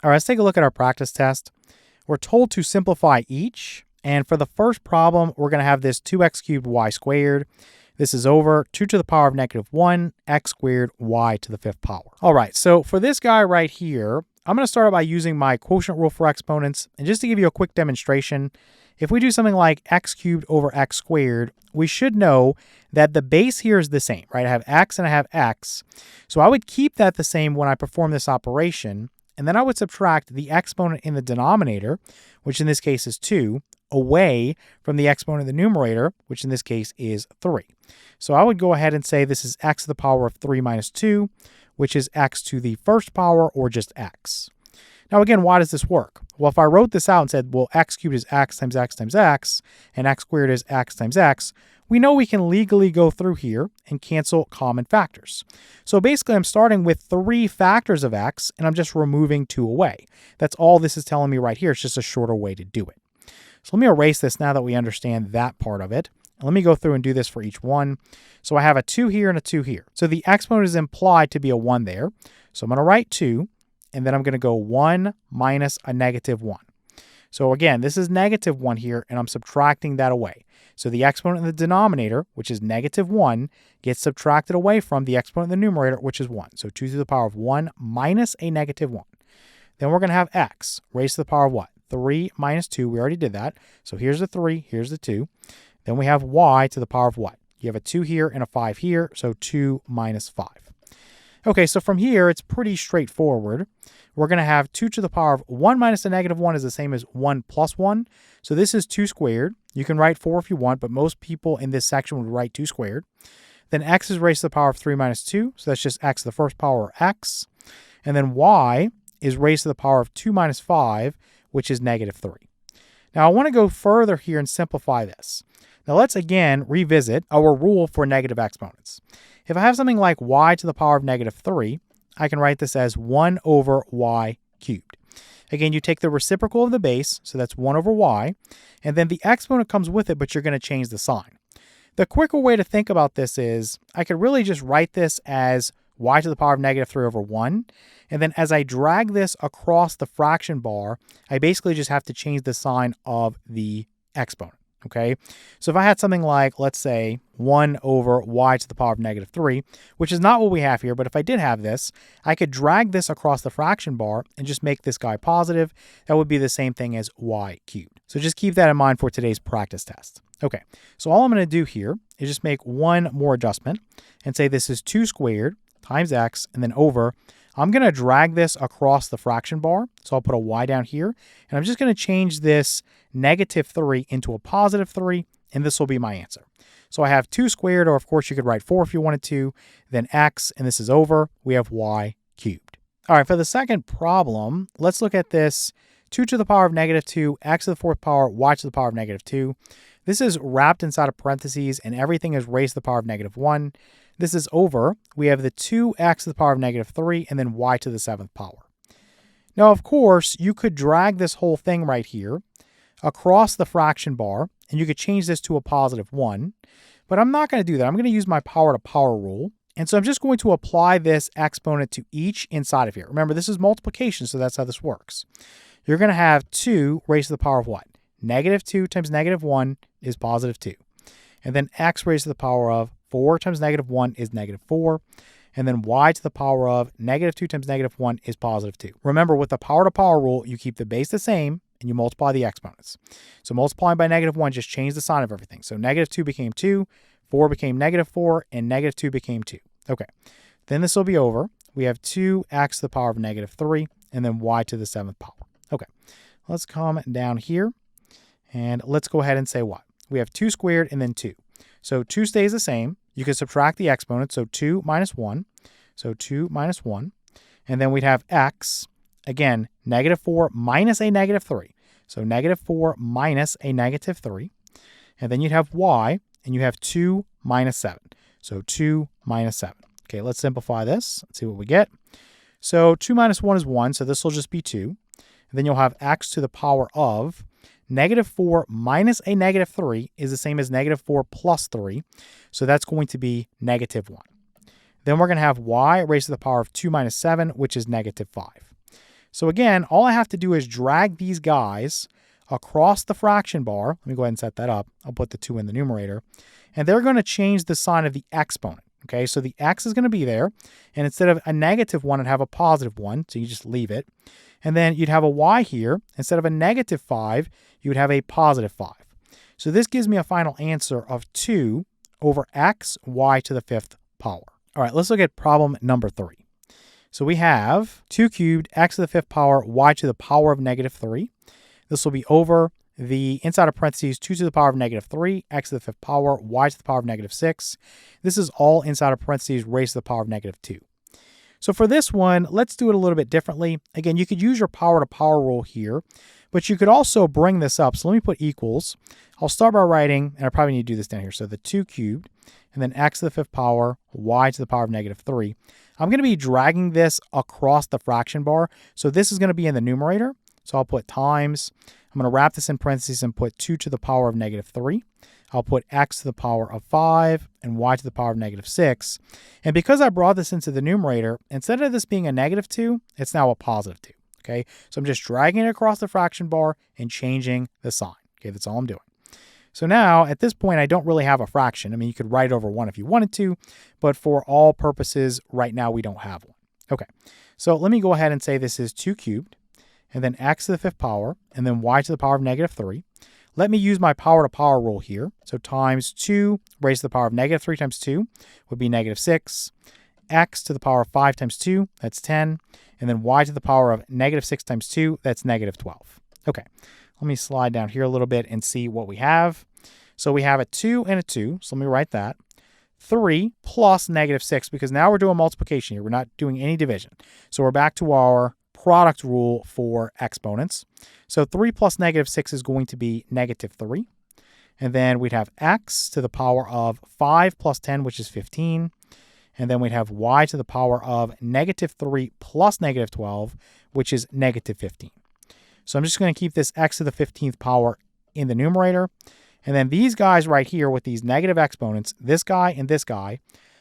All right, let's take a look at our practice test. We're told to simplify each. And for the first problem, we're going to have this 2x cubed y squared. This is over 2 to the power of negative 1, x squared, y to the 5th power. All right, so for this guy right here, I'm going to start out by using my quotient rule for exponents. And just to give you a quick demonstration, if we do something like x cubed over x squared, we should know that the base here is the same, right? I have x and I have x. So I would keep that the same when I perform this operation. And then I would subtract the exponent in the denominator, which in this case is 2, away from the exponent in the numerator, which in this case is 3. So I would go ahead and say this is x to the power of 3 minus 2, which is x to the 1st power, or just x. Now again, why does this work? Well, if I wrote this out and said, well, x cubed is x times x times x, and x squared is x times x, we know we can legally go through here and cancel common factors. So basically, I'm starting with 3 factors of x, and I'm just removing 2 away. That's all this is telling me right here. It's just a shorter way to do it. So let me erase this now that we understand that part of it. And let me go through and do this for each one. So I have a 2 here and a 2 here. So the exponent is implied to be a 1 there. So I'm going to write 2, and then I'm going to go 1 minus a negative 1. So again, this is negative 1 here, and I'm subtracting that away. So the exponent in the denominator, which is negative 1, gets subtracted away from the exponent in the numerator, which is 1. So 2 to the power of 1 minus a negative 1. Then we're going to have x raised to the power of what? 3 minus 2. We already did that. So here's the 3, here's the 2. Then we have y to the power of what? You have a 2 here and a 5 here, so 2 minus 5. Okay, so from here, it's pretty straightforward. We're going to have 2 to the power of 1 minus a negative 1 is the same as 1 plus 1. So this is 2 squared. You can write 4 if you want, but most people in this section would write 2 squared. Then x is raised to the power of 3 minus 2. So that's just x to the 1st power, or x. And then y is raised to the power of 2 minus 5, which is negative 3. Now I want to go further here and simplify this. Now let's again revisit our rule for negative exponents. If I have something like y to the power of negative 3, I can write this as 1 over y cubed. Again, you take the reciprocal of the base, so that's 1 over y, and then the exponent comes with it, but you're going to change the sign. The quicker way to think about this is I could really just write this as y to the power of negative 3 over 1, and then as I drag this across the fraction bar, I basically just have to change the sign of the exponent. Okay, so if I had something like, let's say, 1 over y to the power of negative 3, which is not what we have here, but if I did have this, I could drag this across the fraction bar and just make this guy positive. That would be the same thing as y cubed. So just keep that in mind for today's practice test. Okay, so all I'm going to do here is just make one more adjustment and say this is 2 squared times x, and then over. I'm going to drag this across the fraction bar. So I'll put a y down here, and I'm just going to change this negative 3 into a positive 3, and this will be my answer. So I have 2 squared, or of course you could write 4 if you wanted to, then x, and this is over. We have y cubed. All right, for the second problem, let's look at this 2 to the power of negative 2, x to the 4th power, y to the power of negative 2. This is wrapped inside of parentheses, and everything is raised to the power of negative 1. This is over. We have the 2x to the power of negative 3, and then y to the 7th power. Now, of course, you could drag this whole thing right here across the fraction bar, and you could change this to a positive 1. But I'm not going to do that. I'm going to use my power to power rule. And so I'm just going to apply this exponent to each inside of here. Remember, this is multiplication, so that's how this works. You're going to have 2 raised to the power of what? Negative 2 times negative 1 is positive 2. And then x raised to the power of 4 times negative 1 is negative 4. And then y to the power of negative 2 times negative 1 is positive 2. Remember, with the power to power rule, you keep the base the same and you multiply the exponents. So multiplying by negative 1 just changed the sign of everything. So negative 2 became 2, 4 became negative 4, and negative 2 became 2. Okay, then this will be over. We have 2x to the power of negative 3, and then y to the 7th power. Okay, let's come down here, and let's go ahead and say what? We have 2 squared and then 2. So 2 stays the same. You can subtract the exponent, so 2 minus 1. So 2 minus 1. And then we'd have x, again, negative 4 minus a negative 3. So negative 4 minus a negative 3. And then you'd have y, and you have 2 minus 7. So 2 minus 7. Okay, let's simplify this. Let's see what we get. So 2 minus 1 is 1, so this will just be 2. And then you'll have x to the power of negative 4 minus a negative 3 is the same as negative 4 plus 3. So that's going to be negative 1. Then we're going to have y raised to the power of 2 minus 7, which is negative 5. So again, all I have to do is drag these guys across the fraction bar. Let me go ahead and set that up. I'll put the 2 in the numerator. And they're going to change the sign of the exponent. Okay, so the x is going to be there. And instead of a -1, it'd have a +1. So you just leave it. And then you'd have a y here. Instead of a -5, you would have a +5. So this gives me a final answer of 2 over x y to the 5th power. All right, let's look at problem number 3. So we have 2 cubed x to the 5th power y to the power of -3. This will be over the inside of parentheses 2 to the power of -3, x to the 5th power, y to the power of -6. This is all inside of parentheses raised to the power of -2. So for this one, let's do it a little bit differently. Again, you could use your power to power rule here, but you could also bring this up. So let me put equals. I'll start by writing, and I probably need to do this down here. So the 2 cubed, and then x to the 5th power, y to the power of -3. I'm going to be dragging this across the fraction bar. So this is going to be in the numerator. So I'll put times. I'm going to wrap this in parentheses and put 2 to the power of -3. I'll put x to the power of 5 and y to the power of -6. And because I brought this into the numerator, instead of this being a -2, it's now a +2. Okay, so I'm just dragging it across the fraction bar and changing the sign. Okay, that's all I'm doing. So now at this point, I don't really have a fraction. I mean, you could write over 1 if you wanted to, but for all purposes right now, we don't have one. Okay, so let me go ahead and say this is 2 cubed, and then x to the 5th power, and then y to the power of -3. Let me use my power to power rule here. So times 2 raised to the power of -3 times 2 would be -6. X to the power of 5 times 2, that's 10. And then y to the power of -6 times 2, that's -12. Okay, let me slide down here a little bit and see what we have. So we have a 2 and a 2. So let me write that. 3 plus -6, because now we're doing multiplication here. We're not doing any division. So we're back to our product rule for exponents. So 3 plus -6 is going to be -3. And then we'd have x to the power of 5 plus 10, which is 15. And then we'd have y to the power of -3 plus -12, which is -15. So I'm just going to keep this x to the 15th power in the numerator. And then these guys right here with these negative exponents, this guy and this guy,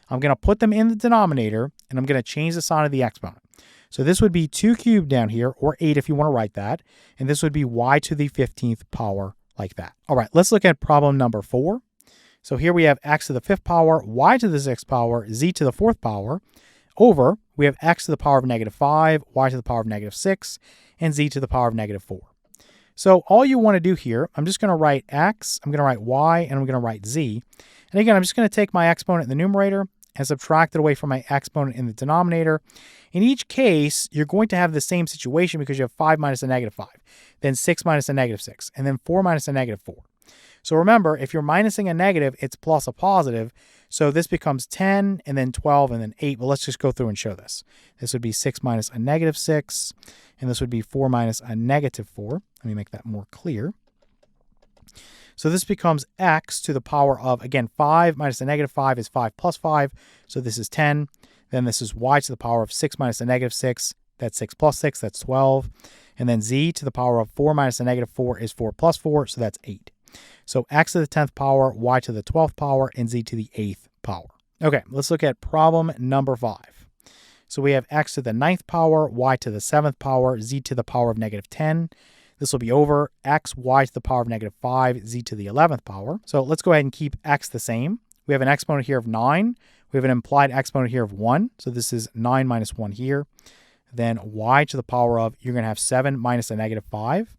I'm going to put them in the denominator, and I'm going to change the sign of the exponent. So this would be 2 cubed down here, or 8 if you want to write that. And this would be y to the 15th power like that. All right, let's look at problem number 4. So here we have x to the 5th power, y to the 6th power, z to the 4th power, over, we have x to the power of -5, y to the power of -6, and z to the power of -4. So all you want to do here, I'm just going to write x, I'm going to write y, and I'm going to write z. And again, I'm just going to take my exponent in the numerator and subtract it away from my exponent in the denominator. In each case, you're going to have the same situation because you have 5 minus a -5, then 6 minus a -6, and then 4 minus a -4. So remember, if you're minusing a negative, it's plus a positive. So this becomes 10, and then 12, and then 8. Well, let's just go through and show this. This would be 6 minus a -6, and this would be 4 minus a -4. Let me make that more clear. So this becomes x to the power of, again, 5 minus a -5 is 5 plus 5. So this is 10. Then this is y to the power of 6 minus a -6. That's 6 plus 6. That's 12. And then z to the power of 4 minus a -4 is 4 plus 4. So that's 8. So x to the 10th power, y to the 12th power, and z to the 8th power. Okay, let's look at problem number 5. So we have x to the 9th power, y to the 7th power, z to the power of -10. This will be over x, y to the power of -5, z to the 11th power. So let's go ahead and keep x the same. We have an exponent here of 9. We have an implied exponent here of 1. So this is 9 minus 1 here. Then y to the power of, you're going to have 7 minus a -5.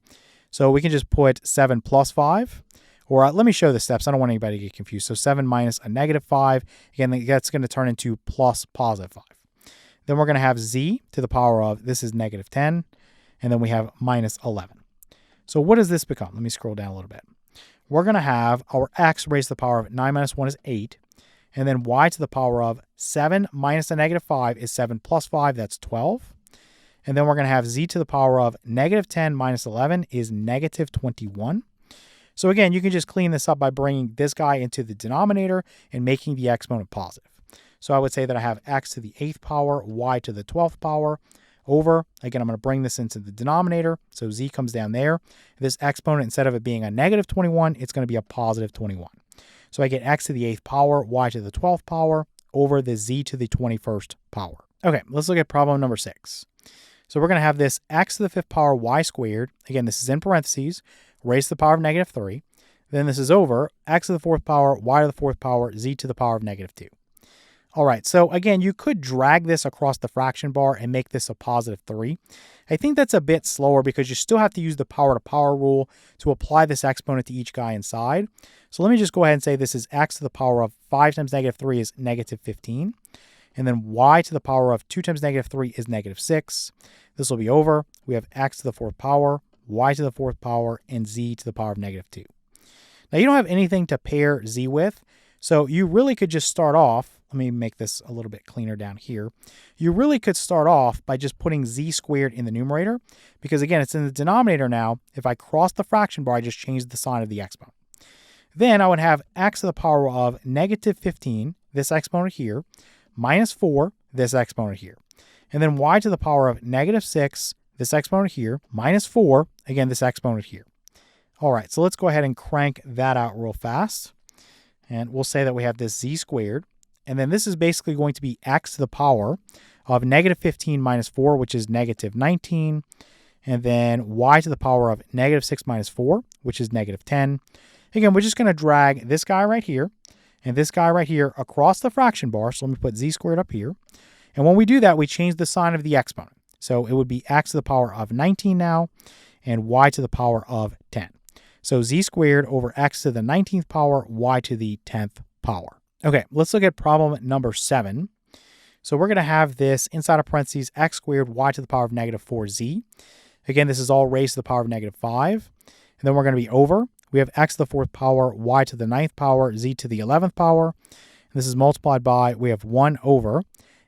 So we can just put 7 plus 5. Or let me show the steps. I don't want anybody to get confused. So 7 minus a -5. Again, that's going to turn into plus positive 5. Then we're going to have z to the power of, this is -10. And then we have minus 11. So what does this become? Let me scroll down a little bit. We're going to have our x raised to the power of 9 minus 1 is 8. And then y to the power of 7 minus a -5 is 7 plus 5. That's 12. And then we're going to have z to the power of -10 minus 11 is -21. So again, you can just clean this up by bringing this guy into the denominator and making the exponent positive. So I would say that I have x to the 8th power, y to the 12th power, over. Again, I'm going to bring this into the denominator. So z comes down there. This exponent, instead of it being a -21, it's going to be a positive 21. So I get x to the 8th power, y to the 12th power, over the z to the 21st power. Okay, let's look at problem number 6. So we're going to have this x to the 5th power y squared. Again, this is in parentheses, raised to the power of negative 3. Then this is over x to the 4th power y to the 4th power z to the power of negative 2. All right, so again, you could drag this across the fraction bar and make this a positive 3. I think that's a bit slower because you still have to use the power to power rule to apply this exponent to each guy inside. So let me just go ahead and say this is x to the power of 5 times negative 3 is negative 15. And then y to the power of 2 times negative 3 is negative 6. This will be over. We have x to the 4th power, y to the 4th power, and z to the power of negative 2. Now, you don't have anything to pair z with, so you really could just start off. Let me make this a little bit cleaner down here. You really could start off by just putting z squared in the numerator, because again, it's in the denominator now. If I cross the fraction bar, I just change the sign of the exponent. Then I would have x to the power of negative 15, this exponent here, minus 4, this exponent here. And then y to the power of negative 6, this exponent here, minus 4, again, this exponent here. All right, so let's go ahead and crank that out real fast. And we'll say that we have this z squared. And then this is basically going to be x to the power of negative 15 minus 4, which is negative 19. And then y to the power of negative 6 minus 4, which is negative 10. Again, we're just going to drag this guy right here and this guy right here across the fraction bar. So let me put z squared up here. And when we do that, we change the sign of the exponent. So it would be x to the power of 19 now and y to the power of 10. So z squared over x to the 19th power, y to the 10th power. Okay, let's look at problem number 7. So we're going to have this inside of parentheses x squared y to the power of negative 4z. Again, this is all raised to the power of negative 5. And then we're going to be over. We have x to the 4th power, y to the 9th power, z to the 11th power. And this is multiplied by, we have 1 over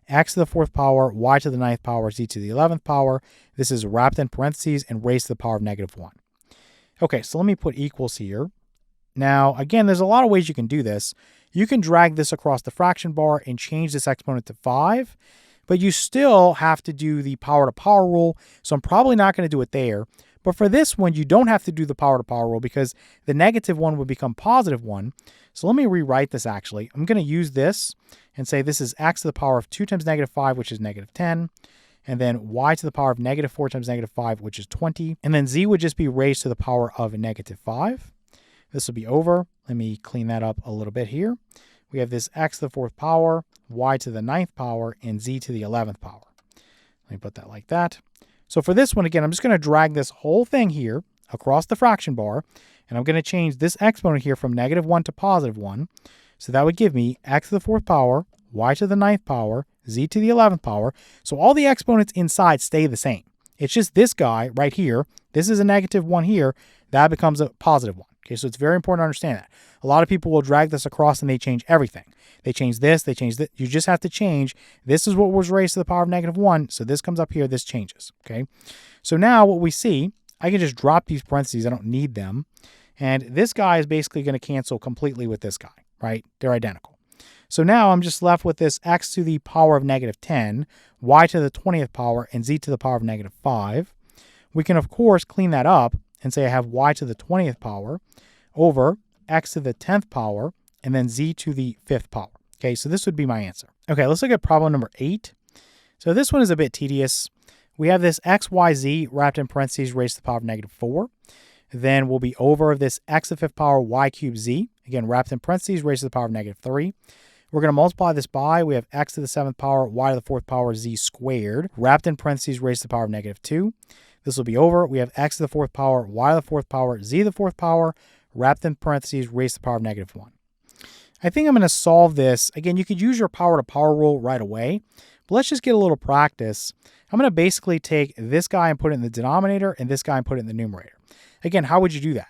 x to the 4th power, y to the 9th power, z to the 11th power. This is wrapped in parentheses and raised to the power of negative 1. Okay, so let me put equals here. Now, again, there's a lot of ways you can do this. You can drag this across the fraction bar and change this exponent to 5, but you still have to do the power to power rule, so I'm probably not going to do it there. But for this one, you don't have to do the power to power rule because the negative 1 would become positive 1. So let me rewrite this actually. I'm going to use this and say this is x to the power of 2 times negative 5, which is negative 10. And then y to the power of negative 4 times negative 5, which is 20. And then z would just be raised to the power of negative 5. This will be over. Let me clean that up a little bit here. We have this x to the 4th power, y to the 9th power, and z to the 11th power. Let me put that like that. So for this one, again, I'm just going to drag this whole thing here across the fraction bar, and I'm going to change this exponent here from negative 1 to positive 1. So that would give me x to the 4th power, y to the 9th power, z to the 11th power. So all the exponents inside stay the same. It's just this guy right here. This is a negative 1 here. That becomes a positive 1. Okay, so it's very important to understand that. A lot of people will drag this across and they change everything. They change this, they change that. You just have to change. This is what was raised to the power of negative 1. So this comes up here, this changes. Okay, so now what we see, I can just drop these parentheses. I don't need them. And this guy is basically going to cancel completely with this guy, right? They're identical. So now I'm just left with this x to the power of negative 10, y to the 20th power, and z to the power of negative 5. We can, of course, clean that up and say I have y to the 20th power over x to the 10th power, and then z to the 5th power. Okay, so this would be my answer. Okay, let's look at problem number 8. So this one is a bit tedious. We have this x, y, z wrapped in parentheses raised to the power of negative 4. Then we'll be over this x to the 5th power, y cubed z, again, wrapped in parentheses raised to the power of negative 3. We're going to multiply this by, we have x to the 7th power, y to the 4th power, z squared, wrapped in parentheses raised to the power of negative 2. This will be over. We have x to the 4th power, y to the 4th power, z to the 4th power, wrapped in parentheses raised to the power of negative 1. I think I'm going to solve this. Again, you could use your power to power rule right away, but let's just get a little practice. I'm going to basically take this guy and put it in the denominator and this guy and put it in the numerator. Again, how would you do that?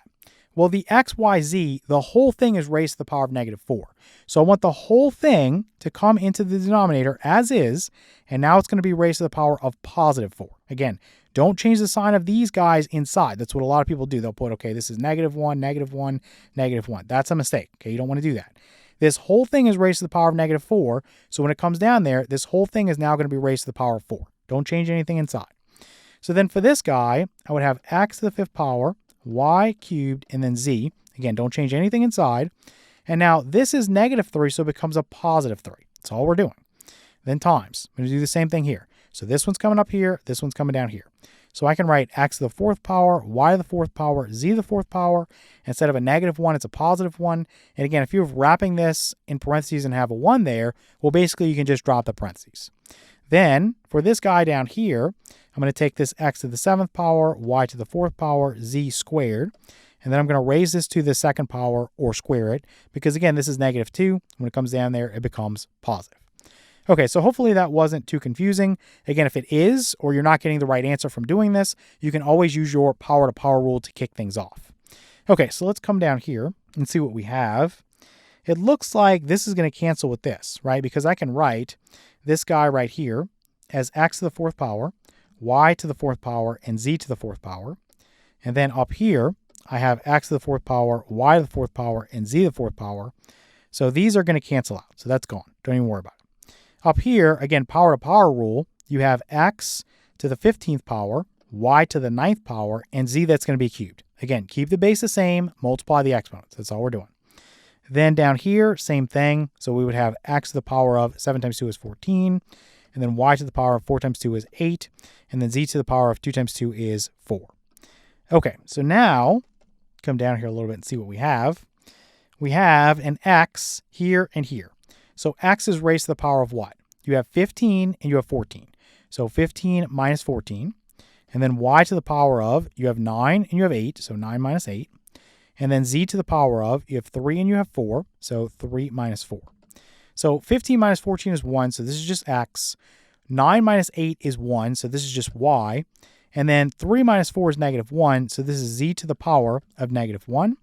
Well, the x, y, z, the whole thing is raised to the power of negative 4. So I want the whole thing to come into the denominator as is, and now it's going to be raised to the power of positive 4. Again, don't change the sign of these guys inside. That's what a lot of people do. They'll put, okay, this is negative 1, negative 1, negative 1. That's a mistake. Okay, you don't want to do that. This whole thing is raised to the power of negative 4. So when it comes down there, this whole thing is now going to be raised to the power of 4. Don't change anything inside. So then for this guy, I would have x to the 5th power, y cubed, and then z. Again, don't change anything inside. And now this is negative 3, so it becomes a positive 3. That's all we're doing. Then times. I'm going to do the same thing here. So this one's coming up here, this one's coming down here. So I can write x to the fourth power, y to the fourth power, z to the fourth power. Instead of a -1, it's a +1. And again, if you're wrapping this in parentheses and have a 1 there, well, basically you can just drop the parentheses. Then for this guy down here, I'm going to take this x to the 7th power, y to the 4th power, z squared. And then I'm going to raise this to the 2nd power or square it, because again, this is -2. When it comes down there, it becomes positive. Okay, so hopefully that wasn't too confusing. Again, if it is, or you're not getting the right answer from doing this, you can always use your power to power rule to kick things off. Okay, so let's come down here and see what we have. It looks like this is going to cancel with this, right? Because I can write this guy right here as x to the 4th power, y to the 4th power, and z to the 4th power. And then up here, I have x to the 4th power, y to the 4th power, and z to the 4th power. So these are going to cancel out. So that's gone. Don't even worry about it. Up here, again, power to power rule, you have x to the 15th power, y to the 9th power, and z that's going to be cubed. Again, keep the base the same, multiply the exponents. That's all we're doing. Then down here, same thing. So we would have x to the power of 7 times 2 is 14, and then y to the power of 4 times 2 is 8, and then z to the power of 2 times 2 is 4. Okay, so now, come down here a little bit and see what we have. We have an x here and here. So x is raised to the power of what? You have 15 and you have 14. So 15 minus 14. And then y to the power of, you have 9 and you have 8. So 9 minus 8. And then z to the power of, you have 3 and you have 4. So 3 minus 4. So 15 minus 14 is 1. So this is just x. 9 minus 8 is 1. So this is just y. And then 3 minus 4 is -1. So this is z to the power of -1.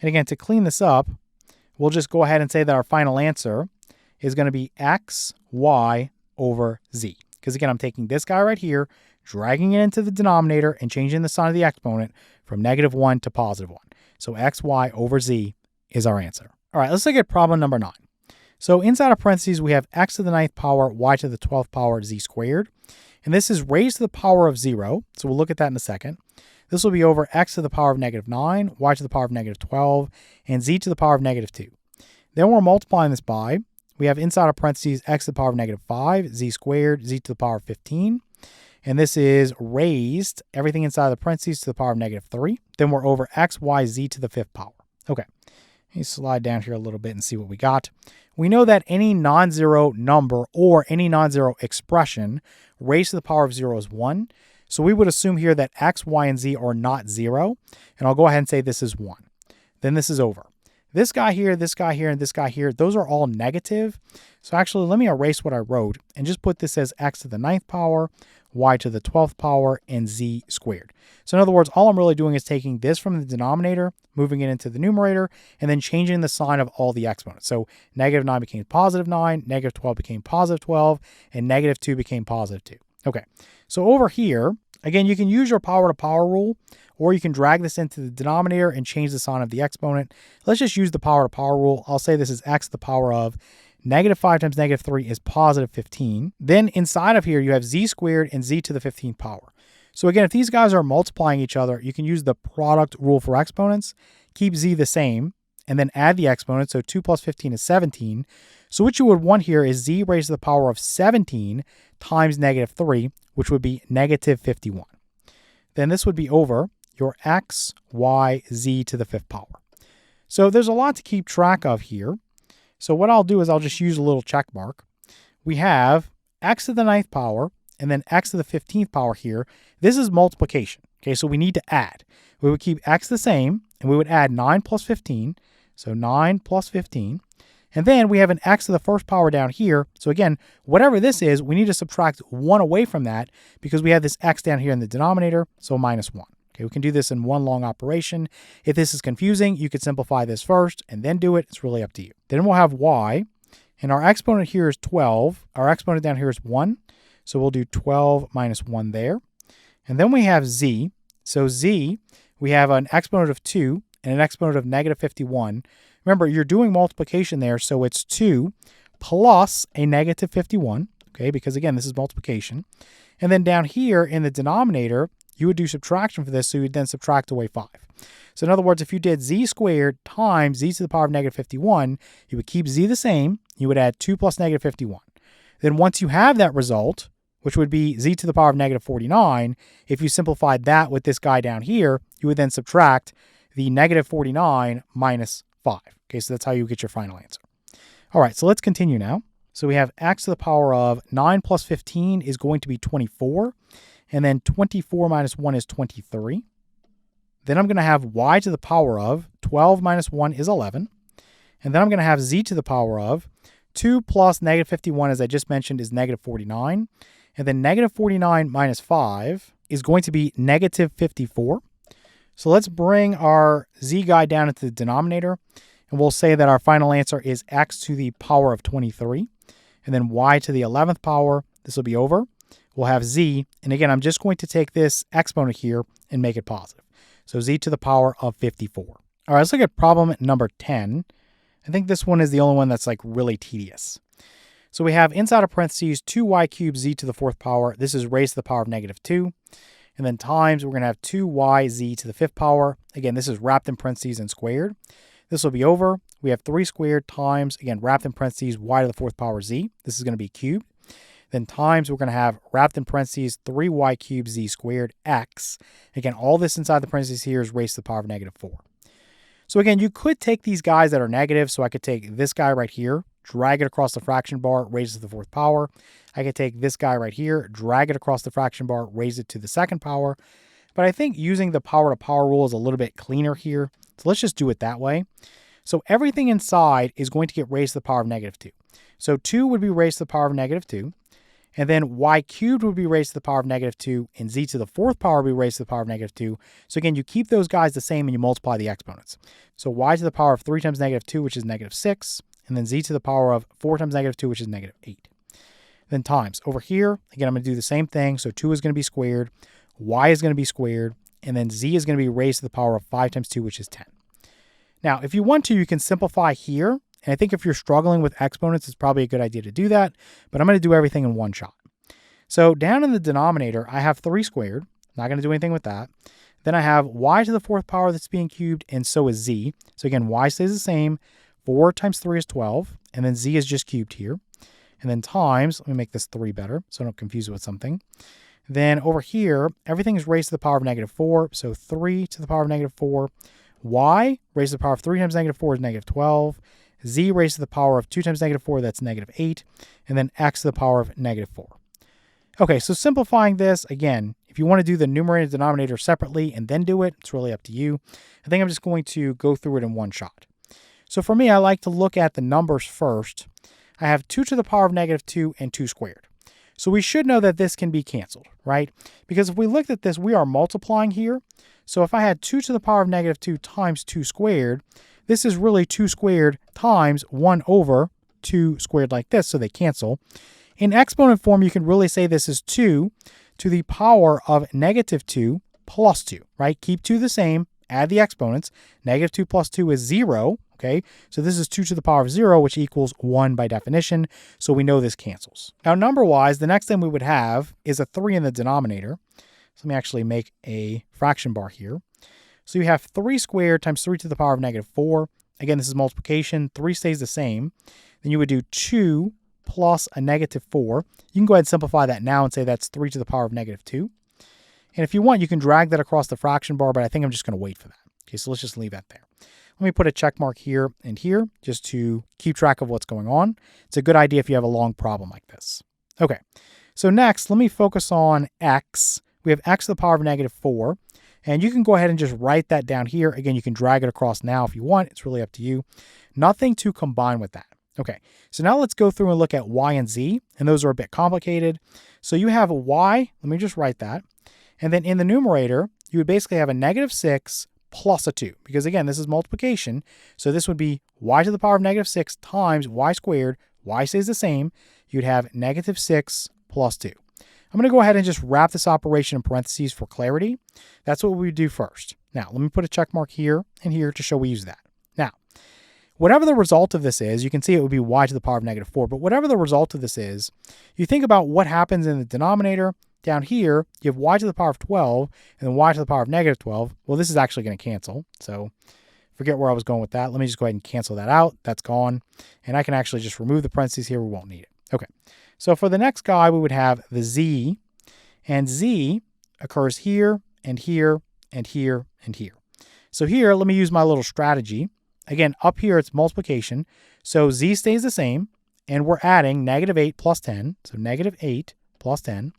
And again, to clean this up, we'll just go ahead and say that our final answer is going to be x, y over z. Because again, I'm taking this guy right here, dragging it into the denominator and changing the sign of the exponent from -1 to +1. So x, y over z is our answer. All right, let's look at problem number 9. So inside of parentheses, we have x to the 9th power, y to the 12th power, z squared. And this is raised to the power of 0. So we'll look at that in a second. This will be over x to the power of -9, y to the power of -12, and z to the power of -2. Then we're multiplying this by, we have inside of parentheses x to the power of -5, z squared, z to the power of 15. And this is raised, everything inside of the parentheses, to the power of -3. Then we're over x, y, z to the 5th power. Okay, let me slide down here a little bit and see what we got. We know that any non-zero number or any non-zero expression raised to the power of 0 is 1. So we would assume here that x, y, and z are not 0. And I'll go ahead and say this is 1. Then this is over. This guy here, and this guy here, those are all negative. So actually, let me erase what I wrote and just put this as x to the 9th power, y to the 12th power, and z squared. So in other words, all I'm really doing is taking this from the denominator, moving it into the numerator, and then changing the sign of all the exponents. So -9 became +9, -12 became +12, and -2 became +2. Okay, so over here, again, you can use your power to power rule, or you can drag this into the denominator and change the sign of the exponent. Let's just use the power to power rule. I'll say this is x to the power of -5 times -3 is +15. Then inside of here, you have z squared and z to the 15th power. So again, if these guys are multiplying each other, you can use the product rule for exponents, keep z the same, and then add the exponent. So 2 plus 15 is 17. So what you would want here is z raised to the power of 17 times -3, which would be -51. Then this would be over your x, y, z to the 5th power. So there's a lot to keep track of here. So what I'll do is I'll just use a little check mark. We have x to the 9th power and then x to the 15th power here. This is multiplication. Okay, so we need to add. We would keep x the same and we would add 9 plus 15. So 9 plus 15. And then we have an x to the 1st power down here. So again, whatever this is, we need to subtract 1 away from that because we have this x down here in the denominator, so -1. Okay, we can do this in one long operation. If this is confusing, you could simplify this first and then do it. It's really up to you. Then we'll have y, and our exponent here is 12. Our exponent down here is 1. So we'll do 12 minus 1 there. And then we have z. So z, we have an exponent of 2 and an exponent of -51. Remember, you're doing multiplication there, so it's 2 plus a -51, okay, because again, this is multiplication. And then down here in the denominator, you would do subtraction for this, so you would then subtract away 5. So in other words, if you did z squared times z to the power of -51, you would keep z the same, you would add 2 plus -51. Then once you have that result, which would be z to the power of negative 49. If you simplified that with this guy down here, you would then subtract the negative 49 minus 5. Okay, so that's how you get your final answer. All right, so let's continue now. So we have x to the power of 9 plus 15 is going to be 24. And then 24 minus 1 is 23. Then I'm going to have y to the power of 12 minus 1 is 11. And then I'm going to have z to the power of 2 plus negative 51, as I just mentioned, is negative 49. And then negative 49 minus 5 is going to be negative 54. So let's bring our z guy down into the denominator. And we'll say that our final answer is x to the power of 23. And then y to the 11th power, this will be over. We'll have z. And again, I'm just going to take this exponent here and make it positive. So z to the power of 54. All right, let's look at problem number 10. I think this one is the only one that's like really tedious. So we have inside of parentheses 2y cubed z to the 4th power. This is raised to the power of negative 2. And then times, we're going to have 2yz to the 5th power. Again, this is wrapped in parentheses and squared. This will be over. We have 3 squared times, again, wrapped in parentheses, y to the 4th power z. This is going to be cubed. Then times, we're going to have wrapped in parentheses 3y cubed z squared x. Again, all this inside the parentheses here is raised to the power of negative 4. So again, you could take these guys that are negative. So I could take this guy right here, drag it across the fraction bar, raise it to the 4th power. I could take this guy right here, drag it across the fraction bar, raise it to the 2nd power. But I think using the power to power rule is a little bit cleaner here. So let's just do it that way. So everything inside is going to get raised to the power of negative 2. So 2 would be raised to the power of negative 2. And then y cubed would be raised to the power of negative 2. And z to the 4th power would be raised to the power of negative 2. So again, you keep those guys the same and you multiply the exponents. So y to the power of 3 times negative 2, which is negative 6. And then z to the power of 4 times negative 2, which is negative 8. Then times. Over here, again, I'm going to do the same thing. So 2 is going to be squared. Y is going to be squared. And then z is going to be raised to the power of 5 times 2, which is 10. Now, if you want to, you can simplify here. And I think if you're struggling with exponents, it's probably a good idea to do that. But I'm going to do everything in one shot. So down in the denominator, I have 3 squared. Not going to do anything with that. Then I have y to the 4th power that's being cubed, and so is z. So again, y stays the same. 4 times 3 is 12. And then z is just cubed here. And then times, let me make this 3 better so I don't confuse it with something. Then over here, everything is raised to the power of negative 4. So 3 to the power of negative 4. Y raised to the power of 3 times negative 4 is negative 12. Z raised to the power of 2 times negative 4, that's negative 8. And then x to the power of negative 4. Okay, so simplifying this, again, if you want to do the numerator and denominator separately and then do it, it's really up to you. I think I'm just going to go through it in one shot. So for me, I like to look at the numbers first. I have 2 to the power of negative 2 and 2 squared. So we should know that this can be canceled, right? Because if we looked at this, we are multiplying here. So if I had 2 to the power of negative 2 times 2 squared, this is really 2 squared times 1 over 2 squared like this, so they cancel. In exponent form, you can really say this is 2 to the power of negative 2 plus 2, right? Keep 2 the same, add the exponents. Negative 2 plus 2 is 0, okay? So this is 2 to the power of 0, which equals 1 by definition, so we know this cancels. Now, number-wise, the next thing we would have is a 3 in the denominator. So let me actually make a fraction bar here. So you have 3 squared times 3 to the power of negative 4. Again, this is multiplication. 3 stays the same. Then you would do 2 plus a negative 4. You can go ahead and simplify that now and say that's 3 to the power of negative 2. And if you want, you can drag that across the fraction bar, but I think I'm just going to wait for that. Okay, so let's just leave that there. Let me put a check mark here and here just to keep track of what's going on. It's a good idea if you have a long problem like this. Okay, so next, let me focus on x. We have x to the power of negative 4. And you can go ahead and just write that down here. Again, you can drag it across now if you want. It's really up to you. Nothing to combine with that. Okay, so now let's go through and look at y and z. And those are a bit complicated. So you have a y. Let me just write that. And then in the numerator, you would basically have a negative 6 plus a 2. Because again, this is multiplication. So this would be y to the power of negative 6 times y squared. Y stays the same. You'd have negative 6 plus 2. I'm going to go ahead and just wrap this operation in parentheses for clarity. That's what we do first. Now, let me put a check mark here and here to show we use that. Now, whatever the result of this is, you can see it would be y to the power of negative 4. But whatever the result of this is, you think about what happens in the denominator. Down here, you have y to the power of 12 and then y to the power of negative 12. Well, this is actually going to cancel. So forget where I was going with that. Let me just go ahead and cancel that out. That's gone. And I can actually just remove the parentheses here. We won't need it. Okay. So for the next guy, we would have the z, and z occurs here and here and here and here. So here, let me use my little strategy. Again, up here, it's multiplication. So z stays the same, and we're adding negative 8 plus 10. So negative 8 plus 10.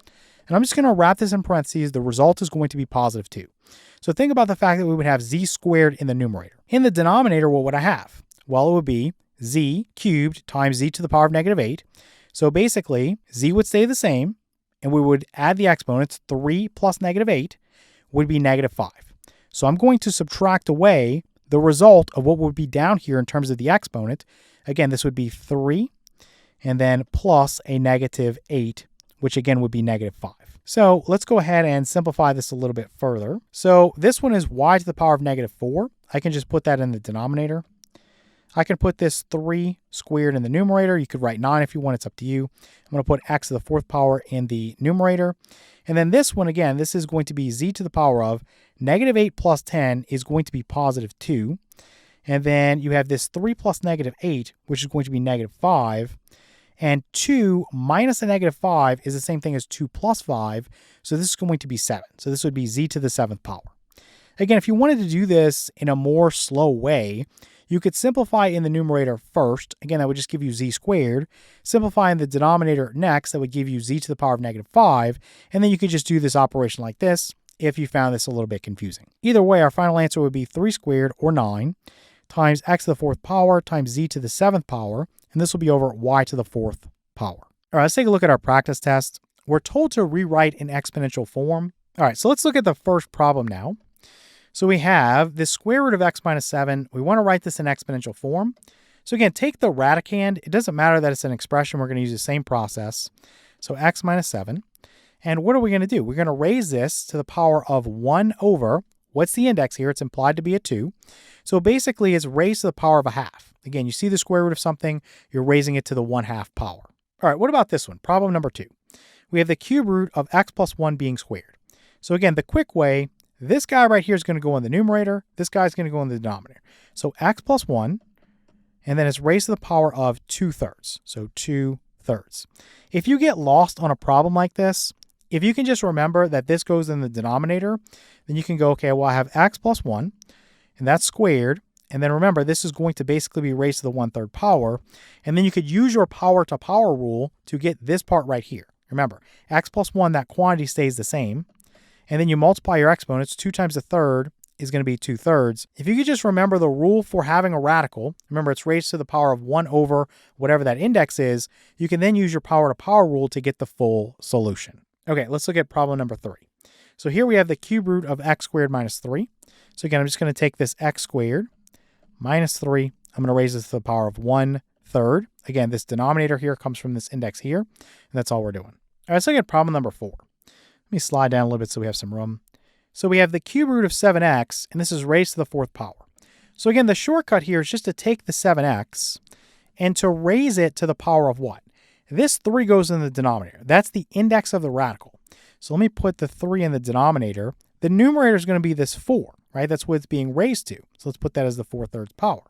And I'm just going to wrap this in parentheses. The result is going to be positive 2. So think about the fact that we would have z squared in the numerator. In the denominator, what would I have? Well, it would be z cubed times z to the power of negative 8. So basically, z would stay the same, and we would add the exponents. 3 plus negative 8 would be negative 5. So I'm going to subtract away the result of what would be down here in terms of the exponent. Again, this would be 3, and then plus a negative 8, which again would be negative 5. So let's go ahead and simplify this a little bit further. So this one is y to the power of negative 4. I can just put that in the denominator. I can put this 3 squared in the numerator. You could write 9 if you want. It's up to you. I'm going to put x to the 4th power in the numerator. And then this one, again, this is going to be z to the power of negative 8 plus 10 is going to be positive 2. And then you have this 3 plus negative 8, which is going to be negative 5. And 2 minus a negative 5 is the same thing as 2 plus 5. So this is going to be 7. So this would be z to the 7th power. Again, if you wanted to do this in a more slow way, you could simplify in the numerator first. Again, that would just give you z squared. Simplify in the denominator next, that would give you z to the power of negative 5. And then you could just do this operation like this if you found this a little bit confusing. Either way, our final answer would be 3 squared, or 9, times x to the 4th power times z to the 7th power. And this will be over y to the 4th power. All right, let's take a look at our practice test. We're told to rewrite in exponential form. All right, so let's look at the first problem now. So we have this square root of x minus 7. We want to write this in exponential form. So again, take the radicand. It doesn't matter that it's an expression. We're going to use the same process. So x minus 7. And what are we going to do? We're going to raise this to the power of 1 over, what's the index here? It's implied to be a 2. So basically, it's raised to the power of a half. Again, you see the square root of something, you're raising it to the 1/2 power. All right, what about this one? Problem number 2. We have the cube root of x plus 1 being squared. So again, the quick way, this guy right here is going to go in the numerator. This guy is going to go in the denominator. So x plus 1, and then it's raised to the power of 2/3. So 2/3. If you get lost on a problem like this, if you can just remember that this goes in the denominator, then you can go, okay, well, I have x plus 1, and that's squared. And then remember, this is going to basically be raised to the 1/3 power. And then you could use your power to power rule to get this part right here. Remember, x plus 1, that quantity stays the same. And then you multiply your exponents. 2 times a third is going to be 2/3. If you could just remember the rule for having a radical, remember it's raised to the power of 1 over whatever that index is, you can then use your power to power rule to get the full solution. Okay, let's look at problem number 3. So here we have the cube root of x squared minus 3. So again, I'm just going to take this x squared minus 3. I'm going to raise this to the power of 1/3. Again, this denominator here comes from this index here, and that's all we're doing. All right, let's look at problem number 4. Let me slide down a little bit so we have some room. So we have the cube root of 7x, and this is raised to the 4th power. So again, the shortcut here is just to take the 7x and to raise it to the power of what? This 3 goes in the denominator. That's the index of the radical. So let me put the 3 in the denominator. The numerator is going to be this 4, right? That's what it's being raised to. So let's put that as the 4/3 power.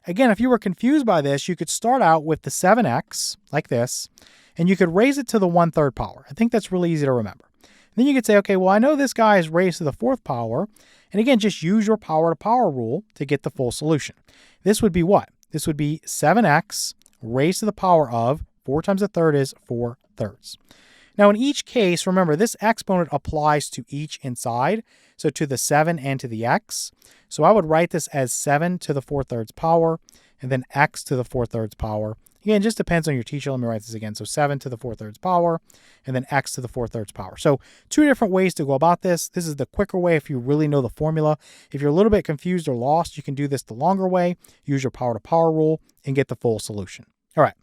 Again, if you were confused by this, you could start out with the 7x like this, and you could raise it to the 1/3 power. I think that's really easy to remember. And then you could say, okay, well, I know this guy is raised to the 4th power. And again, just use your power to power rule to get the full solution. This would be what? This would be 7x raised to the power of 4 times a third is 4/3. Now, in each case, remember, this exponent applies to each inside, so to the 7 and to the x. So I would write this as 7 to the 4/3 power, and then x to the 4/3 power. Again, it just depends on your teacher. Let me write this again. So 7 to the 4/3 power, and then x to the 4/3 power. So 2 different ways to go about this. This is the quicker way if you really know the formula. If you're a little bit confused or lost, you can do this the longer way. Use your power to power rule and get the full solution. All right,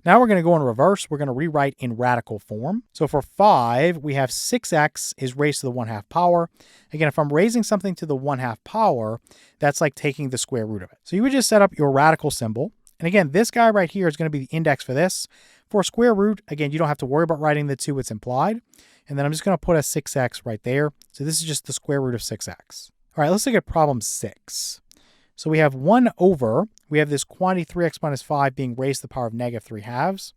now we're going to go in reverse. We're going to rewrite in radical form. So for 5, we have 6x is raised to the 1/2 power. Again, if I'm raising something to the 1/2 power, that's like taking the square root of it. So you would just set up your radical symbol. And again, this guy right here is going to be the index for this. For square root, again, you don't have to worry about writing the 2, it's implied. And then I'm just going to put a 6x right there. So this is just the square root of 6x. All right, let's look at problem 6. So we have 1 over, we have this quantity 3x minus 5 being raised to the power of -3/2.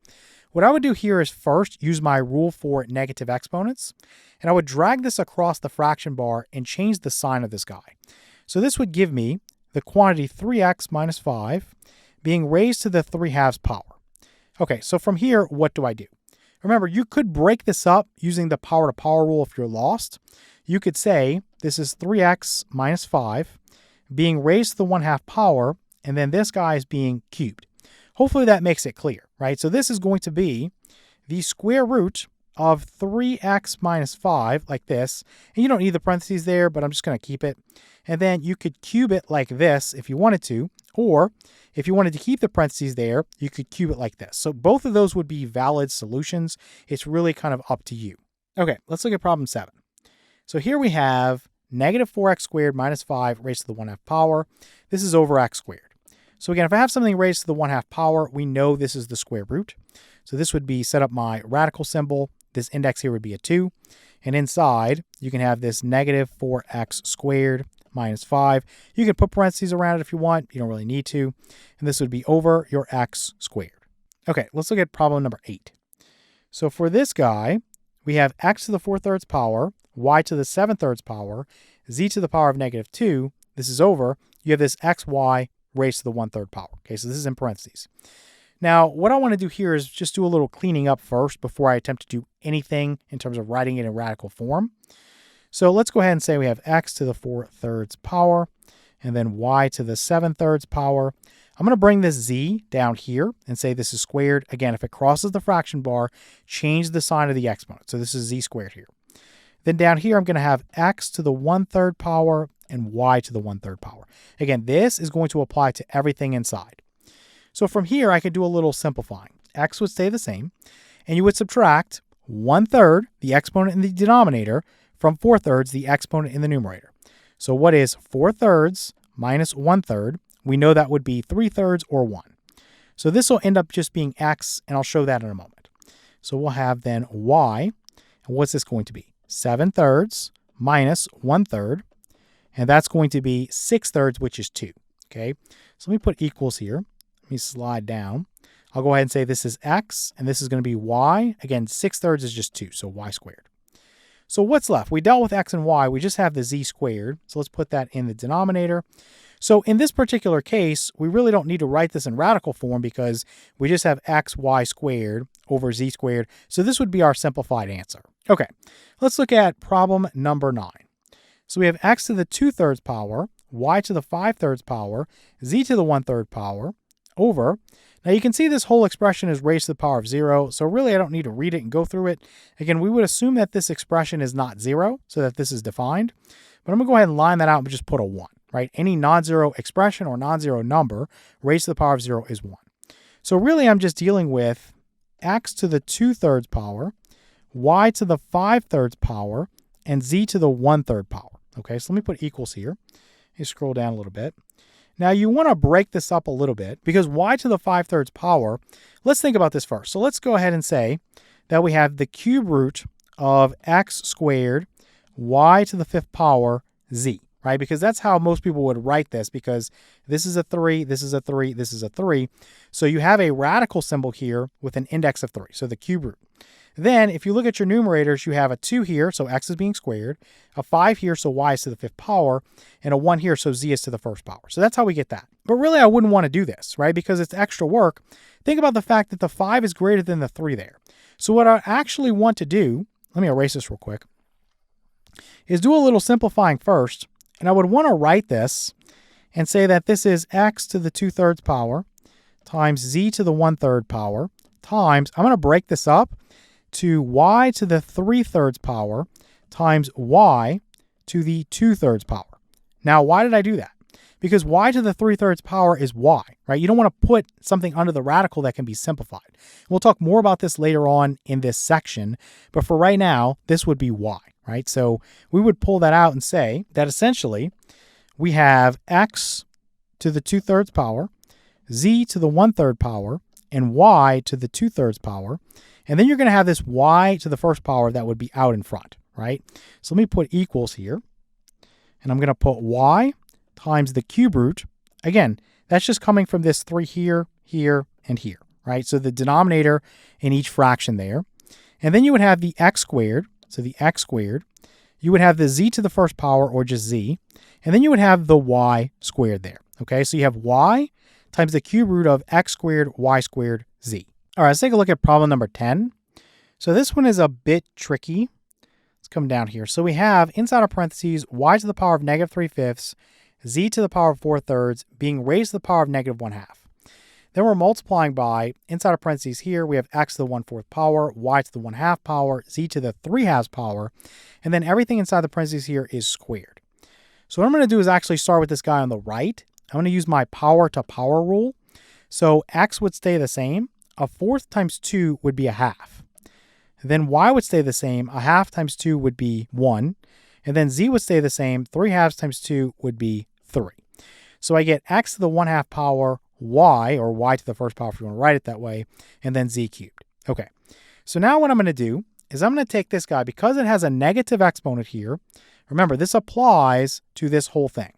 What I would do here is first use my rule for negative exponents, and I would drag this across the fraction bar and change the sign of this guy. So this would give me the quantity 3x minus 5 being raised to the 3/2 power. Okay, so from here, what do I do? Remember, you could break this up using the power to power rule if you're lost. You could say this is 3x minus 5 being raised to the 1/2 power, and then this guy is being cubed. Hopefully that makes it clear, right? So this is going to be the square root of 3x minus 5, like this. And you don't need the parentheses there, but I'm just going to keep it. And then you could cube it like this if you wanted to, or if you wanted to keep the parentheses there, you could cube it like this. So both of those would be valid solutions. It's really kind of up to you. Okay, let's look at problem 7. So here we have negative 4x squared minus 5 raised to the 1/2 power. This is over x squared. So again, if I have something raised to the 1/2 power, we know this is the square root. So this would be set up my radical symbol. This index here would be a 2. And inside, you can have this negative 4x squared minus 5. You can put parentheses around it if you want. You don't really need to. And this would be over your x squared. Okay, let's look at problem number 8. So for this guy, we have x to the 4/3 power, y to the 7/3 power, z to the power of negative 2. This is over. You have this xy raised to the 1/3 power. Okay, so this is in parentheses. Now, what I want to do here is just do a little cleaning up first before I attempt to do anything in terms of writing it in radical form. So let's go ahead and say we have x to the 4/3 power, and then y to the 7/3 power. I'm going to bring this z down here and say this is squared. Again, if it crosses the fraction bar, change the sign of the exponent. So this is z squared here. Then down here, I'm going to have x to the 1/3 power and y to the 1/3 power. Again, this is going to apply to everything inside. So from here, I could do a little simplifying. X would stay the same, and you would subtract 1/3, the exponent in the denominator, from 4/3, the exponent in the numerator. So what is 4/3 minus 1/3? We know that would be 3/3 or 1. So this will end up just being x, and I'll show that in a moment. So we'll have then y, and what's this going to be? 7/3 minus 1/3, and that's going to be 6/3, which is 2. Okay, so let me put equals here. Let me slide down. I'll go ahead and say this is x, and this is going to be y. Again, 6/3 is just 2, so y squared. So what's left? We dealt with x and y. We just have the z squared. So let's put that in the denominator. So in this particular case, we really don't need to write this in radical form because we just have xy squared over z squared. So this would be our simplified answer. Okay, let's look at problem number 9. So we have x to the 2/3 power, y to the 5/3 power, z to the 1/3 power, over. Now you can see this whole expression is raised to the power of 0, so really I don't need to read it and go through it. Again, we would assume that this expression is not 0, so that this is defined. But I'm going to go ahead and line that out and just put a 1, right? Any non-zero expression or non-zero number raised to the power of 0 is 1. So really I'm just dealing with x to the 2/3 power, y to the 5/3 power, and z to the 1/3 power. Okay, so let me put equals here. You scroll down a little bit. Now you want to break this up a little bit because y to the 5/3 power, let's think about this first. So let's go ahead and say that we have the cube root of x squared, y to the 5th power, z, right? Because that's how most people would write this because this is a 3, this is a 3, this is a 3. So you have a radical symbol here with an index of 3, so the cube root. Then if you look at your numerators, you have a 2 here, so x is being squared, a 5 here, so y is to the 5th power, and a 1 here, so z is to the 1st power. So that's how we get that. But really, I wouldn't want to do this, right? Because it's extra work. Think about the fact that the 5 is greater than the 3 there. So what I actually want to do, let me erase this real quick, is do a little simplifying first. And I would want to write this and say that this is x to the 2/3 power times z to the 1/3 power times, I'm going to break this up to y to the 3/3 power times y to the 2/3 power. Now, why did I do that? Because y to the 3/3 power is y, right? You don't want to put something under the radical that can be simplified. We'll talk more about this later on in this section, but for right now, this would be y, right? So we would pull that out and say that essentially we have x to the 2/3 power, z to the 1/3 power, and y to the 2/3 power. And then you're going to have this y to the 1st power that would be out in front, right? So let me put equals here. And I'm going to put y times the cube root. Again, that's just coming from this 3 here, here, and here, right? So the denominator in each fraction there. And then you would have the x squared, so the x squared. You would have the z to the first power, or just z. And then you would have the y squared there, okay? So you have y times the cube root of x squared, y squared, z. All right, let's take a look at problem number 10. So this one is a bit tricky. Let's come down here. So we have inside of parentheses y to the power of negative 3/5, z to the power of 4/3 being raised to the power of negative 1/2. Then we're multiplying by, inside of parentheses here, we have x to the 1/4 power, y to the 1/2 power, z to the 3/2 power, and then everything inside the parentheses here is squared. So what I'm going to do is actually start with this guy on the right. I'm going to use my power to power rule. So x would stay the same. 1/4 times 2 would be 1/2. Then y would stay the same. 1/2 times 2 would be 1. And then z would stay the same. 3/2 times 2 would be 3. So I get x to the 1/2 power y, or y to the first power if you want to write it that way, and then z cubed. Okay, so now what I'm going to do is I'm going to take this guy, because it has a negative exponent here. Remember, this applies to this whole thing.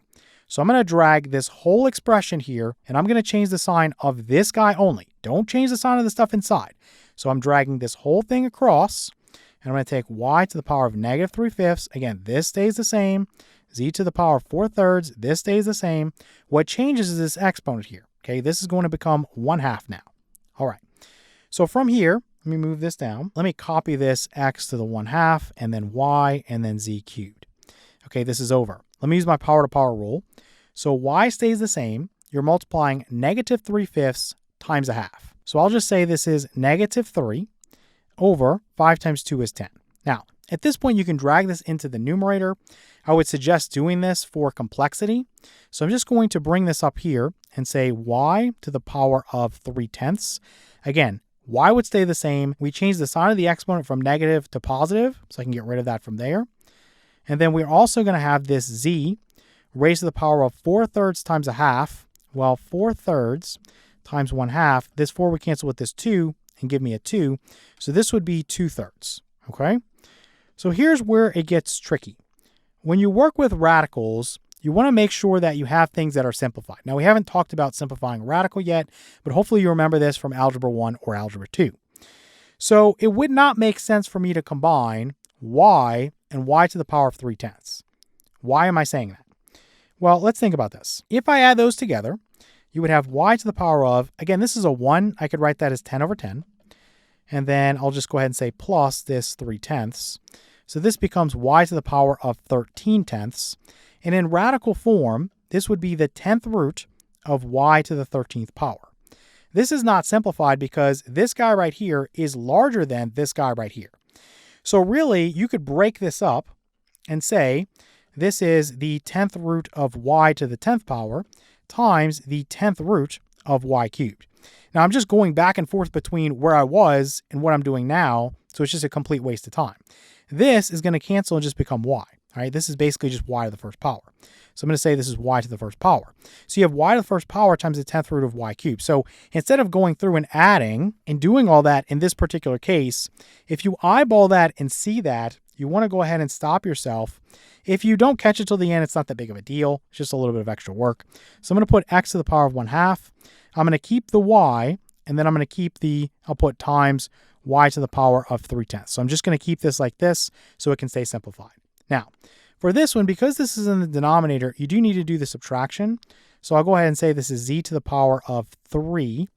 So I'm going to drag this whole expression here, and I'm going to change the sign of this guy only. Don't change the sign of the stuff inside. So I'm dragging this whole thing across, and I'm going to take y to the power of negative 3/5. Again, this stays the same. Z to the power of 4/3, this stays the same. What changes is this exponent here. Okay, this is going to become 1/2 now. All right, so from here, let me move this down. Let me copy this x to the 1/2, and then y, and then z cubed. Okay, this is over. Let me use my power to power rule. So y stays the same. You're multiplying negative 3/5 times 1/2. So I'll just say this is negative 3 over 5 times 2 is 10. Now, at this point, you can drag this into the numerator. I would suggest doing this for complexity. So I'm just going to bring this up here and say y to the power of 3/10. Again, y would stay the same. We change the sign of the exponent from negative to positive, so I can get rid of that from there. And then we're also going to have this z raised to the power of 4/3 times 1/2. Well, 4/3 times 1/2, this 4 would cancel with this 2 and give me a 2. So this would be 2/3, okay? So here's where it gets tricky. When you work with radicals, you want to make sure that you have things that are simplified. Now, we haven't talked about simplifying a radical yet, but hopefully you remember this from Algebra 1 or Algebra 2. So it would not make sense for me to combine y and y to the power of 3/10. Why am I saying that? Well, let's think about this. If I add those together, you would have y to the power of, again, this is a 1. I could write that as 10 over 10. And then I'll just go ahead and say plus this 3/10. So this becomes y to the power of 13/10. And in radical form, this would be the 10th root of y to the 13th power. This is not simplified because this guy right here is larger than this guy right here. So really, you could break this up and say this is the 10th root of y to the 10th power times the 10th root of y cubed. Now, I'm just going back and forth between where I was and what I'm doing now, so it's just a complete waste of time. This is going to cancel and just become y. All right, this is basically just y to the first power. So I'm going to say this is y to the first power. So you have y to the first power times the 10th root of y cubed. So instead of going through and adding and doing all that in this particular case, if you eyeball that and see that, you want to go ahead and stop yourself. If you don't catch it till the end, it's not that big of a deal. It's just a little bit of extra work. So I'm going to put x to the power of 1/2. I'm going to keep the y, and then I'm going to keep I'll put times y to the power of 3/10. So I'm just going to keep this like this so it can stay simplified. Now, for this one, because this is in the denominator, you do need to do the subtraction. So I'll go ahead and say this is z to the power of 3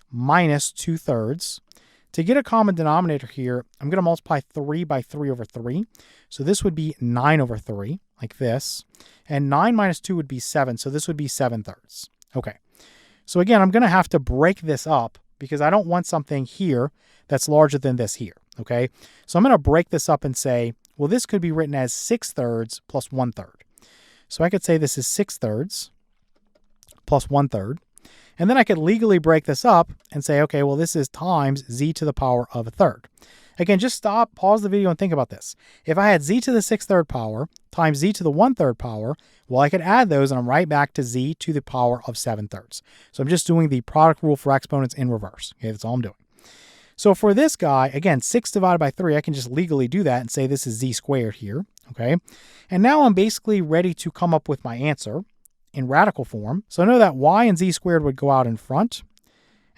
minus 2/3. To get a common denominator here, I'm going to multiply 3 by 3 over 3. So this would be 9 over 3, like this. And 9 minus 2 would be 7, so this would be 7/3. Okay, so again, I'm going to have to break this up because I don't want something here that's larger than this here, okay? So I'm going to break this up and say, well, this could be written as 6/3 plus 1/3. So I could say this is 6/3 plus 1/3. And then I could legally break this up and say, okay, well, this is times z to the power of 1/3. Again, just stop, pause the video, and think about this. If I had z to the 6/3 power times z to the 1/3 power, well, I could add those, and I'm right back to z to the power of 7/3. So I'm just doing the product rule for exponents in reverse. Okay, that's all I'm doing. So for this guy, again, 6 divided by 3, I can just legally do that and say this is z squared here, okay? And now I'm basically ready to come up with my answer in radical form. So I know that y and z squared would go out in front,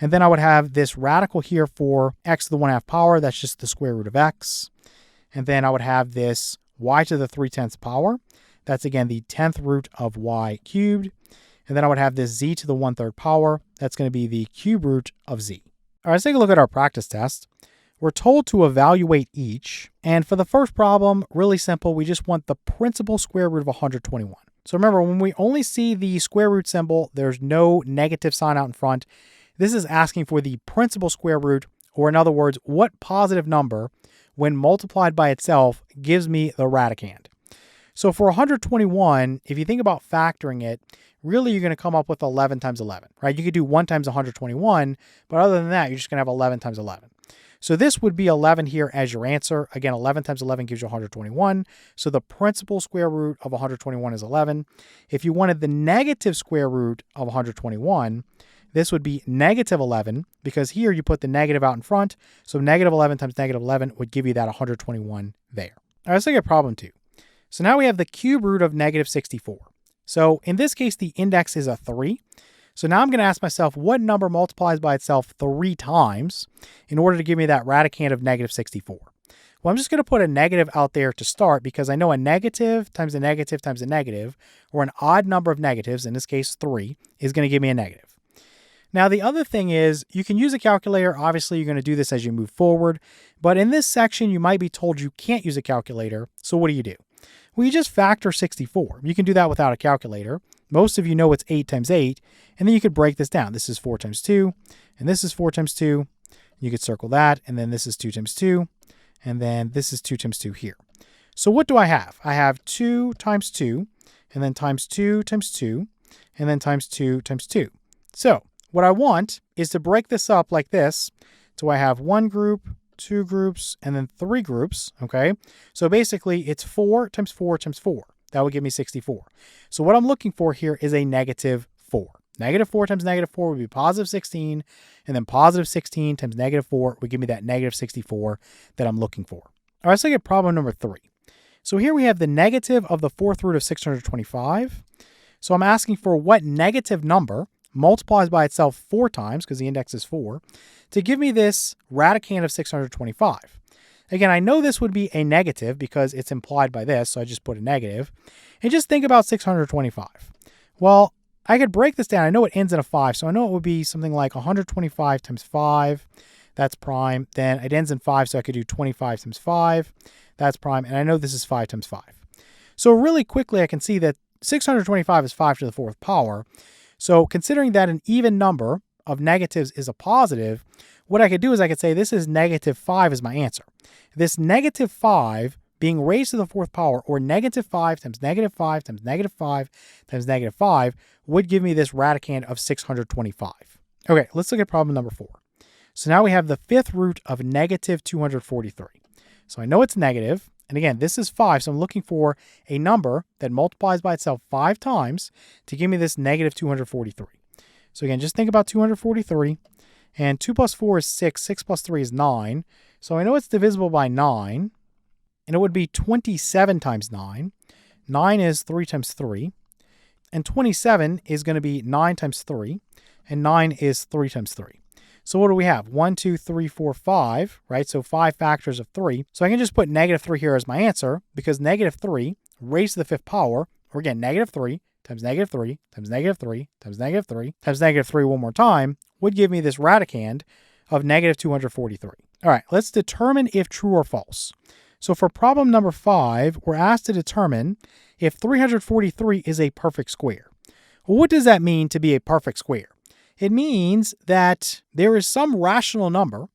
And then I would have this radical here for x to the 1/2 power. That's just the square root of x. And then I would have this y to the 3/10 power. That's again the 10th root of y cubed. And then I would have this z to the 1/3 power. That's going to be the cube root of z. All right, let's take a look at our practice test. We're told to evaluate each. And for the first problem, really simple. We just want the principal square root of 121. So remember, when we only see the square root symbol, there's no negative sign out in front. This is asking for the principal square root, or in other words, what positive number, when multiplied by itself, gives me the radicand. So for 121, if you think about factoring it, really you're going to come up with 11 times 11, right? You could do 1 times 121, but other than that, you're just going to have 11 times 11. So this would be 11 here as your answer. Again, 11 times 11 gives you 121. So the principal square root of 121 is 11. If you wanted the negative square root of 121, this would be negative 11, because here you put the negative out in front. So negative 11 times negative 11 would give you that 121 there. All right, let's look at problem 2. So now we have the cube root of negative 64. So in this case, the index is a 3. So now I'm going to ask myself, what number multiplies by itself 3 times in order to give me that radicand of negative 64? Well, I'm just going to put a negative out there to start, because I know a negative times a negative times a negative, or an odd number of negatives, in this case 3, is going to give me a negative. Now, the other thing is you can use a calculator. Obviously, you're going to do this as you move forward. But in this section, you might be told you can't use a calculator. So what do? Well, you just factor 64. You can do that without a calculator. Most of you know it's 8 times 8. And then you could break this down. This is 4 times 2. And this is 4 times 2. You could circle that. And then this is 2 times 2. And then this is 2 times 2 here. So what do I have? I have 2 times 2. And then times 2 times 2. And then times 2 times 2. So what I want is to break this up like this. So I have 1 group, 2 groups, and then 3 groups, okay? So basically it's 4 times 4 times 4. That would give me 64. So what I'm looking for here is a negative 4. Negative 4 times negative 4 would be positive 16, and then positive 16 times negative 4 would give me that negative 64 that I'm looking for. All right, let's look at problem number 3. So here we have the negative of the 4th root of 625. So I'm asking for what negative number multiplies by itself 4 times, because the index is 4, to give me this radicand of 625. Again, I know this would be a negative because it's implied by this, so I just put a negative. And just think about 625. Well, I could break this down. I know it ends in a 5, so I know it would be something like 125 times 5. That's prime. Then it ends in 5, so I could do 25 times 5. That's prime. And I know this is 5 times 5. So really quickly, I can see that 625 is 5 to the 4th power. So considering that an even number of negatives is a positive, what I could do is I could say this is negative 5 is my answer. This negative 5 being raised to the 4th power, or negative 5 times negative 5 times negative 5 times negative 5, would give me this radicand of 625. Okay, let's look at problem number 4. So now we have the 5th root of negative 243. So I know it's negative. And again, this is 5, so I'm looking for a number that multiplies by itself 5 times to give me this negative 243. So again, just think about 243. And 2 plus 4 is 6. 6 plus 3 is 9. So I know it's divisible by 9. And it would be 27 times 9. 9 is 3 times 3. And 27 is going to be 9 times 3. And 9 is 3 times 3. So what do we have? 1, 2, 3, 4, 5, right? So 5 factors of 3. So I can just put negative 3 here as my answer, because negative 3 raised to the 5th power, or again, negative 3 times negative 3 times negative 3 times negative 3 times negative 3 one more time would give me this radicand of negative 243. All right, let's determine if true or false. So for problem number 5, we're asked to determine if 343 is a perfect square. Well, what does that mean to be a perfect square? It means that there is some rational number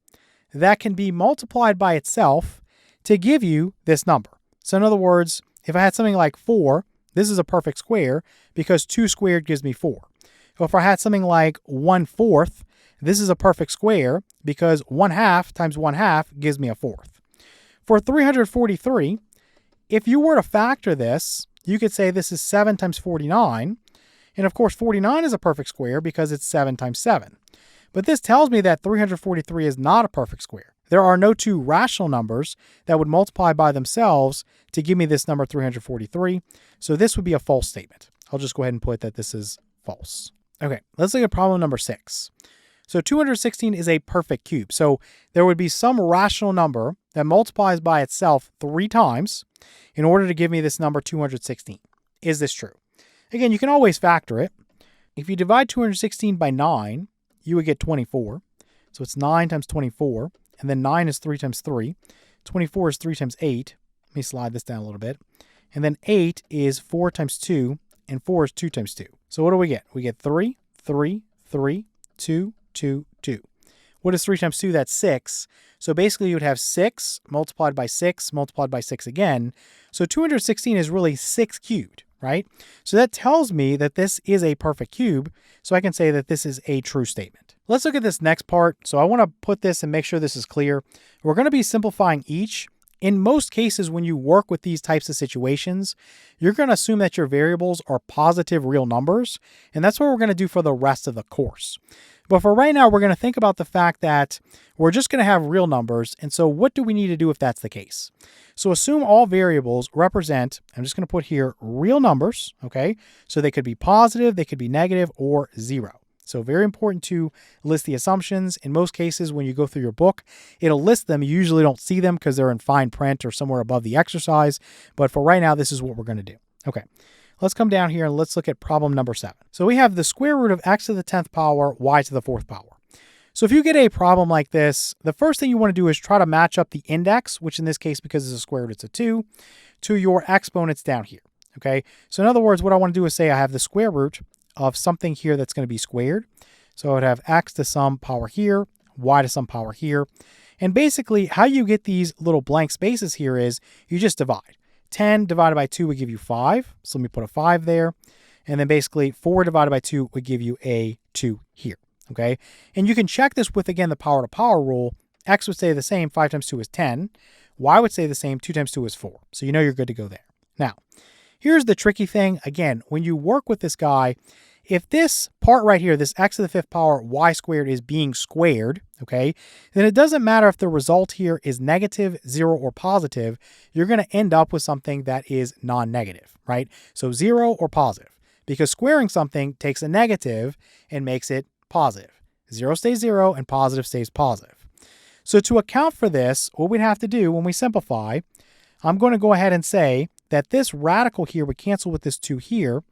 that can be multiplied by itself to give you this number. So in other words, if I had something like 4, this is a perfect square because 2 squared gives me 4. Or if I had something like 1/4, this is a perfect square because 1/2 times 1/2 gives me a 4th. For 343, if you were to factor this, you could say this is 7 times 49. And of course, 49 is a perfect square because it's 7 times 7. But this tells me that 343 is not a perfect square. There are no 2 rational numbers that would multiply by themselves to give me this number 343. So this would be a false statement. I'll just go ahead and put that this is false. Okay, let's look at problem number 6. So 216 is a perfect cube. So there would be some rational number that multiplies by itself 3 times in order to give me this number 216. Is this true? Again, you can always factor it. If you divide 216 by 9, you would get 24. So it's 9 times 24, and then 9 is 3 times 3. 24 is 3 times 8. Let me slide this down a little bit. And then 8 is 4 times 2, and 4 is 2 times 2. So what do we get? We get 3, 3, 3, 2, 2, 2. What is 3 times 2? That's 6. So basically you would have 6 multiplied by 6 multiplied by 6 again. So 216 is really 6 cubed, right? So that tells me that this is a perfect cube. So I can say that this is a true statement. Let's look at this next part. So I want to put this and make sure this is clear. We're going to be simplifying each. In most cases, when you work with these types of situations, you're going to assume that your variables are positive real numbers. And that's what we're going to do for the rest of the course. But for right now, we're going to think about the fact that we're just going to have real numbers. And so what do we need to do if that's the case? So assume all variables represent, I'm just going to put here real numbers, okay? So they could be positive, they could be negative, or 0. So very important to list the assumptions. In most cases, when you go through your book, it'll list them. You usually don't see them because they're in fine print or somewhere above the exercise. But for right now, this is what we're going to do. Okay. Let's come down here and let's look at problem number 7. So we have the square root of x to the 10th power, y to the 4th power. So if you get a problem like this, the first thing you want to do is try to match up the index, which in this case, because it's a square root, it's a 2, to your exponents down here. Okay. So in other words, what I want to do is say I have the square root of something here that's going to be squared. So I would have x to some power here, y to some power here. And basically how you get these little blank spaces here is you just divide. 10 divided by 2 would give you 5. So let me put a 5 there. And then basically 4 divided by 2 would give you a 2 here. Okay. And you can check this with, again, the power to power rule. X would stay the same. 5 times 2 is 10. Y would stay the same. 2 times 2 is 4. So you know you're good to go there. Now, here's the tricky thing. Again, when you work with this guy, if this part right here, this x to the 5th power y squared is being squared, okay, then it doesn't matter if the result here is negative, 0, or positive. You're going to end up with something that is non-negative, right? So 0 or positive, because squaring something takes a negative and makes it positive. 0 stays 0 and positive stays positive. So to account for this, what we'd have to do when we simplify, I'm going to go ahead and say that this radical here would cancel with this 2 here.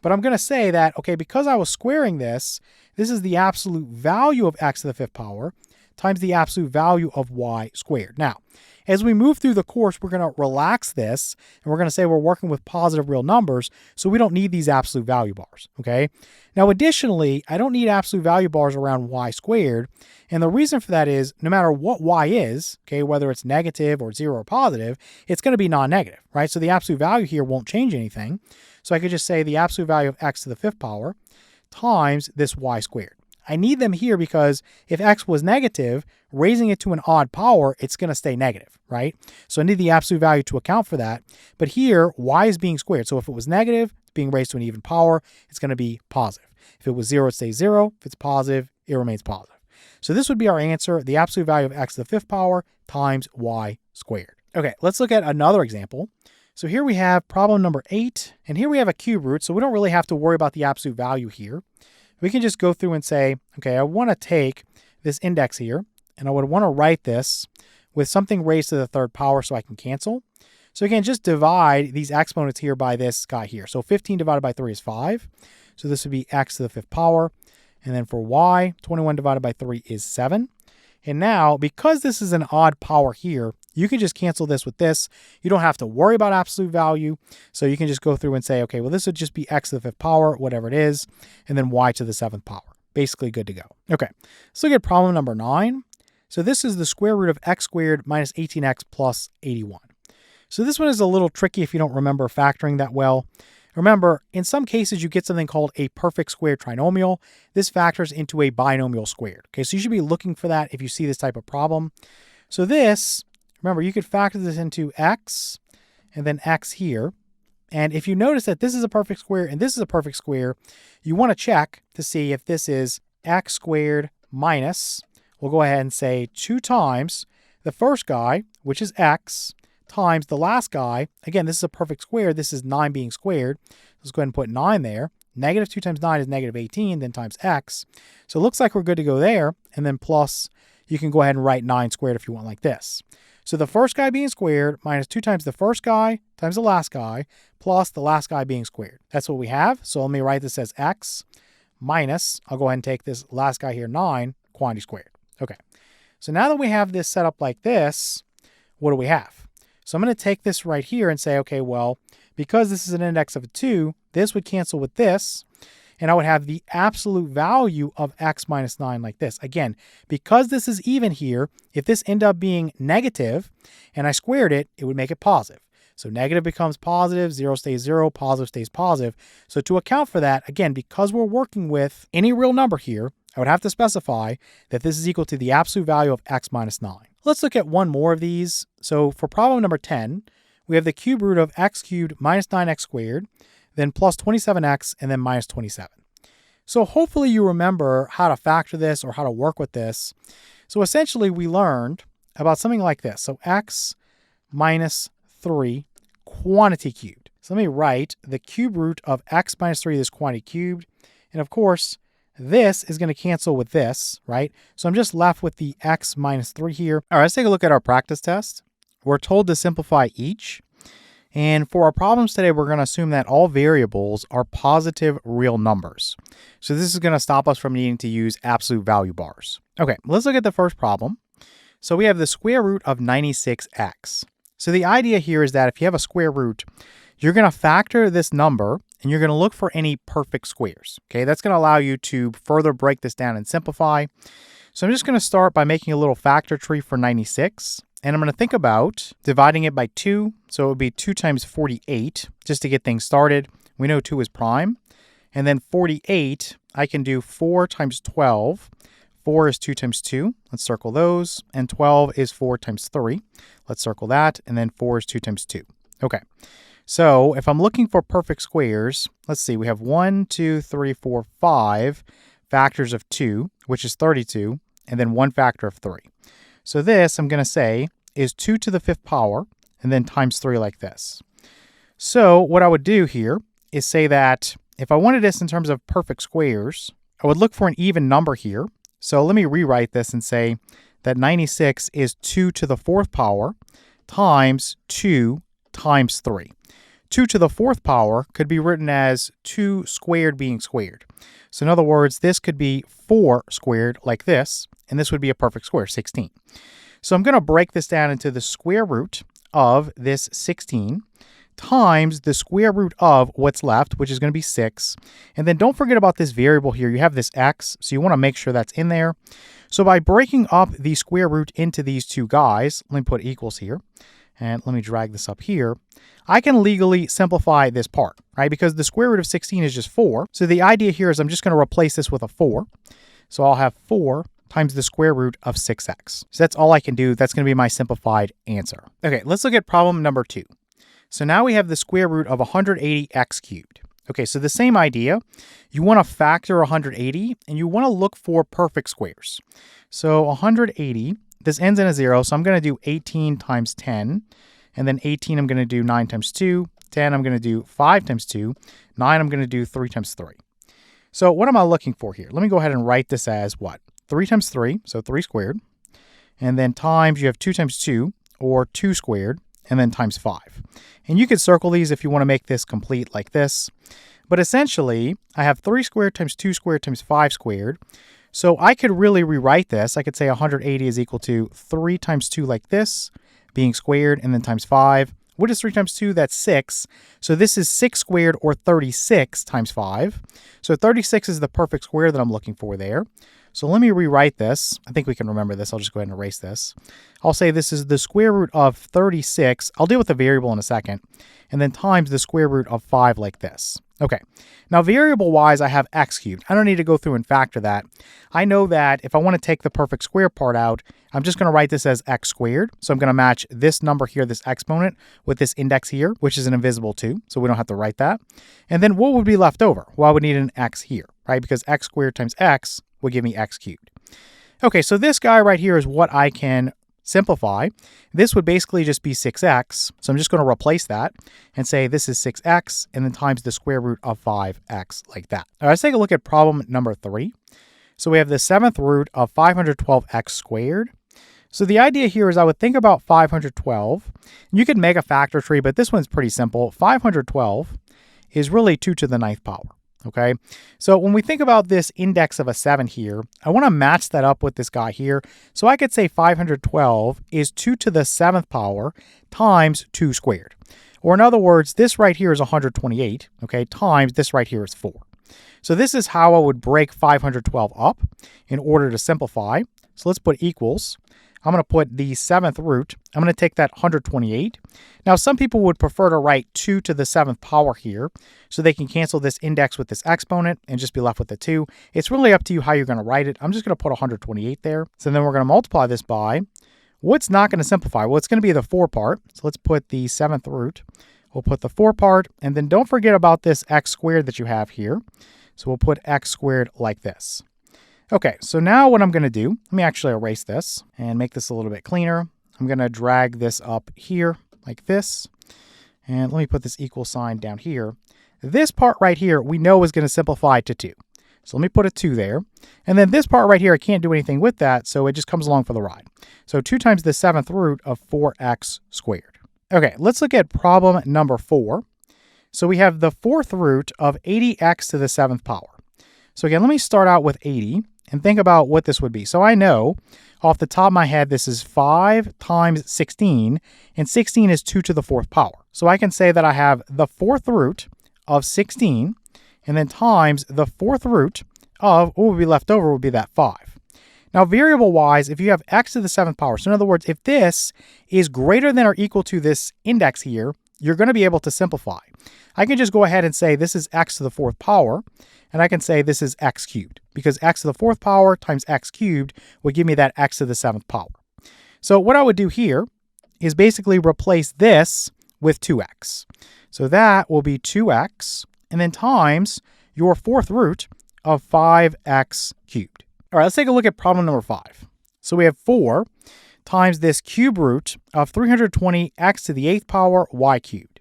But I'm going to say that, okay, because I was squaring this, this is the absolute value of x to the 5th power times the absolute value of y squared. Now, as we move through the course, we're going to relax this, and we're going to say we're working with positive real numbers, so we don't need these absolute value bars, okay? Now, additionally, I don't need absolute value bars around y squared, and the reason for that is no matter what y is, okay, whether it's negative or 0 or positive, it's going to be non-negative, right? So the absolute value here won't change anything. So I could just say the absolute value of x to the 5th power times this y squared. I need them here because if x was negative, raising it to an odd power, it's going to stay negative, right? So I need the absolute value to account for that. But here, y is being squared. So if it was negative, it's being raised to an even power, it's going to be positive. If it was 0, it stays 0. If it's positive, it remains positive. So this would be our answer, the absolute value of x to the 5th power times y squared. Okay, let's look at another example. So here we have problem number 8, and here we have a cube root, so we don't really have to worry about the absolute value here. We can just go through and say, okay, I want to take this index here, and I would want to write this with something raised to the 3rd power so I can cancel. So again, just divide these exponents here by this guy here. So 15 divided by 3 is 5. So this would be x to the 5th power. And then for y, 21 divided by 3 is 7. And now, because this is an odd power here, you can just cancel this with this. You don't have to worry about absolute value. So you can just go through and say, okay, well, this would just be x to the 5th power, whatever it is, and then y to the 7th power. Basically good to go. Okay, let's look at problem number 9. So this is the square root of x squared minus 18x plus 81. So this one is a little tricky if you don't remember factoring that well. Remember, in some cases, you get something called a perfect square trinomial. This factors into a binomial squared. Okay, so you should be looking for that if you see this type of problem. So this, remember, you could factor this into x and then x here. And if you notice that this is a perfect square and this is a perfect square, you want to check to see if this is x squared minus, we'll go ahead and say 2 times the first guy, which is x, times the last guy. Again, this is a perfect square. This is 9 being squared. Let's go ahead and put 9 there. Negative 2 times 9 is negative 18, then times x. So it looks like we're good to go there. And then plus, you can go ahead and write 9 squared if you want like this. So the first guy being squared minus 2 times the first guy times the last guy plus the last guy being squared. That's what we have. So let me write this as x minus, I'll go ahead and take this last guy here, 9, quantity squared. Okay. So now that we have this set up like this, what do we have? So I'm going to take this right here and say, okay, well, because this is an index of 2, this would cancel with this, and I would have the absolute value of x minus 9 like this. Again, because this is even here, if this ended up being negative and I squared it, it would make it positive. So negative becomes positive, 0 stays 0, positive stays positive. So to account for that, again, because we're working with any real number here, I would have to specify that this is equal to the absolute value of x minus 9. Let's look at one more of these. So for problem number 10, we have the cube root of x cubed minus 9x squared, then plus 27x, and then minus 27. So hopefully you remember how to factor this or how to work with this. So essentially we learned about something like this. So x minus 3 quantity cubed. So let me write the cube root of x minus 3, this quantity cubed. And of course, this is going to cancel with this, right? So I'm just left with the x minus 3 here. All right, let's take a look at our practice test. We're told to simplify each. And for our problems today, we're going to assume that all variables are positive real numbers. So this is going to stop us from needing to use absolute value bars. Okay, let's look at the first problem. So we have the square root of 96x. So the idea here is that if you have a square root, you're going to factor this number and you're going to look for any perfect squares. Okay, that's going to allow you to further break this down and simplify. So I'm just going to start by making a little factor tree for 96. And I'm going to think about dividing it by 2. So it would be 2 times 48 just to get things started. We know 2 is prime. And then 48, I can do 4 times 12. 4 is 2 times 2. Let's circle those. And 12 is 4 times 3. Let's circle that. And then 4 is 2 times 2. Okay. So if I'm looking for perfect squares, let's see. We have 1, 2, 3, 4, 5 factors of 2, which is 32. And then 1 factor of 3. So this, I'm going to say, is 2 to the 5th power, and then times 3 like this. So what I would do here is say that if I wanted this in terms of perfect squares, I would look for an even number here. So let me rewrite this and say that 96 is 2 to the 4th power times 2 times 3. 2 to the 4th power could be written as 2 squared being squared. So in other words, this could be 4 squared like this, and this would be a perfect square, 16. So I'm going to break this down into the square root of this 16 times the square root of what's left, which is going to be 6. And then don't forget about this variable here. You have this x, so you want to make sure that's in there. So by breaking up the square root into these two guys, let me put equals here, and let me drag this up here. I can legally simplify this part, right? Because the square root of 16 is just 4. So the idea here is I'm just going to replace this with a 4. So I'll have 4 times the square root of 6x. So that's all I can do. That's going to be my simplified answer. Okay, let's look at problem number 2. So now we have the square root of 180x cubed. Okay, so the same idea. You want to factor 180, and you want to look for perfect squares. So 180, this ends in a 0, so I'm going to do 18 times 10. And then 18, I'm going to do 9 times 2. 10, I'm going to do 5 times 2. 9, I'm going to do 3 times 3. So what am I looking for here? Let me go ahead and write this as what? 3 times 3, so 3 squared. And then times, you have 2 times 2, or 2 squared, and then times 5. And you could circle these if you want to make this complete like this. But essentially, I have 3 squared times 2 squared times 5 squared. So I could really rewrite this. I could say 180 is equal to 3 times 2 like this, being squared, and then times 5. What is 3 times 2? That's 6. So this is 6 squared, or 36 times 5. So 36 is the perfect square that I'm looking for there. So let me rewrite this. I think we can remember this. I'll just go ahead and erase this. I'll say this is the square root of 36. I'll deal with the variable in a second. And then times the square root of 5 like this. Okay, now variable-wise, I have x cubed. I don't need to go through and factor that. I know that if I want to take the perfect square part out, I'm just going to write this as x squared. So I'm going to match this number here, this exponent, with this index here, which is an invisible 2. So we don't have to write that. And then what would be left over? Well, I would need an x here, right? Because x squared times x would give me x cubed. Okay, so this guy right here is what I can simplify, this would basically just be 6x. So I'm just going to replace that and say this is 6x and then times the square root of 5x like that. All right, let's take a look at problem number 3. So we have the 7th root of 512x squared. So the idea here is I would think about 512. You could make a factor tree, but this one's pretty simple. 512 is really 2 to the 9th power. Okay, so when we think about this index of a 7 here, I want to match that up with this guy here. So I could say 512 is 2 to the 7th power times 2 squared. Or in other words, this right here is 128, okay, times this right here is 4. So this is how I would break 512 up in order to simplify. So let's put equals. I'm going to put the 7th root. I'm going to take that 128. Now, some people would prefer to write 2 to the 7th power here, so they can cancel this index with this exponent and just be left with the 2. It's really up to you how you're going to write it. I'm just going to put 128 there. So then we're going to multiply this by, what's not going to simplify? Well, it's going to be the 4 part. So let's put the 7th root. We'll put the 4 part, and then don't forget about this x squared that you have here. So we'll put x squared like this. Okay, so now what I'm going to do, let me actually erase this and make this a little bit cleaner. I'm going to drag this up here like this. And let me put this equal sign down here. This part right here, we know is going to simplify to 2. So let me put a 2 there. And then this part right here, I can't do anything with that, so it just comes along for the ride. So 2 times the 7th root of 4x squared. Okay, let's look at problem number 4. So we have the 4th root of 80x to the 7th power. So again, let me start out with 80. And think about what this would be. So I know off the top of my head, this is 5 times 16, and 16 is 2 to the 4th power. So I can say that I have the 4th root of 16, and then times the 4th root of what would be left over would be that 5. Now, variable-wise, if you have x to the 7th power, so in other words, if this is greater than or equal to this index here, you're going to be able to simplify. I can just go ahead and say this is x to the 4th power, and I can say this is x cubed, because x to the 4th power times x cubed would give me that x to the 7th power. So what I would do here is basically replace this with 2x. So that will be 2x, and then times your 4th root of 5x cubed. All right, let's take a look at problem number 5. So we have 4 times this cube root of 320x to the 8th power y cubed.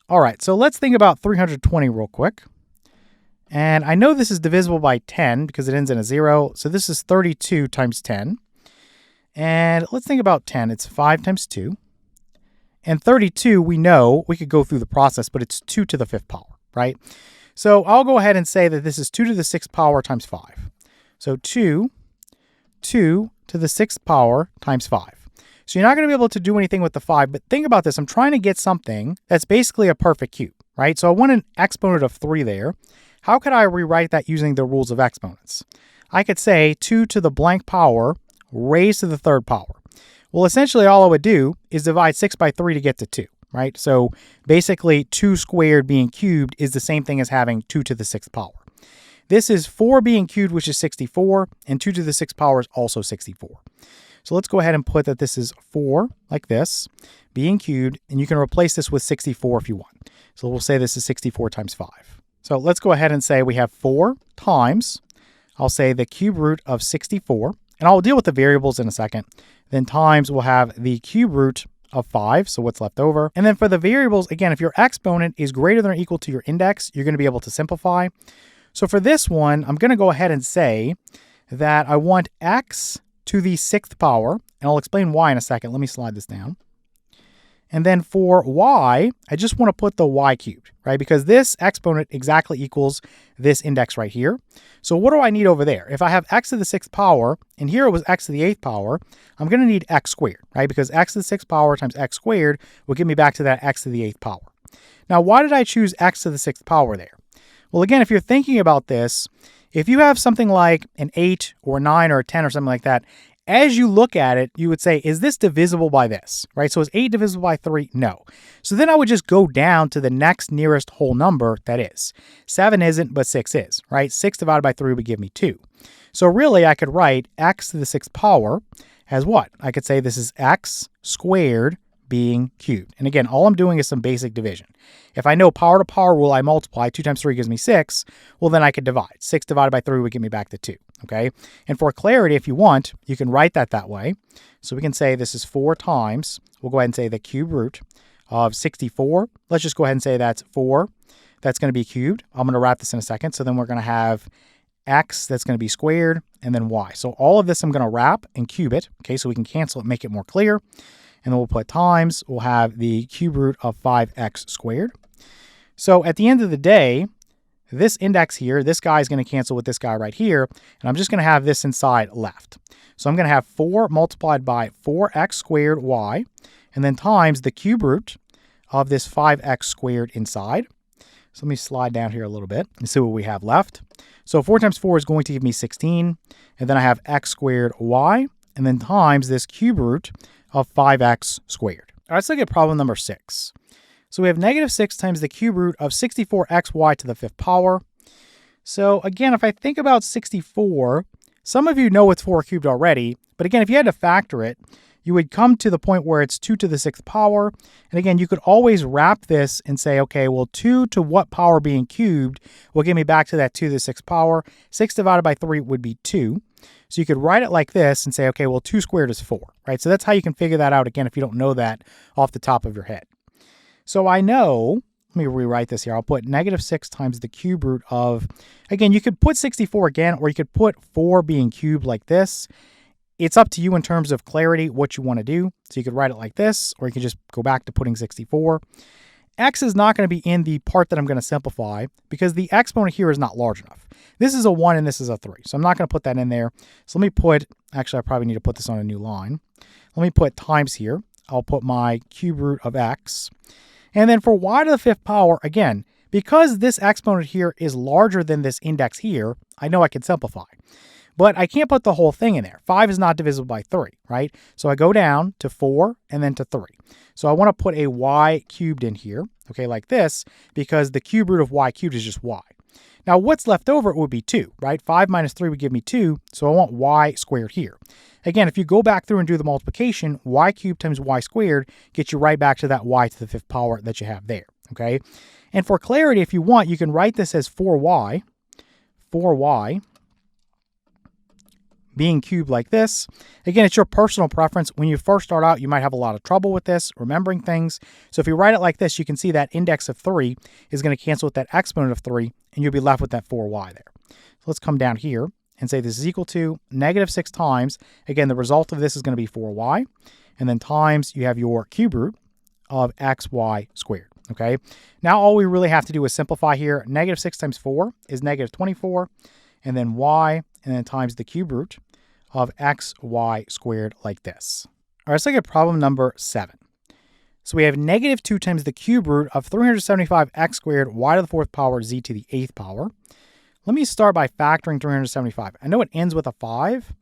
All right, so let's think about 320 real quick. And I know this is divisible by 10 because it ends in a 0. So this is 32 times 10. And let's think about 10. It's 5 times 2. And 32, we know, we could go through the process, but it's 2 to the 5th power, right? So I'll go ahead and say that this is 2 to the 6th power times 5. So 2 to the 6th power times 5. So you're not going to be able to do anything with the 5, but think about this. I'm trying to get something that's basically a perfect cube, right? So I want an exponent of 3 there. How could I rewrite that using the rules of exponents? I could say 2 to the blank power raised to the 3rd power. Well, essentially all I would do is divide 6 by 3 to get to 2, right? So basically 2 squared being cubed is the same thing as having 2 to the 6th power. This is 4 being cubed, which is 64, and 2 to the 6th power is also 64. So let's go ahead and put that this is 4, like this, being cubed, and you can replace this with 64 if you want. So we'll say this is 64 times 5. So let's go ahead and say we have 4 times, I'll say the cube root of 64, and I'll deal with the variables in a second. Then times we'll have the cube root of 5, so what's left over. And then for the variables, again, if your exponent is greater than or equal to your index, you're going to be able to simplify. So for this one, I'm going to go ahead and say that I want x to the 6th power, and I'll explain why in a second. Let me slide this down. And then for y, I just want to put the y cubed, right? Because this exponent exactly equals this index right here. So what do I need over there? If I have x to the 6th power, and here it was x to the 8th power, I'm going to need x squared, right? Because x to the 6th power times x squared will get me back to that x to the 8th power. Now, why did I choose x to the 6th power there? Well, again, if you're thinking about this, if you have something like an 8 or a 9 or a 10 or something like that, as you look at it, you would say, is this divisible by this, right? So is 8 divisible by 3? No. So then I would just go down to the next nearest whole number that is. 7 isn't, but 6 is, right? 6 divided by 3 would give me 2. So really, I could write x to the 6th power as what? I could say this is x squared being cubed. And again, all I'm doing is some basic division. If I know power to power rule, I multiply. 2 times 3 gives me 6. Well, then I could divide. 6 divided by 3 would get me back to 2. Okay? And for clarity, if you want, you can write that way. So we can say this is 4 times, we'll go ahead and say the cube root of 64. Let's just go ahead and say that's 4. That's going to be cubed. I'm going to wrap this in a second. So then we're going to have x that's going to be squared, and then y. So all of this I'm going to wrap and cube it, okay, so we can cancel it, make it more clear. And then we'll put times, we'll have the cube root of 5x squared. So at the end of the day, this index here, this guy is going to cancel with this guy right here, and I'm just going to have this inside left. So I'm going to have 4 multiplied by 4x squared y, and then times the cube root of this 5x squared inside. So let me slide down here a little bit and see what we have left. So 4 times 4 is going to give me 16. And then I have x squared y, and then times this cube root of 5x squared. All right, let's look at problem number 6. So we have negative 6 times the cube root of 64xy to the 5th power. So again, if I think about 64, some of you know it's 4 cubed already. But again, if you had to factor it, you would come to the point where it's 2 to the 6th power. And again, you could always wrap this and say, okay, well, 2 to what power being cubed will get me back to that 2 to the 6th power. 6 divided by 3 would be 2. So you could write it like this and say, okay, well, 2 squared is 4, right? So that's how you can figure that out, again, if you don't know that off the top of your head. So I know, let me rewrite this here. I'll put negative 6 times the cube root of, again, you could put 64 again, or you could put 4 being cubed like this. It's up to you in terms of clarity what you want to do. So you could write it like this, or you can just go back to putting 64. X is not going to be in the part that I'm going to simplify because the exponent here is not large enough. This is a 1 and this is a 3. So I'm not going to put that in there. So let me put, actually I probably need to put this on a new line. Let me put times here. I'll put my cube root of x. And then for y to the 5th power, again, because this exponent here is larger than this index here, I know I can simplify. But I can't put the whole thing in there. 5 is not divisible by 3, right? So I go down to 4 and then to 3. So I want to put a y cubed in here, okay, like this, because the cube root of y cubed is just y. Now what's left over would be 2, right? 5 minus 3 would give me 2, so I want y squared here. Again, if you go back through and do the multiplication, y cubed times y squared gets you right back to that y to the 5th power that you have there, okay? And for clarity, if you want, you can write this as 4y being cubed like this. Again, it's your personal preference. When you first start out, you might have a lot of trouble with this, remembering things. So if you write it like this, you can see that index of 3 is going to cancel with that exponent of 3, and you'll be left with that 4y there. So let's come down here and say this is equal to negative 6 times. Again, the result of this is going to be 4y. And then times, you have your cube root of xy squared. Okay. Now all we really have to do is simplify here. Negative 6 times 4 is negative 24. And then y, and then times the cube root of xy squared like this. All right, let's look at problem number 7. So we have negative 2 times the cube root of 375x squared y to the 4th power z to the 8th power. Let me start by factoring 375. I know it ends with a 5.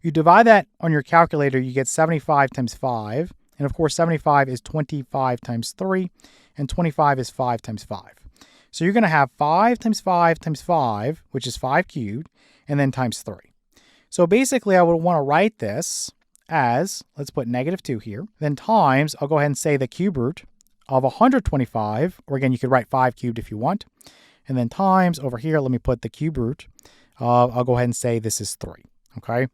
You divide that on your calculator, you get 75 times 5. And of course, 75 is 25 times 3, and 25 is 5 times 5. So you're going to have 5 times 5 times 5, which is 5 cubed, and then times 3. So basically, I would want to write this as, let's put negative 2 here, then times, I'll go ahead and say the cube root of 125, or again, you could write 5 cubed if you want, and then times over here, let me put the cube root of, I'll go ahead and say this is 3, okay?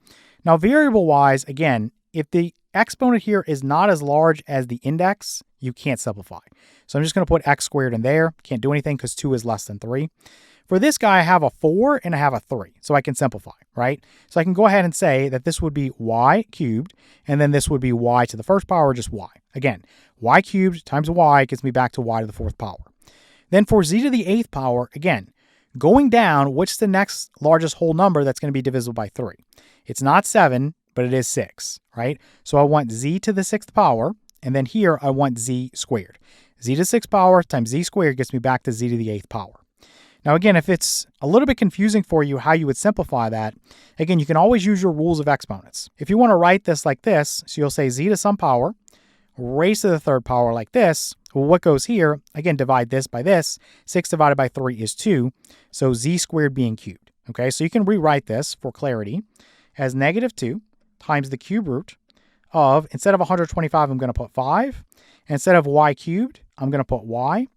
Now, variable-wise, again, if the exponent here is not as large as the index, you can't simplify. So I'm just going to put x squared in there. Can't do anything because 2 is less than 3. For this guy, I have a 4 and I have a 3, so I can simplify, right? So I can go ahead and say that this would be y cubed, and then this would be y to the 1st power, or just y. Again, y cubed times y gets me back to y to the 4th power. Then for z to the 8th power, again, going down, what's the next largest whole number that's going to be divisible by 3? It's not 7, but it is 6, right? So I want z to the 6th power, and then here I want z squared. Z to the 6th power times z squared gets me back to z to the 8th power. Now again, if it's a little bit confusing for you how you would simplify that, again, you can always use your rules of exponents. If you want to write this like this, so you'll say z to some power, raised to the 3rd power like this, well, what goes here, again, divide this by this, 6 divided by 3 is 2, so z squared being cubed. Okay, so you can rewrite this for clarity as negative 2 times the cube root of, instead of 125, I'm going to put 5. And instead of y cubed, I'm going to put y.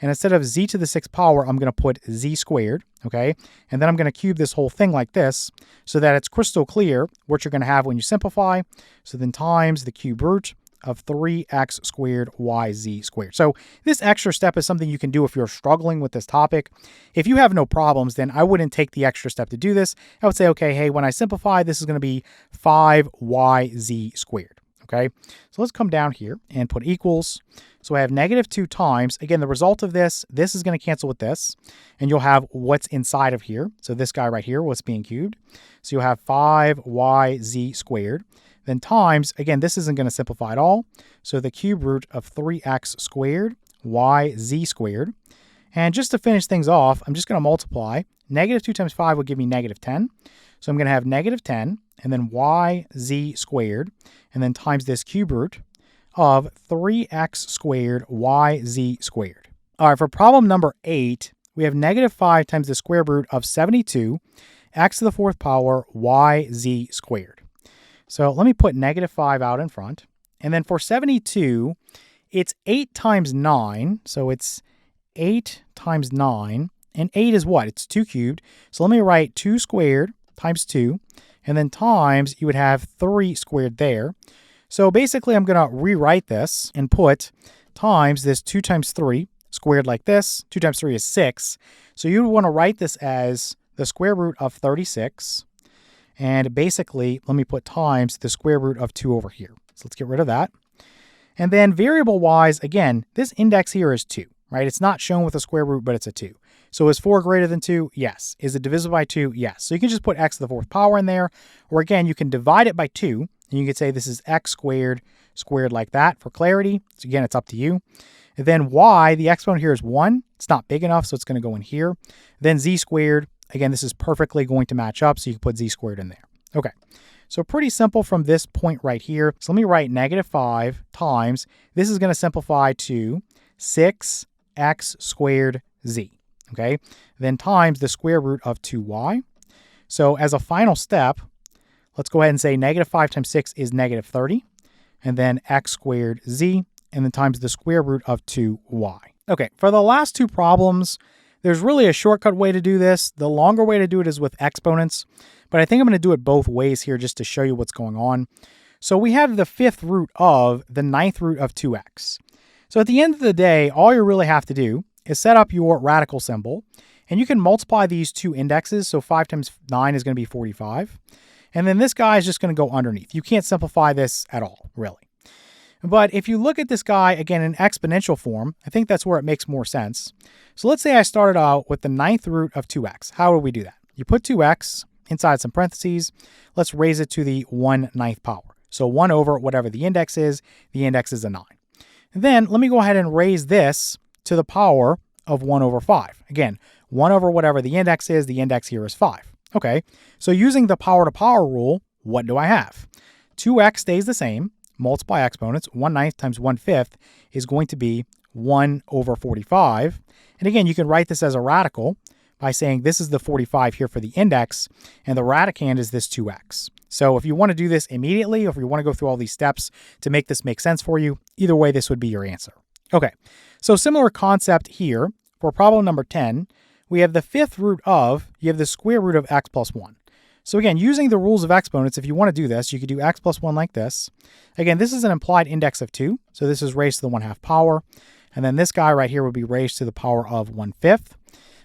And instead of z to the 6th power, I'm going to put z squared, okay? And then I'm going to cube this whole thing like this so that it's crystal clear what you're going to have when you simplify. So then times the cube root of 3x squared yz squared. So this extra step is something you can do if you're struggling with this topic. If you have no problems, then I wouldn't take the extra step to do this. I would say, okay, hey, when I simplify, this is going to be 5yz squared, okay? So let's come down here and put equals. So I have -2 times, again, the result of this is going to cancel with this, and you'll have what's inside of here. So this guy right here, what's being cubed. So you'll have 5yz squared. Then times, again, this isn't going to simplify at all. So the cube root of 3x squared yz squared. And just to finish things off, I'm just going to multiply. -2 times 5 would give me -10. So I'm going to have -10 and then yz squared, and then times this cube root of 3x squared yz squared. All right, for problem number 8, we have -5 times the square root of 72 x to the 4th power yz squared. So let me put -5 out in front. And then for 72, it's 8 times 9. So it's 8 times 9. And 8 is what? It's 2 cubed. So let me write 2 squared times 2. And then times, you would have 3 squared there. So basically, I'm going to rewrite this and put times this 2 times 3 squared like this. 2 times 3 is 6. So you would want to write this as the square root of 36. And basically, let me put times the square root of 2 over here. So let's get rid of that. And then variable-wise, again, this index here is 2, right? It's not shown with a square root, but it's a 2. So is 4 greater than 2? Yes. Is it divisible by 2? Yes. So you can just put x to the 4th power in there. Or again, you can divide it by 2. And you could say this is x squared like that for clarity. So again, it's up to you. And then y, the exponent here is 1. It's not big enough, so it's going to go in here. Then z squared. Again, this is perfectly going to match up, so you can put z squared in there. Okay, so pretty simple from this point right here. So let me write -5 times. This is going to simplify to 6x squared z. Okay, then times the square root of 2y. So as a final step, let's go ahead and say -5 times 6 is -30. And then x squared z, and then times the square root of 2y. Okay, for the last two problems, there's really a shortcut way to do this. The longer way to do it is with exponents, but I think I'm going to do it both ways here just to show you what's going on. So we have the 5th root of the 9th root of 2x. So at the end of the day, all you really have to do is set up your radical symbol, and you can multiply these two indexes. So 5 times 9 is going to be 45. And then this guy is just going to go underneath. You can't simplify this at all, really. But if you look at this guy, again, in exponential form, I think that's where it makes more sense. So let's say I started out with the 9th root of 2x. How would we do that? You put 2x inside some parentheses. Let's raise it to the 1/9 power. So 1 over whatever the index is. The index is a 9. And then let me go ahead and raise this to the power of 1 over 5. Again, 1 over whatever the index is. The index here is 5. Okay, so using the power to power rule, what do I have? 2x stays the same. Multiply exponents. 1/9 times 1/5 is going to be 1 over 45. And again, you can write this as a radical by saying this is the 45 here for the index, and the radicand is this 2x. So if you want to do this immediately, or if you want to go through all these steps to make this make sense for you, either way, this would be your answer. Okay, so similar concept here for problem number 10. We have the 5th root of, you have the square root of x plus 1. So again, using the rules of exponents, if you want to do this, you could do x plus 1 like this. Again, this is an implied index of 2. So this is raised to the 1/2 power. And then this guy right here would be raised to the power of 1/5.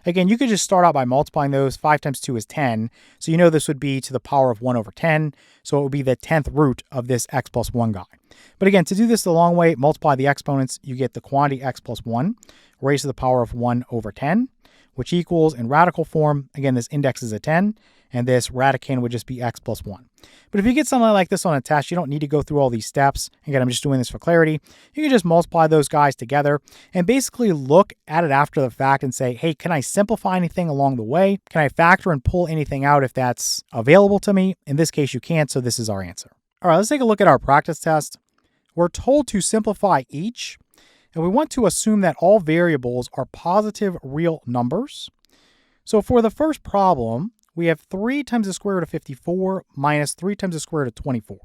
Again, you could just start out by multiplying those. 5 times 2 is 10. So you know this would be to the power of 1 over 10. So it would be the 10th root of this x plus 1 guy. But again, to do this the long way, multiply the exponents. You get the quantity x plus 1 raised to the power of 1 over 10, which equals, in radical form, again, this index is a 10, and this radicand would just be x plus 1. But if you get something like this on a test, you don't need to go through all these steps. Again, I'm just doing this for clarity. You can just multiply those guys together and basically look at it after the fact and say, hey, can I simplify anything along the way? Can I factor and pull anything out if that's available to me? In this case, you can't, so this is our answer. All right, let's take a look at our practice test. We're told to simplify each, and we want to assume that all variables are positive real numbers. So for the first problem, we have 3 times the square root of 54 minus 3 times the square root of 24.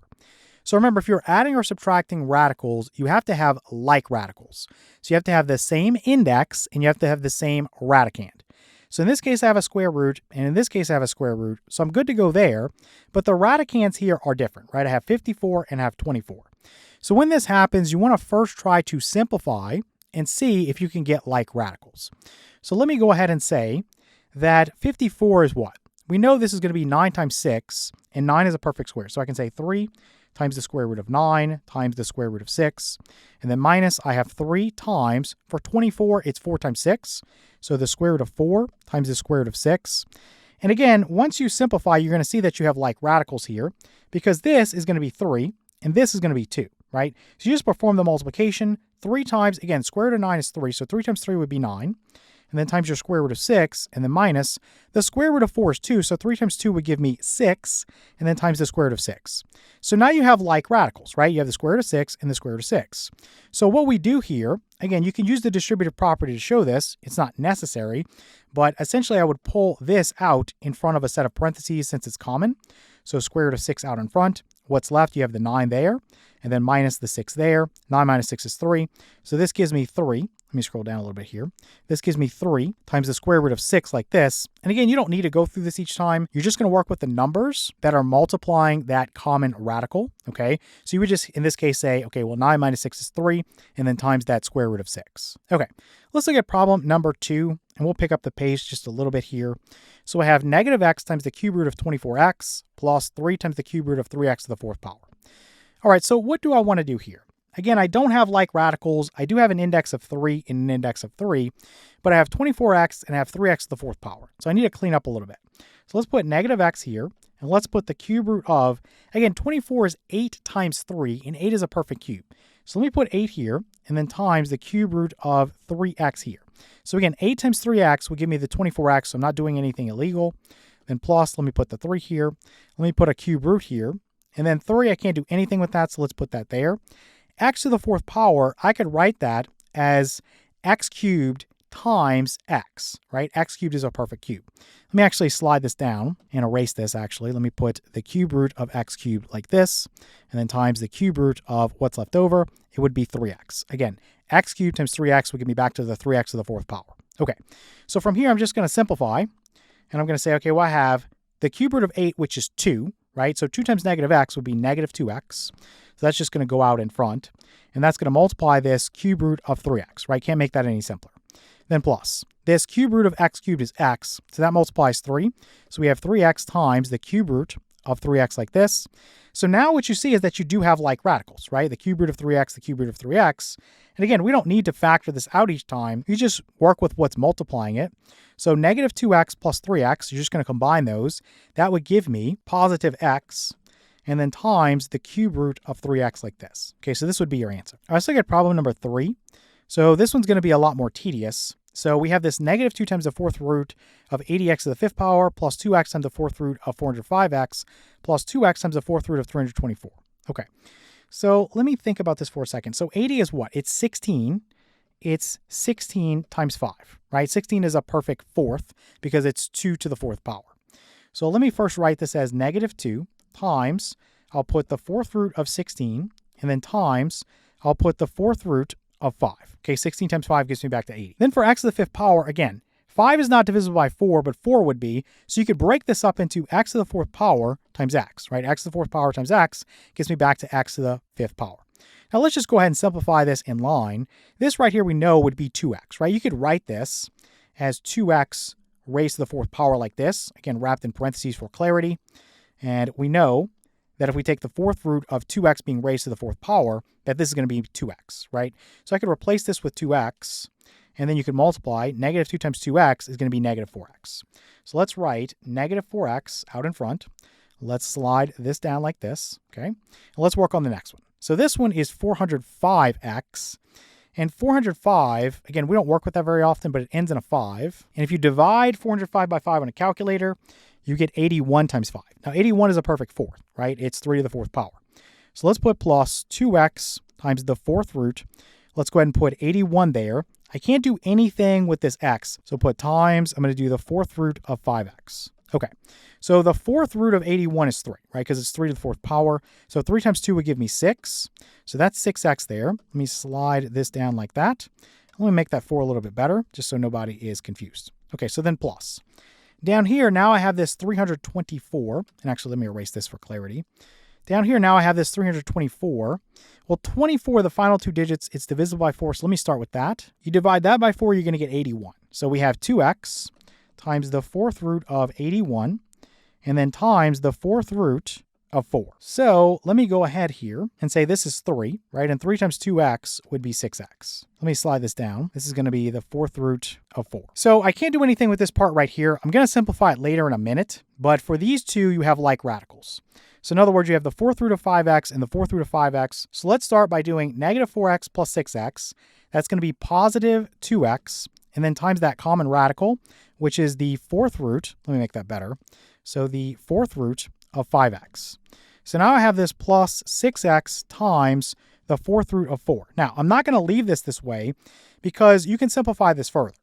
So remember, if you're adding or subtracting radicals, you have to have like radicals. So you have to have the same index and you have to have the same radicand. So in this case, I have a square root, and in this case, I have a square root. So I'm good to go there, but the radicands here are different, right? I have 54 and I have 24. So when this happens, you want to first try to simplify and see if you can get like radicals. So let me go ahead and say that 54 is what? We know this is going to be 9 times 6, and 9 is a perfect square. So I can say 3 times the square root of 9 times the square root of 6. And then minus, I have 3 times, for 24, it's 4 times 6. So the square root of 4 times the square root of 6. And again, once you simplify, you're going to see that you have like radicals here, because this is going to be 3, and this is going to be 2, right? So you just perform the multiplication. 3 times, again, square root of 9 is 3, so 3 times 3 would be 9. And then times your square root of 6, and then minus, the square root of 4 is 2, so 3 times 2 would give me 6, and then times the square root of 6. So now you have like radicals, right? You have the square root of 6 and the square root of 6. So what we do here, again, you can use the distributive property to show this. It's not necessary, but essentially I would pull this out in front of a set of parentheses since it's common. So square root of 6 out in front. What's left? You have the 9 there, and then minus the 6 there. 9 minus 6 is 3. So this gives me 3. Let me scroll down a little bit here. This gives me 3 times the square root of 6 like this. And again, you don't need to go through this each time. You're just going to work with the numbers that are multiplying that common radical, okay? So you would just, in this case, say, okay, well, 9 minus 6 is 3, and then times that square root of 6. Okay, let's look at problem number 2, and we'll pick up the pace just a little bit here. So I have negative x times the cube root of 24x plus 3 times the cube root of 3x to the 4th power. All right, so what do I want to do here? Again, I don't have like radicals. I do have an index of 3 and an index of 3, but I have 24x and I have 3x to the 4th power. So I need to clean up a little bit. So let's put negative x here, and let's put the cube root of, again, 24 is 8 times 3, and 8 is a perfect cube. So let me put 8 here, and then times the cube root of 3x here. So again, 8 times 3x will give me the 24x, so I'm not doing anything illegal. Then plus, let me put the 3 here. Let me put a cube root here. And then 3, I can't do anything with that, so let's put that there. X to the 4th power, I could write that as x cubed times x, right? X cubed is a perfect cube. Let me actually slide this down and erase this, actually. Let me put the cube root of x cubed like this, and then times the cube root of what's left over. It would be 3x. Again, x cubed times 3x would get me back to the 3x to the 4th power. Okay, so from here, I'm just going to simplify, and I'm going to say, okay, well, I have the cube root of 8, which is 2, right? So 2 times negative x would be negative 2x. So that's just going to go out in front, and that's going to multiply this cube root of 3x, right? Can't make that any simpler. Then plus, this cube root of x cubed is x, so that multiplies 3. So we have 3x times the cube root of 3x like this. So now what you see is that you do have like radicals, right? The cube root of 3x, the cube root of 3x. And again, we don't need to factor this out each time. You just work with what's multiplying it. So negative 2x plus 3x, you're just going to combine those. That would give me positive x, and then times the cube root of 3x like this. Okay, so this would be your answer. All right, let's look at problem number 3. So this one's going to be a lot more tedious. So we have this negative 2 times the 4th root of 80x to the 5th power plus 2x times the 4th root of 405x plus 2x times the 4th root of 324. Okay, so let me think about this for a second. So 80 is what? It's 16. It's 16 times 5, right? 16 is a perfect fourth because it's 2 to the 4th power. So let me first write this as negative 2 times, I'll put the 4th root of 16, and then times, I'll put the 4th root of 5. Okay, 16 times 5 gives me back to 80. Then for x to the 5th power, again, 5 is not divisible by 4, but 4 would be. So you could break this up into x to the 4th power times x, right? X to the 4th power times x gets me back to x to the 5th power. Now let's just go ahead and simplify this in line. This right here we know would be 2x, right? You could write this as 2x raised to the 4th power like this, again, wrapped in parentheses for clarity. And we know that if we take the 4th root of 2x being raised to the 4th power, that this is going to be 2x, right? So I could replace this with 2x, and then you could multiply. Negative 2 times 2x is going to be negative 4x. So let's write negative 4x out in front. Let's slide this down like this, okay? And let's work on the next one. So this one is 405x. And 405, again, we don't work with that very often, but it ends in a 5. And if you divide 405 by 5 on a calculator, you get 81 times 5. Now, 81 is a perfect fourth, right? It's 3 to the 4th power. So let's put plus 2x times the 4th root. Let's go ahead and put 81 there. I can't do anything with this x, so put times, I'm going to do the 4th root of 5x. Okay, so the fourth root of 81 is 3, right? Because it's 3 to the fourth power. So 3 times 2 would give me 6. So that's 6x there. Let me slide this down like that. Let me make that 4 a little bit better, just so nobody is confused. Okay, so then plus. Down here, now I have this 324. And actually, let me erase this for clarity. Down here, now I have this 324. Well, 24, the final two digits, it's divisible by 4. So let me start with that. You divide that by 4, you're going to get 81. So we have 2x times the fourth root of 81, and then times the fourth root of 4. So let me go ahead here and say this is 3, right? And 3 times 2x would be 6x. Let me slide this down. This is going to be the fourth root of 4. So I can't do anything with this part right here. I'm going to simplify it later in a minute, but for these two, you have like radicals. So in other words, you have the fourth root of 5x and the fourth root of 5x. So let's start by doing negative 4x plus 6x. That's going to be positive 2x, and then times that common radical, which is the fourth root. Let me make that better. So the fourth root of 5x. So now I have this plus 6x times the fourth root of 4. Now, I'm not going to leave this way because you can simplify this further.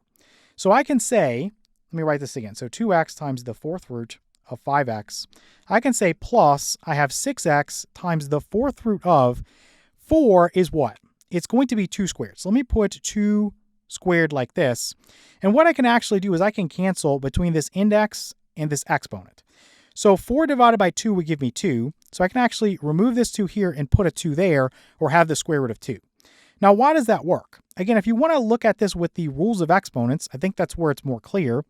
So I can say, let me write this again. So 2x times the fourth root of 5x. I can say plus, I have 6x times the fourth root of 4 is what? It's going to be 2 squared. So let me put 2 squared like this. And what I can actually do is I can cancel between this index and this exponent. So 4 divided by 2 would give me 2. So I can actually remove this 2 here and put a 2 there, or have the square root of 2. Now, why does that work? Again, if you want to look at this with the rules of exponents, I think that's where it's more clear.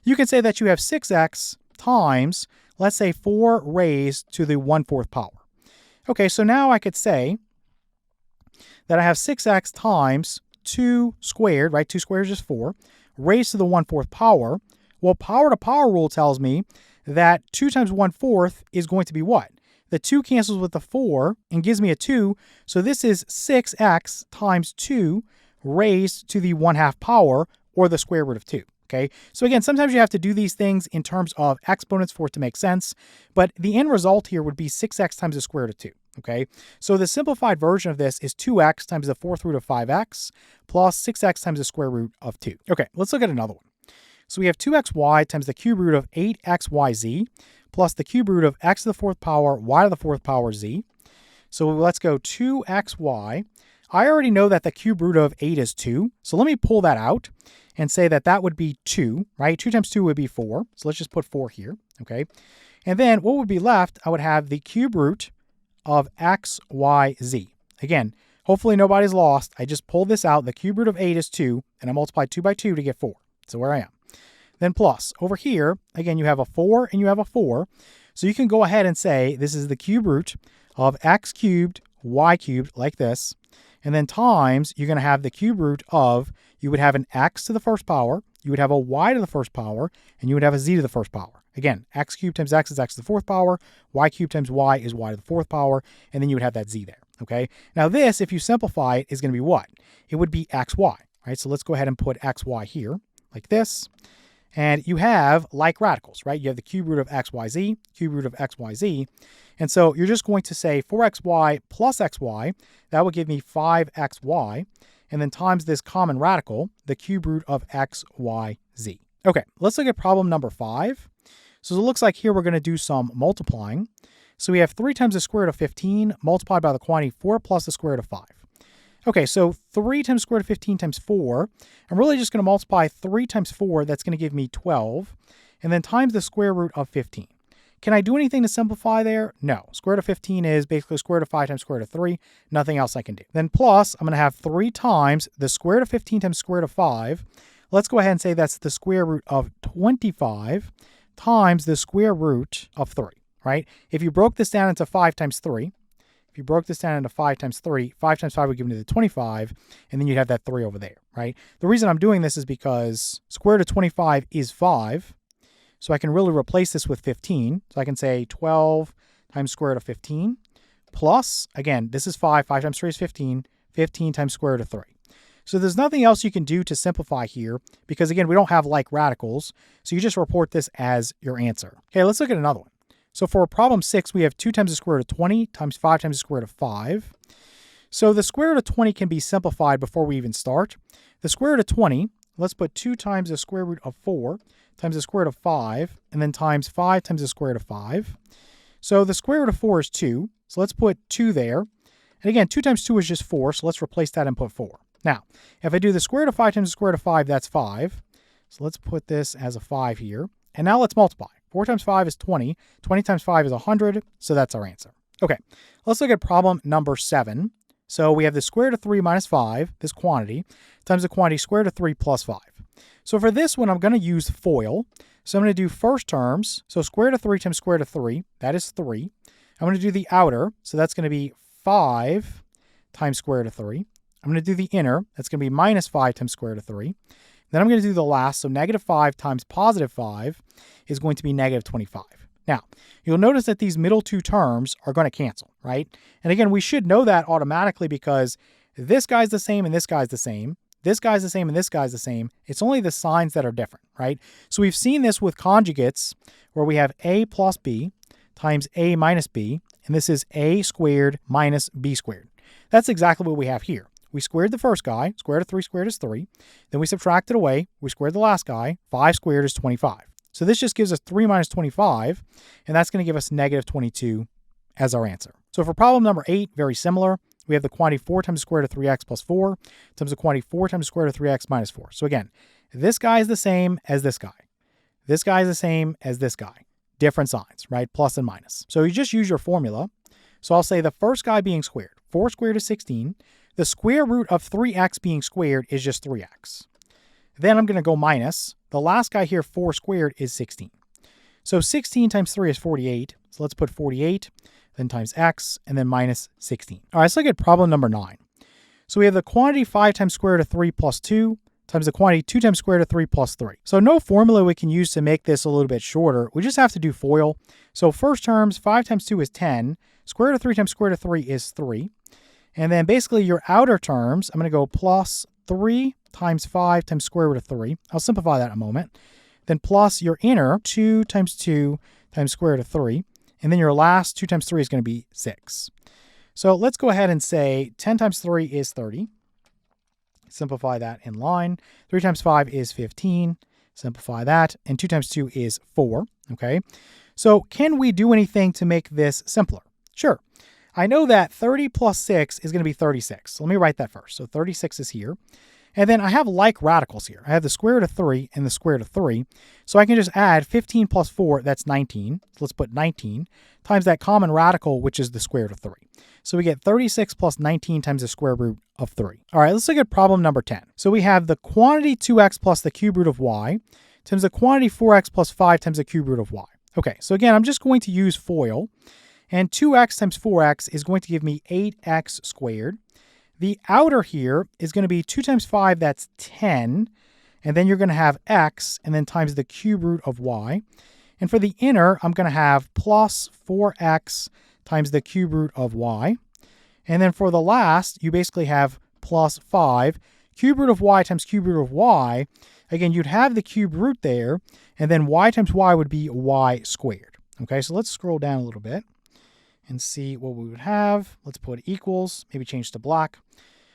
You can say that you have 6x times, let's say 4 raised to the 1/4 power. Okay, so now I could say that I have 6x times 2 squared, right? 2 squared is just 4, raised to the 1/4 power. Well, power to power rule tells me that 2 times 1/4 is going to be what? The 2 cancels with the 4 and gives me a 2. So this is 6x times 2 raised to the 1/2 power, or the square root of 2. Okay, so again, sometimes you have to do these things in terms of exponents for it to make sense, but the end result here would be 6x times the square root of 2. Okay, so the simplified version of this is 2x times the fourth root of 5x plus 6x times the square root of 2. Okay, let's look at another one. So we have 2xy times the cube root of 8xyz plus the cube root of x to the fourth power y to the fourth power z. So let's go 2xy. I already know that the cube root of 8 is 2. So let me pull that out and say that that would be 2, right? 2 times 2 would be 4. So let's just put 4 here, okay? And then what would be left, I would have the cube root of xyz. Again, hopefully nobody's lost. I just pulled this out. The cube root of 8 is 2, and I multiplied 2 by 2 to get 4. So where I am. Then plus, over here, again, you have a 4 and you have a 4. So you can go ahead and say this is the cube root of x cubed, y cubed, like this. And then times, you're going to have the cube root of, you would have an x to the first power, you would have a y to the first power, and you would have a z to the first power. Again, x cubed times x is x to the fourth power, y cubed times y is y to the fourth power, and then you would have that z there, okay? Now this, if you simplify it, is going to be what? It would be xy, right? So let's go ahead and put xy here, like this. And you have like radicals, right? You have the cube root of xyz, cube root of xyz. And so you're just going to say 4xy plus xy. That would give me 5xy. And then times this common radical, the cube root of xyz. Okay, let's look at problem number 5. So it looks like here we're going to do some multiplying. So we have 3 times the square root of 15 multiplied by the quantity 4 plus the square root of 5. Okay, so 3 times square root of 15 times 4. I'm really just going to multiply 3 times 4. That's going to give me 12. And then times the square root of 15. Can I do anything to simplify there? No. Square root of 15 is basically square root of 5 times square root of 3. Nothing else I can do. Then plus, I'm going to have 3 times the square root of 15 times square root of 5. Let's go ahead and say that's the square root of 25 times the square root of 3, right? If you broke this down into 5 times 3, if you broke this down into 5 times 3, 5 times 5 would give me the 25, and then you'd have that 3 over there, right? The reason I'm doing this is because square root of 25 is 5, so I can really replace this with 15. So I can say 12 times square root of 15 plus, again, this is 5, 5 times 3 is 15, 15 times square root of 3. So there's nothing else you can do to simplify here because, again, we don't have like radicals, so you just report this as your answer. Okay, let's look at another one. So for problem 6, we have 2 times the square root of 20 times 5 times the square root of 5. So the square root of 20 can be simplified before we even start. The square root of 20, Let's put 2 times the square root of 4 times the square root of 5, and then times 5 times the square root of 5. So the square root of 4 is 2. So let's put 2 there. And again, 2 times 2 is just 4, so let's replace that and put 4. Now, if I do the square root of 5 times the square root of 5, that's 5. So let's put this as a 5 here. And now let's multiply. 4 times 5 is 20. 20 times 5 is 100, so that's our answer. Okay, let's look at problem number 7. So we have the square root of 3 minus 5, this quantity, times the quantity square root of 3 plus 5. So for this one, I'm going to use FOIL. So I'm going to do first terms. So square root of 3 times square root of 3, that is 3. I'm going to do the outer. So that's going to be 5 times square root of 3. I'm going to do the inner. That's going to be minus 5 times square root of 3. Then I'm going to do the last. So negative 5 times positive 5 is going to be negative 25. Now, you'll notice that these middle two terms are going to cancel, right? And again, we should know that automatically because this guy's the same and this guy's the same. This guy's the same and this guy's the same. It's only the signs that are different, right? So we've seen this with conjugates where we have a plus b times a minus b, and this is a squared minus b squared. That's exactly what we have here. We squared the first guy, square root of 3 squared is 3. Then we subtracted away, we squared the last guy, 5 squared is 25. So this just gives us 3 minus 25, and that's going to give us negative 22 as our answer. So for problem number 8, very similar. We have the quantity 4 times the square root of 3x plus 4 times the quantity 4 times the square root of 3x minus 4. So again, this guy is the same as this guy. This guy is the same as this guy. Different signs, right? Plus and minus. So you just use your formula. So I'll say the first guy being squared. 4 squared is 16. The square root of 3x being squared is just 3x. Then I'm going to go minus. The last guy here, 4 squared, is 16. So 16 times 3 is 48. So let's put 48, then times x, and then minus 16. All right, let's look at problem number 9. So we have the quantity 5 times square root of 3 plus 2 times the quantity 2 times square root of 3 plus 3. So no formula we can use to make this a little bit shorter. We just have to do FOIL. So first terms, 5 times 2 is 10. Square root of 3 times square root of 3 is 3. And then basically your outer terms, I'm going to go plus 3 times 5 times square root of 3. I'll simplify that in a moment. Then plus your inner, 2 times 2 times square root of 3. And then your last 2 times 3 is going to be 6. So let's go ahead and say 10 times 3 is 30. Simplify that in line. 3 times 5 is 15. Simplify that. And 2 times 2 is 4. Okay. So can we do anything to make this simpler? Sure. I know that 30 plus 6 is going to be 36. So let me write that first. So 36 is here. And then I have like radicals here. I have the square root of 3 and the square root of 3. So I can just add 15 plus 4, that's 19. So let's put 19 times that common radical, which is the square root of 3. So we get 36 plus 19 times the square root of 3. All right, let's look at problem number 10. So we have the quantity 2x plus the cube root of y times the quantity 4x plus 5 times the cube root of y. Okay, so again, I'm just going to use FOIL. And 2x times 4x is going to give me 8x squared. The outer here is going to be 2 times 5, that's 10. And then you're going to have x, and then times the cube root of y. And for the inner, I'm going to have plus 4x times the cube root of y. And then for the last, you basically have plus 5. Cube root of y times cube root of y. Again, you'd have the cube root there, and then y times y would be y squared. Okay, so let's scroll down a little bit and see what we would have. Let's put equals, maybe change to black.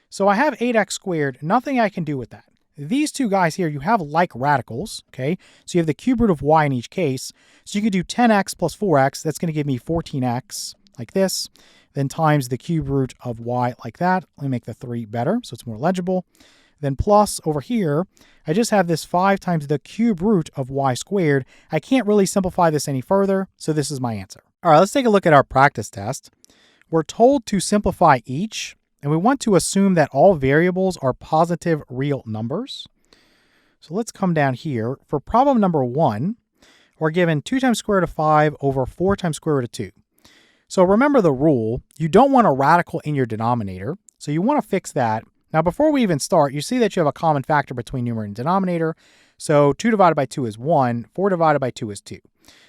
So I have 8x squared, nothing I can do with that. These two guys here, you have like radicals, okay? So you have the cube root of y in each case. So you could do 10x plus 4x, that's gonna give me 14x, like this, then times the cube root of y like that. Let me make the 3 better so it's more legible. Then plus over here, I just have this 5 times the cube root of y squared. I can't really simplify this any further, so this is my answer. All right, let's take a look at our practice test. We're told to simplify each, and we want to assume that all variables are positive real numbers. So let's come down here. For problem number 1, we're given 2 times square root of 5 over 4 times square root of 2. So remember the rule, you don't want a radical in your denominator, so you want to fix that. Now before we even start, you see that you have a common factor between numerator and denominator. So 2 divided by 2 is 1, 4 divided by 2 is 2.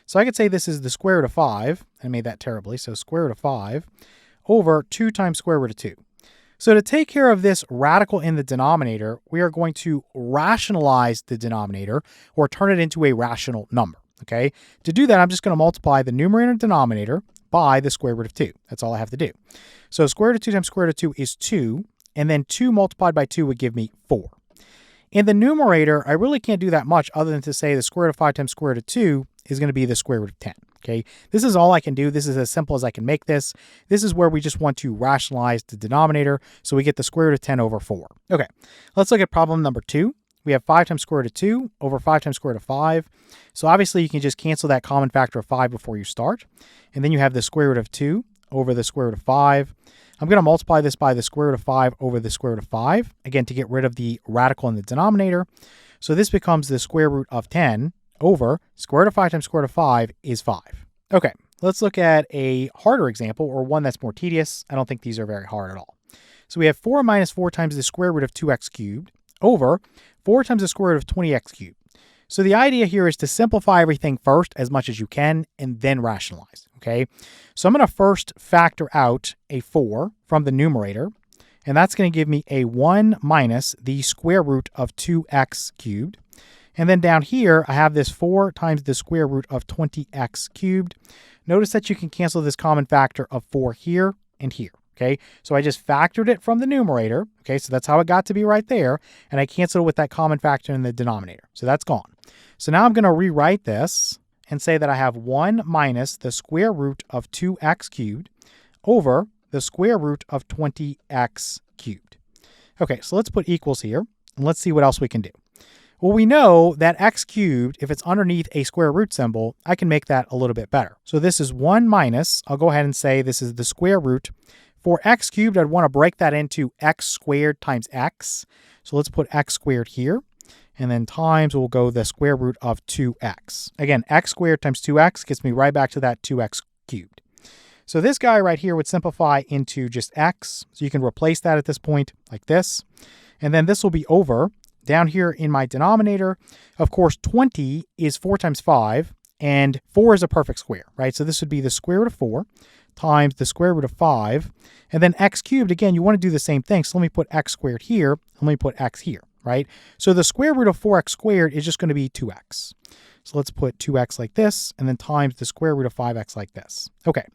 So I could say this is the square root of 5. I made that terribly. So square root of 5 over 2 times square root of 2. So to take care of this radical in the denominator, we are going to rationalize the denominator or turn it into a rational number. Okay. To do that, I'm just going to multiply the numerator and denominator by the square root of 2. That's all I have to do. So square root of 2 times square root of 2 is 2. And then 2 multiplied by 2 would give me 4. In the numerator, I really can't do that much other than to say the square root of 5 times square root of 2 is going to be the square root of 10. Okay, this is all I can do. This is as simple as I can make this. This is where we just want to rationalize the denominator, so we get the square root of 10 over 4. Okay, let's look at problem number 2. We have 5 times square root of 2 over 5 times square root of 5. So obviously you can just cancel that common factor of 5 before you start. And then you have the square root of 2 over the square root of 5. I'm going to multiply this by the square root of 5 over the square root of 5, again, to get rid of the radical in the denominator. So this becomes the square root of 10 over square root of 5 times square root of 5 is 5. Okay, let's look at a harder example, or one that's more tedious. I don't think these are very hard at all. So we have 4 minus 4 times the square root of 2x cubed over 4 times the square root of 20x cubed. So the idea here is to simplify everything first as much as you can and then rationalize, okay? So I'm going to first factor out a 4 from the numerator, and that's going to give me a 1 minus the square root of 2x cubed. And then down here, I have this 4 times the square root of 20x cubed. Notice that you can cancel this common factor of 4 here and here. Okay, so I just factored it from the numerator. Okay, so that's how it got to be right there. And I canceled it with that common factor in the denominator. So that's gone. So now I'm going to rewrite this and say that I have 1 minus the square root of 2x cubed over the square root of 20x cubed. Okay, so let's put equals here and let's see what else we can do. Well, we know that x cubed, if it's underneath a square root symbol, I can make that a little bit better. So this is 1 minus, I'll go ahead and say this is the square root. For x cubed, I'd want to break that into x squared times x. So let's put x squared here. And then times, we'll go the square root of 2x. Again, x squared times 2x gets me right back to that 2x cubed. So this guy right here would simplify into just x. So you can replace that at this point like this. And then this will be over. Down here in my denominator, of course, 20 is 4 times 5. And 4 is a perfect square, right? So this would be the square root of 4 times the square root of 5. And then x cubed, again, you want to do the same thing. So let me put x squared here. Let me put x here, right? So the square root of 4x squared is just going to be 2x. So let's put 2x like this, and then times the square root of 5x like this. Okay,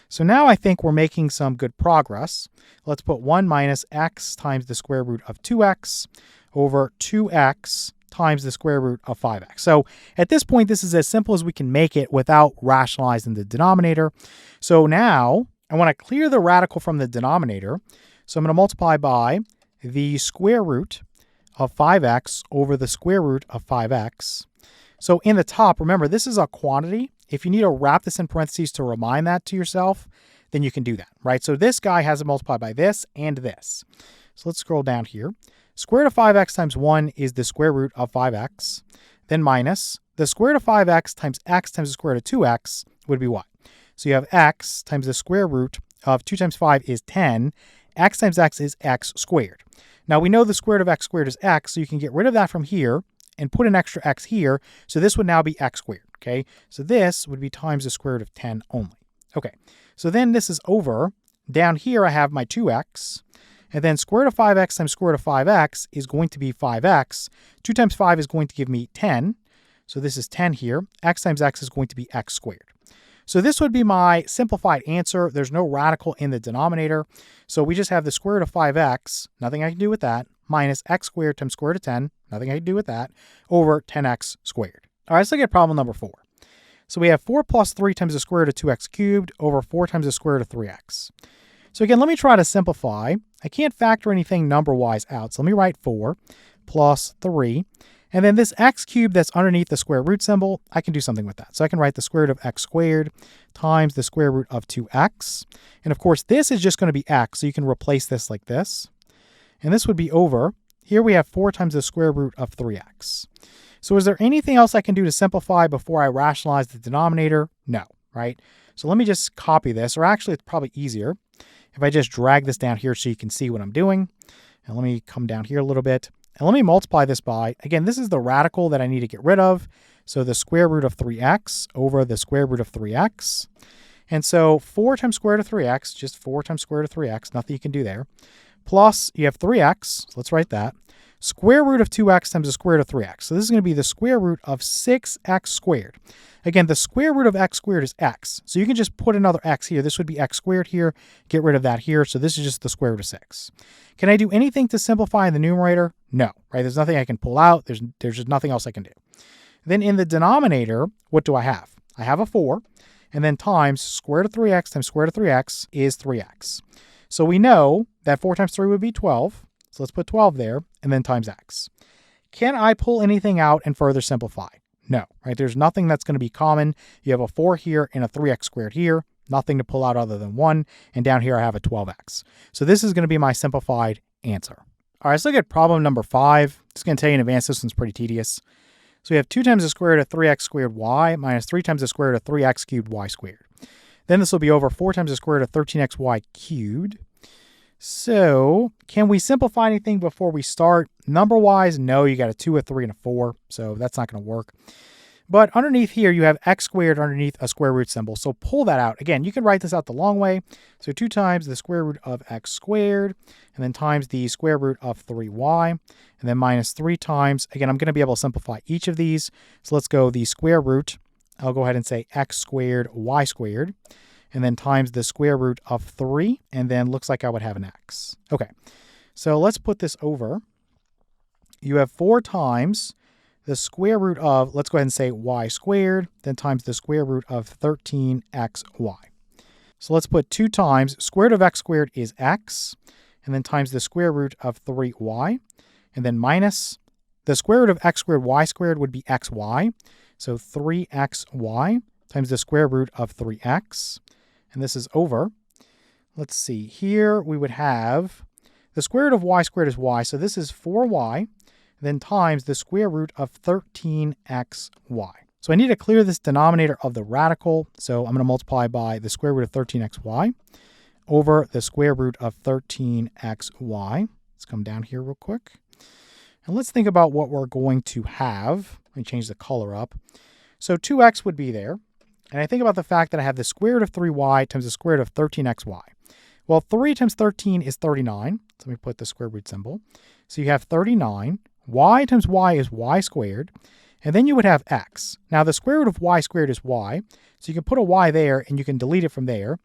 so now I think we're making some good progress. Let's put 1 minus x times the square root of 2x over 2x times the square root of 5x. So at this point, this is as simple as we can make it without rationalizing the denominator. So now I want to clear the radical from the denominator. So I'm going to multiply by the square root of 5x over the square root of 5x. So in the top, remember, this is a quantity. If you need to wrap this in parentheses to remind that to yourself, then you can do that, right? So this guy has to multiply by this and this. So let's scroll down here. Square root of 5x times 1 is the square root of 5x. Then minus the square root of 5x times the square root of 2x would be what? So you have x times the square root of 2 times 5 is 10. X times x is x squared. Now we know the square root of x squared is x, so you can get rid of that from here and put an extra x here. So this would now be x squared, okay? So this would be times the square root of 10 only. Okay, so then this is over. Down here I have my 2x. And then square root of 5x times square root of 5x is going to be 5x. 2 times 5 is going to give me 10. So this is 10 here. X times x is going to be x squared. So this would be my simplified answer. There's no radical in the denominator. So we just have the square root of 5x, nothing I can do with that, minus x squared times square root of 10, nothing I can do with that, over 10x squared. All right, let's look at problem number 4. So we have 4 plus 3 times the square root of 2x cubed over 4 times the square root of 3x. So again, let me try to simplify. I can't factor anything number-wise out. So let me write 4 plus 3. And then this x cubed that's underneath the square root symbol, I can do something with that. So I can write the square root of x squared times the square root of 2x. And of course, this is just going to be x. So you can replace this like this. And this would be over. Here we have 4 times the square root of 3x. So is there anything else I can do to simplify before I rationalize the denominator? No, right? So let me just copy this, or actually it's probably easier if I just drag this down here so you can see what I'm doing. And let me come down here a little bit. And let me multiply this by, again, this is the radical that I need to get rid of. So the square root of 3x over the square root of 3x. And so 4 times square root of 3x, just 4 times square root of 3x, nothing you can do there. Plus, you have 3x, so let's write that. square root of 2x times the square root of 3x. So this is going to be the square root of 6x squared. Again, the square root of x squared is x. So you can just put another x here. This would be x squared here. Get rid of that here. So this is just the square root of 6. Can I do anything to simplify in the numerator? No, right? There's nothing I can pull out. There's just nothing else I can do. Then in the denominator, what do I have? I have a 4, and then times square root of 3x times square root of 3x is 3x. So we know that 4 times 3 would be 12. So let's put 12 there, and then times x. Can I pull anything out and further simplify? No, right? There's nothing that's going to be common. You have a 4 here and a 3x squared here. Nothing to pull out other than 1. And down here I have a 12x. So this is going to be my simplified answer. All right, let's look at problem number 5. Just going to tell you in advance, this one's pretty tedious. So we have 2 times the square root of 3x squared y minus 3 times the square root of 3x cubed y squared. Then this will be over 4 times the square root of 13xy cubed. So can we simplify anything before we start? Number-wise, no, you got a 2, a 3, and a 4, so that's not going to work. But underneath here, you have x squared underneath a square root symbol, so pull that out. Again, you can write this out the long way. So 2 times the square root of x squared, and then times the square root of 3y, and then minus 3 times. Again, I'm going to be able to simplify each of these. So let's go the square root. I'll go ahead and say x squared, y squared, and then times the square root of 3, and then looks like I would have an x. Okay, so let's put this over. You have 4 times the square root of, let's go ahead and say y squared, then times the square root of 13xy. So let's put 2 times, square root of x squared is x, and then times the square root of 3y, and then minus the square root of x squared, y squared would be xy, so 3xy times the square root of 3x, and this is over. Let's see, here we would have the square root of y squared is y, so this is 4y, then times the square root of 13xy. So I need to clear this denominator of the radical, so I'm going to multiply by the square root of 13xy over the square root of 13xy. Let's come down here real quick. And let's think about what we're going to have. Let me change the color up. So 2x would be there. And I think about the fact that I have the square root of 3y times the square root of 13xy. Well, 3 times 13 is 39. So let me put the square root symbol. So you have 39. Y times y is y squared. And then you would have x. Now, the square root of y squared is y. So you can put a y there, and you can delete it from there.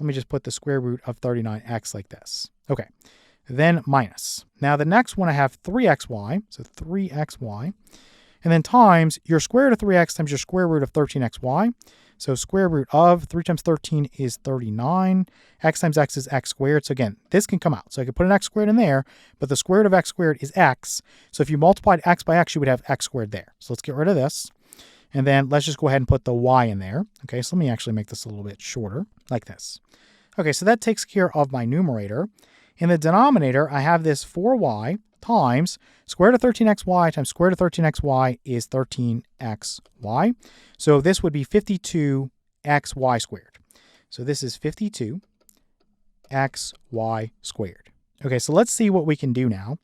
Let me just put the square root of 39x like this. Okay. Then minus. Now, the next one I have 3xy. So 3xy. And then times your square root of 3x times your square root of 13xy. So square root of 3 times 13 is 39. X times x is x squared. So again, this can come out. So I could put an x squared in there, but the square root of x squared is x. So if you multiplied x by x, you would have x squared there. So let's get rid of this. And then let's just go ahead and put the y in there. Okay, so let me actually make this a little bit shorter, like this. Okay, so that takes care of my numerator. In the denominator, I have this 4y times square root of 13xy times square root of 13xy is 13xy. So this would be 52xy squared. So this is 52xy squared. Okay, so let's see what we can do now.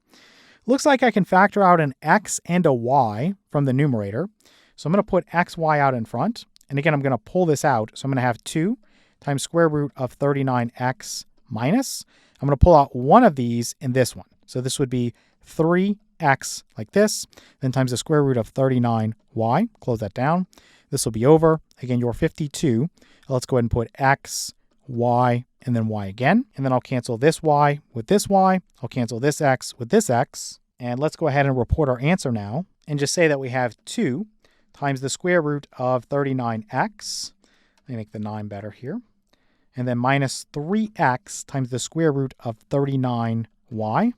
Looks like I can factor out an x and a y from the numerator. So I'm going to put xy out in front. And again, I'm going to pull this out. So I'm going to have 2 times square root of 39x minus. I'm going to pull out one of these in this one. So this would be 3x like this, then times the square root of 39y. Close that down. This will be over. Again, your 52. Let's go ahead and put x, y, and then y again. And then I'll cancel this y with this y. I'll cancel this x with this x. And let's go ahead and report our answer now and just say that we have 2 times the square root of 39x. Let me make the 9 better here. And then minus 3x times the square root of 39y.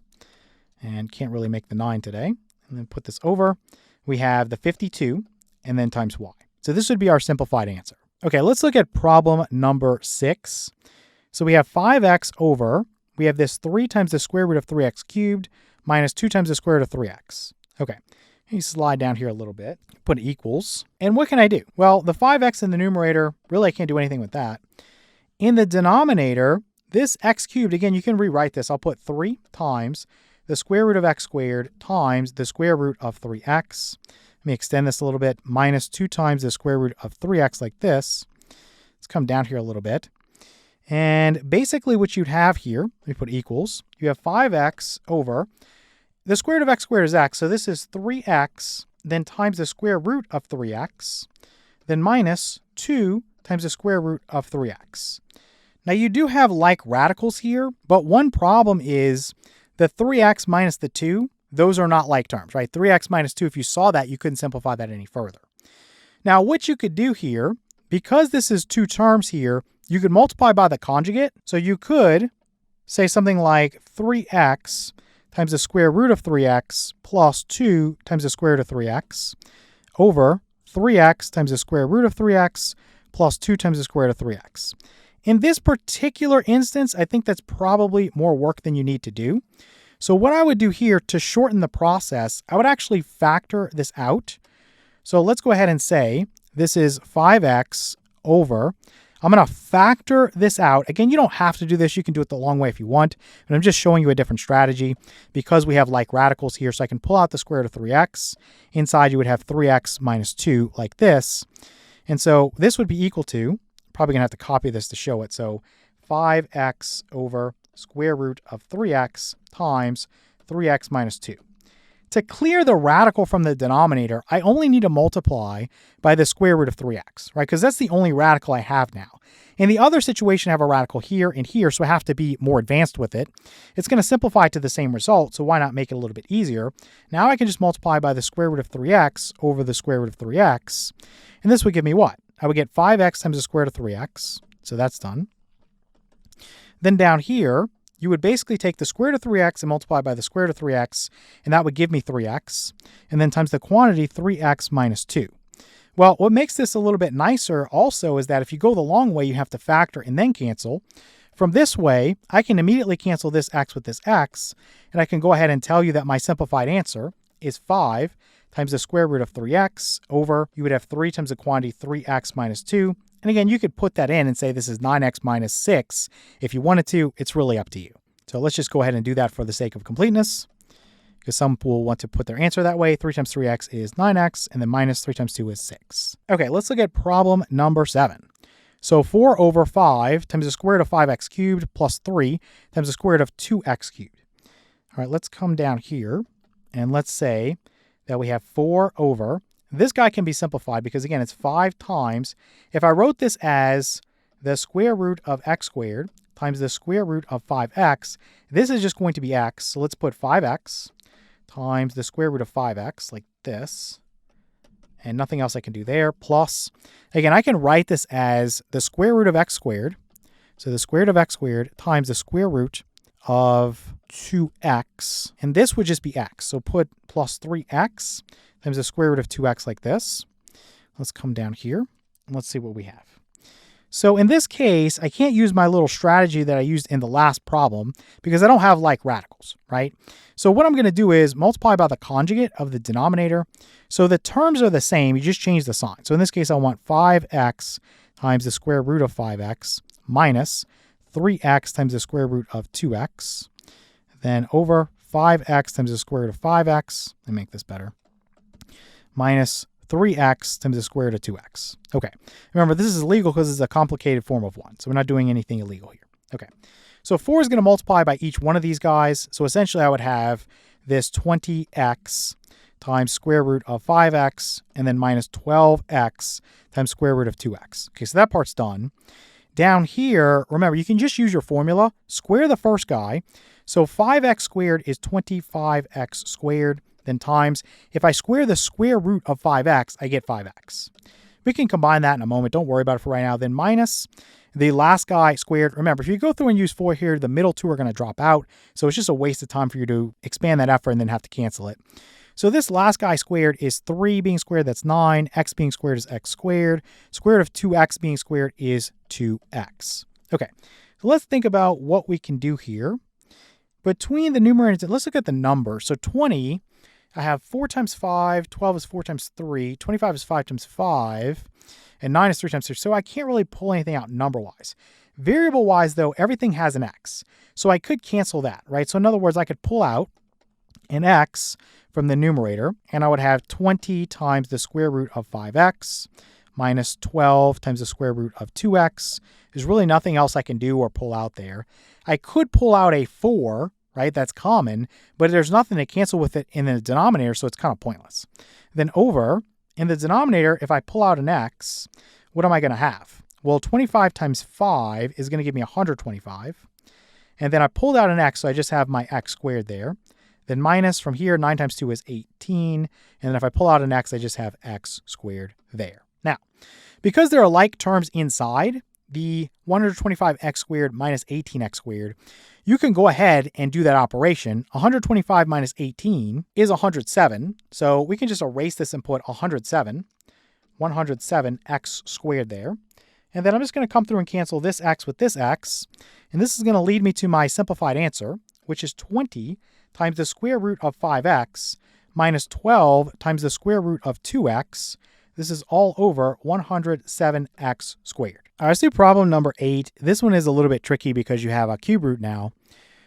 And can't really make the 9 today. And then put this over. We have the 52 and then times y. So this would be our simplified answer. Okay, let's look at problem number 6. So we have 5x over, we have this 3 times the square root of 3x cubed minus 2 times the square root of 3x. Okay, let me slide down here a little bit, put equals. And what can I do? Well, the 5x in the numerator, really I can't do anything with that. In the denominator, this x cubed, again, you can rewrite this. I'll put 3 times the square root of x squared times the square root of 3x. Let me extend this a little bit. Minus 2 times the square root of 3x like this. Let's come down here a little bit. And basically what you'd have here, let me put equals. You have 5x over the square root of x squared is x, so this is 3x, then times the square root of 3x, then minus 2 times the square root of 3x. Now you do have like radicals here, but one problem is the 3x minus the 2, those are not like terms, right? 3x minus 2, if you saw that, you couldn't simplify that any further. Now what you could do here, because this is two terms here, you could multiply by the conjugate. So you could say something like 3x times the square root of 3x plus 2 times the square root of 3x over 3x times the square root of 3x plus 2 times the square root of 3x. In this particular instance, I think that's probably more work than you need to do. So what I would do here to shorten the process, I would actually factor this out. So let's go ahead and say this is 5x over, I'm going to factor this out. Again, you don't have to do this. You can do it the long way if you want, but I'm just showing you a different strategy because we have like radicals here. So I can pull out the square root of 3x. Inside you would have 3x minus 2 like this. And so this would be equal to, probably going to have to copy this to show it. So 5x over square root of 3x times 3x minus 2. To clear the radical from the denominator, I only need to multiply by the square root of 3x, right? Because that's the only radical I have now. In the other situation, I have a radical here and here, so I have to be more advanced with it. It's going to simplify to the same result, so why not make it a little bit easier? Now I can just multiply by the square root of 3x over the square root of 3x, and this would give me what? I would get 5x times the square root of 3x, so that's done. Then down here, you would basically take the square root of 3x and multiply by the square root of 3x, and that would give me 3x, and then times the quantity 3x minus 2. Well, what makes this a little bit nicer also is that if you go the long way, you have to factor and then cancel. From this way, I can immediately cancel this x with this x, and I can go ahead and tell you that my simplified answer is 5 times the square root of 3x over, you would have 3 times the quantity 3x minus 2. And again, you could put that in and say this is 9x minus 6. If you wanted to, it's really up to you. So let's just go ahead and do that for the sake of completeness, because some will want to put their answer that way. 3 times 3x is 9x, and then minus 3 times 2 is 6. Okay, let's look at problem number 7. So 4 over 5 times the square root of 5x cubed plus 3 times the square root of 2x cubed. All right, let's come down here, and let's say that we have 4 over. This guy can be simplified because, again, it's 5 times. If I wrote this as the square root of x squared times the square root of 5x, this is just going to be x. So let's put 5x times the square root of 5x like this, and nothing else I can do there, plus, again, I can write this as the square root of x squared. So the square root of x squared times the square root of 2x, and this would just be x. So put plus 3x times the square root of 2x like this. Let's come down here and let's see what we have. So in this case, I can't use my little strategy that I used in the last problem because I don't have like radicals, right? So what I'm going to do is multiply by the conjugate of the denominator. So the terms are the same, you just change the sign. So in this case, I want 5x times the square root of 5x minus 3x times the square root of 2x, then over 5x times the square root of 5x, let me make this better, minus 3x times the square root of 2x. Okay, remember this is illegal because it's a complicated form of 1, so we're not doing anything illegal here. Okay, so 4 is going to multiply by each one of these guys, so essentially I would have this 20x times square root of 5x, and then minus 12x times square root of 2x. Okay, so that part's done. Down here, remember, you can just use your formula, square the first guy. So 5x squared is 25x squared, then times, if I square the square root of 5x, I get 5x. We can combine that in a moment. Don't worry about it for right now. Then minus the last guy squared. Remember, if you go through and use 4 here, the middle 2 are going to drop out. So it's just a waste of time for you to expand that effort and then have to cancel it. So this last guy squared is 3 being squared, that's 9. X being squared is x squared. Square root of 2x being squared is 2x. Okay, so let's think about what we can do here. Between the numerator, let's look at the number. So 20, I have 4 times 5, 12 is 4 times 3, 25 is 5 times 5, and 9 is 3 times 3. So I can't really pull anything out number-wise. Variable-wise, though, everything has an x. So I could cancel that, right? So in other words, I could pull out an x from the numerator, and I would have 20 times the square root of 5x minus 12 times the square root of 2x. There's really nothing else I can do or pull out there. I could pull out a 4 right? That's common, but there's nothing to cancel with it in the denominator, so it's kind of pointless. Then over, in the denominator, if I pull out an x, what am I going to have? Well, 25 times 5 is going to give me 125. And then I pulled out an x, so I just have my x squared there. Then minus from here, 9 times 2 is 18. And then if I pull out an x, I just have x squared there. Now, because there are like terms inside, the 125x squared minus 18x squared, you can go ahead and do that operation. 125 minus 18 is 107. So we can just erase this and put 107 x squared there. And then I'm just going to come through and cancel this x with this x. And this is going to lead me to my simplified answer, which is 20 times the square root of 5x minus 12 times the square root of 2x. This is all over 107x squared. All right, let's do problem number 8. This one is a little bit tricky because you have a cube root now.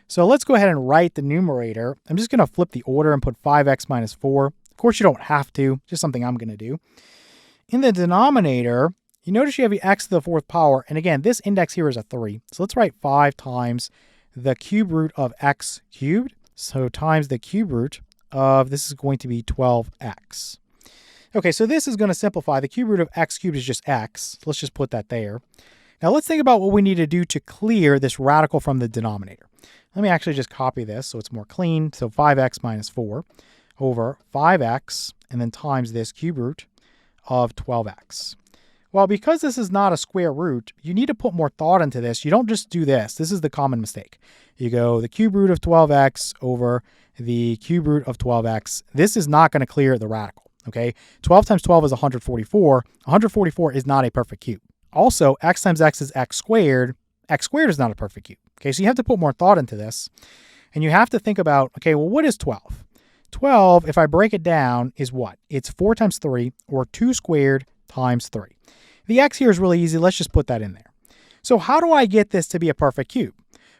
So let's go ahead and write the numerator. I'm just going to flip the order and put 5x minus 4. Of course, you don't have to, just something I'm going to do. In the denominator, you notice you have the x to the 4th power. And again, this index here is a 3. So let's write 5 times the cube root of x cubed. So times the cube root of, this is going to be 12x. Okay, so this is going to simplify. The cube root of x cubed is just x. Let's just put that there. Now let's think about what we need to do to clear this radical from the denominator. Let me actually just copy this so it's more clean. So 5x minus 4 over 5x and then times this cube root of 12x. Well, because this is not a square root, you need to put more thought into this. You don't just do this. This is the common mistake. You go the cube root of 12x over the cube root of 12x. This is not going to clear the radical. Okay, 12 times 12 is 144. 144 is not a perfect cube. Also, x times x is x squared. X squared is not a perfect cube. Okay, so you have to put more thought into this. And you have to think about, okay, well, what is 12? 12, if I break it down, is what? It's 4 times 3, or 2 squared times 3. The x here is really easy. Let's just put that in there. So how do I get this to be a perfect cube?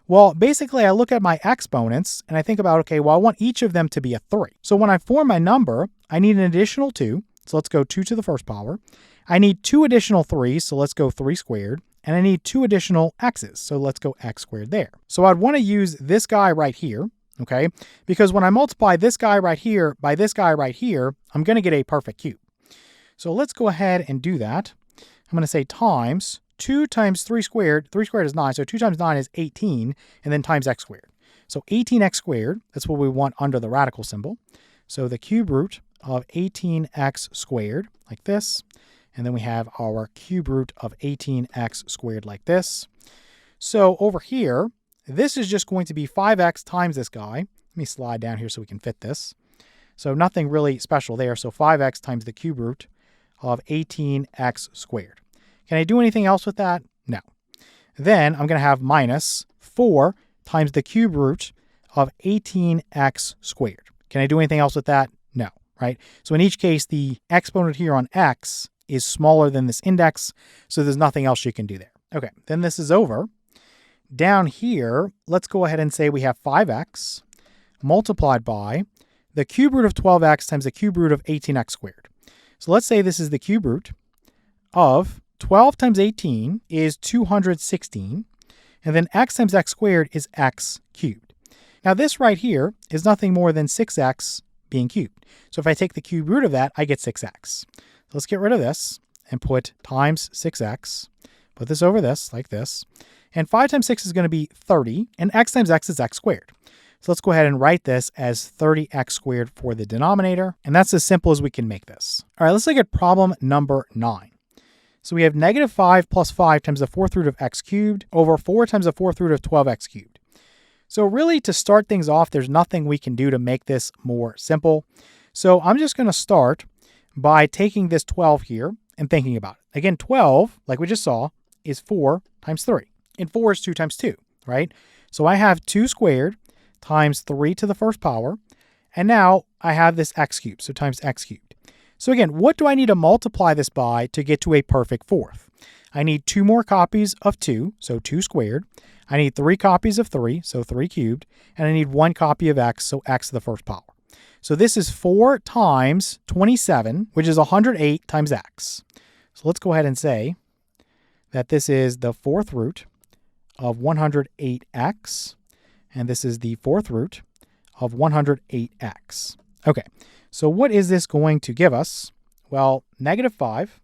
Well, basically, I look at my exponents and I think about, okay, well, I want each of them to be a 3. So when I form my number, I need an additional 2. So let's go 2 to the 1st power. I need 2 additional 3s. So let's go 3 squared. And I need 2 additional x's. So let's go x squared there. So I'd want to use this guy right here, okay? Because when I multiply this guy right here by this guy right here, I'm going to get a perfect cube. So let's go ahead and do that. I'm going to say times 2 times 3 squared. 3 squared is 9, so 2 times 9 is 18, and then times x squared. So 18x squared, that's what we want under the radical symbol. So the cube root of 18x squared, like this. And then we have our cube root of 18x squared like this. So over here, this is just going to be 5x times this guy. Let me slide down here so we can fit this. So nothing really special there. So 5x times the cube root of 18x squared. Can I do anything else with that? No. Then I'm going to have minus 4 times the cube root of 18x squared. Can I do anything else with that? No, right? So in each case, the exponent here on x is smaller than this index, so there's nothing else you can do there. Okay, then this is over. Down here, let's go ahead and say we have 5x multiplied by the cube root of 12x times the cube root of 18x squared. So let's say this is the cube root of 12 times 18 is 216, and then x times x squared is x cubed. Now this right here is nothing more than 6x being cubed. So if I take the cube root of that, I get 6x. Let's get rid of this and put times 6x. Put this over this, like this. And 5 times 6 is going to be 30, and x times x is x squared. So let's go ahead and write this as 30x squared for the denominator, and that's as simple as we can make this. All right, let's look at problem number 9. So we have negative 5 plus 5 times the 4th root of x cubed over 4 times the 4th root of 12x cubed. So really, to start things off, there's nothing we can do to make this more simple. So I'm just going to start by taking this 12 here and thinking about it. Again, 12, like we just saw, is 4 times 3. And 4 is 2 times 2, right? So I have 2 squared times 3 to the 1st power. And now I have this x cubed, so times x cubed. So again, what do I need to multiply this by to get to a perfect fourth? I need 2 more copies of 2, so 2 squared. I need 3 copies of 3, so 3 cubed. And I need 1 copy of x, so x to the 1st power. So this is 4 times 27, which is 108 times x. So let's go ahead and say that this is the 4th root of 108x. and this is the fourth root of 108x. Okay, so what is this going to give us? Well, negative 5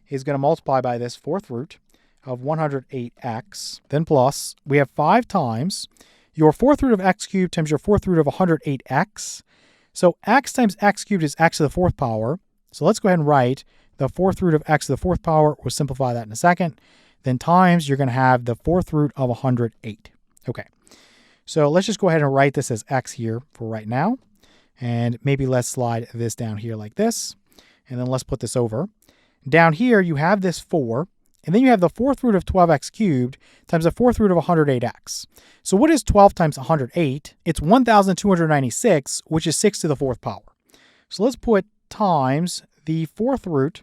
is going to multiply by this fourth root of 108x. Then plus, we have 5 times your fourth root of x cubed times your fourth root of 108x. So x times x cubed is x to the fourth power. So let's go ahead and write the fourth root of x to the fourth power. We'll simplify that in a second. Then times, you're going to have the fourth root of 108. Okay, so let's just go ahead and write this as x here for right now. And maybe let's slide this down here like this. And then let's put this over. Down here, you have this 4. And then you have the fourth root of 12x cubed times the fourth root of 108x. So what is 12 times 108? It's 1,296, which is 6 to the fourth power. So let's put times the fourth root.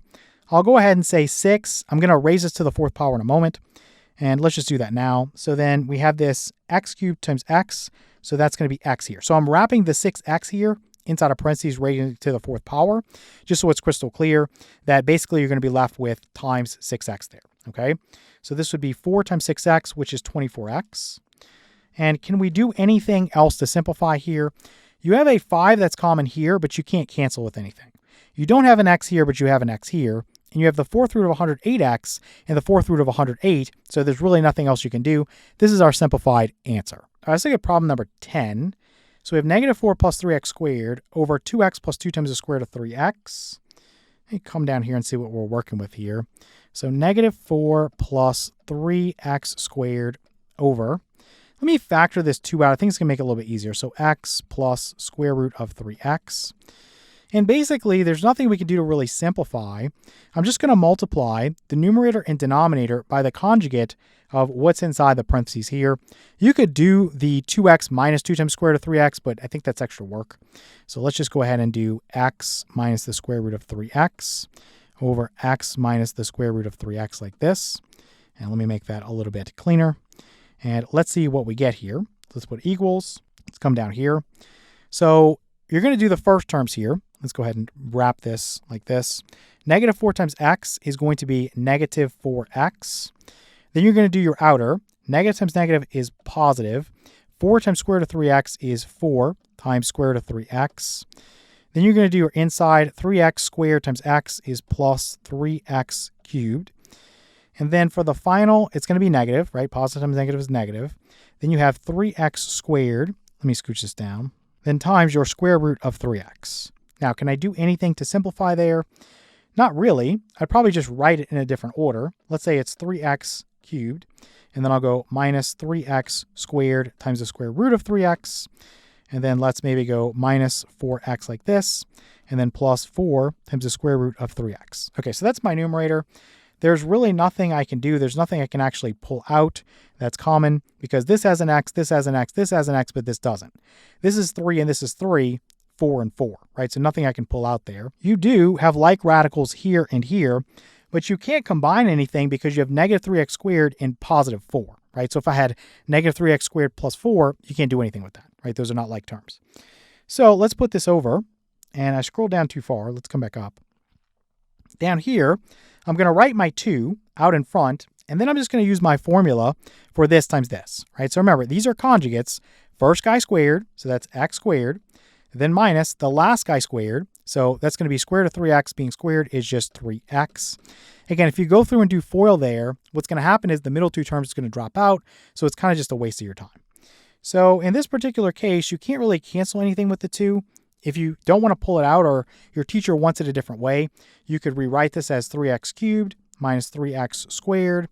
I'll go ahead and say 6. I'm going to raise this to the fourth power in a moment. And let's just do that now. So then we have this x cubed times x. So that's going to be x here. So I'm wrapping the 6x here inside of parentheses, raising it to the fourth power, just so it's crystal clear that basically you're going to be left with times 6x there, okay? So this would be 4 times 6x, which is 24x. And can we do anything else to simplify here? You have a 5 that's common here, but you can't cancel with anything. You don't have an x here, but you have an x here. And you have the fourth root of 108x and the fourth root of 108, so there's really nothing else you can do. This is our simplified answer. All right, let's look at problem number 10. So we have negative 4 plus 3x squared over 2x plus 2 times the square root of 3x. Let me come down here and see what we're working with here. So negative 4 plus 3x squared over, let me factor this 2 out. I think it's going to make it a little bit easier. So x plus square root of 3x. And basically, there's nothing we can do to really simplify. I'm just going to multiply the numerator and denominator by the conjugate of what's inside the parentheses here. You could do the 2x minus 2 times square root of 3x, but I think that's extra work. So let's just go ahead and do x minus the square root of 3x over x minus the square root of 3x like this. And let me make that a little bit cleaner. And let's see what we get here. Let's put equals. Let's come down here. So you're going to do the first terms here. Let's go ahead and wrap this like this. Negative 4 times x is going to be negative 4x. Then you're going to do your outer. Negative times negative is positive. 4 times square root of 3x is 4 times square root of 3x. Then you're going to do your inside. 3x squared times x is plus 3x cubed. And then for the final, it's going to be negative, right? Positive times negative is negative. Then you have 3x squared. Let me scooch this down. Then times your square root of 3x. Now, can I do anything to simplify there? Not really. I'd probably just write it in a different order. Let's say it's 3x cubed, and then I'll go minus 3x squared times the square root of 3x, and then let's maybe go minus 4x like this, and then plus 4 times the square root of 3x. Okay, so that's my numerator. There's really nothing I can do. There's nothing I can actually pull out that's common, because this has an x, this has an x, this has an x, but this doesn't. This is 3 and this is 3. 4 and 4, right? So nothing I can pull out there. You do have like radicals here and here, but you can't combine anything because you have negative 3x squared and positive 4, right? So if I had negative 3x squared plus 4, you can't do anything with that, right? Those are not like terms. So let's put this over, and I scroll down too far. Let's come back up. Down here, I'm going to write my 2 out in front, and then I'm just going to use my formula for this times this, right? So remember, these are conjugates. First guy squared, so that's x squared. Then minus the last guy squared. So that's going to be square root of 3x being squared is just 3x. Again, if you go through and do FOIL there, what's going to happen is the middle two terms is going to drop out. So it's kind of just a waste of your time. So in this particular case, you can't really cancel anything with the 2. If you don't want to pull it out or your teacher wants it a different way, you could rewrite this as 3x cubed minus 3x squared,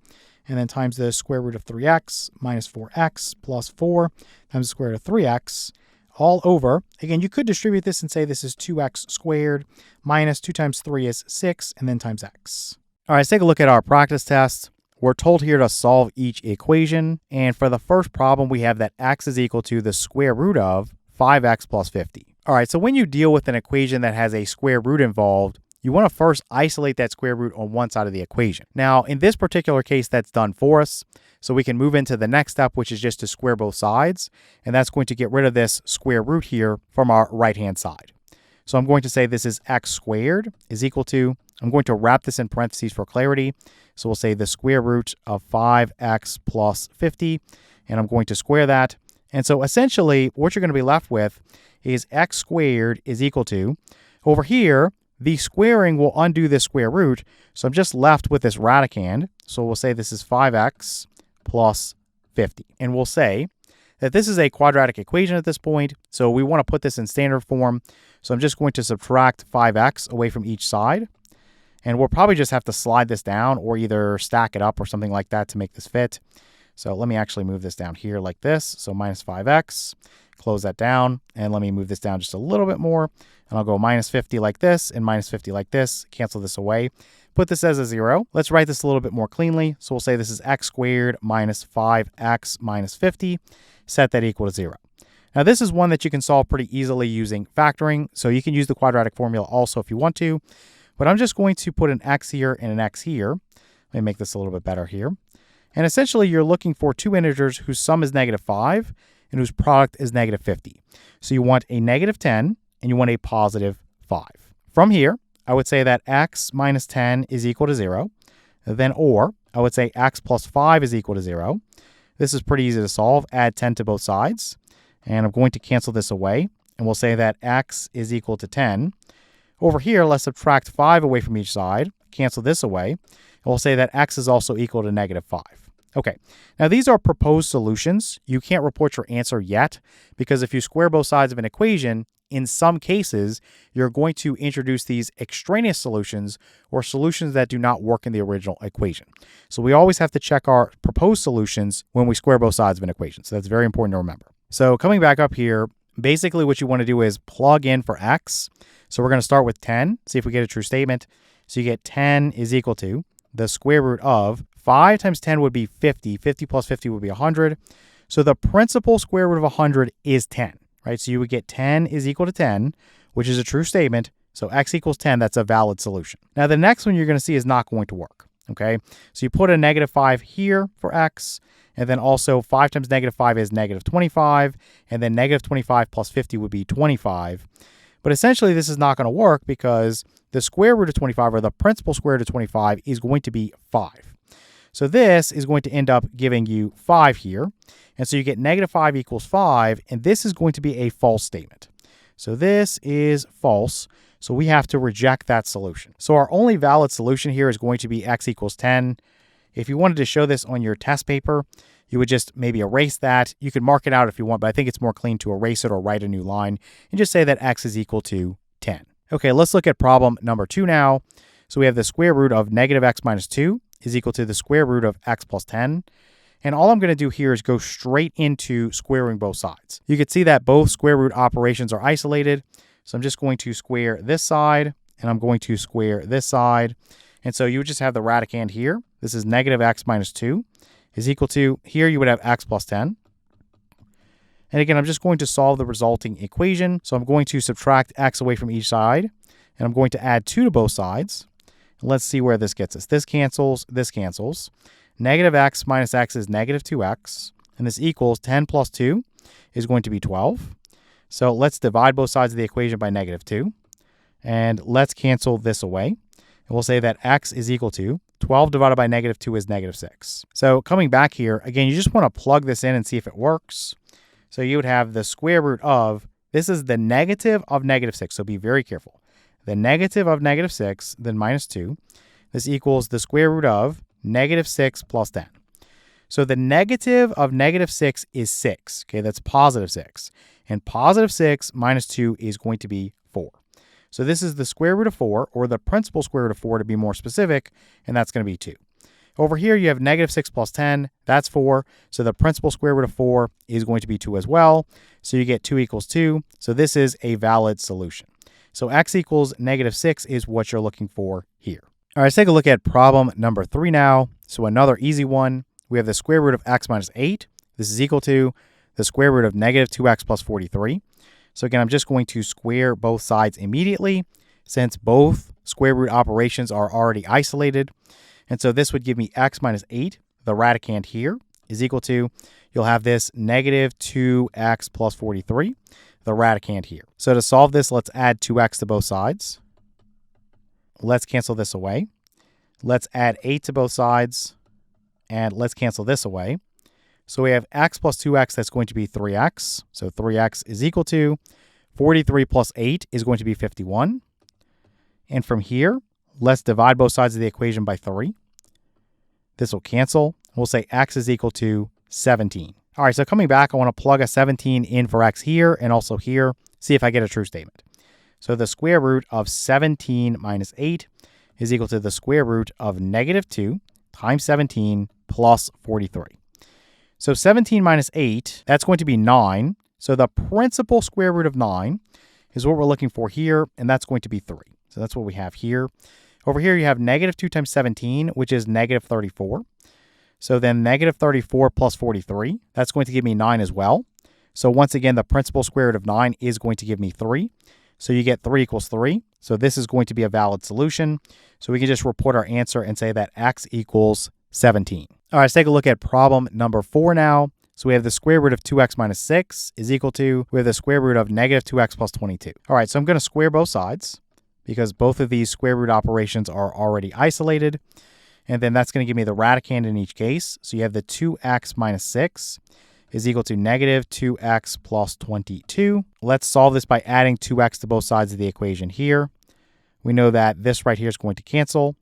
and then times the square root of 3x minus 4x plus 4 times the square root of 3x. All over. Again, you could distribute this and say this is 2x squared minus 2 times 3 is 6, and then times x. All right, let's take a look at our practice test. We're told here to solve each equation. And for the first problem, we have that x is equal to the square root of 5x plus 50. All right, so when you deal with an equation that has a square root involved, you want to first isolate that square root on one side of the equation. Now, in this particular case, that's done for us. So we can move into the next step, which is just to square both sides. And that's going to get rid of this square root here from our right-hand side. So I'm going to say this is x squared is equal to, I'm going to wrap this in parentheses for clarity. So we'll say the square root of 5x plus 50. And I'm going to square that. And so essentially what you're going to be left with is x squared is equal to, over here, the squaring will undo this square root. So I'm just left with this radicand. So we'll say this is 5x plus 50. And we'll say that this is a quadratic equation at this point. So we want to put this in standard form. So I'm just going to subtract 5x away from each side. And we'll probably just have to slide this down or either stack it up or something like that to make this fit. So let me actually move this down here like this. So minus 5x, close that down. And let me move this down just a little bit more. And I'll go minus 50 like this and minus 50 like this. Cancel this away. Put this as a 0. Let's write this a little bit more cleanly. So we'll say this is x squared minus 5x minus 50. Set that equal to 0. Now this is one that you can solve pretty easily using factoring. So you can use the quadratic formula also if you want to. But I'm just going to put an x here and an x here. Let me make this a little bit better here. And essentially you're looking for two integers whose sum is negative 5 and whose product is negative 50. So you want a negative 10 and you want a positive 5. From here, I would say that x minus 10 is equal to 0. Then or I would say x plus 5 is equal to 0. This is pretty easy to solve. Add 10 to both sides. And I'm going to cancel this away. And we'll say that x is equal to 10. Over here, let's subtract 5 away from each side. Cancel this away. And we'll say that x is also equal to negative 5. Okay, now these are proposed solutions. You can't report your answer yet because if you square both sides of an equation, in some cases, you're going to introduce these extraneous solutions or solutions that do not work in the original equation. So we always have to check our proposed solutions when we square both sides of an equation. So that's very important to remember. So coming back up here, basically what you want to do is plug in for x. So we're going to start with 10, see if we get a true statement. So you get 10 is equal to the square root of 5 times 10 would be 50. 50 plus 50 would be 100. So the principal square root of 100 is 10, right? So you would get 10 is equal to 10, which is a true statement. So x equals 10, that's a valid solution. Now the next one you're going to see is not going to work, okay? So you put a negative 5 here for x, and then also 5 times negative 5 is negative 25, and then negative 25 plus 50 would be 25. But essentially this is not going to work because the square root of 25 or the principal square root of 25 is going to be 5. So this is going to end up giving you 5 here. And so you get negative 5 equals 5, and this is going to be a false statement. So this is false. So we have to reject that solution. So our only valid solution here is going to be x equals 10. If you wanted to show this on your test paper, you would just maybe erase that. You could mark it out if you want, but I think it's more clean to erase it or write a new line and just say that x is equal to 10. Okay, let's look at problem number 2 now. So we have the square root of negative x minus 2 is equal to the square root of x plus 10. And all I'm going to do here is go straight into squaring both sides. You can see that both square root operations are isolated. So I'm just going to square this side, and I'm going to square this side. And so you would just have the radicand here. This is negative x minus 2 is equal to, here you would have x plus 10. And again, I'm just going to solve the resulting equation. So I'm going to subtract x away from each side, and I'm going to add 2 to both sides. Let's see where this gets us. This cancels, this cancels. Negative x minus x is negative 2x, and this equals 10 plus 2 is going to be 12. So let's divide both sides of the equation by negative 2, and let's cancel this away. And we'll say that x is equal to 12 divided by negative 2 is negative 6. So coming back here, again, you just want to plug this in and see if it works. So you would have the square root of, this is the negative of negative 6, so be very careful. The negative of negative 6, then minus 2. This equals the square root of negative 6 plus 10. So the negative of negative 6 is 6. Okay, that's positive 6. And positive 6 minus 2 is going to be 4. So this is the square root of 4, or the principal square root of 4 to be more specific, and that's going to be 2. Over here, you have negative 6 plus 10. That's 4. So the principal square root of 4 is going to be 2 as well. So you get 2 equals 2. So this is a valid solution. So x equals negative 6 is what you're looking for here. All right, let's take a look at problem number 3 now. So another easy one. We have the square root of x minus 8. This is equal to the square root of negative 2x plus 43. So again, I'm just going to square both sides immediately since both square root operations are already isolated. And so this would give me x minus 8, the radicand here, is equal to, you'll have this negative 2x plus 43, the radicand here. So to solve this, let's add 2x to both sides. Let's cancel this away. Let's add 8 to both sides, and let's cancel this away. So we have x plus 2x, that's going to be 3x. So 3x is equal to 43 plus 8 is going to be 51. And from here, let's divide both sides of the equation by 3. This will cancel. We'll say x is equal to 17. All right, so coming back, I want to plug a 17 in for x here and also here, see if I get a true statement. So the square root of 17 minus 8 is equal to the square root of negative 2 times 17 plus 43. So 17 minus 8, that's going to be 9. So the principal square root of 9 is what we're looking for here, and that's going to be 3. So that's what we have here. Over here, you have negative 2 times 17, which is negative 34. So then negative 34 plus 43, that's going to give me 9 as well. So once again, the principal square root of 9 is going to give me 3. So you get 3 equals 3. So this is going to be a valid solution. So we can just report our answer and say that x equals 17. All right, let's take a look at problem number 4 now. So we have the square root of 2x minus 6 is equal to, we have the square root of negative 2x plus 22. All right, so I'm going to square both sides because both of these square root operations are already isolated. And then that's going to give me the radicand in each case. So you have the 2x minus 6 is equal to negative 2x plus 22. Let's solve this by adding 2x to both sides of the equation here. We know that this right here is going to cancel.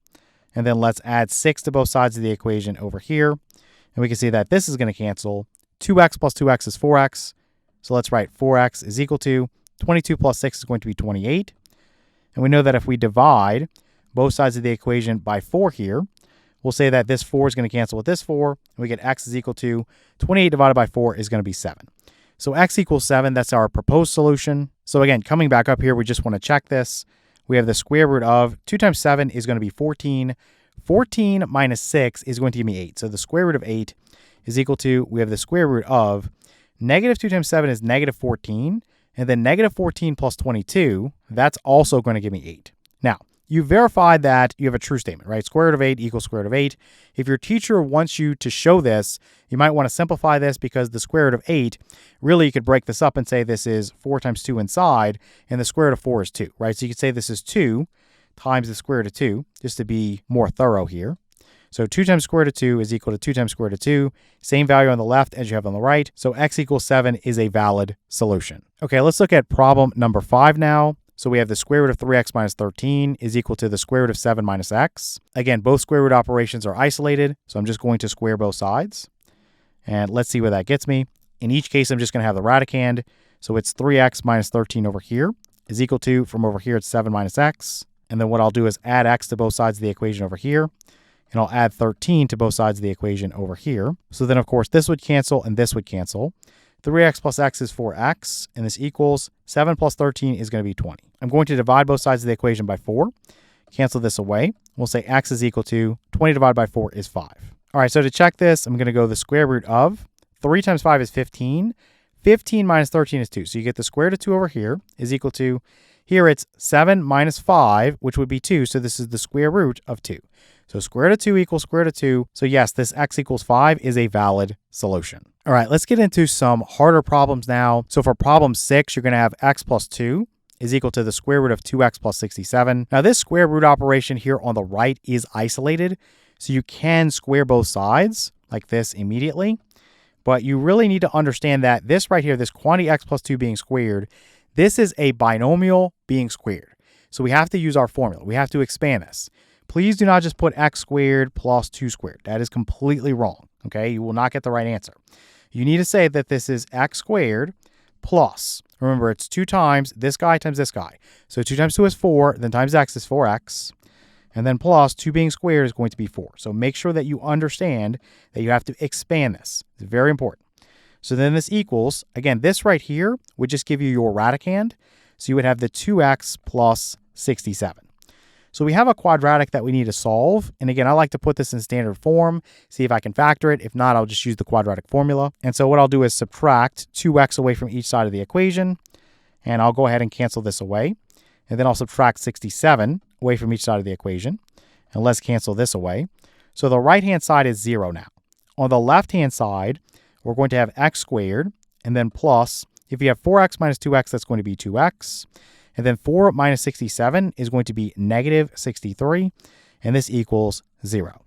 And then let's add 6 to both sides of the equation over here. And we can see that this is going to cancel. 2x plus 2x is 4x. So let's write 4x is equal to 22 plus 6 is going to be 28. And we know that if we divide both sides of the equation by 4 here, we'll say that this 4 is going to cancel with this 4, and we get x is equal to 28 divided by 4 is going to be 7. So x equals 7, that's our proposed solution. So again, coming back up here, we just want to check this. We have the square root of 2 times 7 is going to be 14. 14 minus 6 is going to give me 8. So the square root of 8 is equal to, we have the square root of negative 2 times 7 is negative 14, and then negative 14 plus 22, that's also going to give me 8. Now, you verified that you have a true statement, right? Square root of 8 equals square root of 8. If your teacher wants you to show this, you might want to simplify this because the square root of 8, really you could break this up and say this is 4 times 2 inside, and the square root of 4 is 2, right? So you could say this is 2 times the square root of 2, just to be more thorough here. So 2 times square root of 2 is equal to 2 times square root of 2. Same value on the left as you have on the right. So x equals 7 is a valid solution. Okay, let's look at problem number 5 now. So we have the square root of 3x minus 13 is equal to the square root of 7 minus x. Again, both square root operations are isolated, so I'm just going to square both sides. And let's see where that gets me. In each case, I'm just going to have the radicand. So it's 3x minus 13 over here is equal to, from over here, it's 7 minus x. And then what I'll do is add x to both sides of the equation over here. And I'll add 13 to both sides of the equation over here. So then, of course, this would cancel and this would cancel. 3x plus x is 4x, and this equals 7 plus 13 is going to be 20. I'm going to divide both sides of the equation by 4. Cancel this away. We'll say x is equal to 20 divided by 4 is 5. All right, so to check this, I'm going to go the square root of 3 times 5 is 15. 15 minus 13 is 2. So you get the square root of 2 over here is equal to, here it's 7 minus 5, which would be 2. So this is the square root of 2. So square root of 2 equals square root of 2. So yes, this x equals 5 is a valid solution. All right, let's get into some harder problems now. So for problem 6, you're going to have x plus 2 is equal to the square root of 2x plus 67. Now this square root operation here on the right is isolated. So you can square both sides like this immediately. But you really need to understand that this right here, this quantity x plus 2 being squared, this is a binomial being squared. So we have to use our formula. We have to expand this. Please do not just put x squared plus 2 squared. That is completely wrong, okay? You will not get the right answer. You need to say that this is x squared plus, remember it's 2 times this guy times this guy. So 2 times 2 is 4, then times x is 4x, and then plus 2 being squared is going to be 4. So make sure that you understand that you have to expand this. It's very important. So then this equals, again, this right here would just give you your radicand. So you would have the 2x plus 67. So we have a quadratic that we need to solve. And again, I like to put this in standard form, see if I can factor it. If not, I'll just use the quadratic formula. And so what I'll do is subtract 2x away from each side of the equation. And I'll go ahead and cancel this away. And then I'll subtract 67 away from each side of the equation. And let's cancel this away. So the right-hand side is 0 now. On the left-hand side, we're going to have x squared. And then plus, if you have 4x minus 2x, that's going to be 2x. And then 4 minus 67 is going to be negative 63, and this equals 0.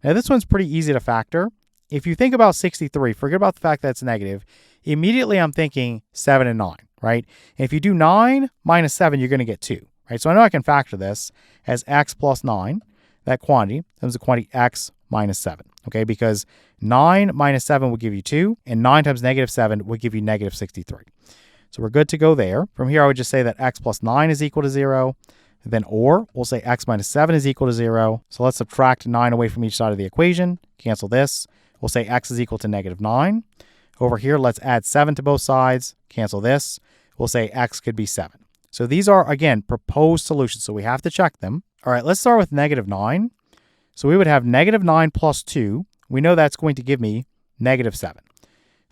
Now this one's pretty easy to factor. if you think about 63, forget about the fact that it's negative. Immediately I'm thinking 7 and 9, right? And if you do 9 minus 7, you're going to get 2, right? So I know I can factor this as x plus 9. That quantity becomes the quantity x minus 7, okay? Because 9 minus 7 would give you 2, and 9 times negative 7 would give you negative 63. So we're good to go there. From here, I would just say that x plus 9 is equal to 0. Then we'll say x minus 7 is equal to 0. So let's subtract 9 away from each side of the equation. Cancel this. We'll say x is equal to negative 9. Over here, let's add 7 to both sides. Cancel this. We'll say x could be 7. So these are, again, proposed solutions, so we have to check them. All right, let's start with negative 9. So we would have negative 9 plus 2. We know that's going to give me negative 7.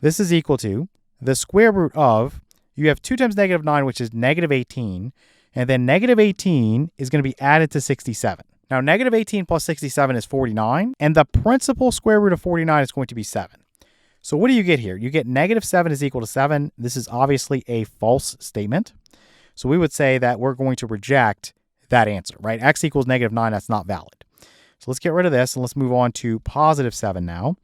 This is equal to the square root of, you have 2 times negative 9, which is negative 18. And then negative 18 is going to be added to 67. Now, negative 18 plus 67 is 49. And the principal square root of 49 is going to be 7. So what do you get here? You get negative 7 is equal to 7. This is obviously a false statement. So we would say that we're going to reject that answer, right? X equals negative 9. That's not valid. So let's get rid of this and let's move on to positive 7 now.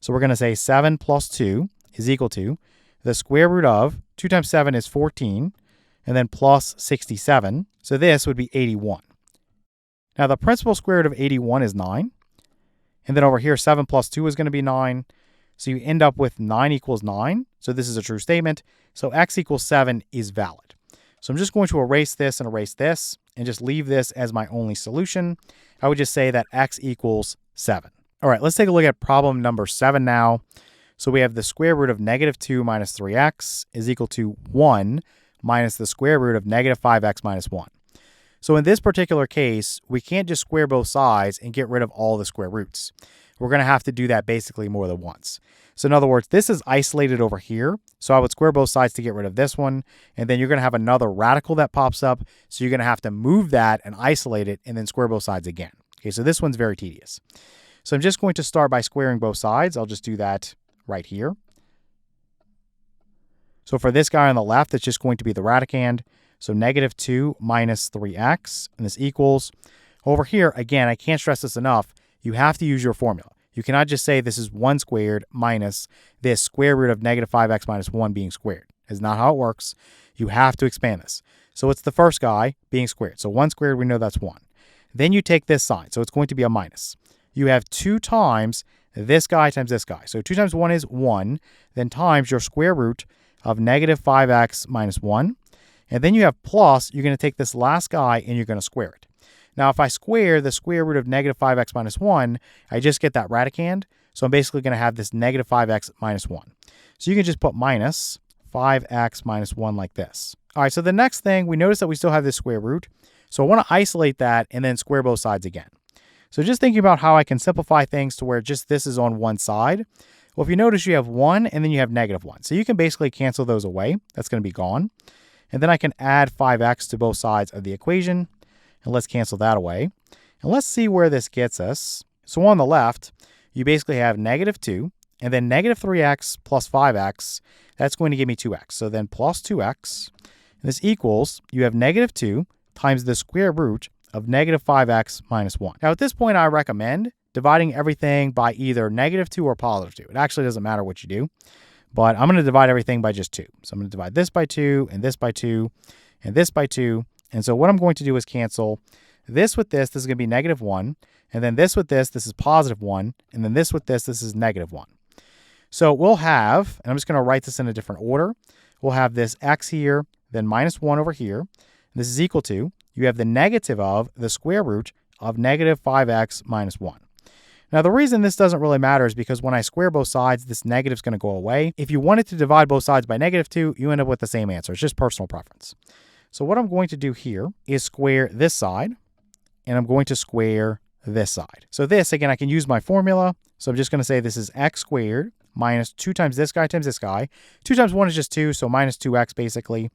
So we're going to say 7 plus 2 is equal to the square root of 2 times 7 is 14. And then plus 67. So this would be 81. Now the principal square root of 81 is 9. And then over here, 7 plus 2 is going to be 9. So you end up with 9 equals 9. So this is a true statement. So x equals 7 is valid. So I'm just going to erase this and just leave this as my only solution. I would just say that x equals 7. All right, let's take a look at problem number 7 now. So we have the square root of negative 2 minus 3x is equal to 1 minus the square root of negative 5x minus 1. So in this particular case, we can't just square both sides and get rid of all the square roots. We're going to have to do that basically more than once. So in other words, this is isolated over here. So I would square both sides to get rid of this one. And then you're going to have another radical that pops up. So you're going to have to move that and isolate it and then square both sides again. Okay, so this one's very tedious. So I'm just going to start by squaring both sides. I'll just do that right here. So for this guy on the left, it's just going to be the radicand. So negative 2 minus 3x, and this equals, over here, again, I can't stress this enough, you have to use your formula. You cannot just say this is 1 squared minus this square root of negative 5x minus 1 being squared. That's not how it works. You have to expand this. So it's the first guy being squared. So 1 squared, we know that's 1. Then you take this sign, so it's going to be a minus. You have 2 times this guy times this guy. So 2 times 1 is 1, then times your square root of negative 5x minus 1. And then you have plus, you're going to take this last guy and you're going to square it. Now, if I square the square root of negative 5x minus 1, I just get that radicand. So I'm basically going to have this negative 5x minus 1. So you can just put minus 5x minus 1 like this. All right, so the next thing, we notice that we still have this square root. So I want to isolate that and then square both sides again. So just thinking about how I can simplify things to where just this is on one side. Well, if you notice, you have 1 and then you have negative 1. So you can basically cancel those away. That's going to be gone. And then I can add 5x to both sides of the equation. And let's cancel that away. And let's see where this gets us. So on the left, you basically have negative 2 and then negative 3x plus 5x. That's going to give me 2x. So then plus 2x. And this equals, you have negative 2 times the square root of negative 5x minus 1. Now at this point, I recommend dividing everything by either negative 2 or positive 2. It actually doesn't matter what you do, but I'm going to divide everything by just 2. So I'm going to divide this by 2 and this by 2 and this by 2. And so what I'm going to do is cancel this with this. This is going to be negative 1. And then this with this is positive 1. And then this with this is negative 1. So we'll have, and I'm just going to write this in a different order. We'll have this x here, then minus 1 over here. This is equal to, you have the negative of the square root of negative 5x minus 1. Now, the reason this doesn't really matter is because when I square both sides, this negative is going to go away. If you wanted to divide both sides by negative 2, you end up with the same answer. It's just personal preference. So what I'm going to do here is square this side, and I'm going to square this side. So this, again, I can use my formula. So I'm just going to say this is x squared minus 2 times this guy times this guy. 2 times 1 is just 2, so minus 2x basically.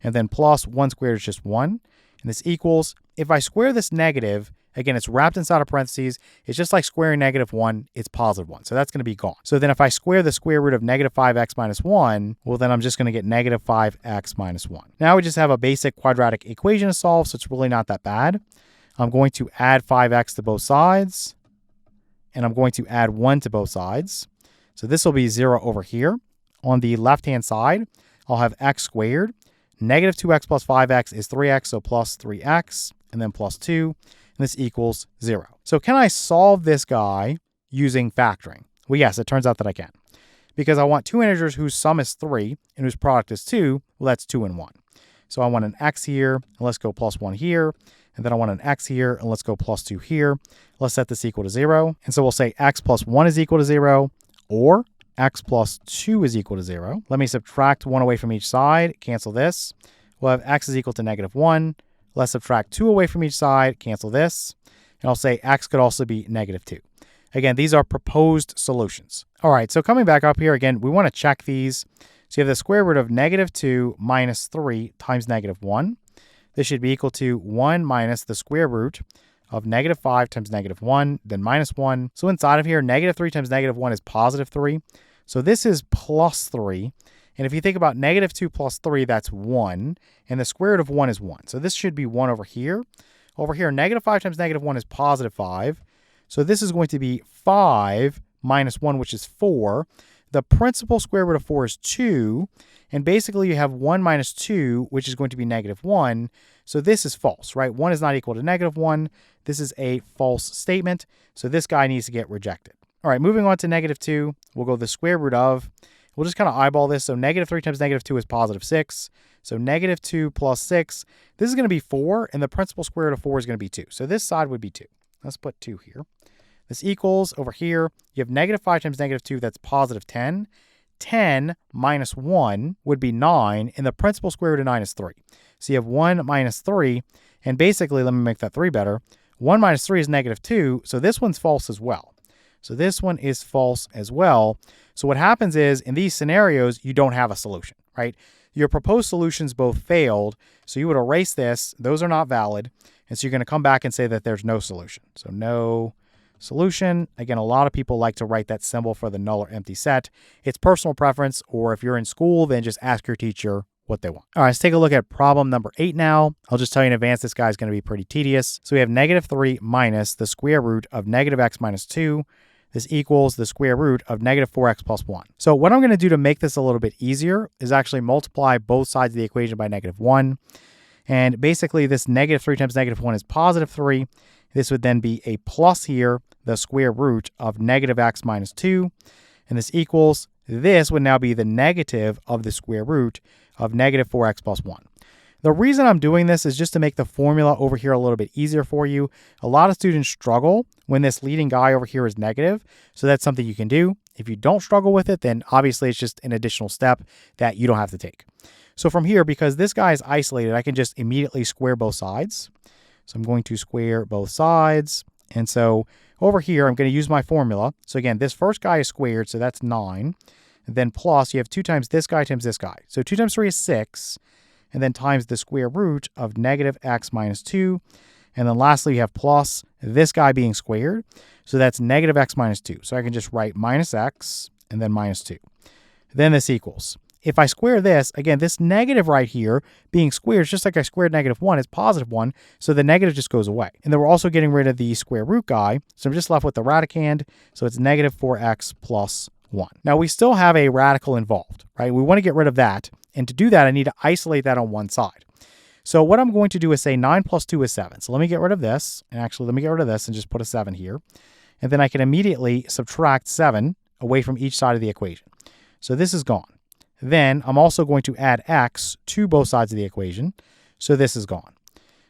And then plus 1 squared is just 1. And this equals, if I square this negative, again, it's wrapped inside of parentheses. It's just like squaring negative 1, it's positive 1. So that's going to be gone. So then if I square the square root of negative 5x minus 1, well, then I'm just going to get negative 5x minus 1. Now we just have a basic quadratic equation to solve, so it's really not that bad. I'm going to add 5x to both sides, and I'm going to add 1 to both sides. So this will be 0 over here. On the left-hand side, I'll have x squared. Negative 2x plus 5x is 3x, so plus 3x, and then plus 2, and this equals 0. So can I solve this guy using factoring? Well, yes, it turns out that I can. Because I want two integers whose sum is 3 and whose product is 2, well, that's 2 and 1. So I want an x here, and let's go plus 1 here. And then I want an x here, and let's go plus 2 here. Let's set this equal to 0. And so we'll say x plus 1 is equal to 0, or x plus 2 is equal to 0. Let me subtract 1 away from each side, cancel this. We'll have x is equal to negative 1. Let's subtract 2 away from each side, cancel this. And I'll say x could also be negative 2. Again, these are proposed solutions. All right, so coming back up here again, we want to check these. So you have the square root of negative 2 minus 3 times negative 1. This should be equal to 1 minus the square root of negative 5 times negative 1, then minus 1. So inside of here, negative 3 times negative 1 is positive 3. So this is plus 3. And if you think about negative 2 plus 3, that's 1. And the square root of 1 is 1. So this should be 1 over here. Over here, negative 5 times negative 1 is positive 5. So this is going to be 5 minus 1, which is 4. The principal square root of 4 is 2. And basically you have 1 minus 2, which is going to be negative 1. So this is false, right? 1 is not equal to negative 1. This is a false statement. So this guy needs to get rejected. All right, moving on to negative 2, we'll go the square root of. We'll just kind of eyeball this. So negative 3 times negative 2 is positive 6. So negative 2 plus 6, this is going to be 4. And the principal square root of 4 is going to be 2. So this side would be 2. Let's put 2 here. This equals, over here, you have negative 5 times negative 2, that's positive 10. 10 minus 1 would be 9, and the principal square root of 9 is 3. So you have 1 minus 3, and basically, let me make that 3 better. 1 minus 3 is negative 2, so this one's false as well. So this one is false as well. So what happens is, in these scenarios, you don't have a solution, right? Your proposed solutions both failed, so you would erase this. Those are not valid, and so you're going to come back and say that there's no solution. So no solution. Again, a lot of people like to write that symbol for the null or empty set. It's personal preference, or if you're in school, then just ask your teacher what they want. All right, let's take a look at problem number 8 now. I'll just tell you in advance, this guy is going to be pretty tedious. So we have negative 3 minus the square root of negative x minus 2. This equals the square root of negative 4x plus 1. So what I'm going to do to make this a little bit easier is actually multiply both sides of the equation by negative 1. And basically, this negative 3 times negative 1 is positive 3. This would then be a plus here, the square root of negative x minus 2. And this equals, this would now be the negative of the square root of negative 4x plus 1. The reason I'm doing this is just to make the formula over here a little bit easier for you. A lot of students struggle when this leading guy over here is negative. So that's something you can do. If you don't struggle with it, then obviously it's just an additional step that you don't have to take. So from here, because this guy is isolated, I can just immediately square both sides. So I'm going to square both sides. And so over here, I'm going to use my formula. So again, this first guy is squared, so that's 9. And then plus, you have 2 times this guy times this guy. So 2 times 3 is 6. And then times the square root of negative x minus 2. And then lastly, you have plus this guy being squared. So that's negative x minus 2. So I can just write minus x and then minus 2. Then this equals. If I square this, again, this negative right here being squared, just like I squared negative 1, is positive 1. So the negative just goes away. And then we're also getting rid of the square root guy. So I'm just left with the radicand. So it's negative 4x plus 1. Now we still have a radical involved, right? We want to get rid of that. And to do that, I need to isolate that on one side. So what I'm going to do is say 9 plus 2 is 7. So let me get rid of this. And actually, let me get rid of this and just put a 7 here. And then I can immediately subtract 7 away from each side of the equation. So this is gone. Then I'm also going to add x to both sides of the equation. So this is gone.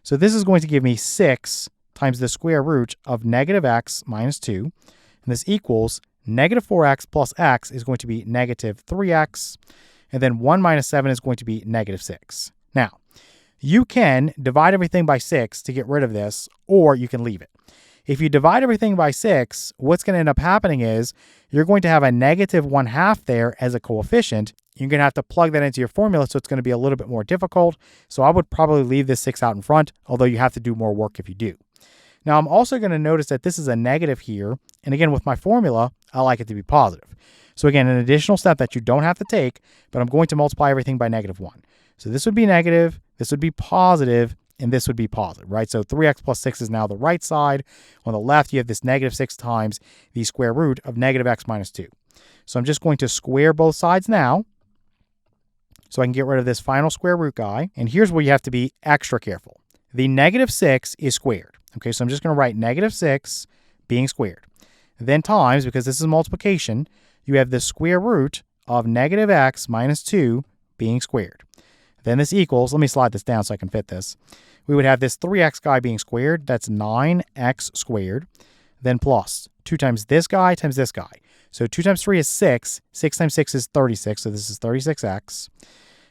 So this is going to give me 6 times the square root of negative x minus 2. And this equals negative 4x plus x is going to be negative 3x. And then 1 minus 7 is going to be negative 6. Now, you can divide everything by 6 to get rid of this, or you can leave it. If you divide everything by 6, what's going to end up happening is you're going to have a negative 1/2 there as a coefficient. You're going to have to plug that into your formula, so it's going to be a little bit more difficult. So I would probably leave this 6 out in front, although you have to do more work if you do. Now, I'm also going to notice that this is a negative here. And again, with my formula, I like it to be positive. So again, an additional step that you don't have to take, but I'm going to multiply everything by negative 1. So this would be negative, this would be positive, and this would be positive, right? So 3x plus 6 is now the right side. On the left, you have this negative 6 times the square root of negative x minus 2. So I'm just going to square both sides now, so I can get rid of this final square root guy. And here's where you have to be extra careful. The -6 is squared. Okay, so I'm just going to write -6 being squared. Then times, because this is multiplication, you have the square root of -x minus 2 being squared. Then this equals, let me slide this down so I can fit this. We would have this 3x guy being squared. That's 9x squared. Then plus 2 times this guy times this guy. So 2 times 3 is 6. 6 times 6 is 36. So this is 36x.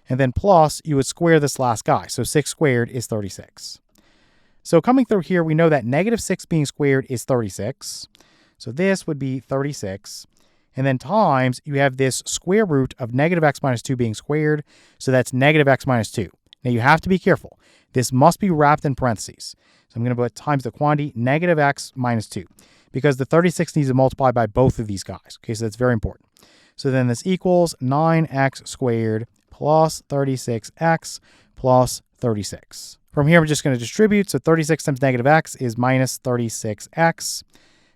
And then plus, you would square this last guy. So 6 squared is 36. So coming through here, we know that -6 being squared is 36. So this would be 36. And then times, you have this square root of -x minus 2 being squared. So that's -x minus 2. Now you have to be careful. This must be wrapped in parentheses. So I'm going to put times the quantity -x minus 2. Because the 36 needs to multiply by both of these guys. Okay, so that's very important. So then this equals 9x squared plus 36x plus 36. From here, we're just going to distribute. So 36 times -x is minus 36x.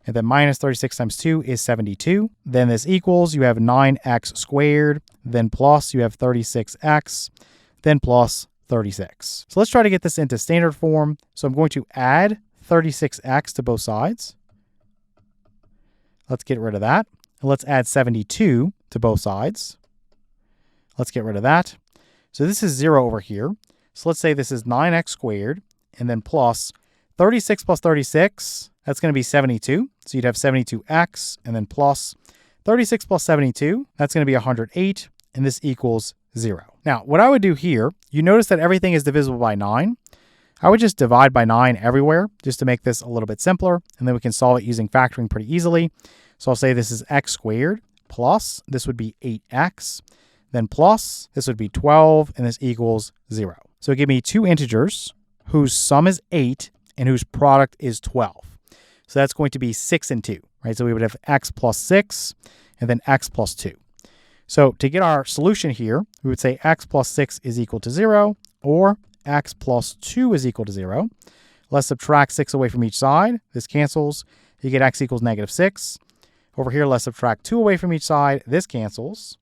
And then minus 36 times 2 is 72. Then this equals, you have 9x squared. Then plus, you have 36x. Then plus 36. So let's try to get this into standard form. So I'm going to add 36x to both sides. Let's get rid of that. And let's add 72 to both sides. Let's get rid of that. So this is 0 over here. So let's say this is 9x squared, and then plus 36 plus 36, that's going to be 72. So you'd have 72x, and then plus 36 plus 72, that's going to be 108, and this equals 0. Now, what I would do here, you notice that everything is divisible by 9. I would just divide by 9 everywhere, just to make this a little bit simpler, and then we can solve it using factoring pretty easily. So I'll say this is x squared, plus this would be 8x, then plus this would be 12, and this equals 0. So give me two integers whose sum is 8 and whose product is 12. So that's going to be 6 and 2, right? So we would have x plus 6 and then x plus 2. So to get our solution here, we would say x plus 6 is equal to 0, or x plus 2 is equal to 0. Let's subtract 6 away from each side. This cancels. You get x equals -6. Over here, let's subtract 2 away from each side. This cancels.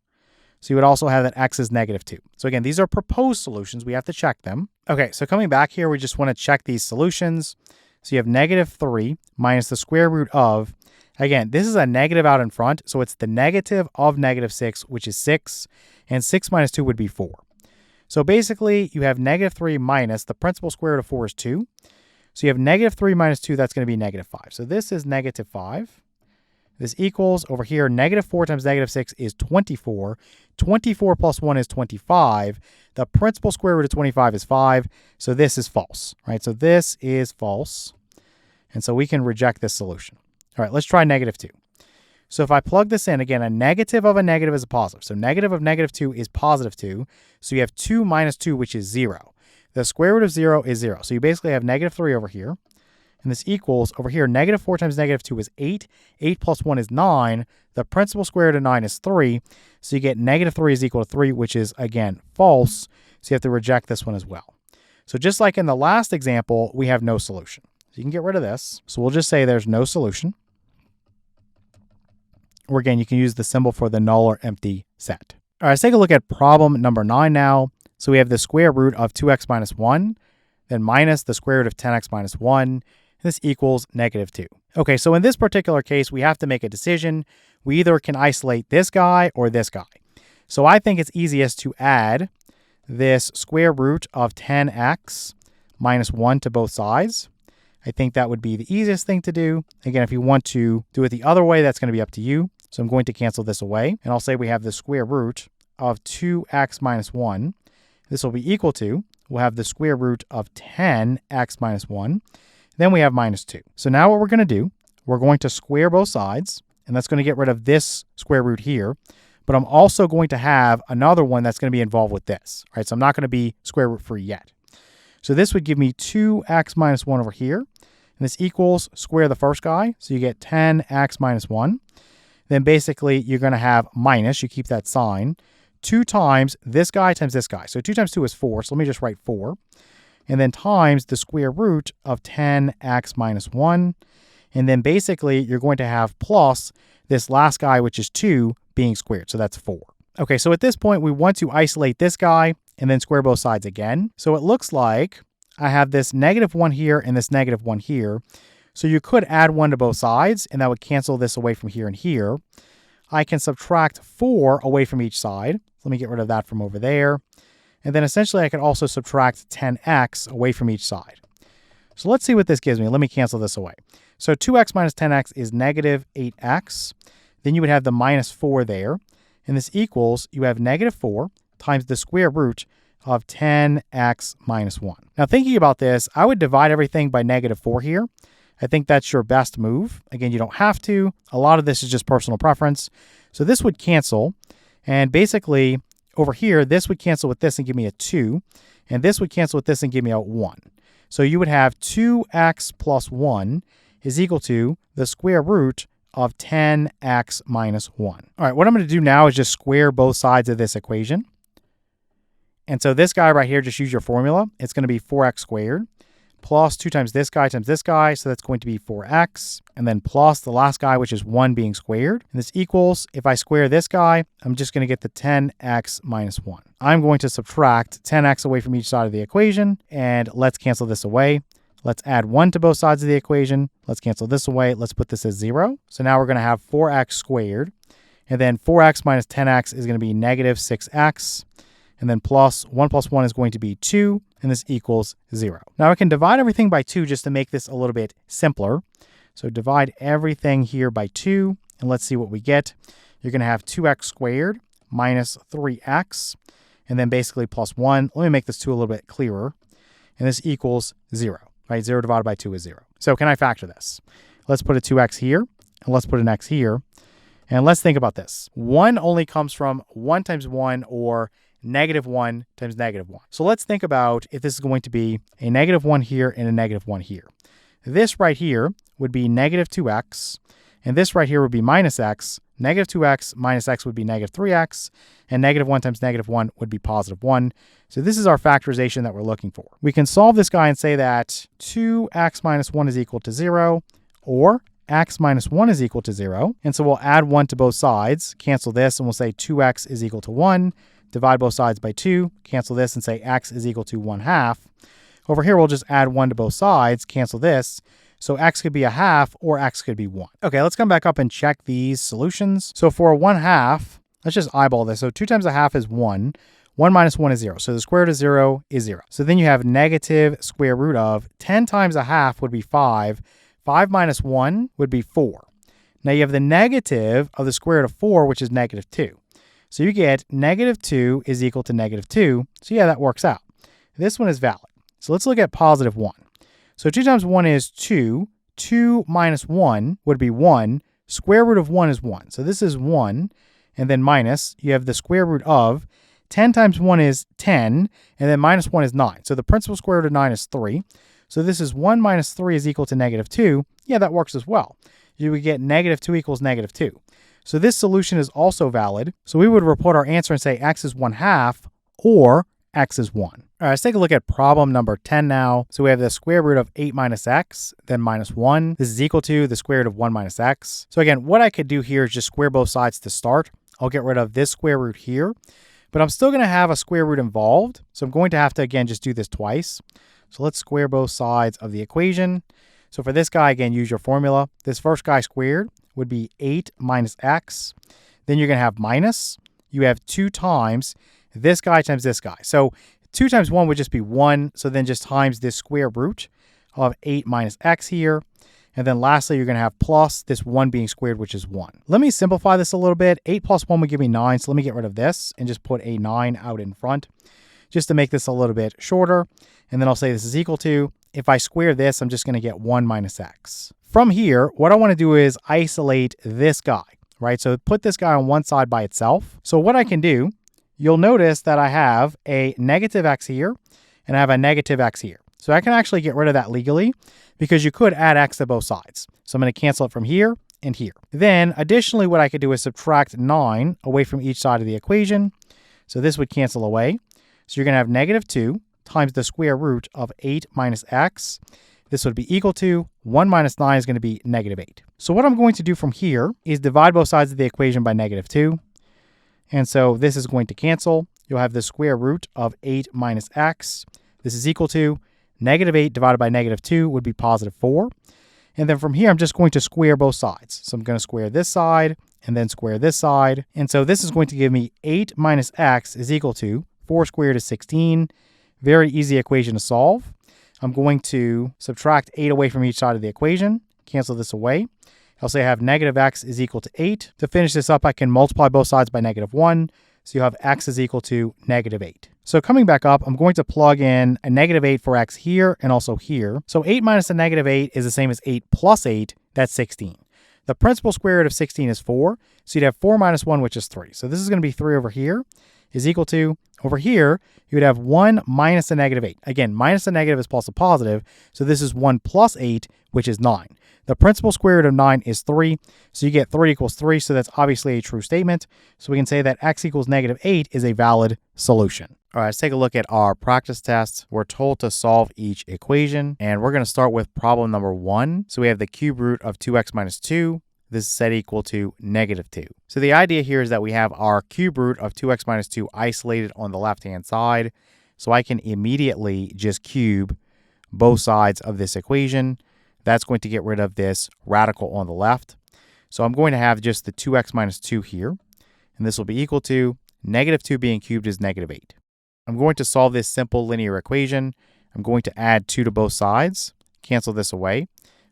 So you would also have that x is -2. So again, these are proposed solutions. We have to check them. Okay, so coming back here, we just want to check these solutions. So you have -3 minus the square root of, again, this is a negative out in front. So it's the negative of -6, which is 6. And 6 minus 2 would be 4. So basically, you have -3 minus the principal square root of 4 is 2. So you have -3 minus 2, that's going to be -5. So this is -5. This equals, over here, -4 times -6 is 24. 24 plus 1 is 25. The principal square root of 25 is 5. So this is false, right? So this is false. And so we can reject this solution. All right, let's try -2. So if I plug this in, again, a negative of a negative is a positive. So negative of -2 is +2. So you have 2 minus 2, which is 0. The square root of 0 is 0. So you basically have -3 over here. And this equals, over here, -4 times -2 is 8. 8 plus 1 is 9. The principal square root of 9 is 3. So you get -3 is equal to 3, which is, again, false. So you have to reject this one as well. So just like in the last example, we have no solution. So you can get rid of this. So we'll just say there's no solution. Or again, you can use the symbol for the null or empty set. All right, let's take a look at problem number 9 now. So we have the square root of 2x minus 1, then minus the square root of 10x minus 1. This equals -2. Okay, so in this particular case, we have to make a decision. We either can isolate this guy or this guy. So I think it's easiest to add this square root of 10x minus 1 to both sides. I think that would be the easiest thing to do. Again, if you want to do it the other way, that's going to be up to you. So I'm going to cancel this away. And I'll say we have the square root of 2x minus 1. This will be equal to, we'll have the square root of 10x minus 1. Then we have -2. So now what we're going to do, we're going to square both sides, and that's going to get rid of this square root here. But I'm also going to have another one that's going to be involved with this, right? So I'm not going to be square root free yet. So this would give me 2x minus 1 over here. And this equals square the first guy. So you get 10x minus 1. Then basically you're going to have minus, you keep that sign, 2 times this guy times this guy. So 2 times 2 is 4. So let me just write 4. And then times the square root of 10x minus 1. And then basically you're going to have plus this last guy, which is 2, being squared. So that's 4. Okay, so at this point, we want to isolate this guy and then square both sides again. So it looks like I have this -1 here and this -1 here. So you could add 1 to both sides, and that would cancel this away from here and here. I can subtract 4 away from each side. Let me get rid of that from over there. And then essentially I could also subtract 10x away from each side. So let's see what this gives me. Let me cancel this away. So 2x minus 10x is -8x. Then you would have the -4 there. And this equals, you have -4 times the square root of 10x minus 1. Now thinking about this, I would divide everything by -4 here. I think that's your best move. Again, you don't have to. A lot of this is just personal preference. So this would cancel. And basically, over here, this would cancel with this and give me a 2. And this would cancel with this and give me a 1. So you would have 2x plus 1 is equal to the square root of 10x minus 1. All right, what I'm going to do now is just square both sides of this equation. And so this guy right here, just use your formula. It's going to be 4x squared plus 2 times this guy. So that's going to be 4x. And then plus the last guy, which is 1 being squared. And this equals, if I square this guy, I'm just going to get the 10x minus 1. I'm going to subtract 10x away from each side of the equation. And let's cancel this away. Let's add 1 to both sides of the equation. Let's cancel this away. Let's put this as 0. So now we're going to have 4x squared. And then 4x minus 10x is going to be -6x. And then 1 plus 1 is going to be 2. And this equals 0. Now I can divide everything by 2 just to make this a little bit simpler. So divide everything here by 2. And let's see what we get. You're going to have 2x squared minus 3x. And then basically plus 1. Let me make this 2 a little bit clearer. And this equals 0. Right, 0 divided by 2 is 0. So can I factor this? Let's put a 2x here, and let's put an x here. And let's think about this. 1 only comes from 1 times 1 or -1 times -1. So let's think about if this is going to be a -1 here and a -1 here. This right here would be -2x, and this right here would be minus x. -2x minus x would be -3x, and -1 times -1 would be +1. So this is our factorization that we're looking for. We can solve this guy and say that 2x minus 1 is equal to 0, or x minus 1 is equal to 0. And so we'll add 1 to both sides, cancel this, and we'll say 2x is equal to 1. Divide both sides by 2, cancel this, and say x is equal to 1/2. Over here, we'll just add 1 to both sides, cancel this. So x could be 1/2 or x could be 1. Okay, let's come back up and check these solutions. So for 1/2, let's just eyeball this. So 2 times 1/2 is 1. 1 minus 1 is 0. So the square root of 0 is 0. So then you have negative square root of 10 times 1/2 would be 5. 5 minus 1 would be 4. Now you have the negative of the square root of 4, which is -2. So you get -2 is equal to -2. So yeah, that works out. This one is valid. So let's look at +1. So 2 times 1 is 2. 2 minus 1 would be 1. Square root of 1 is 1. So this is 1. And then minus, you have the square root of 10 times 1 is 10. And then minus 1 is 9. So the principal square root of 9 is 3. So this is 1 minus 3 is equal to -2. Yeah, that works as well. You would get -2 equals -2. So this solution is also valid. So we would report our answer and say x is 1/2 or x is 1. All right, let's take a look at problem number 10 now. So we have the square root of 8 minus x, then -1. This is equal to the square root of 1 minus x. So again, what I could do here is just square both sides to start. I'll get rid of this square root here, but I'm still going to have a square root involved. So I'm going to have to, again, just do this twice. So let's square both sides of the equation. So for this guy, again, use your formula. This first guy squared would be 8 minus x. Then you're going to have minus. You have 2 times this guy times this guy. So 2 times 1 would just be 1. So then just times this square root of 8 minus x here. And then lastly, you're going to have plus this 1 being squared, which is 1. Let me simplify this a little bit. 8 plus 1 would give me 9. So let me get rid of this and just put a 9 out in front just to make this a little bit shorter. And then I'll say this is equal to, if I square this, I'm just going to get 1 minus x. From here, what I want to do is isolate this guy, right? So put this guy on one side by itself. So what I can do, you'll notice that I have a negative x here and I have a negative x here. So I can actually get rid of that legally because you could add x to both sides. So I'm going to cancel it from here and here. Then additionally, what I could do is subtract 9 away from each side of the equation. So this would cancel away. So you're going to have -2 times the square root of 8 minus x. this would be equal to 1 minus 9 is going to be negative 8. So what I'm going to do from here is divide both sides of the equation by negative 2. And so this is going to cancel. You'll have the square root of 8 minus x. This is equal to negative 8 divided by negative 2 would be positive 4. And then from here, I'm just going to square both sides. So I'm going to square this side and then square this side. And so this is going to give me 8 minus x is equal to 4 squared is 16. Very easy equation to solve. I'm going to subtract 8 away from each side of the equation, cancel this away. I'll say I have negative x is equal to 8. To finish this up, I can multiply both sides by negative 1. So you have x is equal to negative 8. So coming back up, I'm going to plug in a negative 8 for x here and also here. So 8 minus a negative 8 is the same as 8 plus 8. That's 16. The principal square root of 16 is 4. So you'd have 4 minus 1, which is 3. So this is going to be 3 over here is equal to, over here, you would have 1 minus a negative 8. Again, minus a negative is plus a positive. So this is 1 plus 8, which is 9. The principal square root of 9 is 3. So you get 3 equals 3. So that's obviously a true statement. So we can say that x equals negative 8 is a valid solution. All right, let's take a look at our practice test. We're told to solve each equation, and we're going to start with problem number 1. So we have the cube root of 2x minus 2. This is set equal to negative 2. So the idea here is that we have our cube root of 2x minus 2 isolated on the left-hand side. So I can immediately just cube both sides of this equation. That's going to get rid of this radical on the left. So I'm going to have just the 2x minus 2 here. And this will be equal to negative 2 being cubed is negative 8. I'm going to solve this simple linear equation. I'm going to add 2 to both sides. Cancel this away.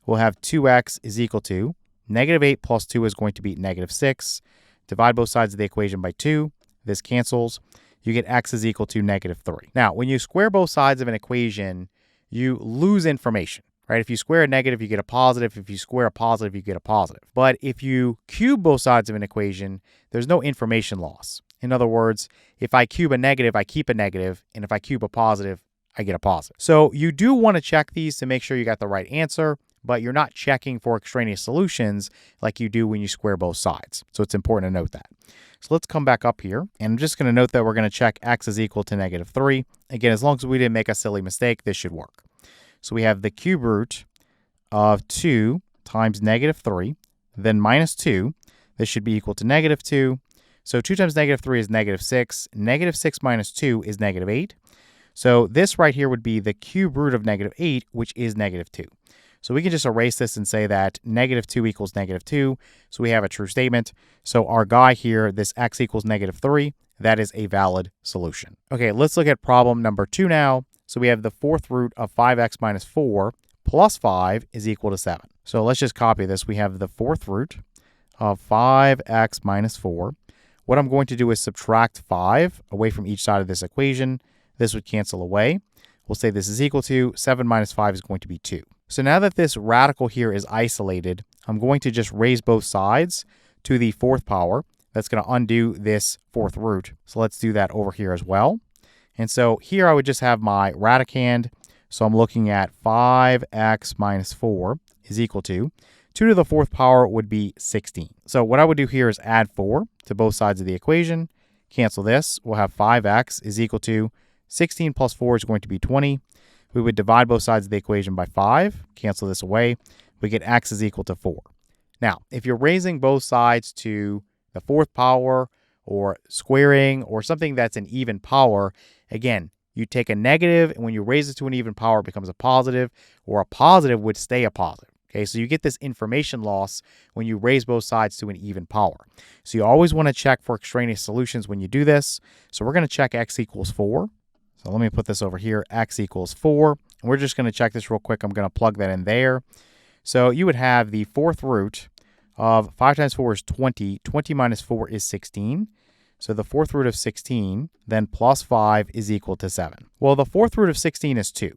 We'll have 2x is equal to negative 8 plus 2 is going to be negative 6. Divide both sides of the equation by 2. This cancels. You get x is equal to negative 3. Now, when you square both sides of an equation, you lose information, right? If you square a negative, you get a positive. If you square a positive, you get a positive. But if you cube both sides of an equation, there's no information loss. In other words, if I cube a negative, I keep a negative. And if I cube a positive, I get a positive. So you do want to check these to make sure you got the right answer, but you're not checking for extraneous solutions like you do when you square both sides. So it's important to note that. So let's come back up here, and I'm just going to note that we're going to check x is equal to negative 3. Again, as long as we didn't make a silly mistake, this should work. So we have the cube root of 2 times negative 3, then minus 2. This should be equal to negative 2. So 2 times negative 3 is negative 6. Negative 6 minus 2 is negative 8. So this right here would be the cube root of negative 8, which is negative 2. So we can just erase this and say that negative 2 equals negative 2. So we have a true statement. So our guy here, this x equals negative 3, that is a valid solution. Okay, let's look at problem number 2 now. So we have the fourth root of 5x minus 4 plus 5 is equal to 7. So let's just copy this. We have the fourth root of 5x minus 4. What I'm going to do is subtract 5 away from each side of this equation. This would cancel away. We'll say this is equal to 7 minus 5 is going to be 2. So now that this radical here is isolated, I'm going to just raise both sides to the fourth power. That's going to undo this fourth root. So let's do that over here as well. And so here I would just have my radicand. So I'm looking at 5x minus 4 is equal to 2 to the fourth power would be 16. So what I would do here is add 4 to both sides of the equation. Cancel this. We'll have 5x is equal to 16 plus 4 is going to be 20. We would divide both sides of the equation by 5. Cancel this away. We get x is equal to 4. Now, if you're raising both sides to the fourth power or squaring or something that's an even power, again, you take a negative, and when you raise it to an even power, it becomes a positive, or a positive would stay a positive. Okay, so you get this information loss when you raise both sides to an even power. So you always want to check for extraneous solutions when you do this. So we're going to check x equals 4. So let me put this over here, x equals 4. And we're just going to check this real quick. I'm going to plug that in there. So you would have the fourth root of 5 times 4 is 20. 20 minus 4 is 16. So the fourth root of 16, then plus 5 is equal to 7. Well, the fourth root of 16 is 2.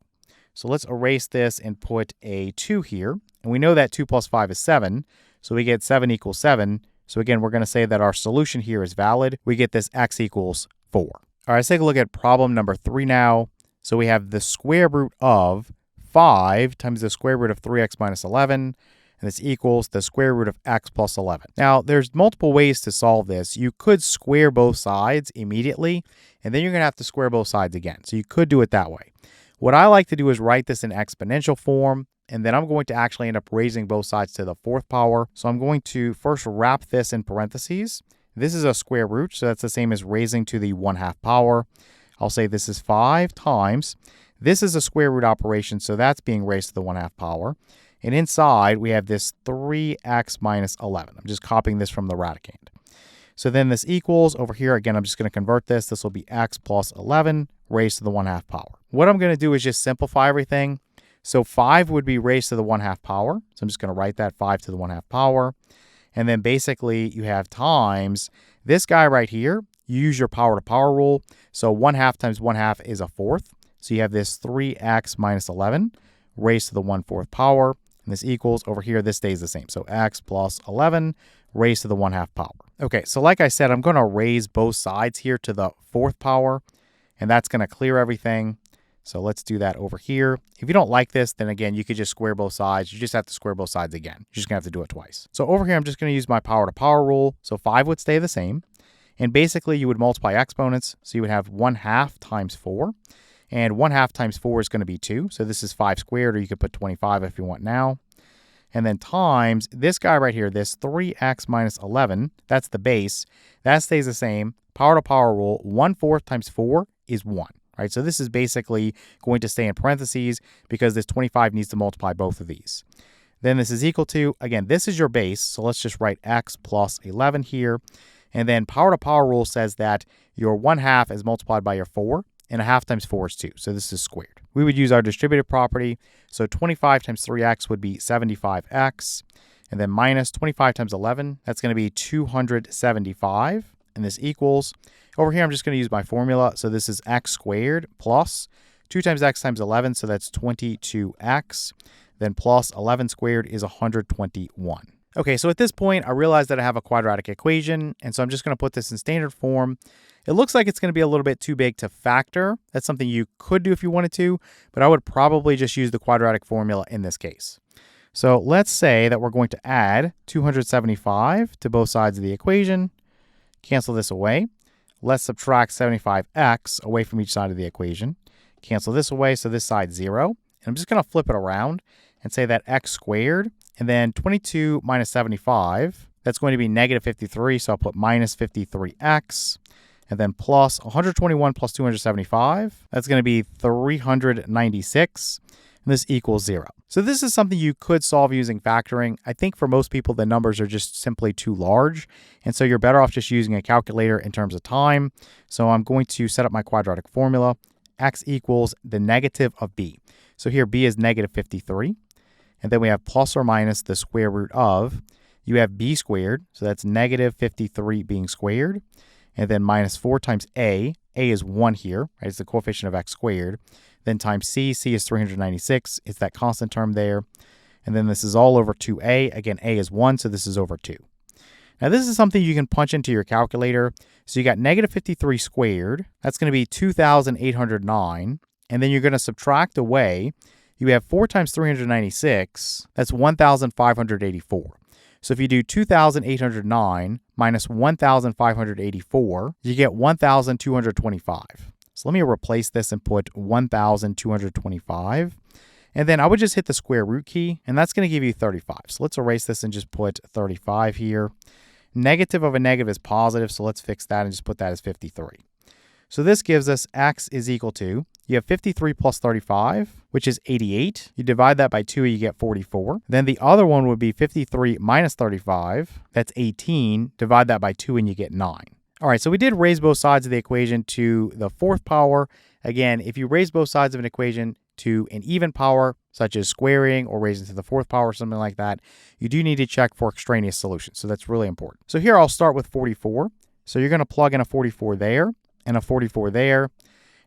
So let's erase this and put a 2 here. And we know that 2 plus 5 is 7. So we get 7 equals 7. So again, we're going to say that our solution here is valid. We get this x equals 4. All right, let's take a look at problem number 3 now. So we have the square root of 5 times the square root of 3x minus 11. And this equals the square root of x plus 11. Now, there's multiple ways to solve this. You could square both sides immediately, and then you're going to have to square both sides again. So you could do it that way. What I like to do is write this in exponential form. and then I'm going to actually end up raising both sides to the 4th power. So I'm going to first wrap this in parentheses. This is a square root, so that's the same as raising to the 1/2 power. I'll say this is 5 times. This is a square root operation, so that's being raised to the 1/2 power. And inside, we have this 3x minus 11. I'm just copying this from the radicand. So then this equals, over here, again, I'm just going to convert this. This will be x plus 11 raised to the 1/2 power. What I'm going to do is just simplify everything. So 5 would be raised to the 1/2 power. So I'm just going to write that 5 to the 1/2 power. And then basically you have times this guy right here. You use your power to power rule. So 1/2 times 1/2 is a 4th. So you have this 3x minus 11 raised to the 1/4 power. And this equals, over here, this stays the same. So x plus 11 raised to the 1/2 power. Okay, so like I said, I'm going to raise both sides here to the 4th power. And that's going to clear everything. So let's do that over here. If you don't like this, then again, you could just square both sides. You just have to square both sides again. You're just going to have to do it twice. So over here, I'm just going to use my power to power rule. So 5 would stay the same. And basically, you would multiply exponents. So you would have 1/2 times 4. And 1/2 times 4 is going to be 2. So this is 5 squared, or you could put 25 if you want now. And then times this guy right here, this 3x minus 11, that's the base. That stays the same. Power to power rule, 1/4 times 4 is 1. Right? So this is basically going to stay in parentheses because this 25 needs to multiply both of these. Then this is equal to, again, this is your base. So let's just write x plus 11 here. And then power to power rule says that your 1/2 is multiplied by your 4, and 1/2 times 4 is 2. So this is squared. We would use our distributive property. So 25 times 3x would be 75x. And then minus 25 times 11, that's going to be 275. And this equals, over here, I'm just going to use my formula. So this is x squared plus 2 times x times 11. So that's 22x. Then plus 11 squared is 121. Okay, so at this point, I realize that I have a quadratic equation. And so I'm just going to put this in standard form. It looks like it's going to be a little bit too big to factor. That's something you could do if you wanted to. But I would probably just use the quadratic formula in this case. So let's say that we're going to add 275 to both sides of the equation. Cancel this away. Let's subtract 75x away from each side of the equation. Cancel this away, so this side's 0. And I'm just going to flip it around and say that x squared, and then 22 minus 75, that's going to be negative 53, so I'll put minus 53x, and then plus 121 plus 275, that's going to be 396, and this equals 0. So this is something you could solve using factoring. I think for most people, the numbers are just simply too large. And so you're better off just using a calculator in terms of time. So I'm going to set up my quadratic formula. X equals the negative of b. So here b is negative 53. And then we have plus or minus the square root of. You have b squared. So that's negative 53 being squared. And then minus 4 times a. A is 1 here. Right? It's the coefficient of x squared. Then times c. C is 396. It's that constant term there. And then this is all over 2a. Again, a is 1, so this is over 2. Now, this is something you can punch into your calculator. So you got negative 53 squared. That's going to be 2,809. And then you're going to subtract away. You have 4 times 396. That's 1,584. So if you do 2,809 minus 1,584, you get 1,225. So let me replace this and put 1,225. And then I would just hit the square root key, and that's going to give you 35. So let's erase this and just put 35 here. Negative of a negative is positive, so let's fix that and just put that as 53. So this gives us x is equal to, you have 53 plus 35, which is 88. You divide that by 2, you get 44. Then the other one would be 53 minus 35. That's 18. Divide that by 2, and you get 9. All right, so we did raise both sides of the equation to the 4th power. Again, if you raise both sides of an equation to an even power, such as squaring or raising to the 4th power or something like that, you do need to check for extraneous solutions. So that's really important. So here I'll start with 44. So you're going to plug in a 44 there and a 44 there.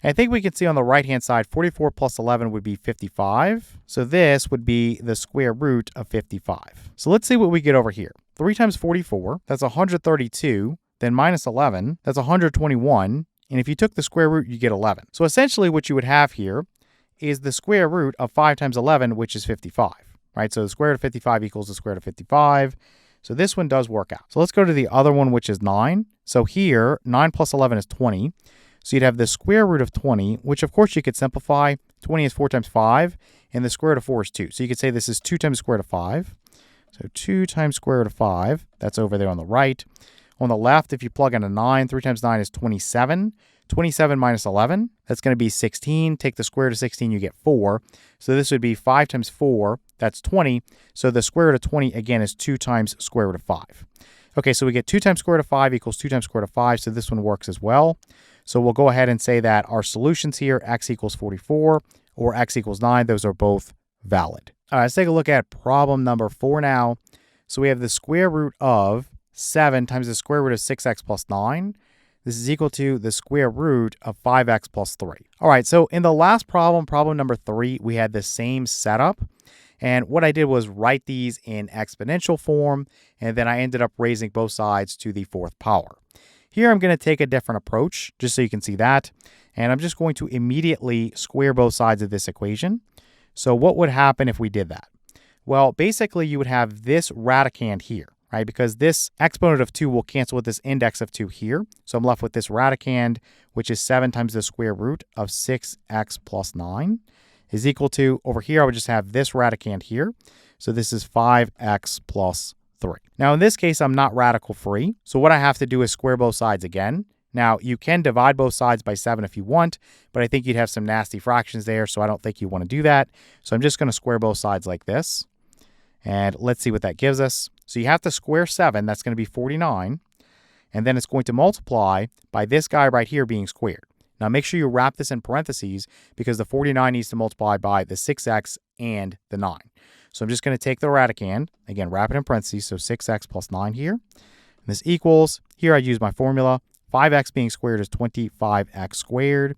And I think we can see on the right-hand side, 44 plus 11 would be 55. So this would be the square root of 55. So let's see what we get over here. 3 times 44, that's 132. Then minus 11, that's 121. And if you took the square root, you get 11. So essentially what you would have here is the square root of 5 times 11, which is 55. Right? So the square root of 55 equals the square root of 55. So this one does work out. So let's go to the other one, which is 9. So here, 9 plus 11 is 20. So you'd have the square root of 20, which of course you could simplify. 20 is 4 times 5. and the square root of 4 is 2. So you could say this is 2 times the square root of 5. So 2 times square root of 5, that's over there on the right. On the left, if you plug in a 9, 3 times 9 is 27. 27 minus 11, that's going to be 16. Take the square root of 16, you get 4. So this would be 5 times 4, that's 20. So the square root of 20, again, is 2 times square root of 5. Okay, so we get 2 times square root of 5 equals 2 times square root of 5, so this one works as well. So we'll go ahead and say that our solutions here, x equals 44 or x equals 9, those are both valid. All right, let's take a look at problem number 4 now. So we have the square root of 7 times the square root of 6x plus 9. This is equal to the square root of 5x plus 3. All right, so in the last problem, problem number 3, we had the same setup. And what I did was write these in exponential form, and then I ended up raising both sides to the 4th power. Here I'm going to take a different approach, just so you can see that. And I'm just going to immediately square both sides of this equation. So what would happen if we did that? Well, basically you would have this radicand here, right? Because this exponent of 2 will cancel with this index of 2 here. So I'm left with this radicand, which is 7 times the square root of 6x plus 9 is equal to, over here I would just have this radicand here. So this is 5x plus 3. Now in this case, I'm not radical free. So what I have to do is square both sides again. Now you can divide both sides by 7 if you want, but I think you'd have some nasty fractions there, so I don't think you want to do that. So I'm just going to square both sides like this. And let's see what that gives us. So you have to square 7, that's going to be 49. And then it's going to multiply by this guy right here being squared. Now make sure you wrap this in parentheses because the 49 needs to multiply by the 6x and the 9. So I'm just going to take the radicand, again, wrap it in parentheses, so 6x plus 9 here. And this equals, here I use my formula, 5x being squared is 25x squared,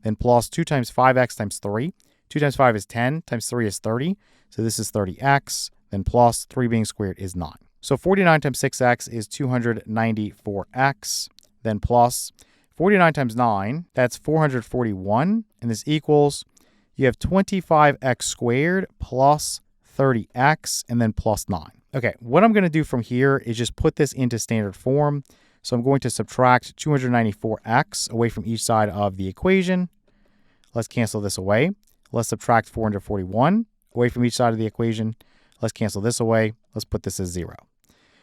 then plus 2 times 5x times 3. 2 times 5 is 10, times 3 is 30, so this is 30x, then plus 3 being squared is 9. So 49 times 6x is 294x, then plus 49 times 9, that's 441, and this equals, you have 25x squared plus 30x, and then plus 9. Okay, what I'm going to do from here is just put this into standard form. So I'm going to subtract 294x away from each side of the equation. Let's cancel this away. Let's subtract 441 away from each side of the equation. Let's cancel this away. Let's put this as 0.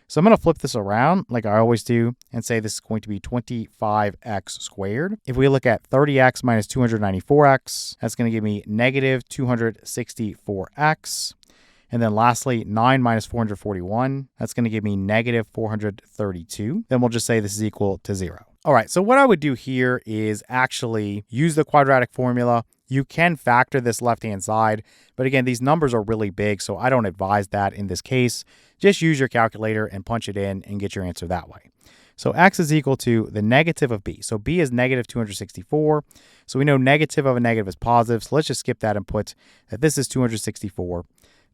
So I'm going to flip this around like I always do and say this is going to be 25x squared. If we look at 30x minus 294x, that's going to give me negative 264x. And then lastly, 9 minus 441, that's going to give me negative 432. Then we'll just say this is equal to 0. All right, so what I would do here is actually use the quadratic formula. You can factor this left-hand side, but again, these numbers are really big, so I don't advise that in this case. Just use your calculator and punch it in and get your answer that way. So x is equal to the negative of b. So b is negative 264. So we know negative of a negative is positive, so let's just skip that and put that this is 264.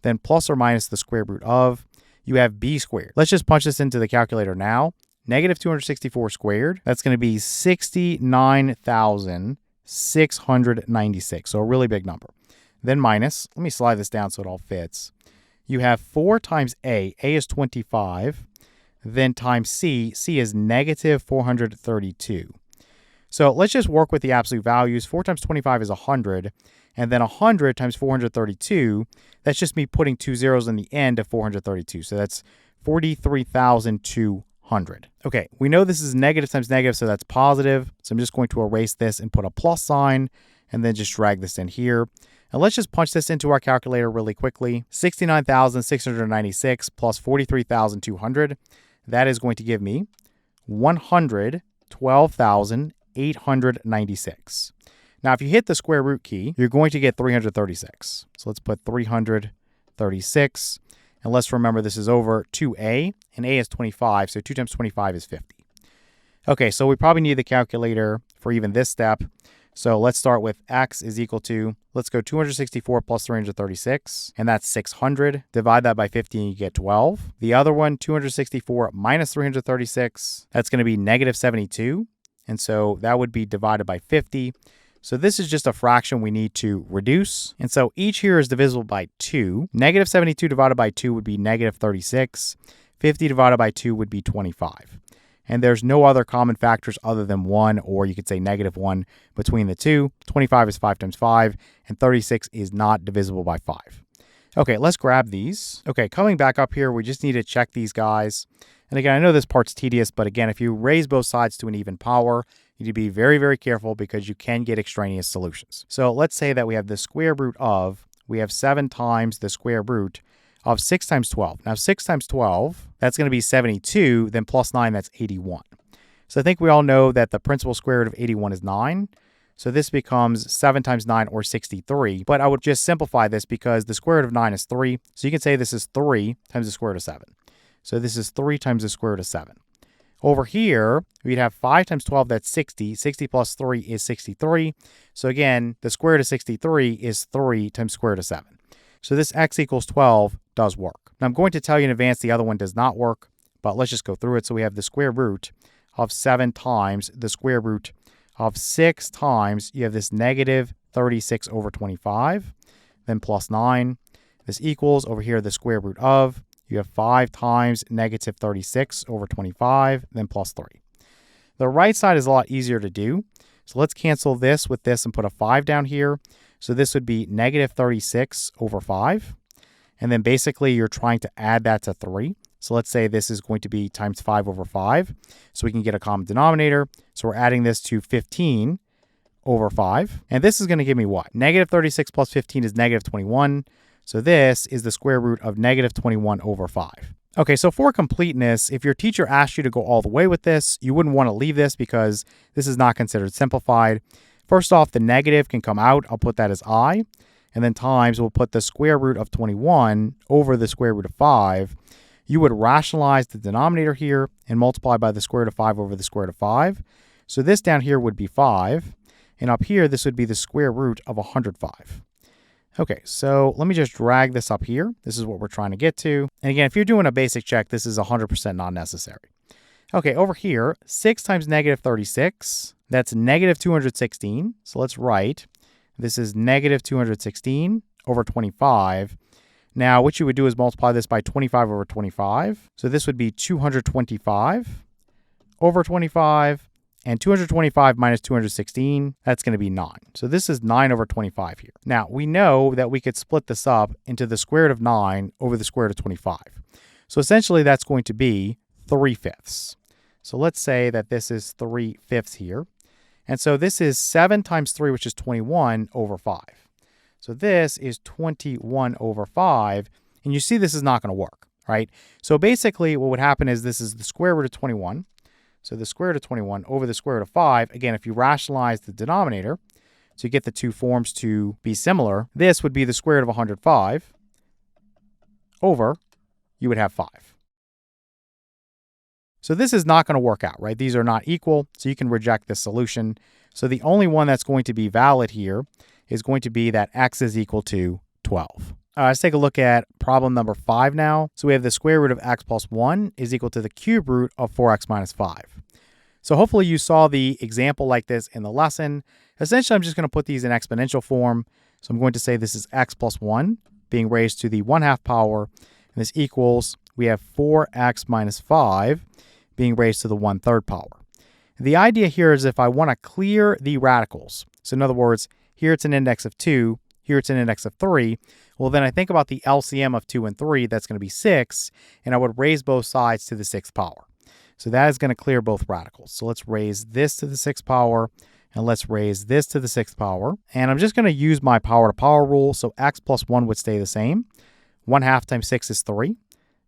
Then plus or minus the square root of, you have b squared. Let's just punch this into the calculator now. Negative 264 squared, that's going to be 69,696. So a really big number. Then minus, let me slide this down so it all fits. You have 4 times a is 25, then times c is negative 432. So let's just work with the absolute values. 4 times 25 is 100, and then 100 times 432, that's just me putting 2 zeros in the end of 432. So that's 43,200. Okay, we know this is negative times negative, so that's positive. So I'm just going to erase this and put a plus sign, and then just drag this in here. And let's just punch this into our calculator really quickly. 69,696 plus 43,200. That is going to give me 112,896. Now, if you hit the square root key, you're going to get 336. So let's put 336. And let's remember this is over 2a, and a is 25, so 2 times 25 is 50. Okay, so we probably need the calculator for even this step. So let's start with x is equal to, let's go 264 plus 336, and that's 600. Divide that by 50 and you get 12. The other one, 264 minus 336, that's going to be negative 72. And so that would be divided by 50. So this is just a fraction we need to reduce. And so each here is divisible by 2. Negative 72 divided by 2 would be negative 36. 50 divided by 2 would be 25. and there's no other common factors other than 1, or you could say -1 between the two. 25 is 5 times 5, and 36 is not divisible by 5. Okay, let's grab these. Okay, coming back up here, we just need to check these guys. And again, I know this part's tedious, but again, if you raise both sides to an even power, you need to be very, very careful because you can get extraneous solutions. So let's say that we have the square root of, we have 7 times the square root of 6 times 12. Now, 6 times 12, that's going to be 72, then plus 9, that's 81. So I think we all know that the principal square root of 81 is 9. So this becomes 7 times 9, or 63. But I would just simplify this because the square root of 9 is 3. So you can say this is 3 times the square root of 7. So this is 3 times the square root of 7. Over here, we'd have 5 times 12, that's 60. 60 plus 3 is 63. So again, the square root of 63 is 3 times the square root of 7. So this x equals 12 does work. Now I'm going to tell you in advance the other one does not work, but let's just go through it. So we have the square root of 7 times the square root of 6 times, you have this negative 36 over 25, then plus 9. This equals, over here, the square root of, you have 5 times negative 36 over 25, then plus 3. The right side is a lot easier to do. So let's cancel this with this and put a 5 down here. So this would be negative 36 over 5. And then basically you're trying to add that to 3. So let's say this is going to be times 5 over 5. So we can get a common denominator. So we're adding this to 15 over 5. And this is going to give me what? Negative 36 plus 15 is negative 21. So this is the square root of negative 21 over 5. Okay, so for completeness, if your teacher asked you to go all the way with this, you wouldn't want to leave this because this is not considered simplified. First off, the negative can come out. I'll put that as I. And then times, we'll put the square root of 21 over the square root of 5. You would rationalize the denominator here and multiply by the square root of 5 over the square root of 5. So this down here would be 5. And up here, this would be the square root of 105. Okay, so let me just drag this up here. This is what we're trying to get to. And again, if you're doing a basic check, this is 100% not necessary. Okay, over here, 6 times negative 36, that's negative 216. So let's write, this is negative 216 over 25. Now, what you would do is multiply this by 25 over 25. So this would be 225 over 25. And 225 minus 216, that's going to be 9. So this is 9 over 25 here. Now, we know that we could split this up into the square root of 9 over the square root of 25. So essentially, that's going to be 3/5. So let's say that this is 3/5 here. And so this is 7 times 3, which is 21 over 5. So this is 21 over 5. And you see this is not going to work, right? So basically, what would happen is this is the square root of 21. So the square root of 21 over the square root of 5, again, if you rationalize the denominator, so you get the two forms to be similar, this would be the square root of 105 over, you would have 5. So this is not going to work out, right? These are not equal, so you can reject this solution. So the only one that's going to be valid here is going to be that x is equal to 12. Let's take a look at problem number 5 now. So we have the square root of x plus 1 is equal to the cube root of 4x minus 5. So hopefully you saw the example like this in the lesson. Essentially, I'm just going to put these in exponential form. So I'm going to say this is x plus 1 being raised to the 1/2 power. And this equals, we have 4x minus 5 being raised to the 1/3 power. The idea here is if I want to clear the radicals. So in other words, here it's an index of 2. Here it's an index of 3. Well, then I think about the LCM of 2 and 3. That's going to be 6. And I would raise both sides to the 6th power. So that is going to clear both radicals. So let's raise this to the 6th power. And let's raise this to the 6th power. And I'm just going to use my power to power rule. So x plus 1 would stay the same. 1/2 times 6 is 3.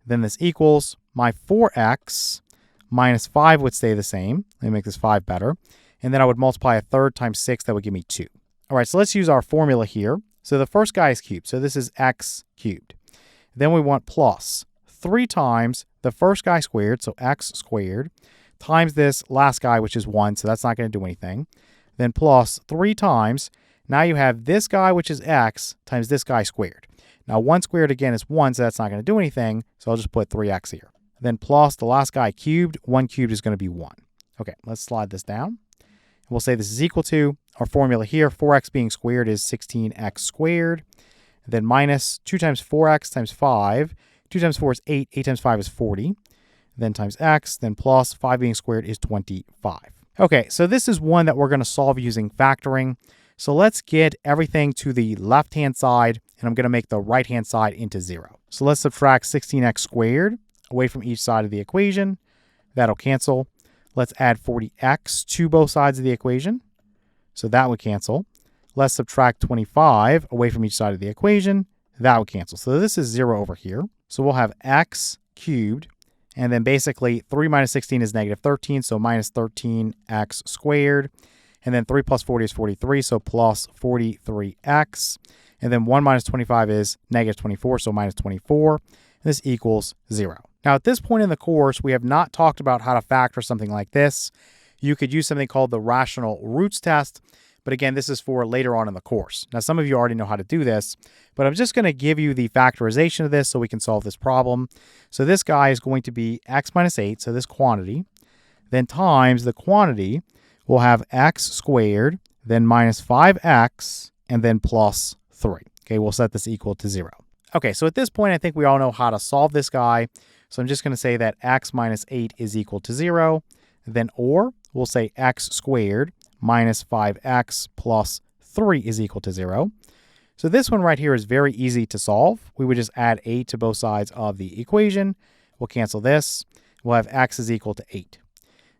Then this equals my 4x minus 5 would stay the same. Let me make this 5 better. And then I would multiply 1/3 times 6. That would give me 2. All right, so let's use our formula here. So the first guy is cubed. So this is x cubed. Then we want plus 3 times the first guy squared, so x squared, times this last guy, which is 1, so that's not going to do anything. Then plus 3 times, now you have this guy, which is x, times this guy squared. Now 1 squared again is 1, so that's not going to do anything, so I'll just put 3x here. Then plus the last guy cubed, 1 cubed is going to be 1. Okay, let's slide this down. We'll say this is equal to, our formula here, 4x being squared is 16x squared. Then minus 2 times 4x times 5. 2 times 4 is 8. 8 times 5 is 40. then times x, then plus 5 being squared is 25. Okay, so this is one that we're going to solve using factoring. So let's get everything to the left-hand side, and I'm going to make the right-hand side into 0. So let's subtract 16x squared away from each side of the equation. That'll cancel. Let's add 40x to both sides of the equation. So that would cancel. Let's subtract 25 away from each side of the equation. That would cancel. So this is 0 over here. So we'll have x cubed. And then basically 3 minus 16 is negative 13. So minus 13x squared. And then 3 plus 40 is 43. So plus 43x. And then 1 minus 25 is negative 24. So minus 24. And this equals 0. Now at this point in the course, we have not talked about how to factor something like this. You could use something called the rational roots test. But again, this is for later on in the course. Now, some of you already know how to do this, but I'm just going to give you the factorization of this so we can solve this problem. So this guy is going to be x minus 8, so this quantity, then times the quantity, we'll have x squared, then minus 5x, and then plus 3. Okay, we'll set this equal to 0. Okay, so at this point, I think we all know how to solve this guy. So I'm just going to say that x minus 8 is equal to 0. Then or, we'll say x squared minus 5x plus 3 is equal to 0. So this one right here is very easy to solve. We would just add 8 to both sides of the equation. We'll cancel this. We'll have x is equal to 8.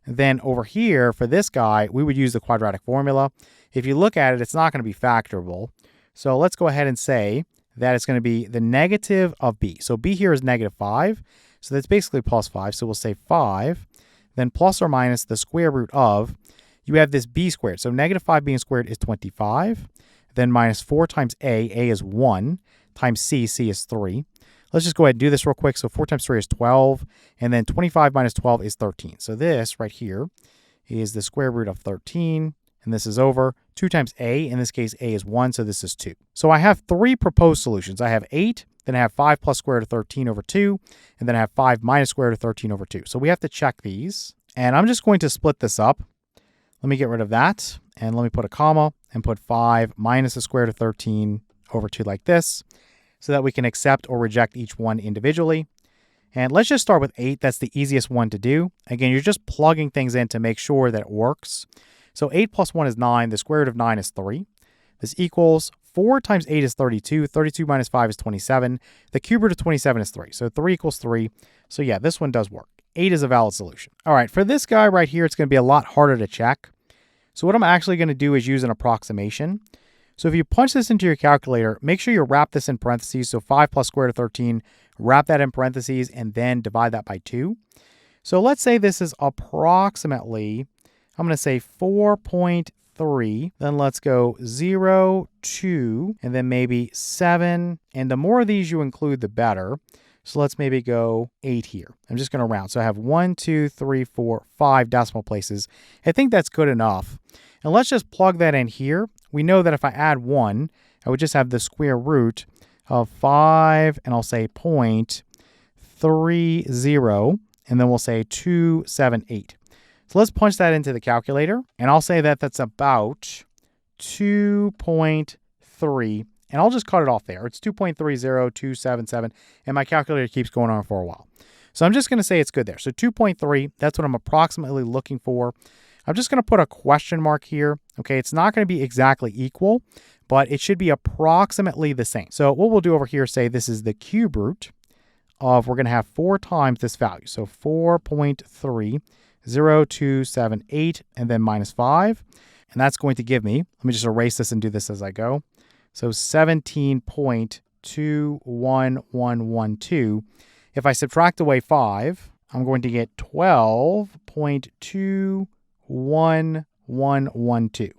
And then over here, for this guy, we would use the quadratic formula. If you look at it, it's not going to be factorable. So let's go ahead and say that it's going to be the negative of b. So b here is negative 5. So that's basically plus 5. So we'll say 5. Then plus or minus the square root of, you have this b squared. So negative 5 being squared is 25. Then minus 4 times a is 1, times c is 3. Let's just go ahead and do this real quick. So 4 times 3 is 12. And then 25 minus 12 is 13. So this right here is the square root of 13. And this is over 2 times a. In this case, a is 1. So this is 2. So I have 3 proposed solutions. I have 8. Then I have 5 plus square root of 13 over 2. And then I have 5 minus square root of 13 over 2. So we have to check these. And I'm just going to split this up. Let me get rid of that, and let me put a comma and put 5 minus the square root of 13 over 2 like this, so that we can accept or reject each one individually. And let's just start with 8. That's the easiest one to do. Again, you're just plugging things in to make sure that it works. So 8 plus 1 is 9. The square root of 9 is 3. This equals 4 times 8 is 32. 32 minus 5 is 27. The cube root of 27 is 3. So 3 equals 3. So yeah, this one does work. 8 is a valid solution. All right, for this guy right here, it's going to be a lot harder to check. So what I'm actually going to do is use an approximation. So if you punch this into your calculator, make sure you wrap this in parentheses. So 5 plus square root of 13, wrap that in parentheses, and then divide that by 2. So let's say this is approximately, I'm going to say 4.3. Then let's go 0, 2, and then maybe 7. And the more of these you include, the better. So let's maybe go 8 here. I'm just going to round. So I have 1, 2, 3, 4, 5 decimal places. I think that's good enough. And let's just plug that in here. We know that if I add 1, I would just have the square root of 5, and I'll say 0.30, and then we'll say 278. So let's punch that into the calculator, and I'll say that that's about 2.3. And I'll just cut it off there. It's 2.30277, and my calculator keeps going on for a while. So I'm just going to say it's good there. So 2.3, that's what I'm approximately looking for. I'm just going to put a question mark here. Okay, it's not going to be exactly equal, but it should be approximately the same. So what we'll do over here, say this is the cube root of, we're going to have 4 times this value. So 4.30278, and then minus 5. And that's going to give me, let me just erase this and do this as I go. So 17.21112. If I subtract away 5, I'm going to get 12.21112.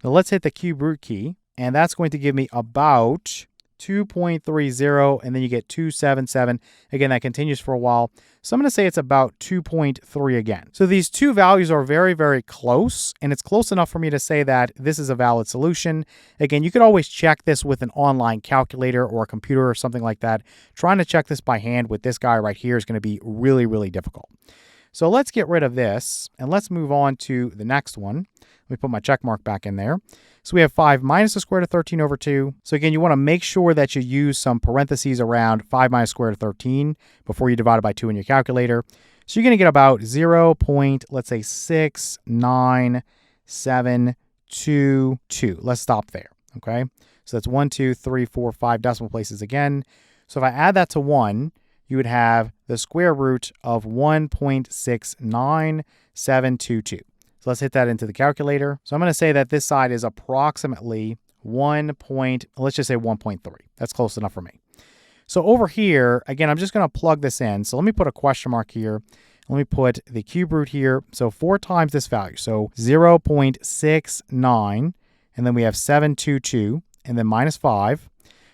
Now let's hit the cube root key, and that's going to give me about 2.30, and then you get 277. Again, that continues for a while. So I'm going to say it's about 2.3 again. So these two values are very, very close, and it's close enough for me to say that this is a valid solution. Again, you could always check this with an online calculator or a computer or something like that. Trying to check this by hand with this guy right here is going to be really, really difficult. So let's get rid of this, and let's move on to the next one. Let me put my check mark back in there. So we have 5 minus the square root of 13 over 2. So again, you want to make sure that you use some parentheses around 5 minus square root of 13 before you divide it by 2 in your calculator. So you're going to get about 0. Let's say 69722. Let's stop there. Okay. So that's 1, 2, 3, 4, 5 decimal places again. So if I add that to 1, you would have the square root of 1.69722. So let's hit that into the calculator. So I'm going to say that this side is approximately let's just say 1.3. That's close enough for me. So over here, again, I'm just going to plug this in. So let me put a question mark here. Let me put the cube root here. So 4 times this value. So 0.69, and then we have 722, and then minus 5.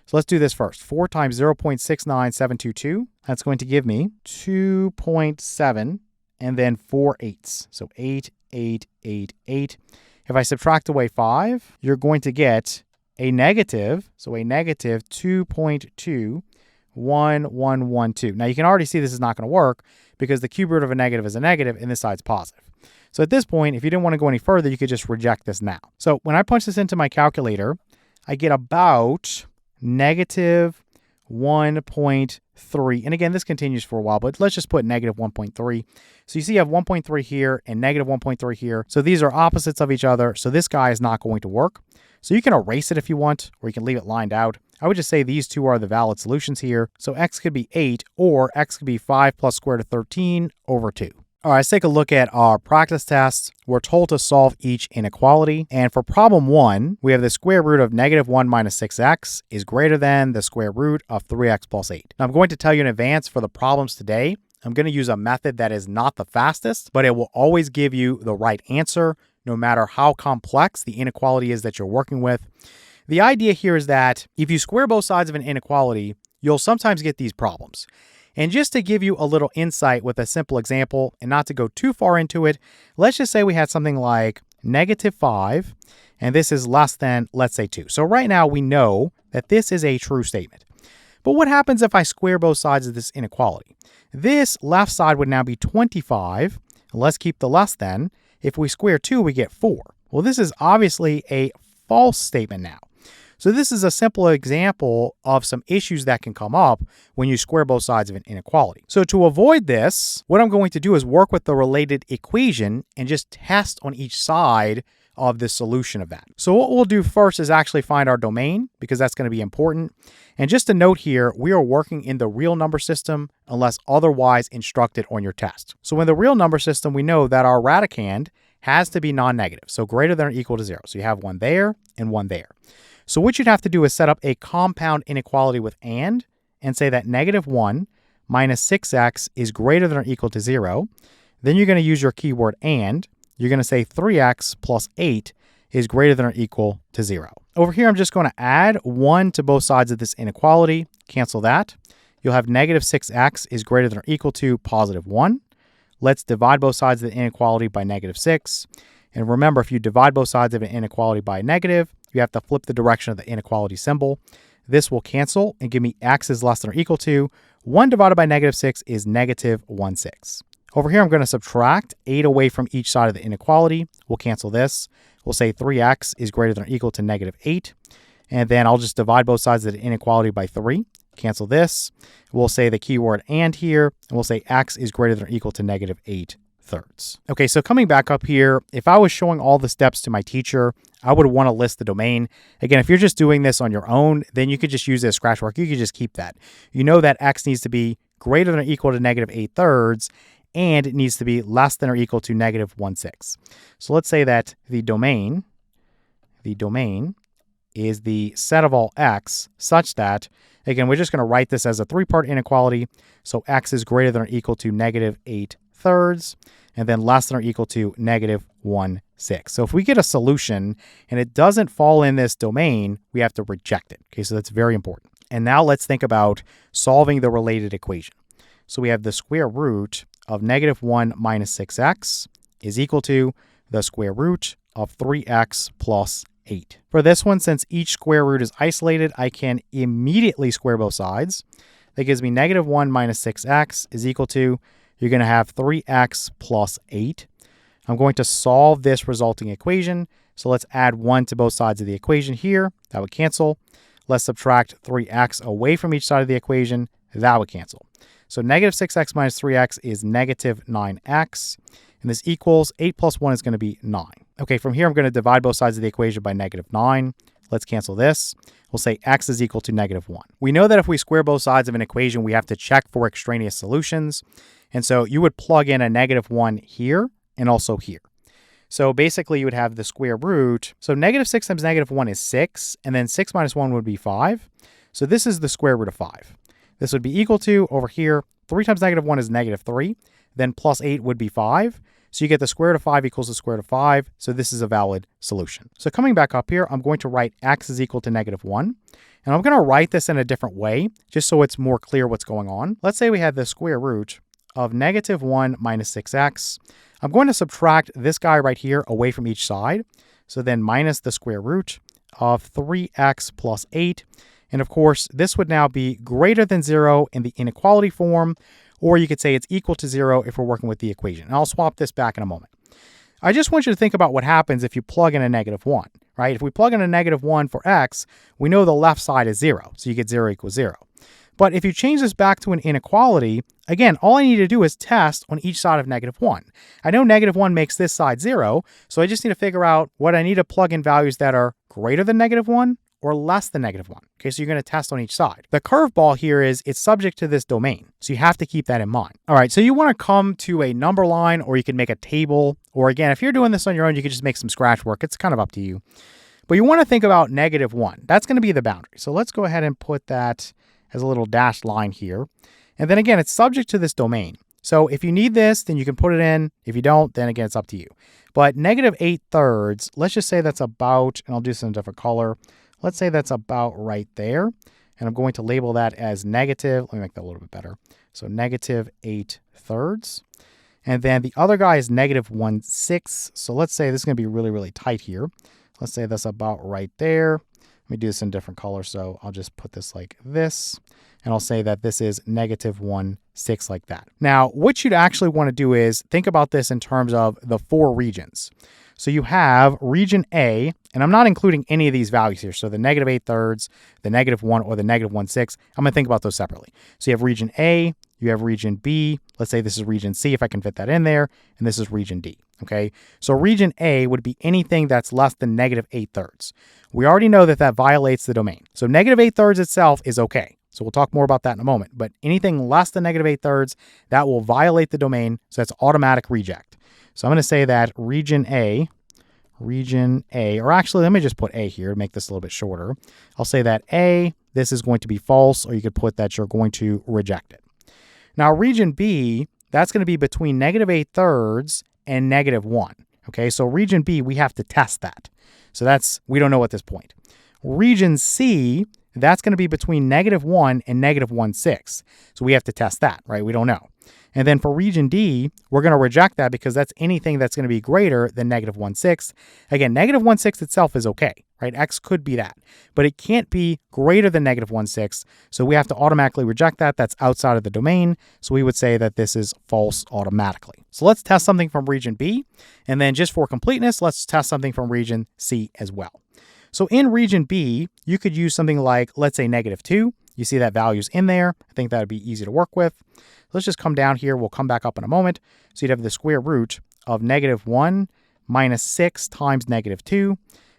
So let's do this first. 4 times 0.69722. That's going to give me 2.7, and then 4 eighths. So 8, 8, 8, 8. If I subtract away 5, you're going to get a negative, so a negative 2.21112. Now you can already see this is not going to work because the cube root of a negative is a negative and this side's positive. So at this point, if you didn't want to go any further, you could just reject this now. So when I punch this into my calculator, I get about negative 1.3. And again, this continues for a while, but let's just put negative 1.3. So you see you have 1.3 here and negative 1.3 here. So these are opposites of each other. So this guy is not going to work. So you can erase it if you want, or you can leave it lined out. I would just say these two are the valid solutions here. So x could be 8, or x could be 5 plus square root of 13 over 2. All right, let's take a look at our practice tests. We're told to solve each inequality. And for problem 1, we have the square root of negative 1 minus 6x is greater than the square root of 3x plus 8. Now, I'm going to tell you in advance for the problems today, I'm going to use a method that is not the fastest, but it will always give you the right answer, no matter how complex the inequality is that you're working with. The idea here is that if you square both sides of an inequality, you'll sometimes get these problems. And just to give you a little insight with a simple example and not to go too far into it, let's just say we had something like negative 5, and this is less than, let's say, 2. So right now we know that this is a true statement. But what happens if I square both sides of this inequality? This left side would now be 25. Let's keep the less than. If we square 2, we get 4. Well, this is obviously a false statement now. So this is a simple example of some issues that can come up when you square both sides of an inequality. So to avoid this, what I'm going to do is work with the related equation and just test on each side of the solution of that. So what we'll do first is actually find our domain, because that's going to be important. And just a note here, we are working in the real number system unless otherwise instructed on your test. So in the real number system, we know that our radicand has to be non-negative, so greater than or equal to 0. So you have one there and one there. So what you'd have to do is set up a compound inequality with and say that negative 1 minus 6x is greater than or equal to 0. Then you're going to use your keyword and. You're going to say 3x plus 8 is greater than or equal to 0. Over here, I'm just going to add 1 to both sides of this inequality. Cancel that. You'll have negative 6x is greater than or equal to positive 1. Let's divide both sides of the inequality by negative 6. And remember, if you divide both sides of an inequality by a negative, you have to flip the direction of the inequality symbol. This will cancel and give me x is less than or equal to 1 divided by negative 6 is negative 1/6. Over here, I'm going to subtract 8 away from each side of the inequality. We'll cancel this. We'll say 3x is greater than or equal to negative 8. And then I'll just divide both sides of the inequality by 3. Cancel this. We'll say the keyword and here, and we'll say x is greater than or equal to negative 8/3. Okay, so coming back up here, if I was showing all the steps to my teacher, I would want to list the domain. Again, if you're just doing this on your own, then you could just use it as scratch work. You could just keep that. You know that x needs to be greater than or equal to negative 8/3, and it needs to be less than or equal to negative 1/6. So let's say that the domain is the set of all x such that, again, we're just going to write this as a 3-part inequality. So x is greater than or equal to negative 8/3, and then less than or equal to negative 1/6. So if we get a solution and it doesn't fall in this domain, we have to reject it. Okay, so that's very important. And now let's think about solving the related equation. So we have the square root of negative 1 minus 6x is equal to the square root of 3x plus 8. For this one, since each square root is isolated, I can immediately square both sides. That gives me negative 1 minus 6x is equal to, you're going to have 3x plus 8. I'm going to solve this resulting equation. So let's add 1 to both sides of the equation here. That would cancel. Let's subtract 3x away from each side of the equation. That would cancel. So negative 6x minus 3x is negative 9x. And this equals 8 plus 1 is going to be 9. Okay, from here, I'm going to divide both sides of the equation by negative 9. Let's cancel this. We'll say x is equal to negative 1. We know that if we square both sides of an equation, we have to check for extraneous solutions. And so you would plug in a negative 1 here and also here. So basically, you would have the square root. So negative 6 times negative 1 is 6. And then 6 minus 1 would be 5. So this is the square root of 5. This would be equal to, over here, 3 times negative 1 is negative 3. Then plus 8 would be 5. So you get the square root of 5 equals the square root of 5. So this is a valid solution. So coming back up here, I'm going to write x is equal to negative 1. And I'm going to write this in a different way, just so it's more clear what's going on. Let's say we had the square root of negative 1 minus 6x. I'm going to subtract this guy right here away from each side. So then minus the square root of 3x plus 8. And of course, this would now be greater than 0 in the inequality form, or you could say it's equal to 0 if we're working with the equation. And I'll swap this back in a moment. I just want you to think about what happens if you plug in a negative 1, right? If we plug in a negative 1 for x, we know the left side is 0, so you get 0 equals 0. But if you change this back to an inequality, again, all I need to do is test on each side of negative 1. I know negative 1 makes this side 0, so I just need to figure out what I need to plug in values that are greater than negative 1 or less than negative 1. Okay, so you're going to test on each side. The curveball here is it's subject to this domain, so you have to keep that in mind. All right, so you want to come to a number line, or you can make a table, or again, if you're doing this on your own, you can just make some scratch work. It's kind of up to you. But you want to think about negative 1. That's going to be the boundary. So let's go ahead and put that as a little dashed line here. And then again, it's subject to this domain. So if you need this, then you can put it in. If you don't, then again, it's up to you. But negative 8/3, let's just say that's about, and I'll do this in a different color. Let's say that's about right there. And I'm going to label that as negative. Let me make that a little bit better. So negative 8/3. And then the other guy is negative 1/6. So let's say this is going to be really, really tight here. Let's say that's about right there. Let me do this in a different color. So I'll just put this like this. And I'll say that this is negative 1/6 like that. Now, what you'd actually want to do is think about this in terms of the 4 regions. So you have region A, and I'm not including any of these values here. So the negative 8/3, the negative 1, or the negative 1/6, I'm going to think about those separately. So you have region A, you have region B. Let's say this is region C, if I can fit that in there, and this is region D. Okay, so region A would be anything that's less than negative 8/3. We already know that that violates the domain. So negative 8/3 itself is okay. So we'll talk more about that in a moment. But anything less than negative 8/3, that will violate the domain. So that's automatic reject. So I'm going to say that region A, or actually, let me just put A here to make this a little bit shorter. I'll say that A, this is going to be false, or you could put that you're going to reject it. Now, region B, that's going to be between negative 8/3 and negative 1. Okay, so region B, we have to test that. So we don't know at this point. Region C, that's going to be between negative 1 and negative 1/6. So we have to test that, right? We don't know. And then for region D, we're going to reject that because that's anything that's going to be greater than negative 1/6. Again, negative 1/6 itself is okay, right? X could be that, but it can't be greater than negative 1/6. So we have to automatically reject that. That's outside of the domain. So we would say that this is false automatically. So let's test something from region B. And then just for completeness, let's test something from region C as well. So in region B, you could use something like, let's say negative 2. You see that value's in there. I think that would be easy to work with. Let's just come down here. We'll come back up in a moment. So you'd have the square root of negative 1 minus 6 times negative 2,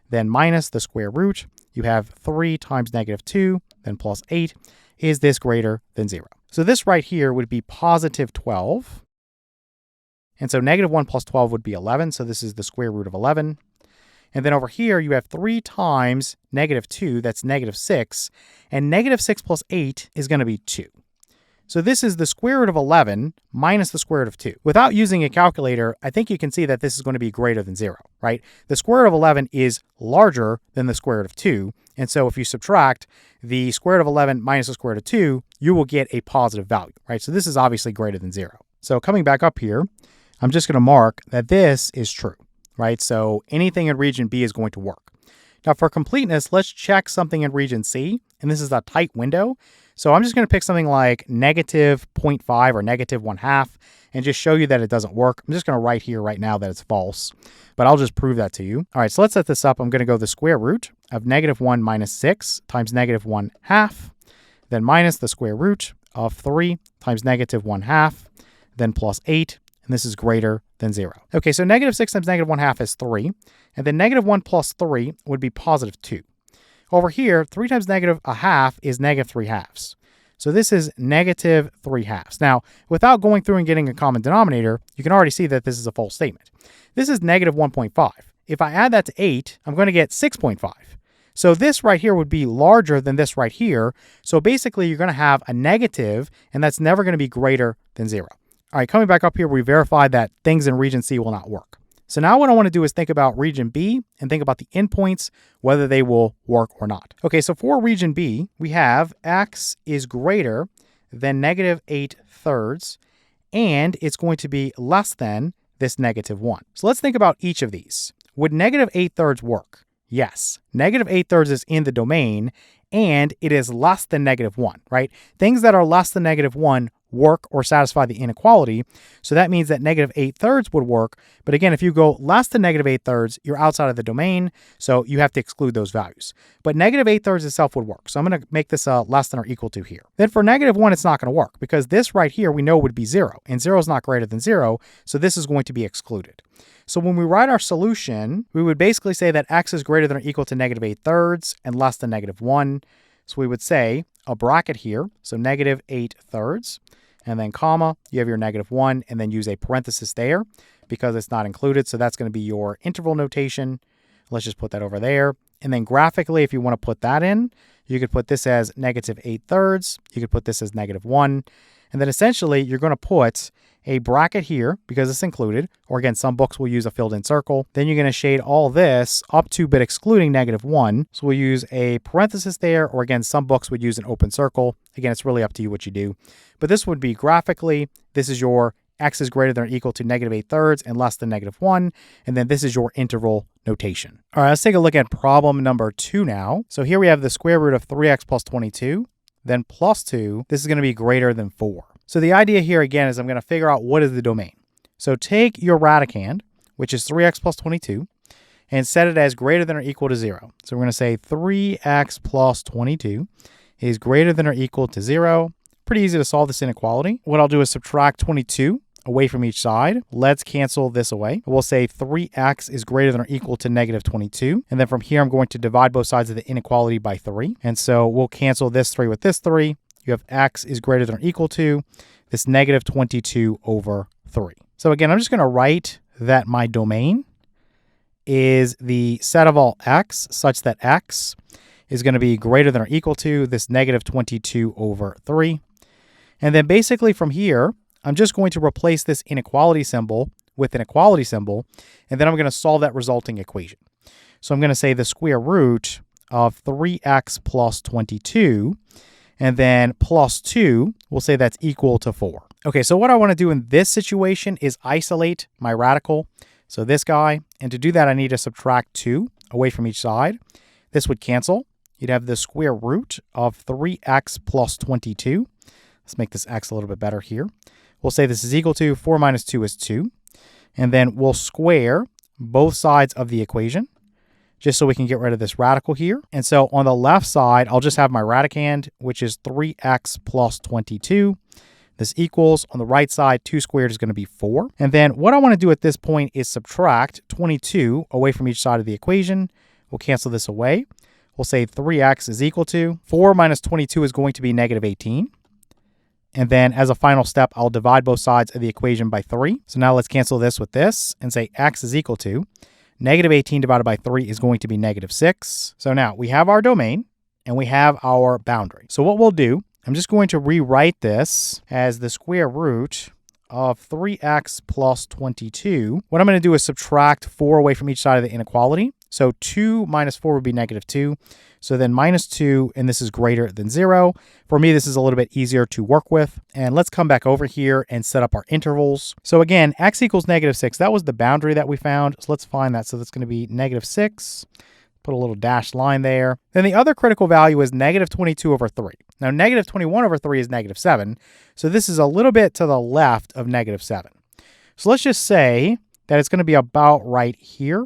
then minus the square root. You have 3 times negative 2, then plus 8. Is this greater than 0? So this right here would be positive 12. And so negative 1 plus 12 would be 11. So this is the square root of 11. And then over here, you have 3 times negative 2, that's negative 6. And negative 6 plus 8 is going to be 2. So this is the square root of 11 minus the square root of 2. Without using a calculator, I think you can see that this is going to be greater than 0, right? The square root of 11 is larger than the square root of 2. And so if you subtract the square root of 11 minus the square root of 2, you will get a positive value, right? So this is obviously greater than 0. So coming back up here, I'm just going to mark that this is true, right? So anything in region B is going to work. Now for completeness, let's check something in region C. And this is a tight window. So I'm just going to pick something like negative 0.5 or negative 1/2 and just show you that it doesn't work. I'm just going to write here right now that it's false, but I'll just prove that to you. All right, so let's set this up. I'm going to go the square root of negative 1 minus 6 times negative 1/2, then minus the square root of 3 times negative 1/2, then plus 8, and this is greater than 0. Okay, so negative 6 times negative 1/2 is 3, and then negative 1 plus 3 would be positive 2. Over here, 3 times negative 1/2 is negative 3/2. So this is negative 3/2. Now, without going through and getting a common denominator, you can already see that this is a false statement. This is negative 1.5. If I add that to 8, I'm going to get 6.5. So this right here would be larger than this right here. So basically, you're going to have a negative, and that's never going to be greater than 0. All right, coming back up here, we verified that things in region C will not work. So now what I want to do is think about region B and think about the endpoints, whether they will work or not. Okay, so for region B, we have x is greater than negative 8/3, and it's going to be less than this negative 1. So let's think about each of these. Would negative 8/3 work? Yes. Negative 8/3 is in the domain, and it is less than negative 1, right? Things that are less than negative 1 work or satisfy the inequality. So that means that negative 8/3 would work. But again, if you go less than negative 8/3, you're outside of the domain. So you have to exclude those values. But negative 8/3 itself would work. So I'm going to make this less than or equal to here. Then for negative 1, it's not going to work because this right here we know would be 0. And 0 is not greater than 0. So this is going to be excluded. So when we write our solution, we would basically say that x is greater than or equal to negative 8/3 and less than negative 1. So we would say a bracket here. So negative 8/3. And then comma, you have your negative 1, and then use a parenthesis there because it's not included. So that's going to be your interval notation. Let's just put that over there. And then graphically, if you want to put that in, you could put this as negative 8/3. You could put this as negative 1. And then essentially, you're going to put a bracket here because it's included. Or again, some books will use a filled in circle. Then you're going to shade all this up to but excluding negative 1. So we'll use a parenthesis there. Or again, some books would use an open circle. Again, it's really up to you what you do. But this would be graphically, this is your x is greater than or equal to negative 8/3 and less than negative 1. And then this is your interval notation. All right, let's take a look at problem number 2 now. So here we have the square root of 3x plus 22, then plus 2. This is going to be greater than 4. So the idea here again is I'm going to figure out what is the domain. So take your radicand, which is 3x plus 22, and set it as greater than or equal to 0. So we're going to say 3x plus 22 is greater than or equal to 0. Pretty easy to solve this inequality. What I'll do is subtract 22 away from each side. Let's cancel this away. We'll say 3x is greater than or equal to negative 22. And then from here, I'm going to divide both sides of the inequality by 3. And so we'll cancel this 3 with this 3. You have x is greater than or equal to this negative 22 over 3. So again, I'm just going to write that my domain is the set of all x such that x is going to be greater than or equal to this negative 22 over 3. And then basically from here, I'm just going to replace this inequality symbol with an equality symbol, and then I'm going to solve that resulting equation. So I'm going to say the square root of 3x plus 22, and then plus 2, we'll say that's equal to 4. Okay, so what I want to do in this situation is isolate my radical, so this guy, and to do that I need to subtract 2 away from each side. This would cancel. You'd have the square root of 3x plus 22. Let's make this x a little bit better here. We'll say this is equal to 4 minus 2 is 2. And then we'll square both sides of the equation just so we can get rid of this radical here. And so on the left side, I'll just have my radicand, which is 3x plus 22. This equals, on the right side, 2 squared is going to be 4. And then what I want to do at this point is subtract 22 away from each side of the equation. We'll cancel this away. We'll say 3x is equal to 4 minus 22 is going to be negative 18. And then as a final step, I'll divide both sides of the equation by 3. So now let's cancel this with this and say x is equal to negative 18 divided by 3 is going to be negative 6. So now we have our domain and we have our boundary. So what we'll do, I'm just going to rewrite this as the square root of 3x plus 22. What I'm going to do is subtract 4 away from each side of the inequality. So 2 minus 4 would be negative 2. So then minus 2, and this is greater than 0. For me, this is a little bit easier to work with. And let's come back over here and set up our intervals. So again, x equals negative 6. That was the boundary that we found. So let's find that. So that's going to be negative 6. Put a little dashed line there. Then the other critical value is negative 22 over 3. Now, negative 21 over 3 is negative 7. So this is a little bit to the left of negative 7. So let's just say that it's going to be about right here.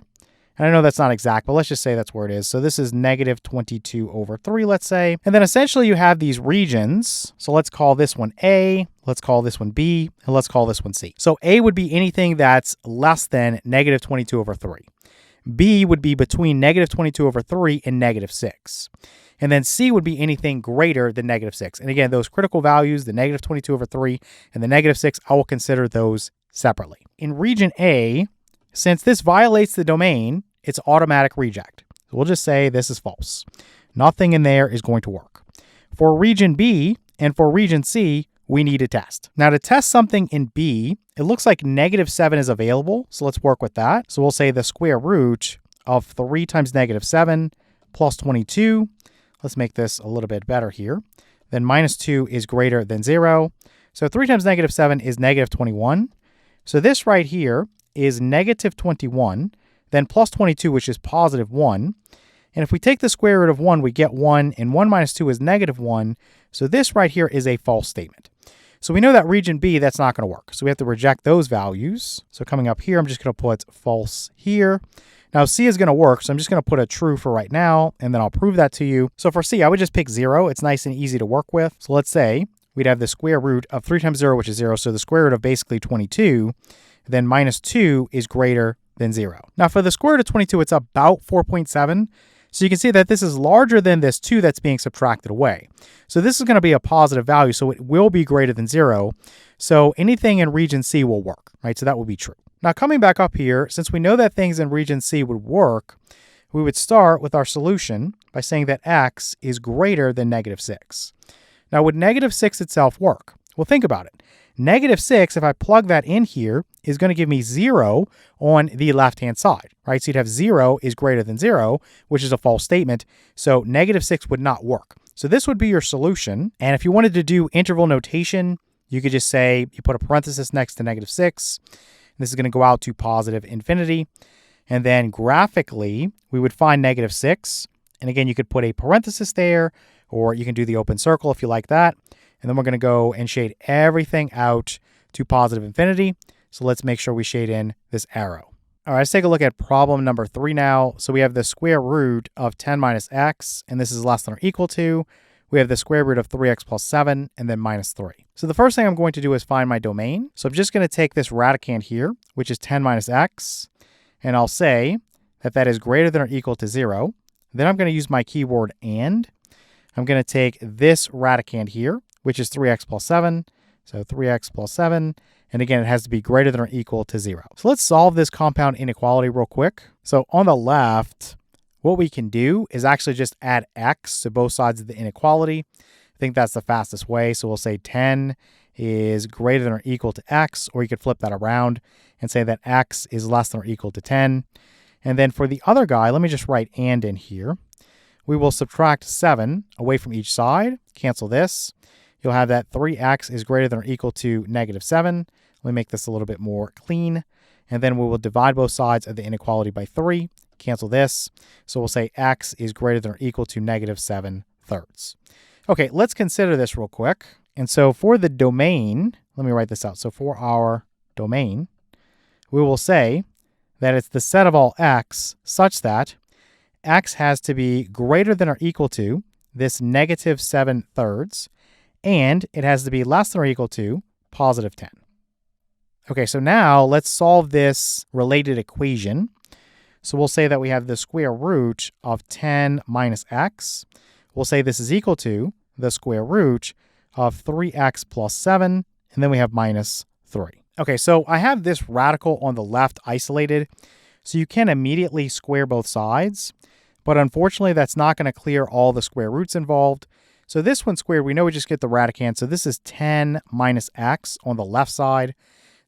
And I know that's not exact, but let's just say that's where it is. So this is negative 22 over 3, let's say. And then essentially you have these regions. So let's call this one A, let's call this one B, and let's call this one C. So A would be anything that's less than negative 22 over 3. B would be between negative 22 over 3 and negative 6. And then C would be anything greater than negative 6. And again, those critical values, the negative 22 over 3 and the negative 6, I will consider those separately. In region A, since this violates the domain, it's automatic reject. So we'll just say this is false. Nothing in there is going to work. For region B and for region C, we need a test. Now to test something in B, it looks like negative 7 is available. So let's work with that. So we'll say the square root of 3 times negative 7 plus 22. Let's make this a little bit better here. Then minus 2 is greater than 0. So 3 times negative 7 is negative 21. So this right here is negative 21, then plus 22, which is positive 1. And if we take the square root of 1, we get 1, and 1 minus 2 is negative 1. So this right here is a false statement. So we know that region B, that's not going to work. So we have to reject those values. So coming up here, I'm just going to put false here. Now C is going to work, so I'm just going to put a true for right now, and then I'll prove that to you. So for C, I would just pick 0. It's nice and easy to work with. So let's say we'd have the square root of 3 times 0, which is 0. So the square root of basically 22. Then minus 2 is greater than 0. Now for the square root of 22, it's about 4.7. So you can see that this is larger than this 2 that's being subtracted away. So this is going to be a positive value, so it will be greater than 0. So anything in region C will work, right? So that will be true. Now coming back up here, since we know that things in region C would work, we would start with our solution by saying that x is greater than negative 6. Now would negative 6 itself work? Well, think about it. Negative 6, if I plug that in here, is going to give me 0 on the left-hand side, right? So you'd have 0 is greater than 0, which is a false statement. So negative 6 would not work. So this would be your solution. And if you wanted to do interval notation, you could just say you put a parenthesis next to negative 6. This is going to go out to positive infinity. And then graphically, we would find negative 6. And again, you could put a parenthesis there, or you can do the open circle if you like that. And then we're going to go and shade everything out to positive infinity. So let's make sure we shade in this arrow. All right, let's take a look at problem number 3 now. So we have the square root of 10 minus x, and this is less than or equal to. We have the square root of 3x plus 7, and then minus 3. So the first thing I'm going to do is find my domain. So I'm just going to take this radicand here, which is 10 minus x, and I'll say that that is greater than or equal to 0. Then I'm going to use my keyword and. I'm going to take this radicand here, which is 3x plus 7. So 3x plus 7. And again, it has to be greater than or equal to 0. So let's solve this compound inequality real quick. So on the left, what we can do is actually just add x to both sides of the inequality. I think that's the fastest way. So we'll say 10 is greater than or equal to x, or you could flip that around and say that x is less than or equal to 10. And then for the other guy, let me just write and in here. We will subtract 7 away from each side, cancel this. You'll have that 3x is greater than or equal to negative 7. Let me make this a little bit more clean. And then we will divide both sides of the inequality by 3, cancel this. So we'll say x is greater than or equal to negative 7/3. Okay, let's consider this real quick. And so for the domain, let me write this out. So for our domain, we will say that it's the set of all x such that x has to be greater than or equal to this negative 7/3, and it has to be less than or equal to positive 10. Okay, so now let's solve this related equation. So we'll say that we have the square root of 10 minus x. We'll say this is equal to the square root of 3x plus 7, and then we have minus 3. Okay, so I have this radical on the left isolated, so you can immediately square both sides, but unfortunately that's not going to clear all the square roots involved. So this one squared, we know we just get the radicand, so this is 10 minus x on the left side.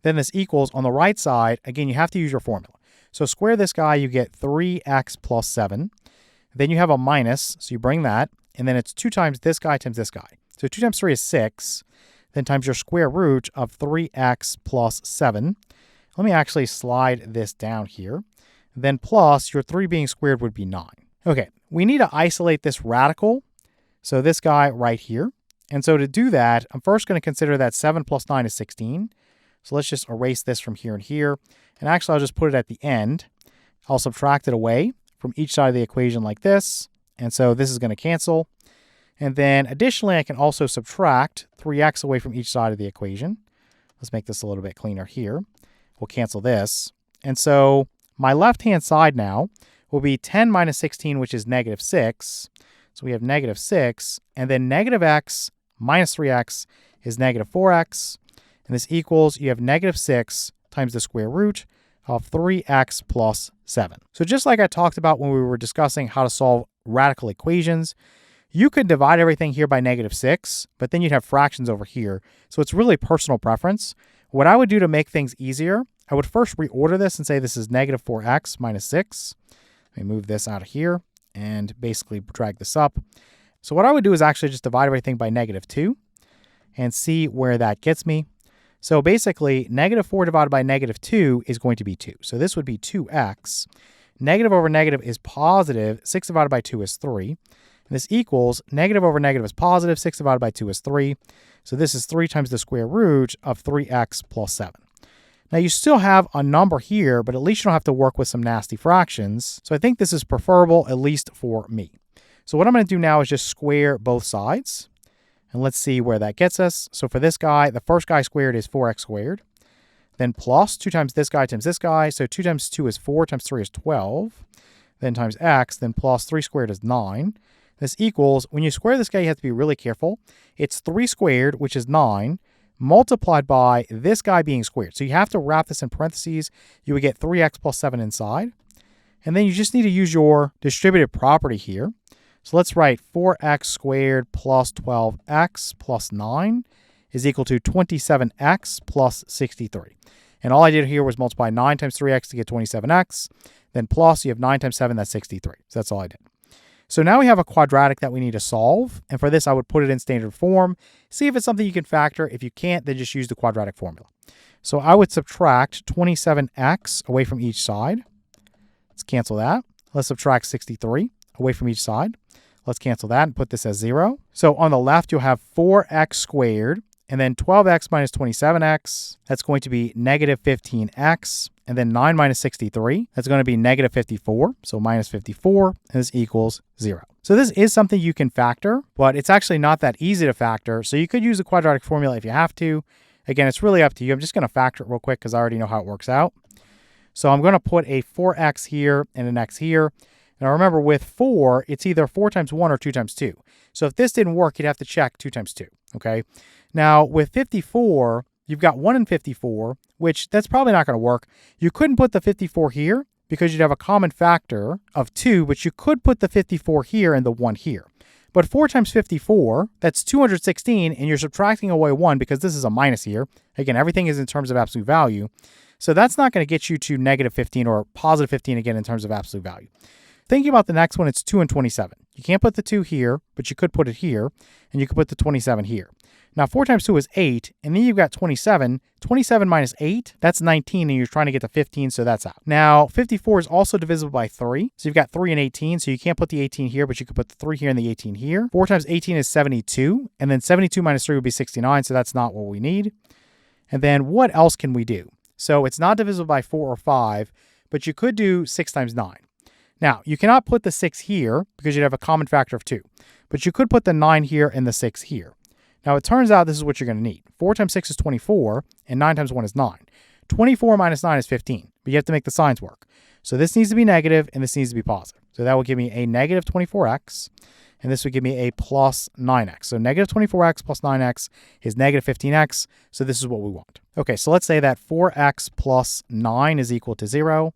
Then this equals on the right side, again, you have to use your formula. So square this guy, you get 3x plus 7. Then you have a minus, so you bring that, and then it's 2 times this guy times this guy. So 2 times 3 is 6, then times your square root of 3x plus 7. Let me actually slide this down here. Then plus your 3 being squared would be 9. Okay, we need to isolate this radical. So this guy right here. And so to do that, I'm first going to consider that 7 plus 9 is 16. So let's just erase this from here and here. And actually, I'll just put it at the end. I'll subtract it away from each side of the equation like this. And so this is going to cancel. And then additionally, I can also subtract 3x away from each side of the equation. Let's make this a little bit cleaner here. We'll cancel this. And so my left-hand side now will be 10 minus 16, which is negative 6. So we have negative 6. And then negative x minus 3x is negative 4x. And this equals, you have negative 6 times the square root of 3x plus 7. So just like I talked about when we were discussing how to solve radical equations, you could divide everything here by negative 6, but then you'd have fractions over here. So it's really personal preference. What I would do to make things easier, I would first reorder this and say this is negative 4x minus 6. Let me move this out of here and basically drag this up. So what I would do is actually just divide everything by negative 2 and see where that gets me. So basically, negative 4 divided by negative 2 is going to be 2. So this would be 2x. Negative over negative is positive. 6 divided by 2 is 3. And this equals negative over negative is positive. 6 divided by 2 is 3. So this is 3 times the square root of 3x plus 7. Now you still have a number here, but at least you don't have to work with some nasty fractions. So I think this is preferable, at least for me. So what I'm going to do now is just square both sides. And let's see where that gets us. So for this guy, the first guy squared is 4x squared. Then plus 2 times this guy times this guy. So 2 times 2 is 4, times 3 is 12. Then times x, then plus 3 squared is 9. This equals, when you square this guy, you have to be really careful. It's 3 squared, which is 9, multiplied by this guy being squared. So you have to wrap this in parentheses. You would get 3x plus 7 inside. And then you just need to use your distributive property here. So let's write 4x squared plus 12x plus 9 is equal to 27x plus 63. And all I did here was multiply 9 times 3x to get 27x. Then plus, you have 9 times 7, that's 63. So that's all I did. So now we have a quadratic that we need to solve. And for this, I would put it in standard form. See if it's something you can factor. If you can't, then just use the quadratic formula. So I would subtract 27x away from each side. Let's cancel that. Let's subtract 63 away from each side. Let's cancel that and put this as 0. So on the left, you'll have 4x squared, and then 12x minus 27x. That's going to be negative 15x. And then 9 minus 63, that's going to be negative 54. So minus 54, and this equals 0. So this is something you can factor, but it's actually not that easy to factor. So you could use the quadratic formula if you have to. Again, it's really up to you. I'm just going to factor it real quick because I already know how it works out. So I'm going to put a 4x here and an x here. Now remember, with 4, it's either 4 times 1 or 2 times 2. So if this didn't work, you'd have to check 2 times 2, okay? Now with 54, you've got 1 and 54, which that's probably not going to work. You couldn't put the 54 here because you'd have a common factor of 2, but you could put the 54 here and the 1 here. But 4 times 54, that's 216, and you're subtracting away 1 because this is a minus here. Again, everything is in terms of absolute value. So that's not going to get you to negative 15 or positive 15 again in terms of absolute value. Thinking about the next one, it's 2 and 27. You can't put the 2 here, but you could put it here, and you could put the 27 here. Now, 4 times 2 is 8, and then you've got 27. 27 minus 8, that's 19, and you're trying to get to 15, so that's out. Now, 54 is also divisible by 3, so you've got 3 and 18, so you can't put the 18 here, but you could put the 3 here and the 18 here. 4 times 18 is 72, and then 72 minus 3 would be 69, so that's not what we need. And then what else can we do? So it's not divisible by 4 or 5, but you could do 6 times 9. Now, you cannot put the 6 here because you'd have a common factor of 2, but you could put the 9 here and the 6 here. Now, it turns out this is what you're going to need. 4 times 6 is 24, and 9 times 1 is 9. 24 minus 9 is 15, but you have to make the signs work. So this needs to be negative, and this needs to be positive. So that will give me a negative 24x, and this would give me a plus 9x. So negative 24x plus 9x is negative 15x, so this is what we want. Okay, so let's say that 4x plus 9 is equal to 0.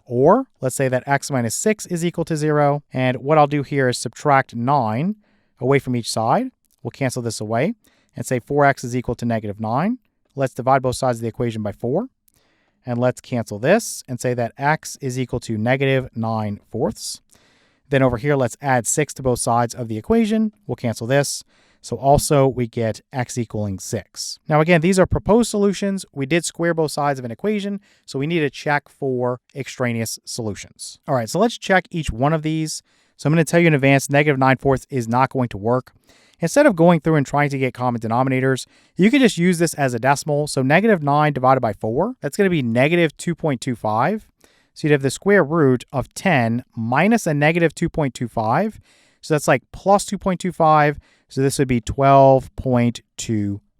Or let's say that x minus 6 is equal to 0. And what I'll do here is subtract 9 away from each side. We'll cancel this away and say 4x is equal to negative 9. Let's divide both sides of the equation by 4. And let's cancel this and say that x is equal to negative 9 fourths. Then over here, let's add 6 to both sides of the equation. We'll cancel this. So also we get x equaling 6. Now again, these are proposed solutions. We did square both sides of an equation, so we need to check for extraneous solutions. All right, so let's check each one of these. So I'm going to tell you in advance, negative 9 fourths is not going to work. Instead of going through and trying to get common denominators, you can just use this as a decimal. So negative 9 divided by 4, that's going to be negative 2.25. So you'd have the square root of 10 minus a negative 2.25. So that's like plus 2.25. So this would be 12.25.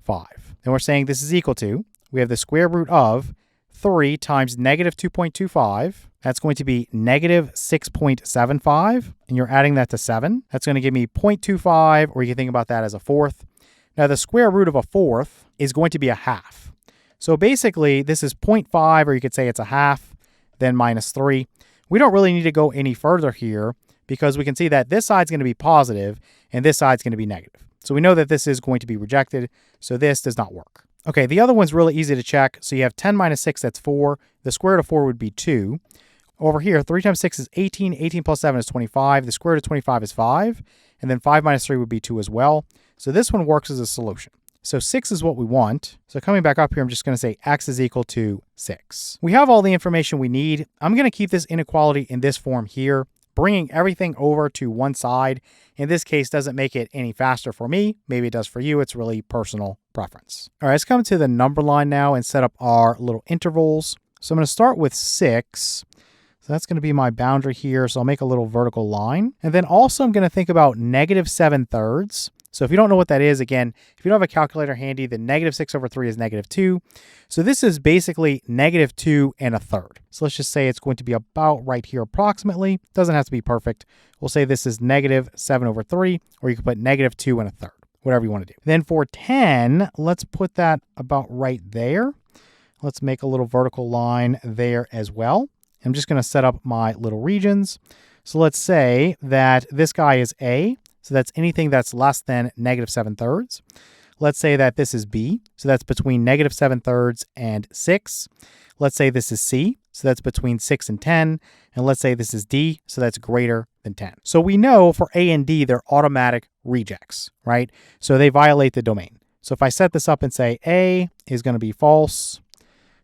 Then we're saying this is equal to, we have the square root of 3 times negative 2.25. That's going to be negative 6.75. And you're adding that to 7. That's going to give me 0.25, or you can think about that as a fourth. Now the square root of a fourth is going to be a half. So basically this is 0.5, or you could say it's a half, then minus 3. We don't really need to go any further here because we can see that this side's going to be positive and this side's going to be negative. So we know that this is going to be rejected, so this does not work. Okay, the other one's really easy to check. So you have 10 minus 6, that's 4. The square root of 4 would be 2. Over here, 3 times 6 is 18. 18 plus 7 is 25. The square root of 25 is 5. And then 5 minus 3 would be 2 as well. So this one works as a solution. So 6 is what we want. So coming back up here, I'm just going to say x is equal to 6. We have all the information we need. I'm going to keep this inequality in this form here. Bringing everything over to one side, in this case, doesn't make it any faster for me. Maybe it does for you. It's really personal preference. All right, let's come to the number line now and set up our little intervals. So I'm going to start with 6. So that's going to be my boundary here. So I'll make a little vertical line. And then also I'm going to think about negative 7/3. So if you don't know what that is, again, if you don't have a calculator handy, then negative 6/3 is negative 2. So this is basically negative 2 1/3. So let's just say it's going to be about right here approximately. Doesn't have to be perfect. We'll say this is negative 7/3, or you can put negative 2 1/3, whatever you want to do. Then for 10, let's put that about right there. Let's make a little vertical line there as well. I'm just going to set up my little regions. So let's say that this guy is A. So that's anything that's less than negative 7/3. Let's say that this is B. So that's between negative 7/3 and 6. Let's say this is C. So that's between 6 and 10. And let's say this is D. So that's greater than 10. So we know for A and D, they're automatic rejects, right? So they violate the domain. So if I set this up and say A is going to be false,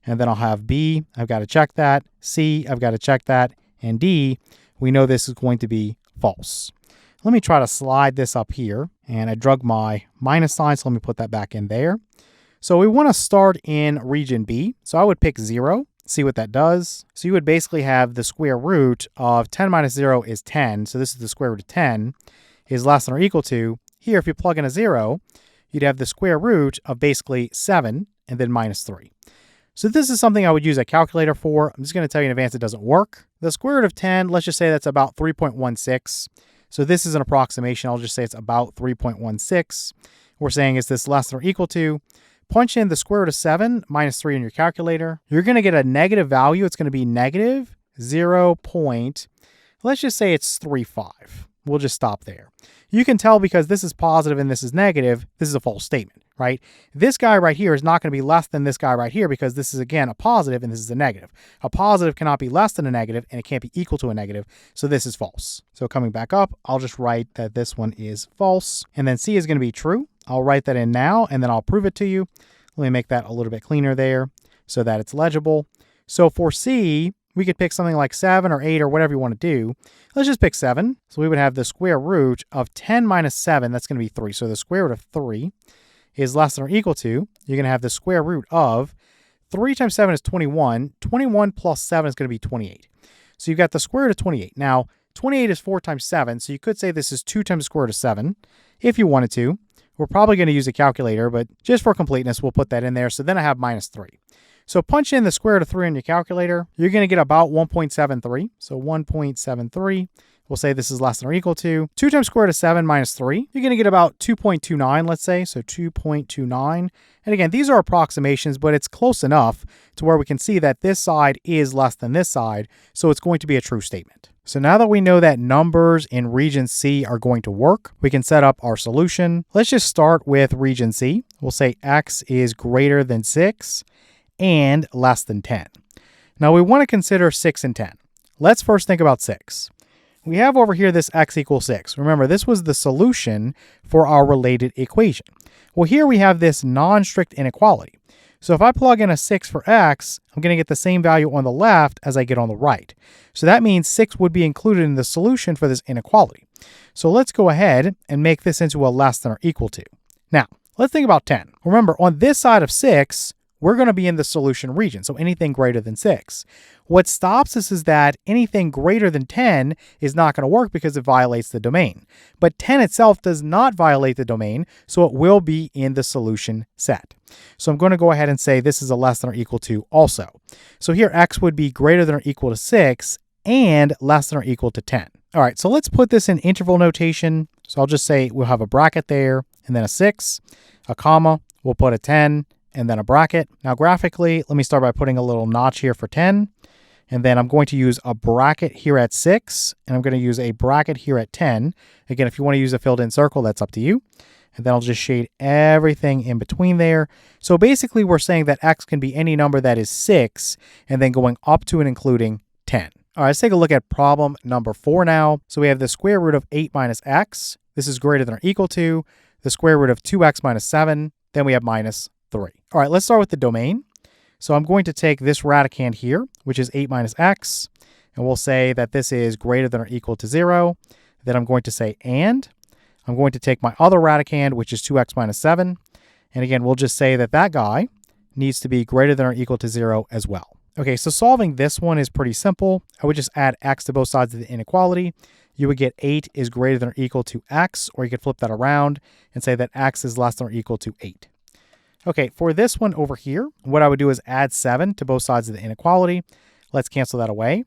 and then I'll have B, I've got to check that. C, I've got to check that. And D, we know this is going to be false. Let me try to slide this up here, and I drug my minus sign, so let me put that back in there. So we want to start in region B. So I would pick 0, see what that does. So you would basically have the square root of 10 minus 0 is 10. So this is the square root of 10 is less than or equal to. Here, if you plug in a 0, you'd have the square root of basically 7 and then minus 3. So this is something I would use a calculator for. I'm just going to tell you in advance it doesn't work. The square root of 10, let's just say that's about 3.16. So this is an approximation. I'll just say it's about 3.16. We're saying is this less than or equal to? Punch in the square root of 7 minus 3 in your calculator. You're going to get a negative value. It's going to be negative 0. Let's just say it's 35. We'll just stop there. You can tell because this is positive and this is negative, this is a false statement, right? This guy right here is not going to be less than this guy right here because this is, again, a positive and this is a negative. A positive cannot be less than a negative and it can't be equal to a negative, so this is false. So coming back up, I'll just write that this one is false, and then C is going to be true. I'll write that in now, and then I'll prove it to you. Let me make that a little bit cleaner there so that it's legible. So for C, we could pick something like 7 or 8 or whatever you want to do. Let's just pick 7. So we would have the square root of 10 minus 7. That's going to be 3. So the square root of 3 is less than or equal to, you're going to have the square root of 3 times 7 is 21. 21 plus 7 is going to be 28. So you've got the square root of 28. Now, 28 is 4 times 7. So you could say this is 2 times the square root of 7 if you wanted to. We're probably going to use a calculator, but just for completeness, we'll put that in there. So then I have minus 3. So punch in the square root of 3 on your calculator. You're going to get about 1.73. So 1.73. We'll say this is less than or equal to 2 times square root of 7 minus 3. You're going to get about 2.29, let's say. So 2.29. And again, these are approximations, but it's close enough to where we can see that this side is less than this side. So it's going to be a true statement. So now that we know that numbers in region C are going to work, we can set up our solution. Let's just start with region C. We'll say x is greater than 6 and less than 10. Now we want to consider 6 and 10. Let's first think about 6. We have over here this x equals 6. Remember, this was the solution for our related equation. Well, here we have this non-strict inequality. So if I plug in a 6 for x, I'm going to get the same value on the left as I get on the right. So that means 6 would be included in the solution for this inequality. So let's go ahead and make this into a less than or equal to. Now, let's think about 10. Remember, on this side of 6, we're going to be in the solution region, so anything greater than 6. What stops us is that anything greater than 10 is not going to work because it violates the domain. But 10 itself does not violate the domain, so it will be in the solution set. So I'm going to go ahead and say this is a less than or equal to also. So here x would be greater than or equal to 6 and less than or equal to 10. All right, so let's put this in interval notation. So I'll just say we'll have a bracket there and then a 6, a comma, we'll put a 10, and then a bracket. Now graphically, let me start by putting a little notch here for 10. And then I'm going to use a bracket here at 6. And I'm going to use a bracket here at 10. Again, if you want to use a filled in circle, that's up to you. And then I'll just shade everything in between there. So basically we're saying that x can be any number that is 6 and then going up to and including 10. All right, let's take a look at problem number 4 now. So we have the square root of 8 minus x. This is greater than or equal to the square root of 2x minus 7. Then we have minus 3. All right, let's start with the domain. So I'm going to take this radicand here, which is 8 minus x, and we'll say that this is greater than or equal to 0. Then I'm going to say and. I'm going to take my other radicand, which is 2x minus 7. And again, we'll just say that that guy needs to be greater than or equal to 0 as well. Okay, so solving this one is pretty simple. I would just add x to both sides of the inequality. You would get 8 is greater than or equal to x, or you could flip that around and say that x is less than or equal to 8. Okay, for this one over here, what I would do is add 7 to both sides of the inequality. Let's cancel that away.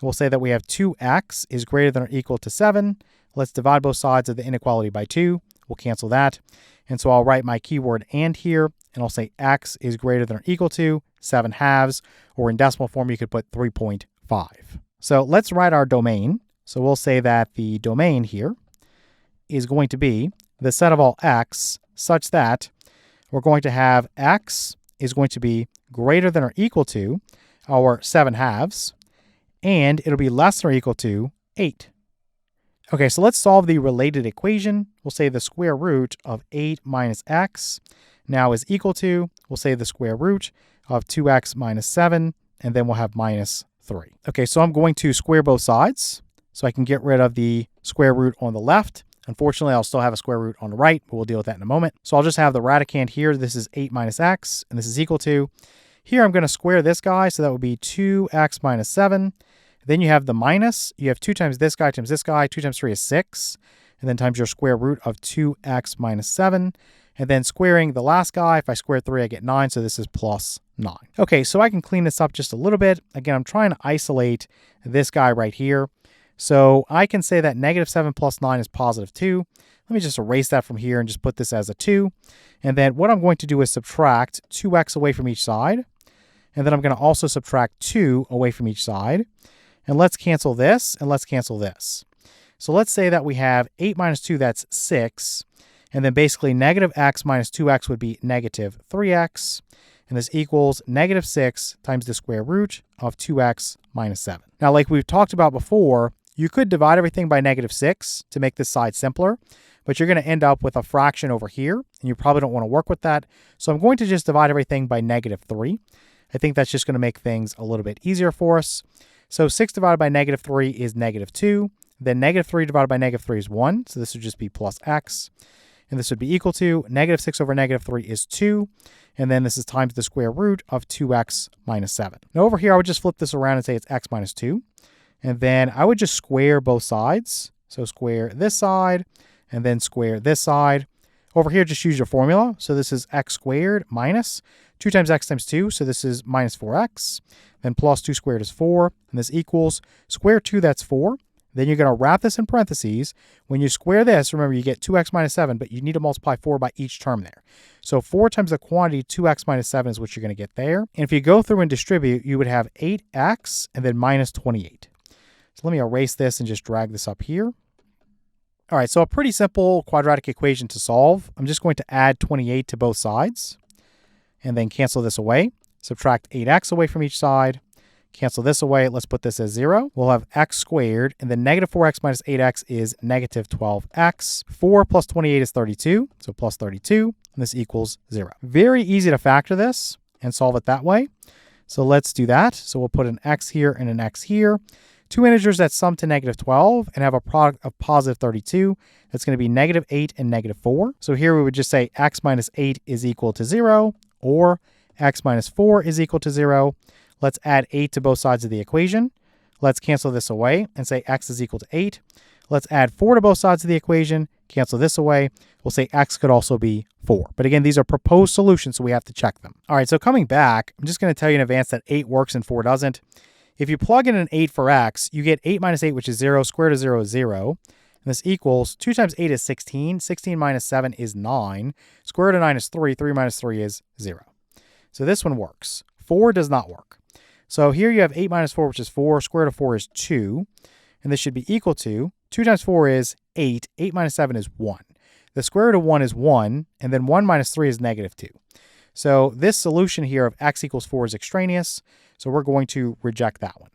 We'll say that we have 2x is greater than or equal to 7. Let's divide both sides of the inequality by 2. We'll cancel that. And so I'll write my keyword and here, and I'll say x is greater than or equal to 7 halves, or in decimal form, you could put 3.5. So let's write our domain. So we'll say that the domain here is going to be the set of all x such that we're going to have x is going to be greater than or equal to our 7 halves, and it'll be less than or equal to 8. Okay, so let's solve the related equation. We'll say the square root of 8 minus x now is equal to, we'll say the square root of 2x minus 7, and then we'll have minus 3. Okay, so I'm going to square both sides so I can get rid of the square root on the left. Unfortunately, I'll still have a square root on the right, but we'll deal with that in a moment. So I'll just have the radicand here. This is 8 minus x, and this is equal to. Here I'm going to square this guy, so that would be 2x minus 7. Then you have the minus. You have 2 times this guy times this guy. 2 times 3 is 6. And then times your square root of 2x minus 7. And then squaring the last guy, if I square 3, I get 9, so this is plus 9. Okay, so I can clean this up just a little bit. Again, I'm trying to isolate this guy right here. So I can say that negative 7 plus 9 is positive 2. Let me just erase that from here and just put this as a 2. And then what I'm going to do is subtract 2x away from each side. And then I'm going to also subtract 2 away from each side. And let's cancel this, and let's cancel this. So let's say that we have 8 minus 2, that's 6. And then basically negative x minus 2x would be negative 3x. And this equals negative 6 times the square root of 2x minus 7. Now, like we've talked about before, you could divide everything by negative 6 to make this side simpler, but you're going to end up with a fraction over here, and you probably don't want to work with that. So I'm going to just divide everything by negative 3. I think that's just going to make things a little bit easier for us. So 6 divided by negative 3 is negative 2. Then negative 3 divided by negative 3 is 1. So this would just be plus x. And this would be equal to negative 6 over negative 3 is 2. And then this is times the square root of 2x minus 7. Now over here, I would just flip this around and say it's x minus 2. And then I would just square both sides. So square this side and then square this side. Over here, just use your formula. So this is x squared minus 2 times x times 2. So this is minus 4x. Then plus 2 squared is 4. And this equals square 2, that's 4. Then you're going to wrap this in parentheses. When you square this, remember you get 2x minus 7, but you need to multiply 4 by each term there. So 4 times the quantity 2x minus 7 is what you're going to get there. And if you go through and distribute, you would have 8x and then minus 28. So let me erase this and just drag this up here. All right, so a pretty simple quadratic equation to solve. I'm just going to add 28 to both sides and then cancel this away. Subtract 8x away from each side. Cancel this away. Let's put this as 0. We'll have x squared, and then negative 4x minus 8x is negative 12x. 4 plus 28 is 32, so plus 32, and this equals 0. Very easy to factor this and solve it that way. So let's do that. So we'll put an x here and an x here. Two integers that sum to negative 12 and have a product of positive 32. That's going to be negative 8 and negative 4. So here we would just say x minus 8 is equal to 0, or x minus 4 is equal to 0. Let's add 8 to both sides of the equation. Let's cancel this away and say x is equal to 8. Let's add 4 to both sides of the equation, cancel this away. We'll say x could also be 4. But again, these are proposed solutions, so we have to check them. All right, so coming back, I'm just going to tell you in advance that 8 works and 4 doesn't. If you plug in an 8 for x, you get 8 minus 8, which is 0. Square root of 0 is 0. And this equals 2 times 8 is 16. 16 minus 7 is 9. Square root of 9 is 3. 3 minus 3 is 0. So this one works. 4 does not work. So here you have 8 minus 4, which is 4. Square root of 4 is 2. And this should be equal to 2 times 4 is 8. 8 minus 7 is 1. The square root of 1 is 1. And then 1 minus 3 is negative 2. So this solution here of x equals 4 is extraneous. So we're going to reject that one.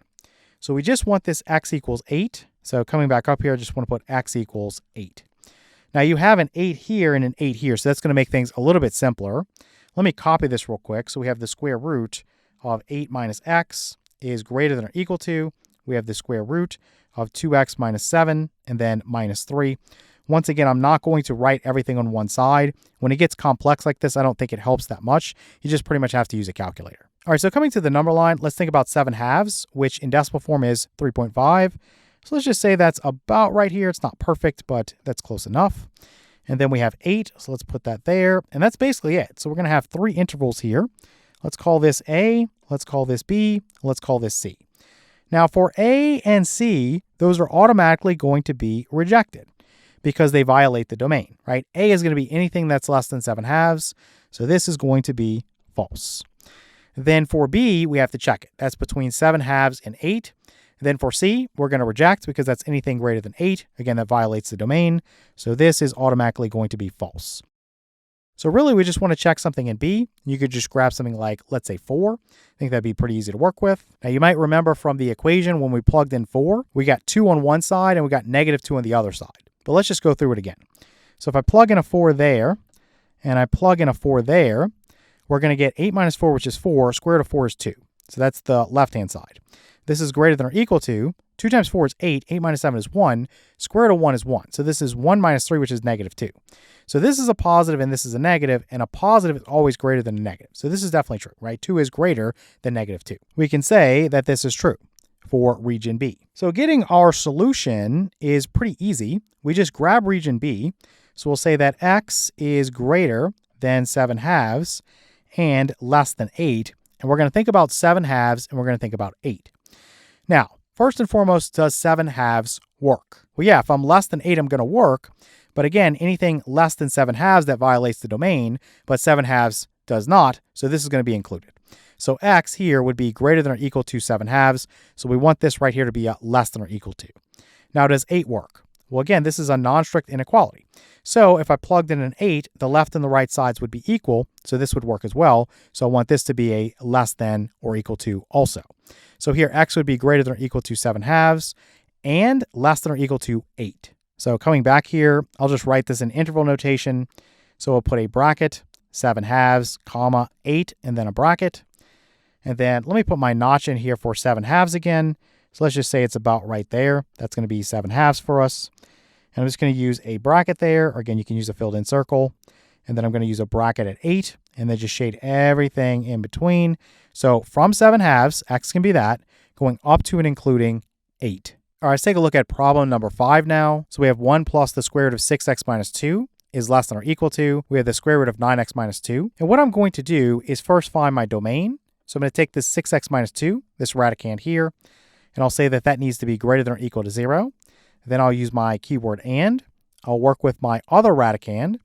So we just want this x equals 8. So coming back up here, I just want to put x equals 8. Now you have an 8 here and an 8 here, so that's going to make things a little bit simpler. Let me copy this real quick. So we have the square root of 8 minus x is greater than or equal to. We have the square root of 2x minus 7 and then minus 3. Once again, I'm not going to write everything on one side. When it gets complex like this, I don't think it helps that much. You just pretty much have to use a calculator. All right, so coming to the number line, let's think about 7 halves, which in decimal form is 3.5. So let's just say that's about right here. It's not perfect, but that's close enough. And then we have 8, so let's put that there. And that's basically it. So we're going to have 3 intervals here. Let's call this A, let's call this B, let's call this C. Now for A and C, those are automatically going to be rejected because they violate the domain, right? A is going to be anything that's less than 7 halves. So this is going to be false. Then for B, we have to check it. That's between 7 halves and 8. Then for C, we're going to reject because that's anything greater than 8. Again, that violates the domain. So this is automatically going to be false. So really, we just want to check something in B. You could just grab something like, let's say 4. I think that'd be pretty easy to work with. Now, you might remember from the equation when we plugged in 4, we got 2 on one side and we got negative 2 on the other side. But let's just go through it again. So if I plug in a 4 there and I plug in a 4 there, we're going to get 8 minus 4, which is 4. Square root of 4 is 2. So that's the left-hand side. This is greater than or equal to 2 times 4 is 8. 8 minus 7 is 1. Square root of 1 is 1. So this is 1 minus 3, which is negative 2. So this is a positive and this is a negative, and a positive is always greater than a negative. So this is definitely true, right? 2 is greater than negative 2. We can say that this is true for region B. So getting our solution is pretty easy. We just grab region B. So we'll say that x is greater than 7 halves and less than 8. And we're going to think about 7 halves and we're going to think about 8. Now, first and foremost, does 7 halves work? Well, yeah, if I'm less than 8, I'm going to work. But again, anything less than 7 halves, that violates the domain, but 7 halves does not. So this is going to be included. So x here would be greater than or equal to 7 halves. So we want this right here to be less than or equal to. Now, does 8 work? Well, again, this is a non-strict inequality. So if I plugged in an 8, the left and the right sides would be equal. So this would work as well. So I want this to be a less than or equal to also. So here, x would be greater than or equal to 7 halves and less than or equal to 8. So coming back here, I'll just write this in interval notation. So we'll put a bracket, 7 halves, comma, 8, and then a bracket. And then let me put my notch in here for 7 halves again. So let's just say it's about right there. That's going to be 7 halves for us. And I'm just going to use a bracket there. Or again, you can use a filled in circle. And then I'm going to use a bracket at 8 and then just shade everything in between. So from 7 halves, x can be that, going up to and including 8. All right, let's take a look at problem number 5 now. So we have 1 plus the square root of 6x minus 2 is less than or equal to. We have the square root of 9x minus 2. And what I'm going to do is first find my domain. So I'm going to take this 6x minus 2, this radicand here, and I'll say that that needs to be greater than or equal to 0. Then I'll use my keyword and. I'll work with my other radicand,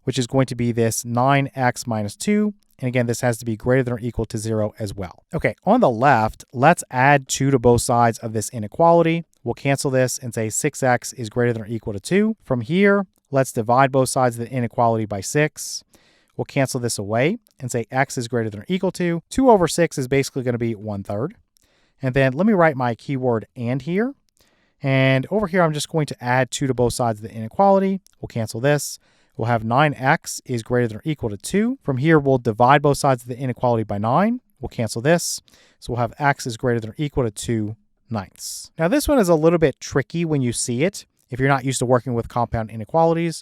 which is going to be this 9x minus 2. And again, this has to be greater than or equal to 0 as well. Okay, on the left, let's add 2 to both sides of this inequality. We'll cancel this and say 6x is greater than or equal to 2. From here, let's divide both sides of the inequality by 6. We'll cancel this away and say x is greater than or equal to. 2 over 6 is basically going to be 1/3. And then let me write my keyword and here. And over here, I'm just going to add 2 to both sides of the inequality. We'll cancel this. We'll have 9x is greater than or equal to 2. From here, we'll divide both sides of the inequality by 9. We'll cancel this. So we'll have x is greater than or equal to 2/9. Now, this one is a little bit tricky when you see it, if you're not used to working with compound inequalities.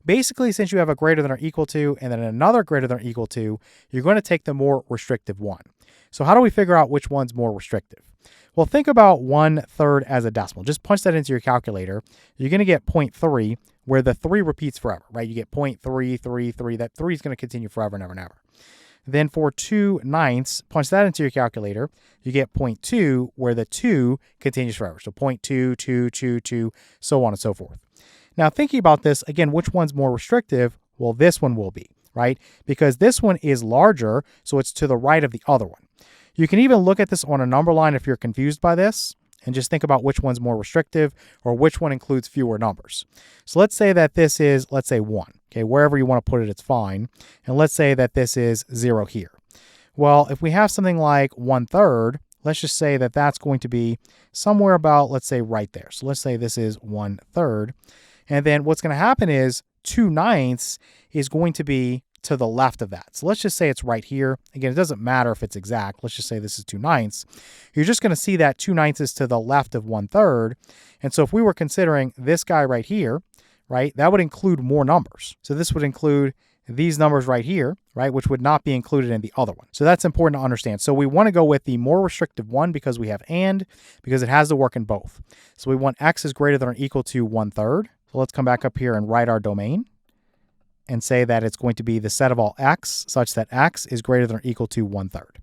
basically, since you have a greater than or equal to and then another greater than or equal to, you're going to take the more restrictive one. So how do we figure out which one's more restrictive? Well, think about 1/3 as a decimal. Just punch that into your calculator. You're going to get 0.3, where the 3 repeats forever, right? You get 0.333. That 3 is going to continue forever and ever and ever. Then for 2/9, punch that into your calculator. You get 0.2, where the 2 continues forever. So 0.2, 2, 2, 2, so on and so forth. Now, thinking about this, again, which one's more restrictive? Well, this one will be, right? Because this one is larger, so it's to the right of the other one. You can even look at this on a number line if you're confused by this, and just think about which one's more restrictive or which one includes fewer numbers. So let's say that this is, let's say 1. Okay, wherever you want to put it, it's fine. And let's say that this is 0 here. Well, if we have something like 1/3, let's just say that that's going to be somewhere about, let's say right there. So let's say this is 1/3. And then what's going to happen is 2/9 is going to be to the left of that. So let's just say it's right here. Again, it doesn't matter if it's exact. Let's just say this is 2/9. You're just going to see that 2/9 is to the left of 1/3. And so if we were considering this guy right here, right, that would include more numbers. So this would include these numbers right here, right, which would not be included in the other one. So that's important to understand. So we want to go with the more restrictive one because we have and, because it has to work in both. So we want x is greater than or equal to 1/3. So let's come back up here and write our domain and say that it's going to be the set of all x such that x is greater than or equal to 1/3.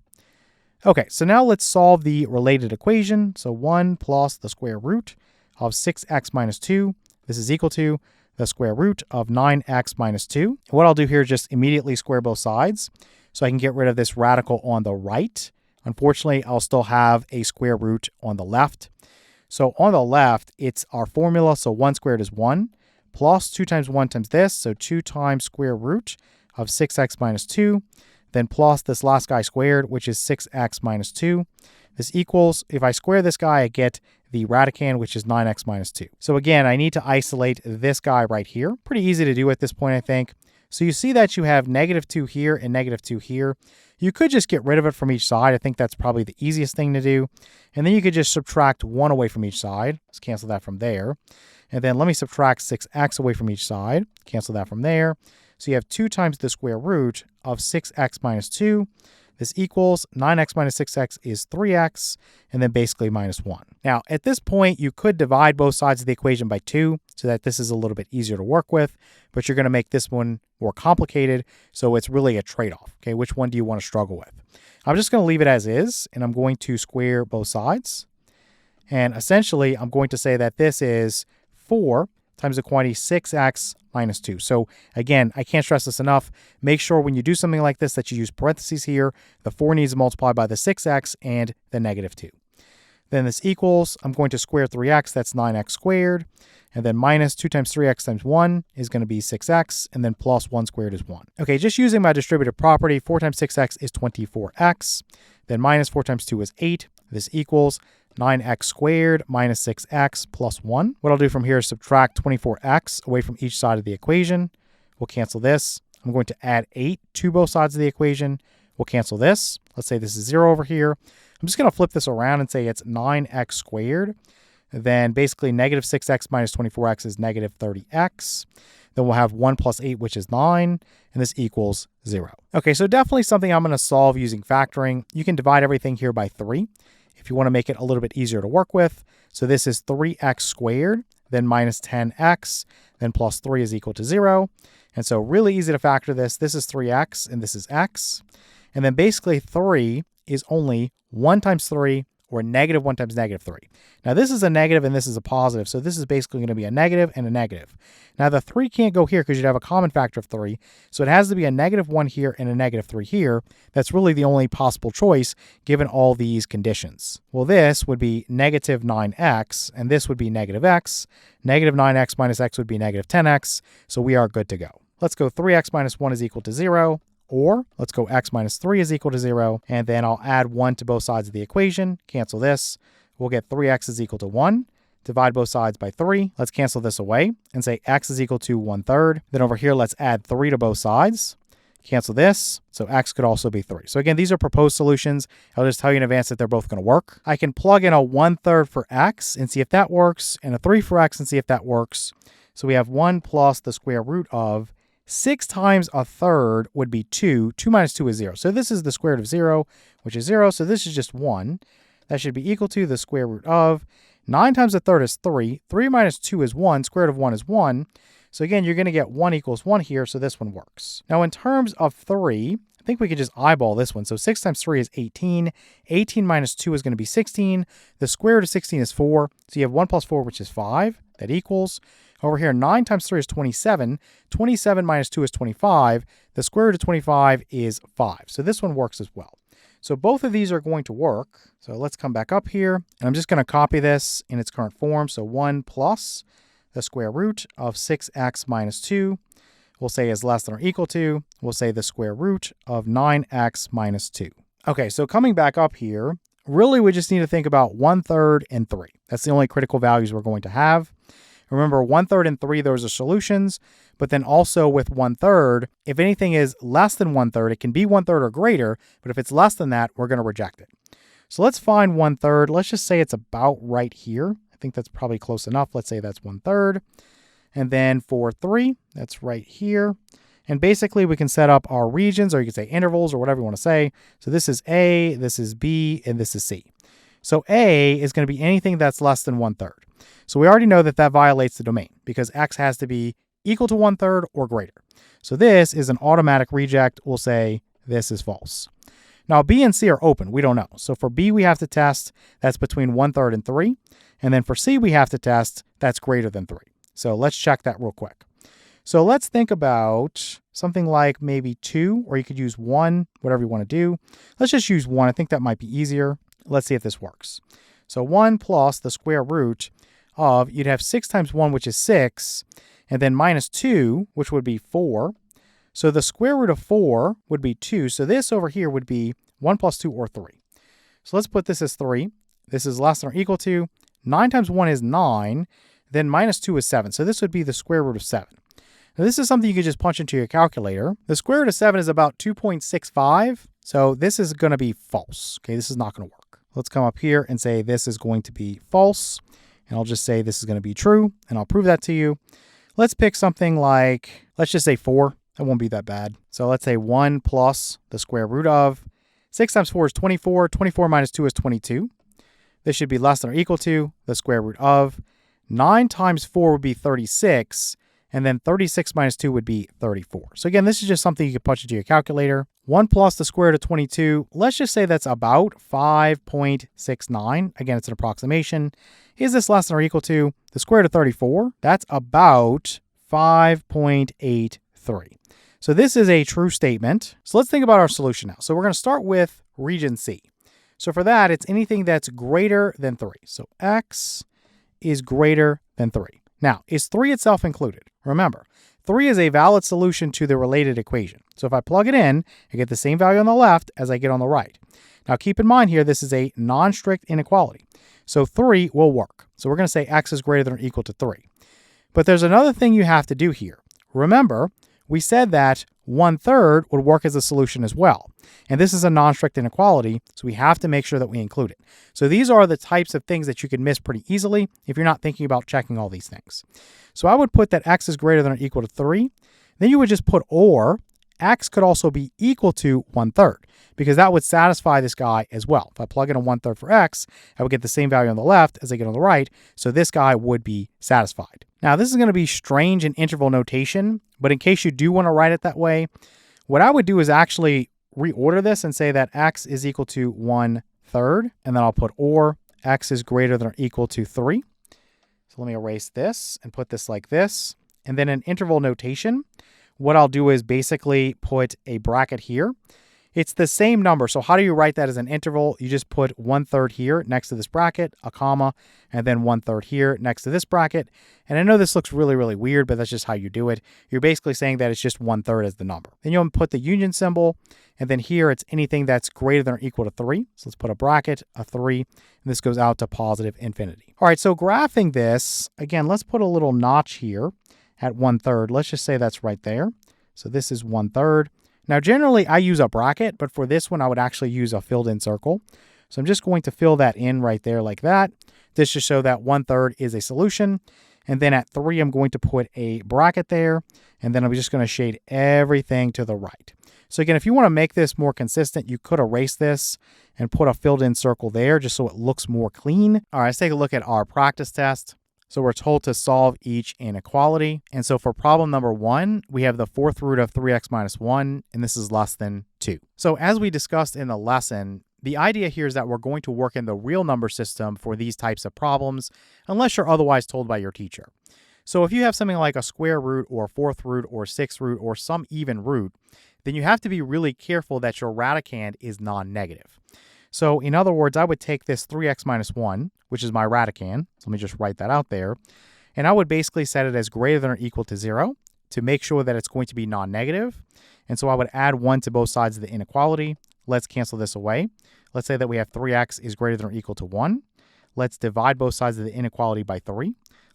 Okay, so now let's solve the related equation. So 1 plus the square root of 6x minus 2. This is equal to the square root of 9x minus 2. And what I'll do here is just immediately square both sides so I can get rid of this radical on the right. Unfortunately, I'll still have a square root on the left. So on the left, it's our formula. So 1 squared is 1 plus 2 times 1 times this. So 2 times square root of 6x minus 2. Then plus this last guy squared, which is 6x minus 2. This equals, if I square this guy, I get the radicand, which is 9x minus 2. So again, I need to isolate this guy right here. Pretty easy to do at this point, I think. So you see that you have -2 here and -2 here. You could just get rid of it from each side. I think that's probably the easiest thing to do. And then you could just subtract 1 away from each side. Let's cancel that from there. And then let me subtract 6x away from each side. Cancel that from there. So you have 2 times the square root of 6x minus 2. This equals 9x minus 6x is 3x, and then basically minus 1. Now, at this point, you could divide both sides of the equation by 2 so that this is a little bit easier to work with, but you're going to make this one more complicated, so it's really a trade-off. Okay, which one do you want to struggle with? I'm just going to leave it as is, and I'm going to square both sides. And essentially, I'm going to say that this is 4 times the quantity 6x minus 2. So again, I can't stress this enough. Make sure when you do something like this that you use parentheses here. The 4 needs to multiply by the 6x and the -2. Then this equals, I'm going to square 3x, that's 9x squared. And then minus 2 times 3x times 1 is going to be 6x. And then plus 1 squared is 1. Okay, just using my distributive property, 4 times 6x is 24x. Then minus 4 times 2 is 8. This equals 9x squared minus 6x plus 1. What I'll do from here is subtract 24x away from each side of the equation. We'll cancel this. I'm going to add 8 to both sides of the equation. We'll cancel this. Let's say this is 0 over here. I'm just going to flip this around and say it's 9x squared. Then basically negative 6x minus 24x is negative 30x. Then we'll have 1 plus 8, which is 9, and this equals 0. Okay, so definitely something I'm going to solve using factoring. You can divide everything here by 3. If you want to make it a little bit easier to work with. So this is 3x squared, then minus 10x, then plus 3 is equal to 0. And so really easy to factor this. This is 3x, and this is x. And then basically 3 is only 1 times 3, or negative 1 times negative 3. Now this is a negative and this is a positive, so this is basically going to be a negative and a negative. Now the 3 can't go here because you'd have a common factor of 3, so it has to be a -1 here and a -3 here. That's really the only possible choice given all these conditions. Well, this would be negative 9x, and this would be negative x. Negative 9x minus x would be negative 10x, so we are good to go. Let's go 3x minus 1 is equal to 0. Or let's go x minus 3 is equal to 0, and then I'll add 1 to both sides of the equation, cancel this. We'll get 3x is equal to 1, divide both sides by 3. Let's cancel this away and say x is equal to 1/3. Then over here, let's add 3 to both sides, cancel this. So x could also be 3. So again, these are proposed solutions. I'll just tell you in advance that they're both going to work. I can plug in a 1/3 for x and see if that works, and a 3 for x and see if that works. So we have 1 plus the square root of 6 times a third would be 2. 2 minus 2 is 0. So this is the square root of 0, which is 0. So this is just 1. That should be equal to the square root of 9 times a third is 3. 3 minus 2 is 1. Square root of 1 is 1. So again, you're going to get 1 equals 1 here. So this one works. Now in terms of 3, I think we could just eyeball this one. So 6 times 3 is 18. 18 minus 2 is going to be 16. The square root of 16 is 4. So you have 1 plus 4, which is 5. That equals. Over here, 9 times 3 is 27. 27 minus 2 is 25. The square root of 25 is 5. So this one works as well. So both of these are going to work. So let's come back up here. And I'm just going to copy this in its current form. So 1 plus the square root of 6x minus 2. We'll say is less than or equal to. We'll say the square root of 9x minus 2. Okay, so coming back up here, really we just need to think about 1/3 and 3. That's the only critical values we're going to have. Remember, 1/3 and 3, those are solutions. But then also with 1/3, if anything is less than 1/3, it can be 1/3 or greater. But if it's less than that, we're going to reject it. So let's find 1/3. Let's just say it's about right here. I think that's probably close enough. Let's say that's 1/3. And then for 3, that's right here. And basically, we can set up our regions, or you can say intervals, or whatever you want to say. So this is A, this is B, and this is C. So A is going to be anything that's less than 1/3. So we already know that that violates the domain because x has to be equal to 1/3 or greater. So this is an automatic reject. We'll say this is false. Now B and C are open. We don't know. So for B, we have to test that's between 1/3 and 3. And then for C, we have to test that's greater than 3. So let's check that real quick. So let's think about something like maybe 2, or you could use 1, whatever you want to do. Let's just use 1. I think that might be easier. Let's see if this works. So 1 plus the square root of, you'd have 6 times 1, which is 6, and then minus 2, which would be 4. So the square root of 4 would be 2. So this over here would be 1 plus 2 or 3. So let's put this as 3. This is less than or equal to 9 times 1 is 9. Then minus 2 is 7. So this would be the square root of 7. Now this is something you could just punch into your calculator. The square root of 7 is about 2.65. So this is going to be false. Okay, this is not going to work. Let's come up here and say this is going to be false. And I'll just say this is going to be true. And I'll prove that to you. Let's pick something like, let's just say 4. That won't be that bad. So let's say 1 plus the square root of 6 times 4 is 24. 24 minus 2 is 22. This should be less than or equal to the square root of 9 times 4 would be 36, and then 36 minus 2 would be 34. So again, this is just something you can punch into your calculator. 1 plus the square root of 22, let's just say that's about 5.69. Again, it's an approximation. Is this less than or equal to the square root of 34? That's about 5.83. So this is a true statement. So let's think about our solution now. So we're going to start with region C. So for that, it's anything that's greater than 3. So x is greater than 3. Now, is 3 itself included? Remember, 3 is a valid solution to the related equation. So if I plug it in, I get the same value on the left as I get on the right. Now keep in mind here, this is a non-strict inequality. So 3 will work. So we're going to say x is greater than or equal to 3. But there's another thing you have to do here. Remember, we said that 1/3 would work as a solution as well. And this is a non-strict inequality, so we have to make sure that we include it. So these are the types of things that you can miss pretty easily if you're not thinking about checking all these things. So I would put that x is greater than or equal to 3. Then you would just put or x could also be equal to 1/3 because that would satisfy this guy as well. If I plug in a 1/3 for x, I would get the same value on the left as I get on the right. So this guy would be satisfied. Now this is going to be strange in interval notation, but in case you do want to write it that way, what I would do is actually reorder this and say that x is equal to 1/3, and then I'll put or x is greater than or equal to 3. So let me erase this and put this like this. And then in interval notation, what I'll do is basically put a bracket here. It's the same number. So how do you write that as an interval? You just put 1/3 here next to this bracket, a comma, and then 1/3 here next to this bracket. And I know this looks really, really weird, but that's just how you do it. You're basically saying that it's just 1/3 as the number. Then you'll put the union symbol. And then here it's anything that's greater than or equal to 3. So let's put a bracket, a 3, and this goes out to positive infinity. All right, so graphing this, again, let's put a little notch here at 1/3. Let's just say that's right there. So this is 1/3. Now, generally, I use a bracket, but for this one, I would actually use a filled-in circle. So I'm just going to fill that in right there like that. This should show that 1/3 is a solution. And then at 3, I'm going to put a bracket there. And then I'm just going to shade everything to the right. So again, if you want to make this more consistent, you could erase this and put a filled in circle there just so it looks more clean. All right, let's take a look at our practice test. So we're told to solve each inequality. And so for problem number 1, we have the fourth root of 3x minus 1, and this is less than 2. So as we discussed in the lesson, the idea here is that we're going to work in the real number system for these types of problems, unless you're otherwise told by your teacher. So if you have something like a square root or fourth root or sixth root or some even root, then you have to be really careful that your radicand is non-negative. So in other words, I would take this 3x minus 1, which is my radicand. So let me just write that out there. And I would basically set it as greater than or equal to 0 to make sure that it's going to be non-negative. And so I would add 1 to both sides of the inequality. Let's cancel this away. Let's say that we have 3x is greater than or equal to 1. Let's divide both sides of the inequality by 3.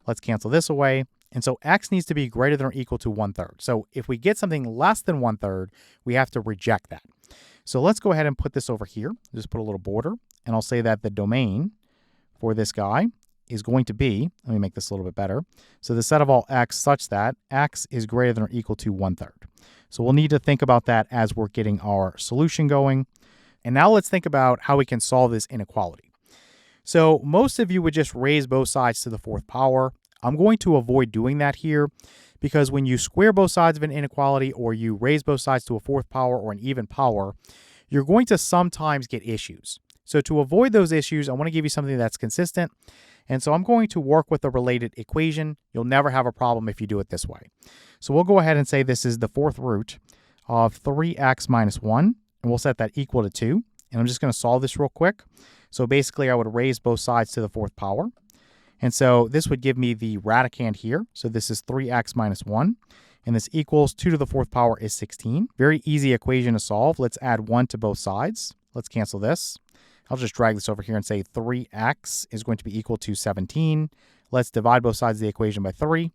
Let's cancel this away. And so x needs to be greater than or equal to 1/3. So if we get something less than 1/3, we have to reject that. So let's go ahead and put this over here. Just put a little border. And I'll say that the domain for this guy is going to be, let me make this a little bit better. So the set of all x such that x is greater than or equal to 1/3. So we'll need to think about that as we're getting our solution going. And now let's think about how we can solve this inequality. So most of you would just raise both sides to the fourth power. I'm going to avoid doing that here because when you square both sides of an inequality or you raise both sides to a fourth power or an even power, you're going to sometimes get issues. So to avoid those issues, I want to give you something that's consistent. And so I'm going to work with a related equation. You'll never have a problem if you do it this way. So we'll go ahead and say this is the fourth root of 3x minus 1, and we'll set that equal to 2. And I'm just going to solve this real quick. So basically, I would raise both sides to the fourth power. And so this would give me the radicand here. So this is 3x minus 1. And this equals 2 to the fourth power is 16. Very easy equation to solve. Let's add 1 to both sides. Let's cancel this. I'll just drag this over here and say 3x is going to be equal to 17. Let's divide both sides of the equation by 3.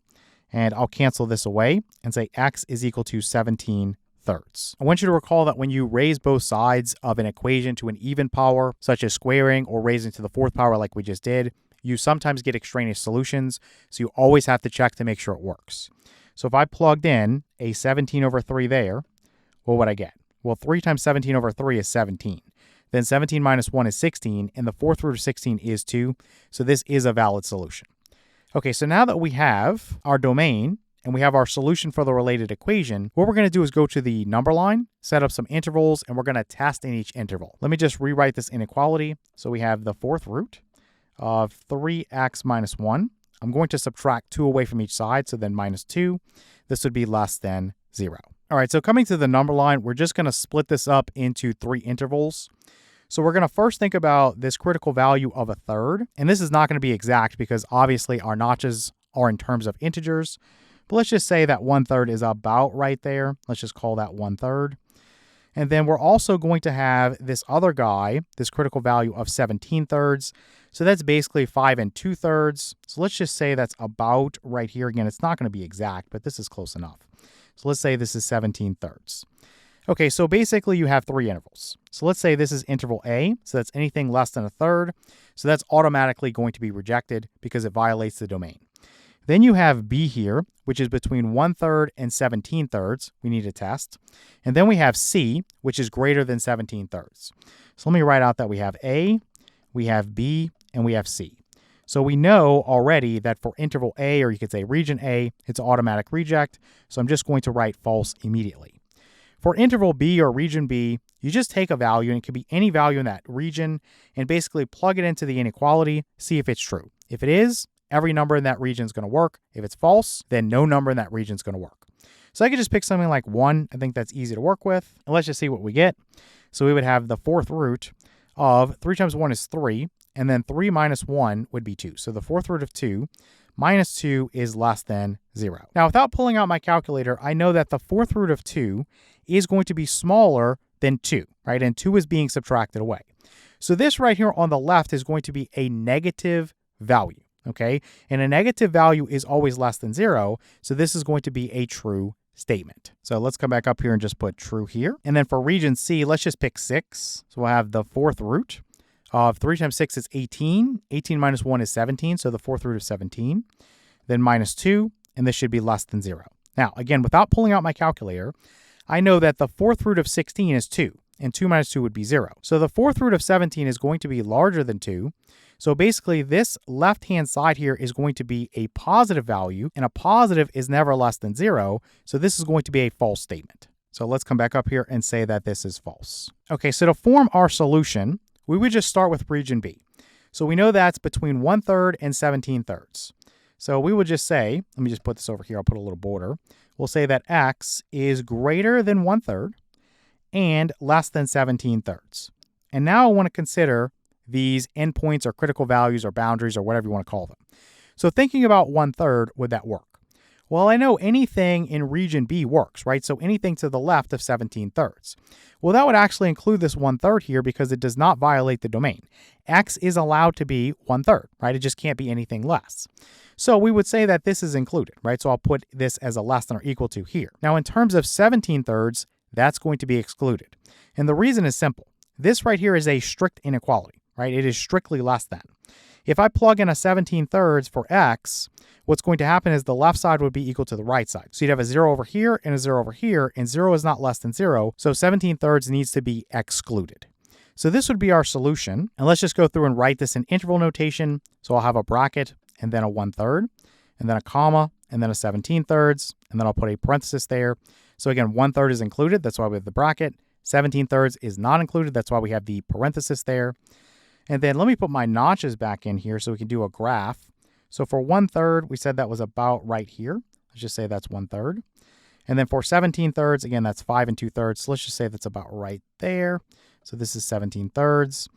And I'll cancel this away and say x is equal to 17 thirds. I want you to recall that when you raise both sides of an equation to an even power, such as squaring or raising to the fourth power like we just did, you sometimes get extraneous solutions, so you always have to check to make sure it works. So if I plugged in a 17 over 3 there, what would I get? Well, 3 times 17 over 3 is 17. Then 17 minus 1 is 16, and the fourth root of 16 is 2, so this is a valid solution. Okay, so now that we have our domain, and we have our solution for the related equation, what we're going to do is go to the number line, set up some intervals, and we're going to test in each interval. Let me just rewrite this inequality. So we have the fourth root of 3x minus 1. I'm going to subtract 2 away from each side, so then minus 2. This would be less than 0. All right, so coming to the number line, we're just going to split this up into 3 intervals. So we're going to first think about this critical value of 1/3. And this is not going to be exact because obviously our notches are in terms of integers. But let's just say that 1/3 is about right there. Let's just call that 1/3. And then we're also going to have this other guy, this critical value of 17 thirds. So that's basically 5 2/3. So let's just say that's about right here. Again, it's not going to be exact, but this is close enough. So let's say this is 17 thirds. Okay, so basically you have 3 intervals. So let's say this is interval A. So that's anything less than 1/3. So that's automatically going to be rejected because it violates the domain. Then you have B here, which is between 1/3 and 17 thirds. We need to test. And then we have C, which is greater than 17 thirds. So let me write out that we have A, we have B, and we have C. So we know already that for interval A, or you could say region A, it's automatic reject. So I'm just going to write false immediately. For interval B or region B, you just take a value, and it could be any value in that region, and basically plug it into the inequality, see if it's true. If it is, every number in that region is going to work. If it's false, then no number in that region is going to work. So I could just pick something like 1. I think that's easy to work with. And let's just see what we get. So we would have the fourth root of 3 times 1 is 3, and then 3 minus 1 would be 2. So the fourth root of 2 minus 2 is less than 0. Now, without pulling out my calculator, I know that the fourth root of 2 is going to be smaller than 2, right? And 2 is being subtracted away. So this right here on the left is going to be a negative value, okay? And a negative value is always less than 0, so this is going to be a true statement. So let's come back up here and just put true here. And then for region C, let's just pick 6. So we'll have the fourth root of 3 times 6 is 18. 18 minus 1 is 17, so the fourth root of 17. then minus 2, and this should be less than 0. Now, again, without pulling out my calculator, I know that the fourth root of 16 is 2, and 2 minus 2 would be 0. So the fourth root of 17 is going to be larger than 2. So basically, this left-hand side here is going to be a positive value, and a positive is never less than 0. So this is going to be a false statement. So let's come back up here and say that this is false. Okay, so to form our solution, we would just start with region B. So we know that's between 1/3 and 17/3. So we would just say, let me just put this over here, I'll put a little border. We'll say that x is greater than 1/3 and less than 17/3. And now I want to consider these endpoints or critical values or boundaries or whatever you want to call them. So thinking about 1/3, would that work? Well, I know anything in region B works, right? So anything to the left of 17/3. Well, that would actually include this 1/3 here because it does not violate the domain. X is allowed to be 1/3, right? It just can't be anything less. So we would say that this is included, right? So I'll put this as a less than or equal to here. Now, in terms of 17/3, that's going to be excluded. And the reason is simple. This right here is a strict inequality, right? It is strictly less than. If I plug in a 17/3 for x, what's going to happen is the left side would be equal to the right side. So you'd have a 0 over here and a 0 over here, and 0 is not less than 0, so 17/3 needs to be excluded. So this would be our solution. And let's just go through and write this in interval notation. So I'll have a bracket and then a 1/3, and then a comma, and then a 17/3, and then I'll put a parenthesis there. So again, 1/3 is included, that's why we have the bracket. 17/3 is not included, that's why we have the parenthesis there. And then let me put my notches back in here so we can do a graph. So for 1/3, we said that was about right here. Let's just say that's 1/3. And then for 17/3, again, that's 5 2/3. So let's just say that's about right there. So this is 17/3.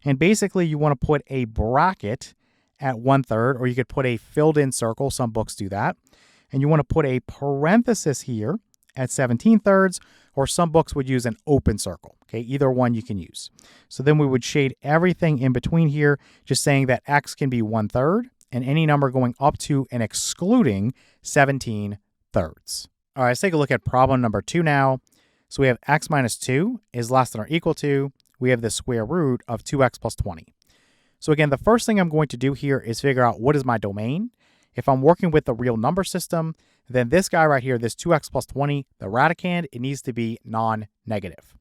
And basically, you want to put a bracket at 1/3, or you could put a filled in circle. Some books do that. And you want to put a parenthesis here at 17/3, or some books would use an open circle. Okay, either one you can use. So then we would shade everything in between here, just saying that x can be 1/3 and any number going up to and excluding 17/3. All right, let's take a look at problem number 2 now. So we have x minus 2 is less than or equal to, we have the square root of 2x plus 20. So again, the first thing I'm going to do here is figure out what is my domain. If I'm working with the real number system, then this guy right here, this 2x plus 20, the radicand, it needs to be non-negative.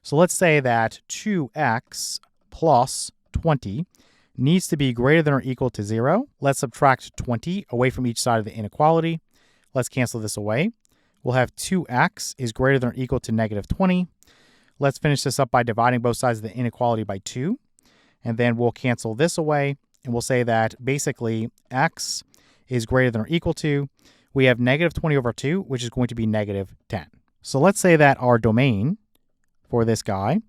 So let's say that 2x plus 20 needs to be greater than or equal to 0. Let's subtract 20 away from each side of the inequality. Let's cancel this away. We'll have 2x is greater than or equal to negative 20. Let's finish this up by dividing both sides of the inequality by 2. And then we'll cancel this away, and we'll say that basically x is greater than or equal to, we have negative 20 over 2, which is going to be negative 10. So let's say that our domain for this guy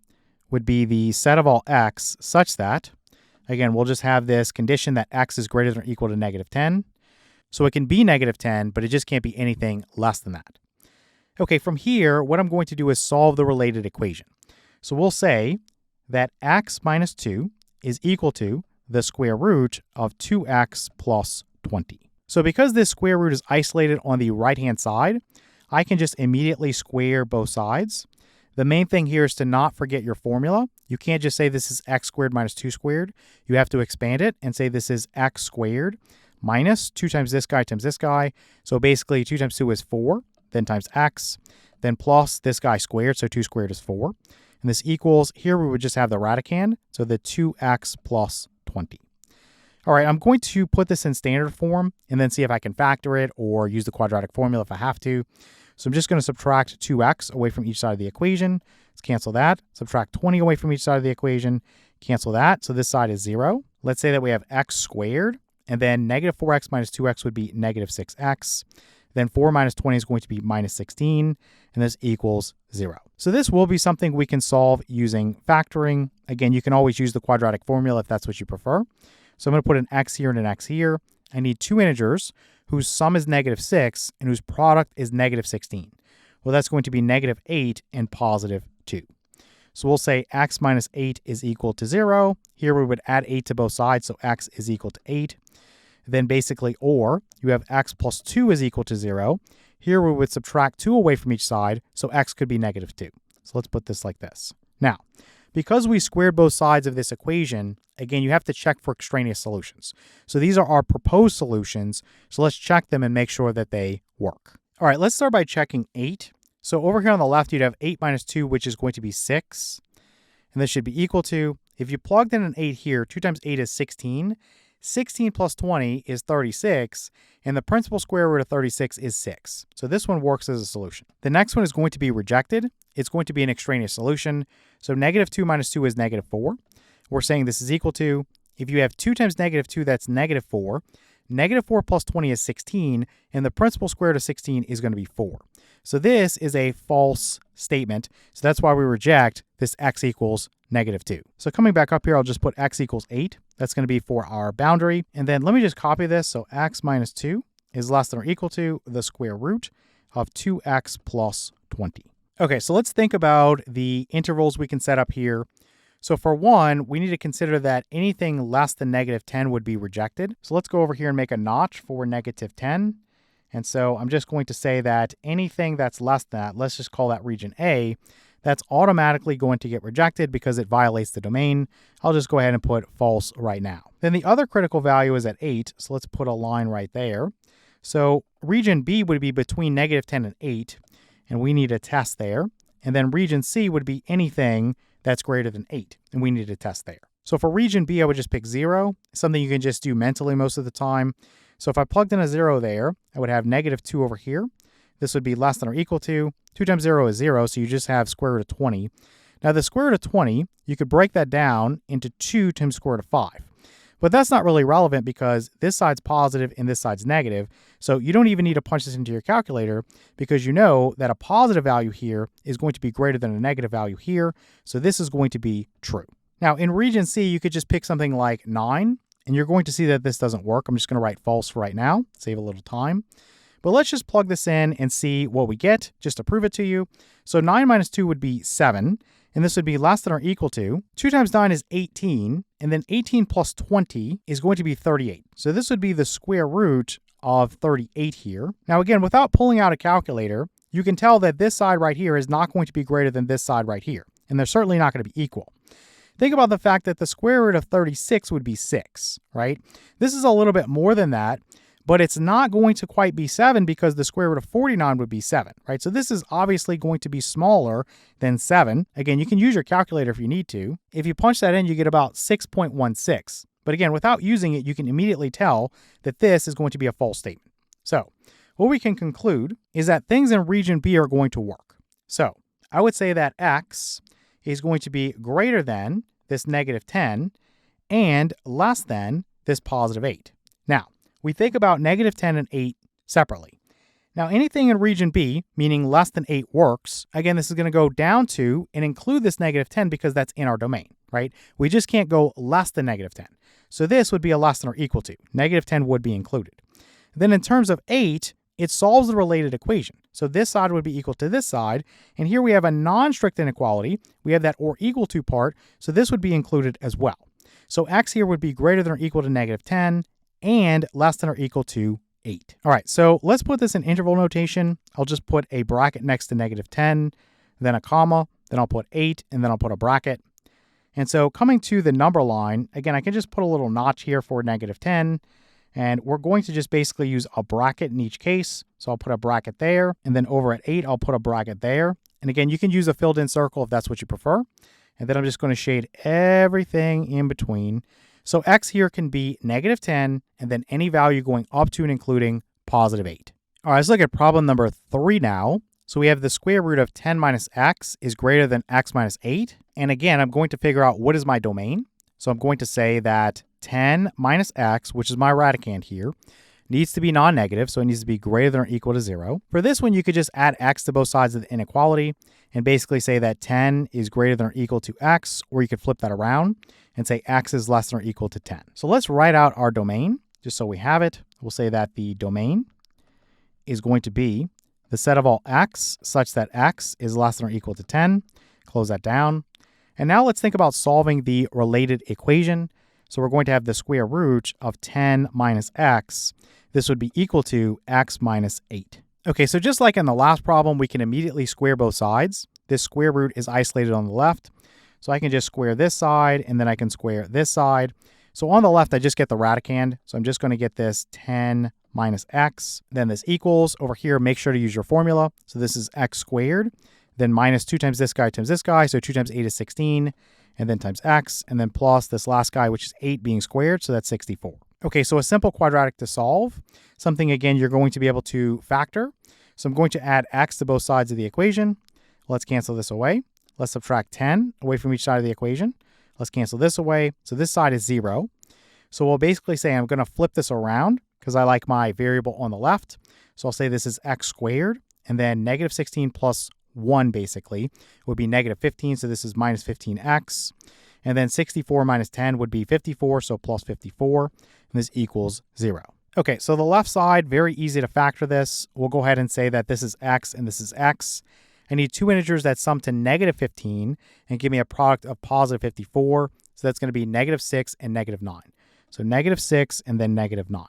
would be the set of all x such that, again, we'll just have this condition that x is greater than or equal to negative 10. So it can be negative 10, but it just can't be anything less than that. Okay, from here, what I'm going to do is solve the related equation. So we'll say that x minus 2 is equal to the square root of 2x plus 20. So because this square root is isolated on the right-hand side, I can just immediately square both sides. The main thing here is to not forget your formula. You can't just say this is x squared minus 2 squared. You have to expand it and say this is x squared minus 2 times this guy times this guy. So basically 2 times 2 is 4, then times x, then plus this guy squared, so 2 squared is 4. And this equals, here we would just have the radicand, so the 2x plus 20. All right, I'm going to put this in standard form and then see if I can factor it or use the quadratic formula if I have to. So I'm just going to subtract 2x away from each side of the equation. Let's cancel that. Subtract 20 away from each side of the equation. Cancel that. So this side is 0. Let's say that we have x squared, and then negative 4x minus 2x would be negative 6x. Then 4 minus 20 is going to be minus 16, and this equals 0. So this will be something we can solve using factoring. Again, you can always use the quadratic formula if that's what you prefer. So I'm going to put an x here and an x here. I need two integers whose sum is negative 6 and whose product is negative 16. Well, that's going to be negative 8 and positive 2. So we'll say x minus 8 is equal to 0. Here we would add 8 to both sides, so x is equal to 8. Then basically, or you have x plus 2 is equal to 0. Here we would subtract 2 away from each side, so x could be negative 2. So let's put this like this. Now, because we squared both sides of this equation, again, you have to check for extraneous solutions. So these are our proposed solutions. So let's check them and make sure that they work. All right, let's start by checking 8. So over here on the left, you'd have 8 minus 2, which is going to be 6. And this should be equal to, if you plugged in an 8 here, 2 times 8 is 16. 16 plus 20 is 36, and the principal square root of 36 is 6. So this one works as a solution. The next one is going to be rejected. It's going to be an extraneous solution. So negative 2 minus 2 is negative 4. We're saying this is equal to, if you have 2 times negative 2, that's negative 4. Negative 4 plus 20 is 16, and the principal square root of 16 is going to be 4. So this is a false statement. So that's why we reject this x equals negative 2. So coming back up here, I'll just put x equals 8. That's going to be for our boundary. And then let me just copy this. So x minus 2 is less than or equal to the square root of 2x plus 20. Okay, so let's think about the intervals we can set up here. So for one, we need to consider that anything less than negative 10 would be rejected. So let's go over here and make a notch for negative 10. And so I'm just going to say that anything that's less than that, let's just call that region A, that's automatically going to get rejected because it violates the domain. I'll just go ahead and put false right now. Then the other critical value is at 8, so let's put a line right there. So region B would be between negative 10 and 8, and we need a test there. And then region C would be anything that's greater than 8, and we need a test there. So for region B, I would just pick 0, something you can just do mentally most of the time. So if I plugged in a 0 there, I would have negative 2 over here. This would be less than or equal to, 2 times 0 is 0, so you just have square root of 20. Now the square root of 20, you could break that down into 2 times square root of 5. But that's not really relevant because this side's positive and this side's negative, so you don't even need to punch this into your calculator because you know that a positive value here is going to be greater than a negative value here, so this is going to be true. Now in region C, you could just pick something like 9, and you're going to see that this doesn't work. I'm just going to write false for right now, save a little time. But let's just plug this in and see what we get, just to prove it to you. So 9 minus 2 would be 7, and this would be less than or equal to, 2 times 9 is 18, and then 18 plus 20 is going to be 38. So this would be the square root of 38 here. Now again, without pulling out a calculator, you can tell that this side right here is not going to be greater than this side right here, and they're certainly not going to be equal. Think about the fact that the square root of 36 would be 6, right? This is a little bit more than that, but it's not going to quite be 7 because the square root of 49 would be 7, right? So this is obviously going to be smaller than 7. Again, you can use your calculator if you need to. If you punch that in, you get about 6.16. But again, without using it, you can immediately tell that this is going to be a false statement. So what we can conclude is that things in region B are going to work. So I would say that x is going to be greater than this negative 10 and less than this positive 8. Now, we think about negative 10 and 8 separately. Now, anything in region B, meaning less than 8, works. Again, this is going to go down to and include this negative 10 because that's in our domain, right? We just can't go less than negative 10. So this would be a less than or equal to. Negative 10 would be included. Then in terms of 8, it solves the related equation. So this side would be equal to this side. And here we have a non-strict inequality. We have that or equal to part. So this would be included as well. So x here would be greater than or equal to negative 10 and less than or equal to 8. All right, so let's put this in interval notation. I'll just put a bracket next to negative 10, then a comma, then I'll put 8, and then I'll put a bracket. And so coming to the number line, again, I can just put a little notch here for negative 10. And we're going to just basically use a bracket in each case. So I'll put a bracket there, and then over at 8, I'll put a bracket there. And again, you can use a filled in circle if that's what you prefer. And then I'm just going to shade everything in between. So x here can be negative 10, and then any value going up to and including positive 8. All right, let's look at problem number 3 now. So we have the square root of 10 minus x is greater than x minus 8. And again, I'm going to figure out what is my domain. So I'm going to say that 10 minus x, which is my radicand here, needs to be non-negative, so it needs to be greater than or equal to 0. For this one, you could just add x to both sides of the inequality and basically say that 10 is greater than or equal to x, or you could flip that around and say x is less than or equal to 10. So let's write out our domain, just so we have it. We'll say that the domain is going to be the set of all x such that x is less than or equal to 10. Close that down. And now let's think about solving the related equation. So we're going to have the square root of 10 minus x. This would be equal to x minus 8. Okay, so just like in the last problem, we can immediately square both sides. This square root is isolated on the left. So I can just square this side, and then I can square this side. So on the left, I just get the radicand. So I'm just going to get this 10 minus x. Then this equals. Over here, make sure to use your formula. So this is x squared. Then minus 2 times this guy times this guy. So 2 times 8 is 16. And then times x. And then plus this last guy, which is 8 being squared. So that's 64. Okay, so a simple quadratic to solve. Something, again, you're going to be able to factor. So I'm going to add x to both sides of the equation. Let's cancel this away. Let's subtract 10 away from each side of the equation. Let's cancel this away. So this side is 0. So we'll basically say I'm going to flip this around because I like my variable on the left. So I'll say this is x squared, and then negative 16 plus 1 basically would be negative 15. So this is minus 15x. And then 64 minus 10 would be 54. So plus 54. And this equals 0. Okay, so the left side, very easy to factor this. We'll go ahead and say that this is x and this is x. I need two integers that sum to negative 15 and give me a product of positive 54. So that's going to be negative 6 and negative 9. So negative 6 and then negative 9.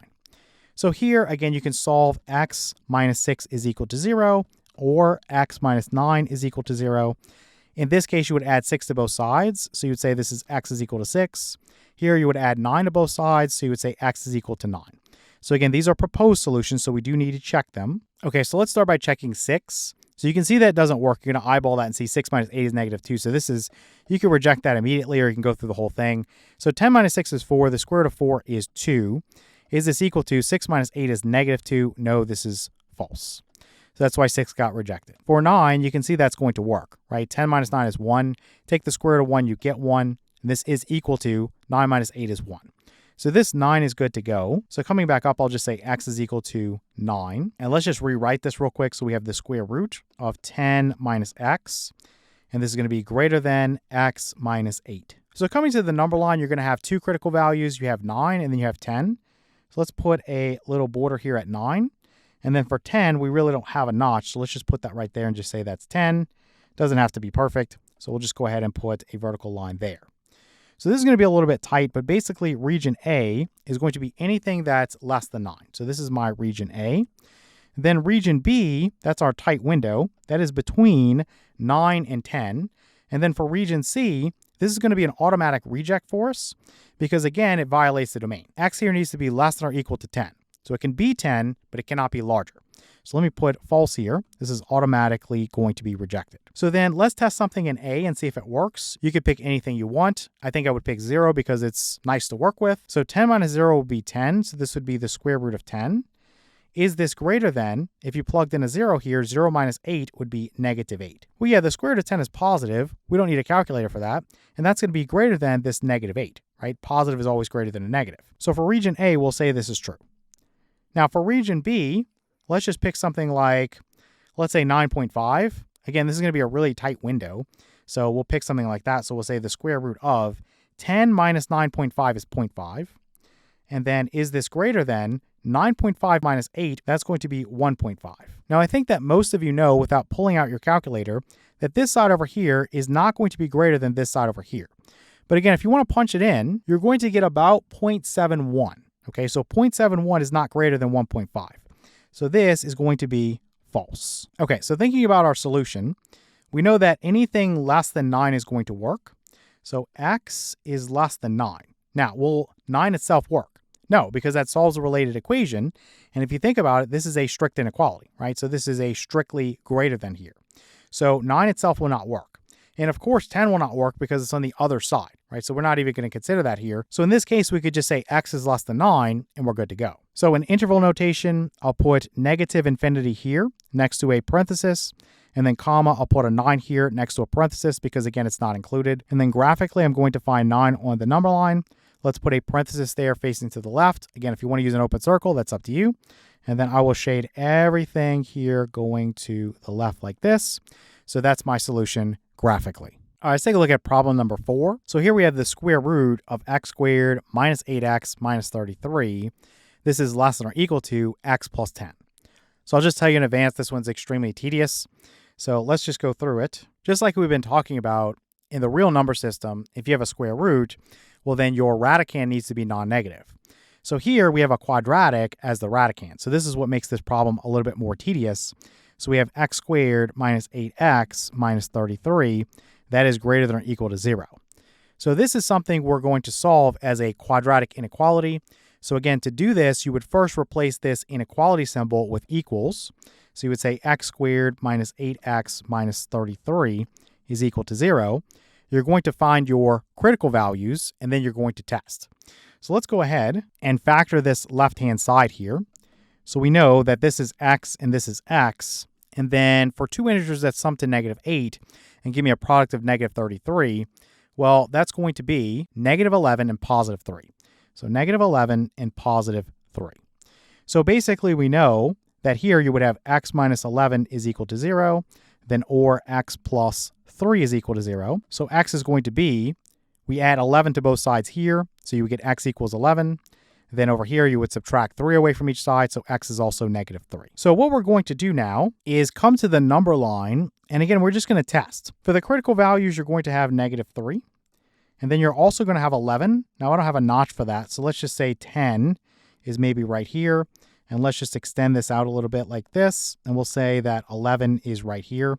So here, again, you can solve x minus 6 is equal to 0 or x minus 9 is equal to 0. In this case, you would add 6 to both sides. So you would say this is x is equal to 6. Here, you would add 9 to both sides. So you would say x is equal to 9. So again, these are proposed solutions, so we do need to check them. Okay, so let's start by checking 6. So you can see that it doesn't work. You're going to eyeball that and see 6 minus 8 is negative 2. So this is, you can reject that immediately, or you can go through the whole thing. So 10 minus 6 is 4. The square root of 4 is 2. Is this equal to 6 minus 8 is negative 2? No, this is false. So that's why 6 got rejected. For 9, you can see that's going to work, right? 10 minus 9 is 1. Take the square root of 1, you get 1. And this is equal to 9 minus 8 is 1. So this 9 is good to go. So coming back up, I'll just say x is equal to 9. And let's just rewrite this real quick. So we have the square root of 10 minus x. And this is going to be greater than x minus 8. So coming to the number line, you're going to have two critical values. You have 9 and then you have 10. So let's put a little border here at 9. And then for 10, we really don't have a notch. So let's just put that right there and just say that's 10. Doesn't have to be perfect. So we'll just go ahead and put a vertical line there. So this is going to be a little bit tight, but basically region A is going to be anything that's less than 9. So this is my region A. Then region B, that's our tight window. That is between 9 and 10. And then for region C, this is going to be an automatic reject for us because, again, it violates the domain. X here needs to be less than or equal to 10. So it can be 10, but it cannot be larger. So let me put false here. This is automatically going to be rejected. So then let's test something in A and see if it works. You could pick anything you want. I think I would pick 0 because it's nice to work with. So 10 minus 0 would be 10. So this would be the square root of 10. Is this greater than, if you plugged in a 0 here, 0 minus 8 would be negative 8. Well, yeah, the square root of 10 is positive. We don't need a calculator for that. And that's going to be greater than this negative 8, right? Positive is always greater than a negative. So for region A, we'll say this is true. Now for region B, let's just pick something like, let's say 9.5. Again, this is going to be a really tight window. So we'll pick something like that. So we'll say the square root of 10 minus 9.5 is 0.5. And then is this greater than 9.5 minus 8? That's going to be 1.5. Now, I think that most of you know without pulling out your calculator that this side over here is not going to be greater than this side over here. But again, if you want to punch it in, you're going to get about 0.71. Okay, so 0.71 is not greater than 1.5. So this is going to be false. Okay, so thinking about our solution, we know that anything less than 9 is going to work. So x is less than 9. Now, will 9 itself work? No, because that solves a related equation. And if you think about it, this is a strict inequality, right? So this is a strictly greater than here. So 9 itself will not work. And of course, 10 will not work because it's on the other side, right? So we're not even going to consider that here. So in this case, we could just say x is less than 9 and we're good to go. So in interval notation, I'll put negative infinity here next to a parenthesis, and then comma, I'll put a 9 here next to a parenthesis because again, it's not included. And then graphically, I'm going to find 9 on the number line. Let's put a parenthesis there facing to the left. Again, if you want to use an open circle, that's up to you. And then I will shade everything here going to the left like this. So that's my solution graphically. All right, let's take a look at problem number 4. So here we have the square root of x squared minus 8x minus 33. This is less than or equal to x plus 10. So I'll just tell you in advance, this one's extremely tedious. So let's just go through it. Just like we've been talking about in the real number system, if you have a square root, well then your radicand needs to be non-negative. So here we have a quadratic as the radicand. So this is what makes this problem a little bit more tedious. So we have x squared minus 8x minus 33. that is greater than or equal to 0. So this is something we're going to solve as a quadratic inequality. So again, to do this, you would first replace this inequality symbol with equals. So you would say x squared minus 8x minus 33 is equal to 0. You're going to find your critical values, and then you're going to test. So let's go ahead and factor this left-hand side here. So we know that this is x and this is x. And then for two integers that sum to -8 and give me a product of -33, well, that's going to be -11 and +3. So -11 and +3. So basically we know that here you would have x minus 11 is equal to 0, then or x plus 3 is equal to 0. So x is going to be, we add 11 to both sides here, so you would get x equals 11. Then over here, you would subtract 3 away from each side, so x is also -3. So what we're going to do now is come to the number line, and again, we're just going to test. For the critical values, you're going to have -3, and then you're also going to have 11. Now, I don't have a notch for that, so let's just say 10 is maybe right here, and let's just extend this out a little bit like this, and we'll say that 11 is right here.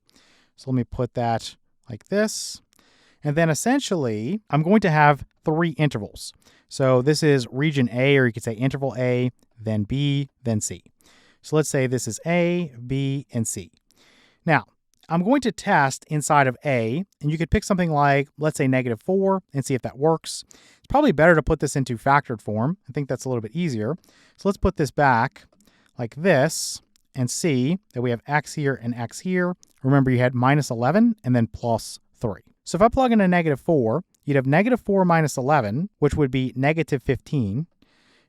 So let me put that like this. And then essentially, I'm going to have 3 intervals. So this is region A, or you could say interval A, then B, then C. So let's say this is A, B, and C. Now, I'm going to test inside of A, and you could pick something like, let's say -4, and see if that works. It's probably better to put this into factored form. I think that's a little bit easier. So let's put this back like this, and see that we have x here and x here. Remember, you had -11 and then +3. So if I plug in a -4, you'd have -4 minus 11, which would be -15.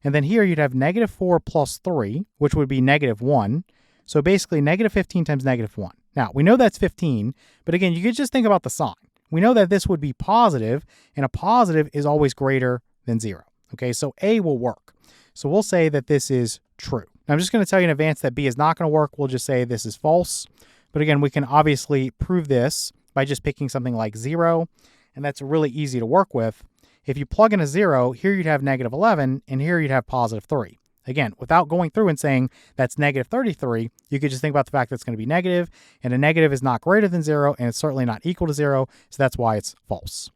And then here you'd have -4 plus 3, which would be -1. So basically -15 times -1. Now, we know that's 15, but again, you could just think about the sign. We know that this would be positive, and a positive is always greater than 0. Okay, so A will work. So we'll say that this is true. Now, I'm just going to tell you in advance that B is not going to work. We'll just say this is false. But again, we can obviously prove this by just picking something like 0, and that's really easy to work with. If you plug in a 0, here you'd have -11, and here you'd have +3. Again, without going through and saying that's -33, you could just think about the fact that it's going to be negative, and a negative is not greater than 0, and it's certainly not equal to 0, so that's why it's false.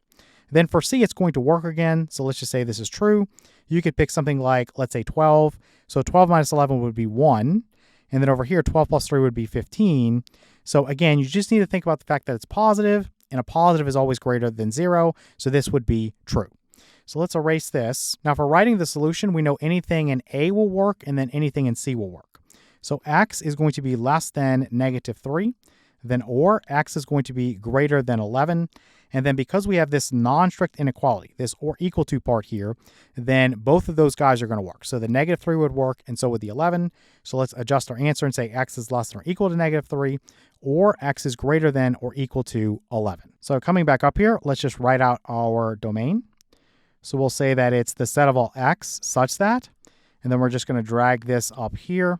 Then for C, it's going to work again, so let's just say this is true. You could pick something like, let's say 12. So 12 minus 11 would be 1, and then over here, 12 plus 3 would be 15. So again, you just need to think about the fact that it's positive, and a positive is always greater than 0, so this would be true. So let's erase this. Now for writing the solution, we know anything in A will work, and then anything in C will work. So x is going to be less than -3, then or x is going to be greater than 11, and then because we have this non-strict inequality, this or equal to part here, then both of those guys are going to work. So the -3 would work, and so would the 11. So let's adjust our answer and say x is less than or equal to -3, or x is greater than or equal to 11. So coming back up here, let's just write out our domain. So we'll say that it's the set of all x such that, and then we're just going to drag this up here.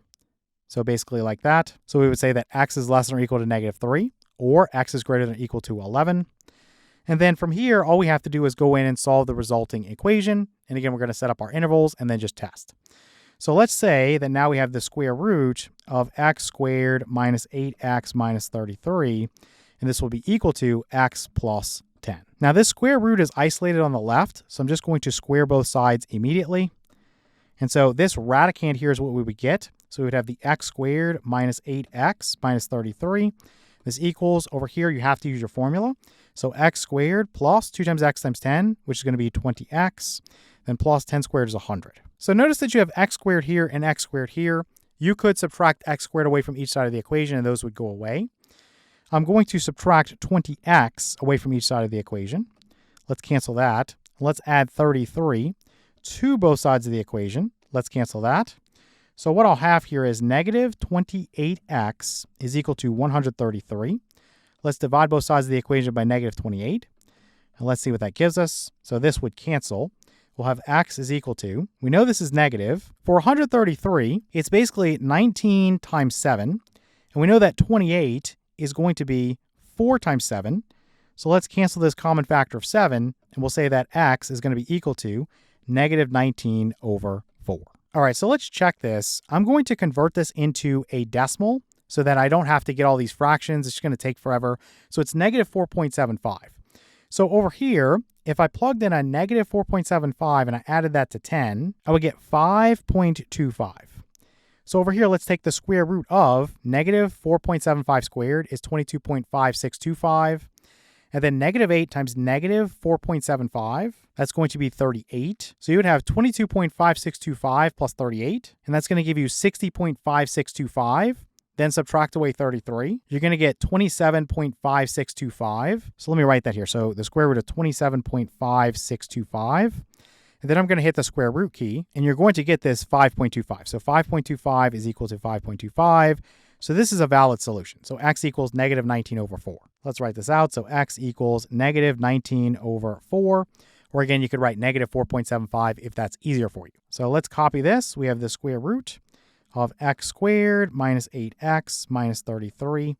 So basically like that. So we would say that x is less than or equal to -3, or x is greater than or equal to 11. And then from here, all we have to do is go in and solve the resulting equation. And again, we're going to set up our intervals and then just test. So let's say that now we have the square root of x squared minus 8x minus 33, and this will be equal to x plus 10. Now this square root is isolated on the left, so I'm just going to square both sides immediately. And so this radicand here is what we would get. So we would have the x squared minus 8x minus 33. This equals, over here, you have to use your formula. So x squared plus 2 times x times 10, which is going to be 20x, then plus 10 squared is 100. So notice that you have x squared here and x squared here. You could subtract x squared away from each side of the equation, and those would go away. I'm going to subtract 20x away from each side of the equation. Let's cancel that. Let's add 33 to both sides of the equation. Let's cancel that. So what I'll have here is -28x is equal to 133. Let's divide both sides of the equation by -28. And let's see what that gives us. So this would cancel. We'll have x is equal to, we know this is negative. For 133, it's basically 19 times 7. And we know that 28 is going to be 4 times 7. So let's cancel this common factor of 7, and we'll say that x is going to be equal to -19 over 4. All right, so let's check this. I'm going to convert this into a decimal. so that I don't have to get all these fractions. It's going to take forever. So it's negative 4.75. So over here, if I plugged in a negative 4.75 and I added that to 10, I would get 5.25. So over here, let's take the square root of negative 4.75 squared is 22.5625. And then negative 8 times negative 4.75, that's going to be 38. So you would have 22.5625 plus 38, and that's going to give you 60.5625. Then subtract away 33. You're going to get 27.5625. So let me write that here. So the square root of 27.5625. And then I'm going to hit the square root key, and you're going to get this 5.25. So 5.25 is equal to 5.25. So this is a valid solution. So x equals negative 19 over 4. Let's write this out. So x equals negative 19 over 4. Or again, you could write negative 4.75 if that's easier for you. So let's copy this. We have the square root of x squared minus 8x minus 33.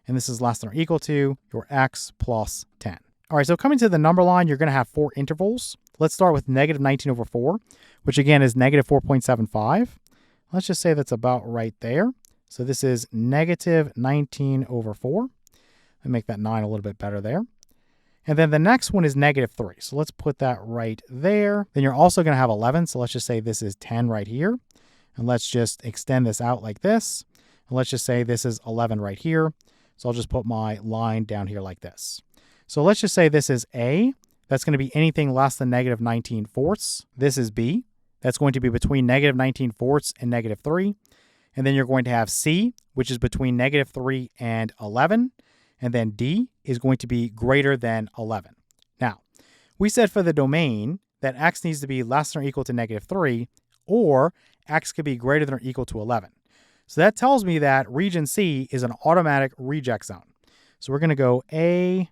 And this is less than or equal to your x plus 10. All right, so coming to the number line, you're going to have 4 intervals. Let's start with negative 19 over 4, which again is negative 4.75. Let's just say that's about right there. So this is negative 19 over 4. And make that 9 a little bit better there. And then the next one is negative 3. So let's put that right there. Then you're also going to have 11. So let's just say this is 10 right here. And let's just extend this out like this. And let's just say this is 11 right here. So I'll just put my line down here like this. So let's just say this is A. That's going to be anything less than negative 19 fourths. This is B. That's going to be between negative 19 fourths and negative 3. And then you're going to have C, which is between negative 3 and 11. And then D is going to be greater than 11. Now, we said for the domain that x needs to be less than or equal to negative 3, or x could be greater than or equal to 11. So that tells me that region C is an automatic reject zone. So we're going to go A,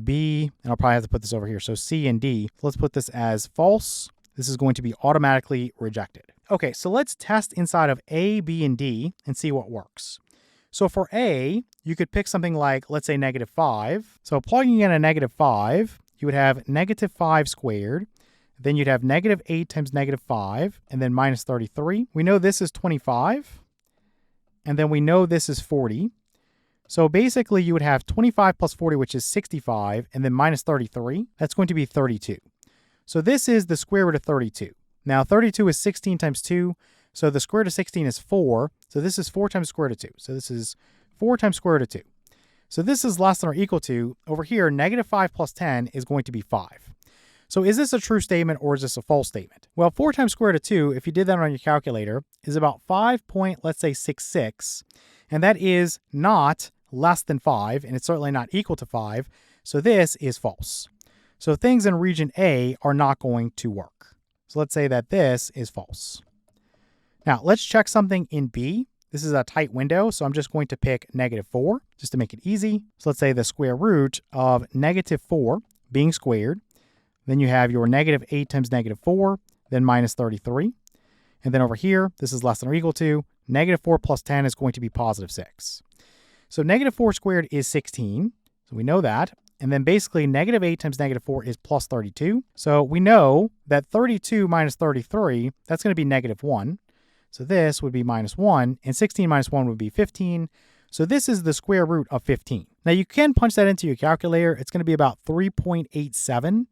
B, and I'll probably have to put this over here. So C and D. Let's put this as false. This is going to be automatically rejected. Okay, so let's test inside of A, B, and D and see what works. So for A, you could pick something like, let's say, negative 5. So plugging in a negative 5, you would have negative 5 squared. Then you'd have negative 8 times negative 5, and then minus 33. We know this is 25, and then we know this is 40. So basically, you would have 25 plus 40, which is 65, and then minus 33. That's going to be 32. So this is the square root of 32. Now, 32 is 16 times 2. So the square root of 16 is 4. So this is 4 times square root of 2. So this is 4 times square root of 2. So this is less than or equal to, over here, negative 5 plus 10 is going to be 5. So is this a true statement or is this a false statement? Well, 4 times square root of 2, if you did that on your calculator, is about 5.66. And that is not less than 5, and it's certainly not equal to 5. So this is false. So things in region A are not going to work. So let's say that this is false. Now, let's check something in B. This is a tight window, so I'm just going to pick negative 4 just to make it easy. So let's say the square root of negative 4 being squared. Then you have your negative 8 times negative 4, then minus 33. And then over here, this is less than or equal to, negative 4 plus 10 is going to be positive 6. So negative 4 squared is 16, so we know that. And then basically negative 8 times negative 4 is plus 32. So we know that 32 minus 33, that's going to be negative 1. So this would be minus 1, and 16 minus 1 would be 15. So this is the square root of 15. Now you can punch that into your calculator. It's going to be about 3.87.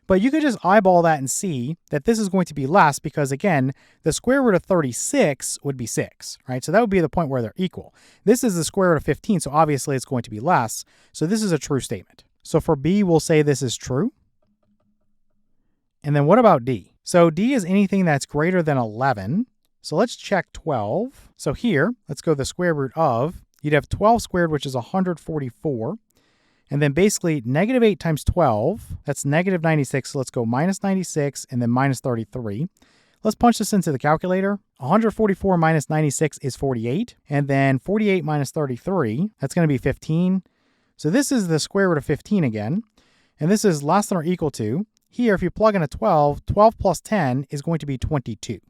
But you could just eyeball that and see that this is going to be less because, again, the square root of 36 would be 6, right? So that would be the point where they're equal. This is the square root of 15, so obviously it's going to be less. So this is a true statement. So for B, we'll say this is true. And then what about D? So D is anything that's greater than 11. So let's check 12. So here, let's go the square root of, you'd have 12 squared, which is 144. And then basically negative 8 times 12, that's negative 96. So let's go minus 96 and then minus 33. Let's punch this into the calculator. 144 minus 96 is 48. And then 48 minus 33, that's going to be 15. So this is the square root of 15 again. And this is less than or equal to, here if you plug in a 12, 12 plus 10 is going to be 22.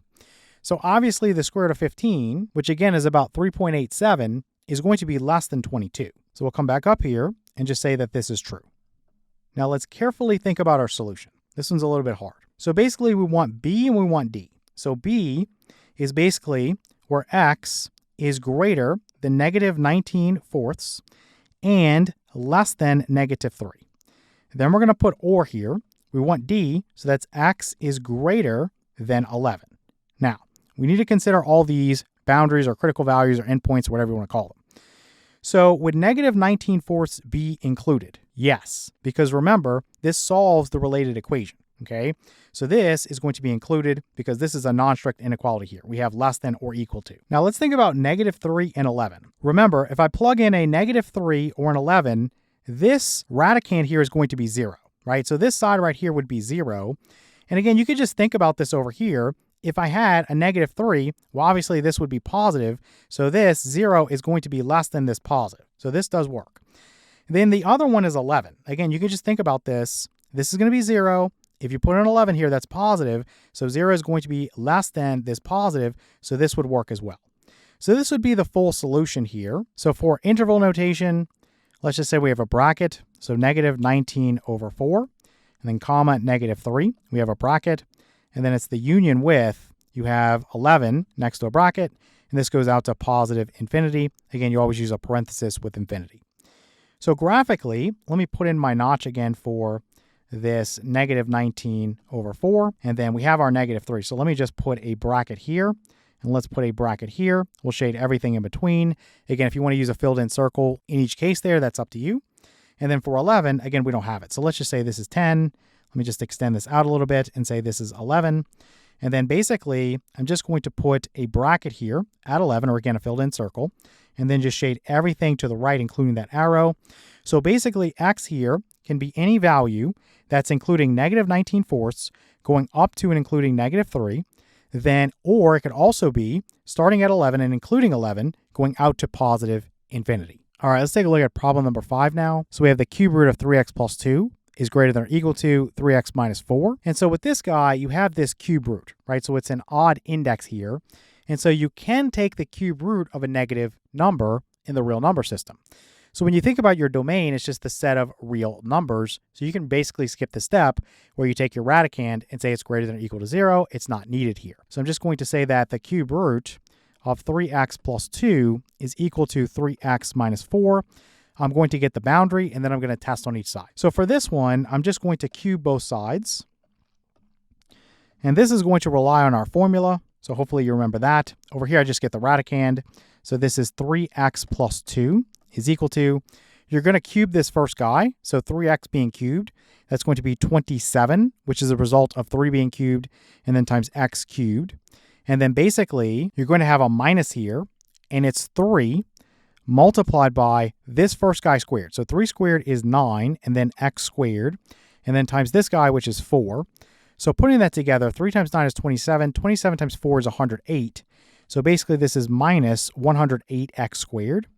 So obviously the square root of 15, which again is about 3.87, is going to be less than 22. So we'll come back up here and just say that this is true. Now let's carefully think about our solution. This one's a little bit hard. So basically we want B and we want D. So B is basically where x is greater than negative 19 fourths and less than negative 3. Then we're going to put or here. We want D, so that's x is greater than 11. Now, we need to consider all these boundaries or critical values or endpoints or whatever you want to call them. So would negative 19 fourths be included? Yes, because remember, this solves the related equation. Okay, so this is going to be included because this is a non-strict inequality here. We have less than or equal to. Now let's think about negative 3 and 11. Remember, if I plug in a negative 3 or an 11, this radicand here is going to be 0, right? So this side right here would be 0. And again, you could just think about this over here. If I had a negative 3, well, obviously this would be positive. So this 0 is going to be less than this positive. So this does work. Then the other one is 11. Again, you can just think about this. This is going to be 0. If you put an 11 here, that's positive. So 0 is going to be less than this positive. So this would work as well. So this would be the full solution here. So for interval notation, let's just say we have a bracket. So negative 19 over 4. And then comma negative 3. We have a bracket. And then it's the union with, you have 11 next to a bracket. And this goes out to positive infinity. Again, you always use a parenthesis with infinity. So graphically, let me put in my notch again for this negative 19 over 4. And then we have our negative 3. So let me just put a bracket here. And let's put a bracket here. We'll shade everything in between. Again, if you want to use a filled in circle in each case there, that's up to you. And then for 11, again, we don't have it. So let's just say this is 10. Let me just extend this out a little bit and say this is 11. And then basically, I'm just going to put a bracket here at 11, or again, a filled in circle, and then just shade everything to the right, including that arrow. So basically, x here can be any value that's including negative 19 fourths, going up to and including negative 3. Then, or it could also be starting at 11 and including 11, going out to positive infinity. All right, let's take a look at problem number 5 now. So we have the cube root of 3x plus 2 is greater than or equal to 3x minus 4. And so with this guy, you have this cube root, right? So it's an odd index here. And so you can take the cube root of a negative number in the real number system. So when you think about your domain, it's just the set of real numbers. So you can basically skip the step where you take your radicand and say it's greater than or equal to 0. It's not needed here. So I'm just going to say that the cube root of 3x plus 2 is equal to 3x minus 4. I'm going to get the boundary, and then I'm going to test on each side. So for this one, I'm just going to cube both sides. And this is going to rely on our formula. So hopefully you remember that. Over here, I just get the radicand. So this is 3x plus 2 is equal to, you're going to cube this first guy. So 3x being cubed, that's going to be 27, which is a result of 3 being cubed, and then times x cubed. And then basically, you're going to have a minus here, and it's 3 multiplied by this first guy squared. So 3 squared is 9, and then x squared, and then times this guy, which is 4. So putting that together, 3 times 9 is 27. 27 times 4 is 108. So basically, this is minus 108x squared.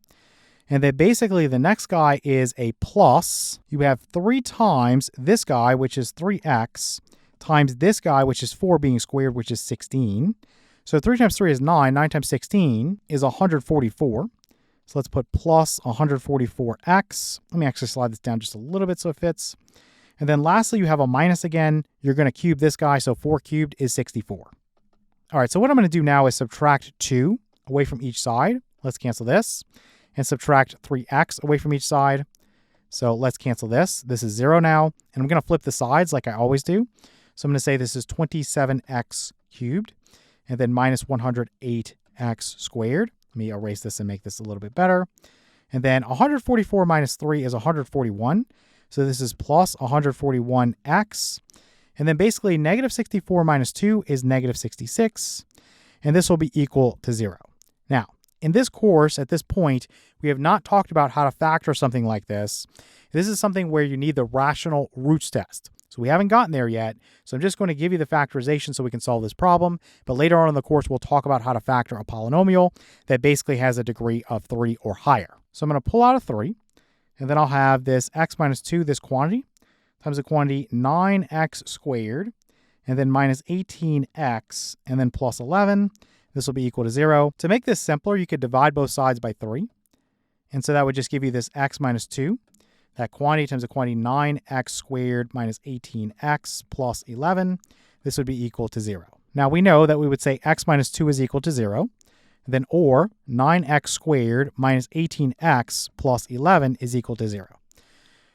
And then basically, the next guy is a plus. You have 3 times this guy, which is 3x, times this guy, which is 4 being squared, which is 16. So 3 times 3 is 9. 9 times 16 is 144. So let's put plus 144x. Let me actually slide this down just a little bit so it fits. And then lastly, you have a minus again. You're going to cube this guy, so 4 cubed is 64. All right, so what I'm going to do now is subtract 2 away from each side. Let's cancel this. And subtract 3x away from each side. So let's cancel this. This is 0 now. And I'm going to flip the sides like I always do. So I'm going to say this is 27x cubed. And then minus 108x squared. Let me erase this and make this a little bit better. And then 144 minus 3 is 141. So this is plus 141x. And then basically negative 64 minus 2 is negative 66. And this will be equal to 0. Now, in this course, at this point, we have not talked about how to factor something like this. This is something where you need the rational roots test. So we haven't gotten there yet. So I'm just going to give you the factorization so we can solve this problem. But later on in the course, we'll talk about how to factor a polynomial that basically has a degree of 3 or higher. So I'm going to pull out a 3. And then I'll have this x minus 2, this quantity, times the quantity 9x squared, and then minus 18x, and then plus 11. This will be equal to 0. To make this simpler, you could divide both sides by 3. And so that would just give you this x minus 2. That quantity times the quantity 9x squared minus 18x plus 11. This would be equal to 0. Now we know that we would say x minus 2 is equal to 0. then or 9x squared minus 18x plus 11 is equal to 0.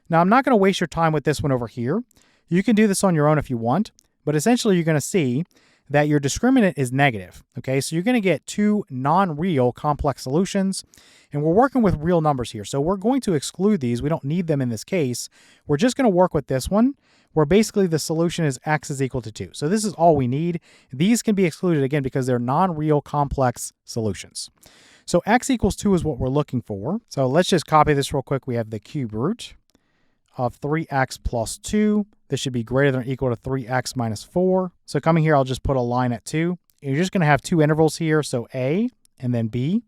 Now, I'm not going to waste your time with this one over here. You can do this on your own if you want, but essentially you're going to see that your discriminant is negative. Okay, so you're going to get two non-real complex solutions, and we're working with real numbers here. So we're going to exclude these. We don't need them in this case. We're just going to work with this one, where basically the solution is x is equal to 2. So this is all we need. These can be excluded again because they're non-real complex solutions. So x equals 2 is what we're looking for. So let's just copy this real quick. We have the cube root of 3x plus 2. This should be greater than or equal to 3x minus 4. So coming here, I'll just put a line at 2. You're just going to have two intervals here, so A and then B.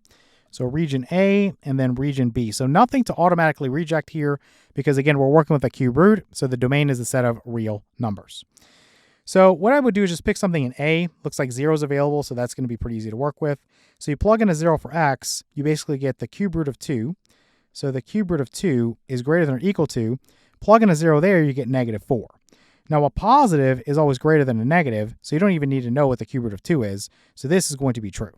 So region A and then region B. So nothing to automatically reject here because, again, we're working with a cube root, so the domain is a set of real numbers. So what I would do is just pick something in A. Looks like 0 is available, so that's going to be pretty easy to work with. So you plug in a 0 for x, you basically get the cube root of 2. So the cube root of 2 is greater than or equal to, plug in a 0 there, you get negative 4. Now, a positive is always greater than a negative, so you don't even need to know what the cube root of 2 is. So this is going to be true.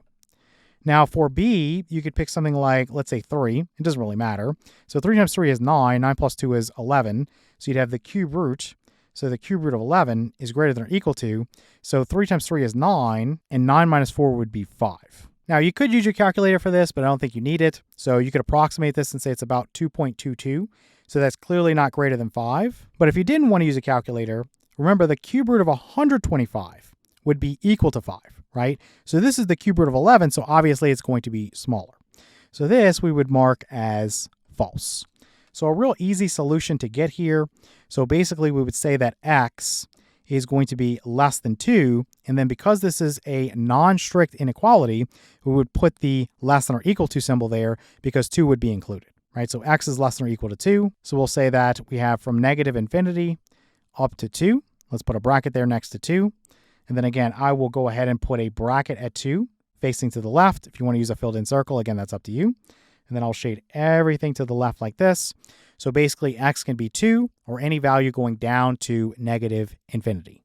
Now, for B, you could pick something like, let's say 3. It doesn't really matter. So 3 times 3 is 9. 9 plus 2 is 11. So you'd have the cube root. So the cube root of 11 is greater than or equal to. So 3 times 3 is 9, and 9 minus 4 would be 5. Now, you could use your calculator for this, but I don't think you need it. So you could approximate this and say it's about 2.22. So that's clearly not greater than 5. But if you didn't want to use a calculator, remember the cube root of 125 would be equal to 5, right? So this is the cube root of 11, so obviously it's going to be smaller. So this we would mark as false. So a real easy solution to get here. So basically we would say that x is going to be less than 2, and then because this is a non-strict inequality, we would put the less than or equal to symbol there because 2 would be included, right? So x is less than or equal to 2. So we'll say that we have from negative infinity up to 2. Let's put a bracket there next to 2. And then again, I will go ahead and put a bracket at 2 facing to the left. If you want to use a filled in circle, again, that's up to you. And then I'll shade everything to the left like this. So basically x can be 2 or any value going down to negative infinity.